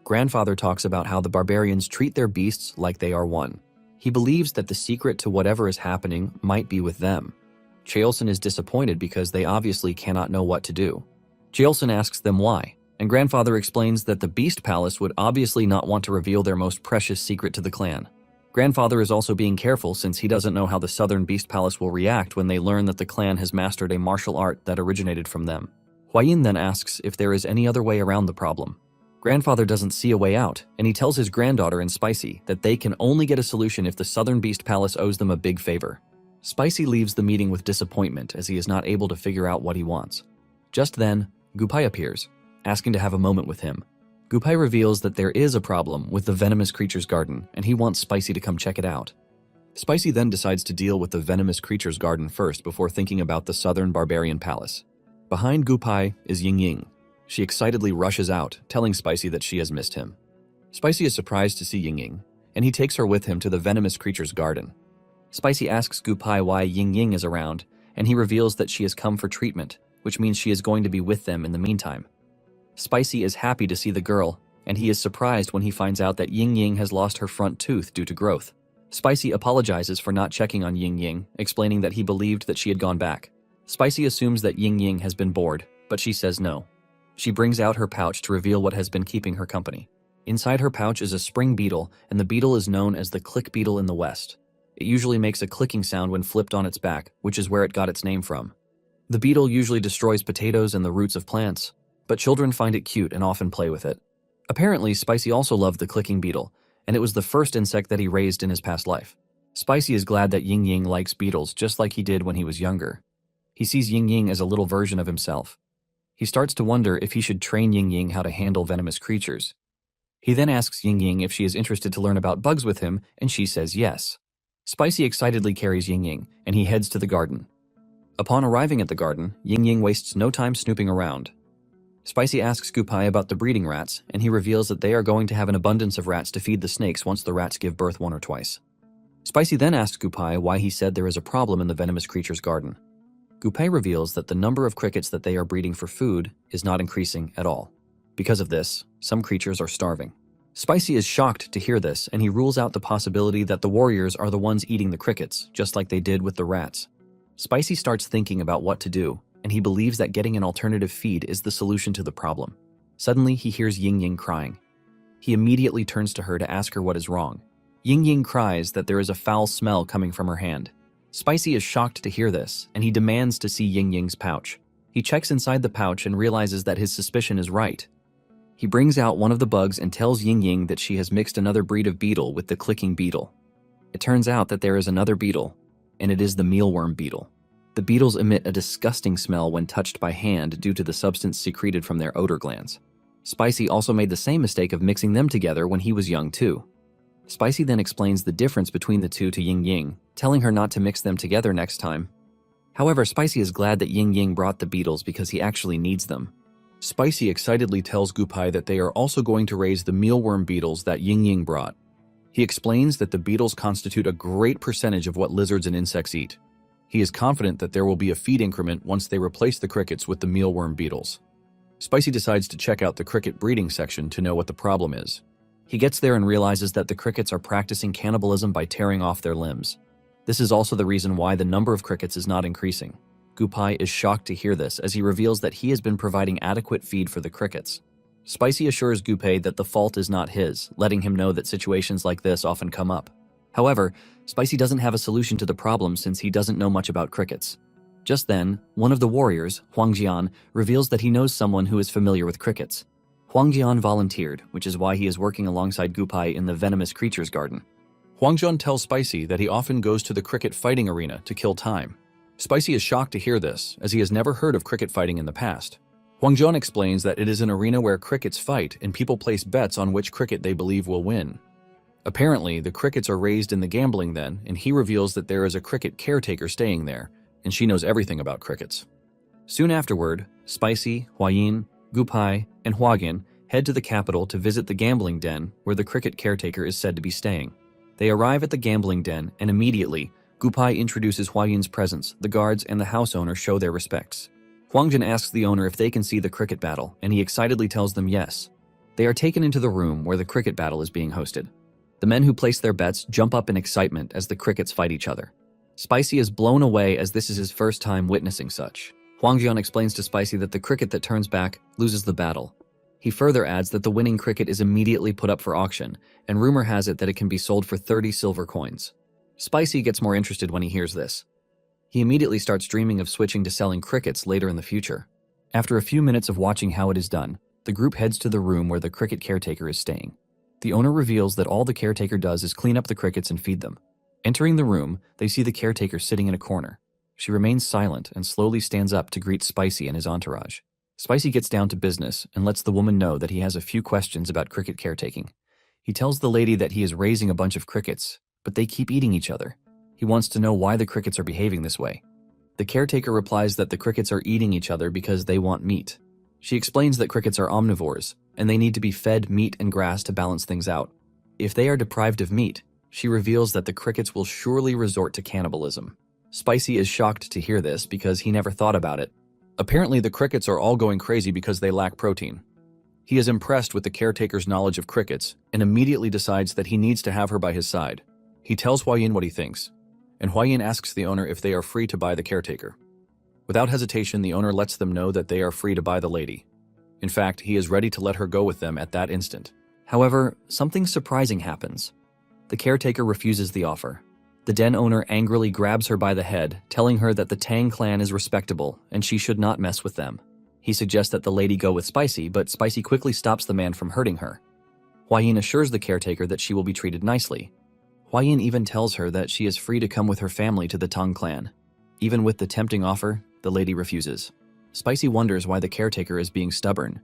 Speaker 1: Grandfather talks about how the barbarians treat their beasts like they are one. He believes that the secret to whatever is happening might be with them. Chiol-san is disappointed because they obviously cannot know what to do. Chiol-san asks them why, and Grandfather explains that the Beast Palace would obviously not want to reveal their most precious secret to the clan. Grandfather is also being careful since he doesn't know how the Southern Beast Palace will react when they learn that the clan has mastered a martial art that originated from them. Huayin then asks if there is any other way around the problem. Grandfather doesn't see a way out, and he tells his granddaughter and Spicy that they can only get a solution if the Southern Beast Palace owes them a big favor. Spicy leaves the meeting with disappointment as he is not able to figure out what he wants. Just then, Gupai appears, asking to have a moment with him. Gupai reveals that there is a problem with the venomous creature's garden, and he wants Spicy to come check it out. Spicy then decides to deal with the venomous creature's garden first before thinking about the southern barbarian palace. Behind Gupai is Ying Ying. She excitedly rushes out, telling Spicy that she has missed him. Spicy is surprised to see Ying Ying, and he takes her with him to the venomous creature's garden. Spicy asks Gupai why Ying Ying is around, and he reveals that she has come for treatment, which means she is going to be with them in the meantime. Spicy is happy to see the girl, and he is surprised when he finds out that Ying Ying has lost her front tooth due to growth. Spicy apologizes for not checking on Ying Ying, explaining that he believed that she had gone back. Spicy assumes that Ying Ying has been bored, but she says no. She brings out her pouch to reveal what has been keeping her company. Inside her pouch is a spring beetle, and the beetle is known as the click beetle in the West. It usually makes a clicking sound when flipped on its back, which is where it got its name from. The beetle usually destroys potatoes and the roots of plants, but children find it cute and often play with it. Apparently, Spicy also loved the clicking beetle, and it was the first insect that he raised in his past life. Spicy is glad that Ying Ying likes beetles just like he did when he was younger. He sees Ying Ying as a little version of himself. He starts to wonder if he should train Ying Ying how to handle venomous creatures. He then asks Ying Ying if she is interested to learn about bugs with him, and she says yes. Spicy excitedly carries Ying Ying, and he heads to the garden. Upon arriving at the garden, Ying Ying wastes no time snooping around. Spicy asks Gupai about the breeding rats, and he reveals that they are going to have an abundance of rats to feed the snakes once the rats give birth one or twice. Spicy then asks Gupai why he said there is a problem in the venomous creature's garden. Gupai reveals that the number of crickets that they are breeding for food is not increasing at all. Because of this, some creatures are starving. Spicy is shocked to hear this, and he rules out the possibility that the warriors are the ones eating the crickets, just like they did with the rats. Spicy starts thinking about what to do, and he believes that getting an alternative feed is the solution to the problem. Suddenly, he hears Ying Ying crying. He immediately turns to her to ask her what is wrong. Ying Ying cries that there is a foul smell coming from her hand. Spicy is shocked to hear this, and he demands to see Ying Ying's pouch. He checks inside the pouch and realizes that his suspicion is right. He brings out one of the bugs and tells Ying Ying that she has mixed another breed of beetle with the clicking beetle. It turns out that there is another beetle, and it is the mealworm beetle. The beetles emit a disgusting smell when touched by hand due to the substance secreted from their odor glands. Spicy also made the same mistake of mixing them together when he was young too. Spicy then explains the difference between the two to Ying Ying, telling her not to mix them together next time. However, Spicy is glad that Ying Ying brought the beetles because he actually needs them. Spicy excitedly tells Gupai that they are also going to raise the mealworm beetles that Ying Ying brought. He explains that the beetles constitute a great percentage of what lizards and insects eat. He is confident that there will be a feed increment once they replace the crickets with the mealworm beetles. Spicy decides to check out the cricket breeding section to know what the problem is. He gets there and realizes that the crickets are practicing cannibalism by tearing off their limbs. This is also the reason why the number of crickets is not increasing. Gupai is shocked to hear this as he reveals that he has been providing adequate feed for the crickets. Spicy assures Gupai that the fault is not his, letting him know that situations like this often come up. However, Spicy doesn't have a solution to the problem since he doesn't know much about crickets. Just then, one of the warriors, Huang Jian, reveals that he knows someone who is familiar with crickets. Huang Jian volunteered, which is why he is working alongside Gupai in the venomous creatures garden. Huang Jian tells Spicy that he often goes to the cricket fighting arena to kill time. Spicy is shocked to hear this, as he has never heard of cricket fighting in the past. Huang Jian explains that it is an arena where crickets fight and people place bets on which cricket they believe will win. Apparently, the crickets are raised in the gambling den, and he reveals that there is a cricket caretaker staying there, and she knows everything about crickets. Soon afterward, Spicy, Huayin, Gupai, and Huagin head to the capital to visit the gambling den where the cricket caretaker is said to be staying. They arrive at the gambling den, and immediately, Gupai introduces Huayin's presence. The guards and the house owner show their respects. Huangjin asks the owner if they can see the cricket battle, and he excitedly tells them yes. They are taken into the room where the cricket battle is being hosted. The men who place their bets jump up in excitement as the crickets fight each other. Spicy is blown away as this is his first time witnessing such. Huangjian explains to Spicy that the cricket that turns back loses the battle. He further adds that the winning cricket is immediately put up for auction, and rumor has it that it can be sold for 30 silver coins. Spicy gets more interested when he hears this. He immediately starts dreaming of switching to selling crickets later in the future. After a few minutes of watching how it is done, the group heads to the room where the cricket caretaker is staying. The owner reveals that all the caretaker does is clean up the crickets and feed them. Entering the room, they see the caretaker sitting in a corner. She remains silent and slowly stands up to greet Spicy and his entourage. Spicy gets down to business and lets the woman know that he has a few questions about cricket caretaking. He tells the lady that he is raising a bunch of crickets, but they keep eating each other. He wants to know why the crickets are behaving this way. The caretaker replies that the crickets are eating each other because they want meat. She explains that crickets are omnivores, and they need to be fed meat and grass to balance things out. If they are deprived of meat, she reveals that the crickets will surely resort to cannibalism. Spicy is shocked to hear this because he never thought about it. Apparently, the crickets are all going crazy because they lack protein. He is impressed with the caretaker's knowledge of crickets and immediately decides that he needs to have her by his side. He tells Huayin what he thinks, and Huayin asks the owner if they are free to buy the caretaker. Without hesitation, the owner lets them know that they are free to buy the lady. In fact, he is ready to let her go with them at that instant. However, something surprising happens. The caretaker refuses the offer. The den owner angrily grabs her by the head, telling her that the Tang clan is respectable and she should not mess with them. He suggests that the lady go with Spicy, but Spicy quickly stops the man from hurting her. Hwayin assures the caretaker that she will be treated nicely. Hwayin even tells her that she is free to come with her family to the Tang clan. Even with the tempting offer, the lady refuses. Spicy wonders why the caretaker is being stubborn.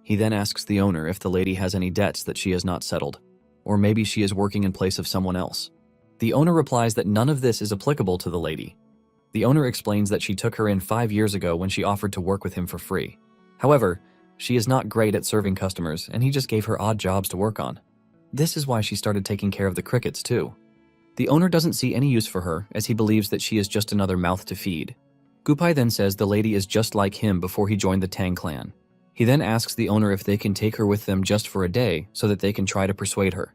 Speaker 1: He then asks the owner if the lady has any debts that she has not settled, or maybe she is working in place of someone else. The owner replies that none of this is applicable to the lady. The owner explains that she took her in 5 years ago when she offered to work with him for free. However, she is not great at serving customers and he just gave her odd jobs to work on. This is why she started taking care of the crickets too. The owner doesn't see any use for her as he believes that she is just another mouth to feed. Gupai then says the lady is just like him before he joined the Tang clan. He then asks the owner if they can take her with them just for a day so that they can try to persuade her.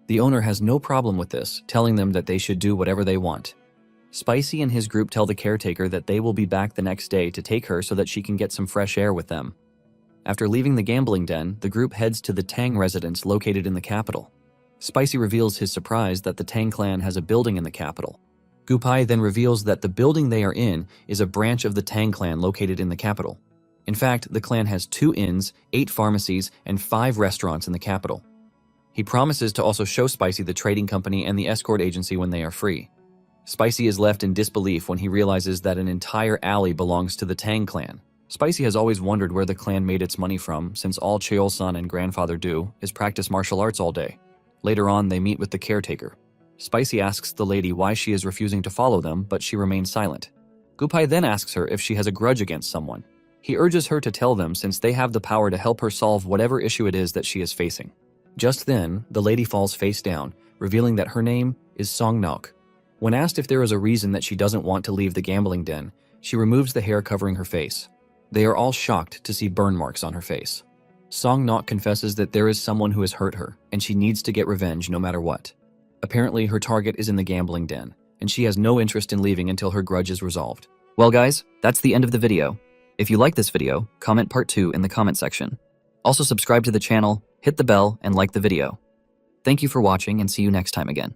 Speaker 1: The owner has no problem with this, telling them that they should do whatever they want. Spicy and his group tell the caretaker that they will be back the next day to take her so that she can get some fresh air with them. After leaving the gambling den, the group heads to the Tang residence located in the capital. Spicy reveals his surprise that the Tang clan has a building in the capital. Gupai then reveals that the building they are in is a branch of the Tang clan located in the capital. In fact, the clan has 2 inns, 8 pharmacies, and 5 restaurants in the capital. He promises to also show Spicy the trading company and the escort agency when they are free. Spicy is left in disbelief when he realizes that an entire alley belongs to the Tang clan. Spicy has always wondered where the clan made its money from, since all Cheol-san and grandfather do is practice martial arts all day. Later on, they meet with the caretaker. Spicy asks the lady why she is refusing to follow them, but she remains silent. Gupai then asks her if she has a grudge against someone. He urges her to tell them since they have the power to help her solve whatever issue it is that she is facing. Just then, the lady falls face down, revealing that her name is Songnok. When asked if there is a reason that she doesn't want to leave the gambling den, she removes the hair covering her face. They are all shocked to see burn marks on her face. Songnok confesses that there is someone who has hurt her, and she needs to get revenge no matter what. Apparently, her target is in the gambling den, and she has no interest in leaving until her grudge is resolved. Well guys, that's the end of the video. If you like this video, comment part 2 in the comment section. Also subscribe to the channel, hit the bell, and like the video. Thank you for watching and see you next time again.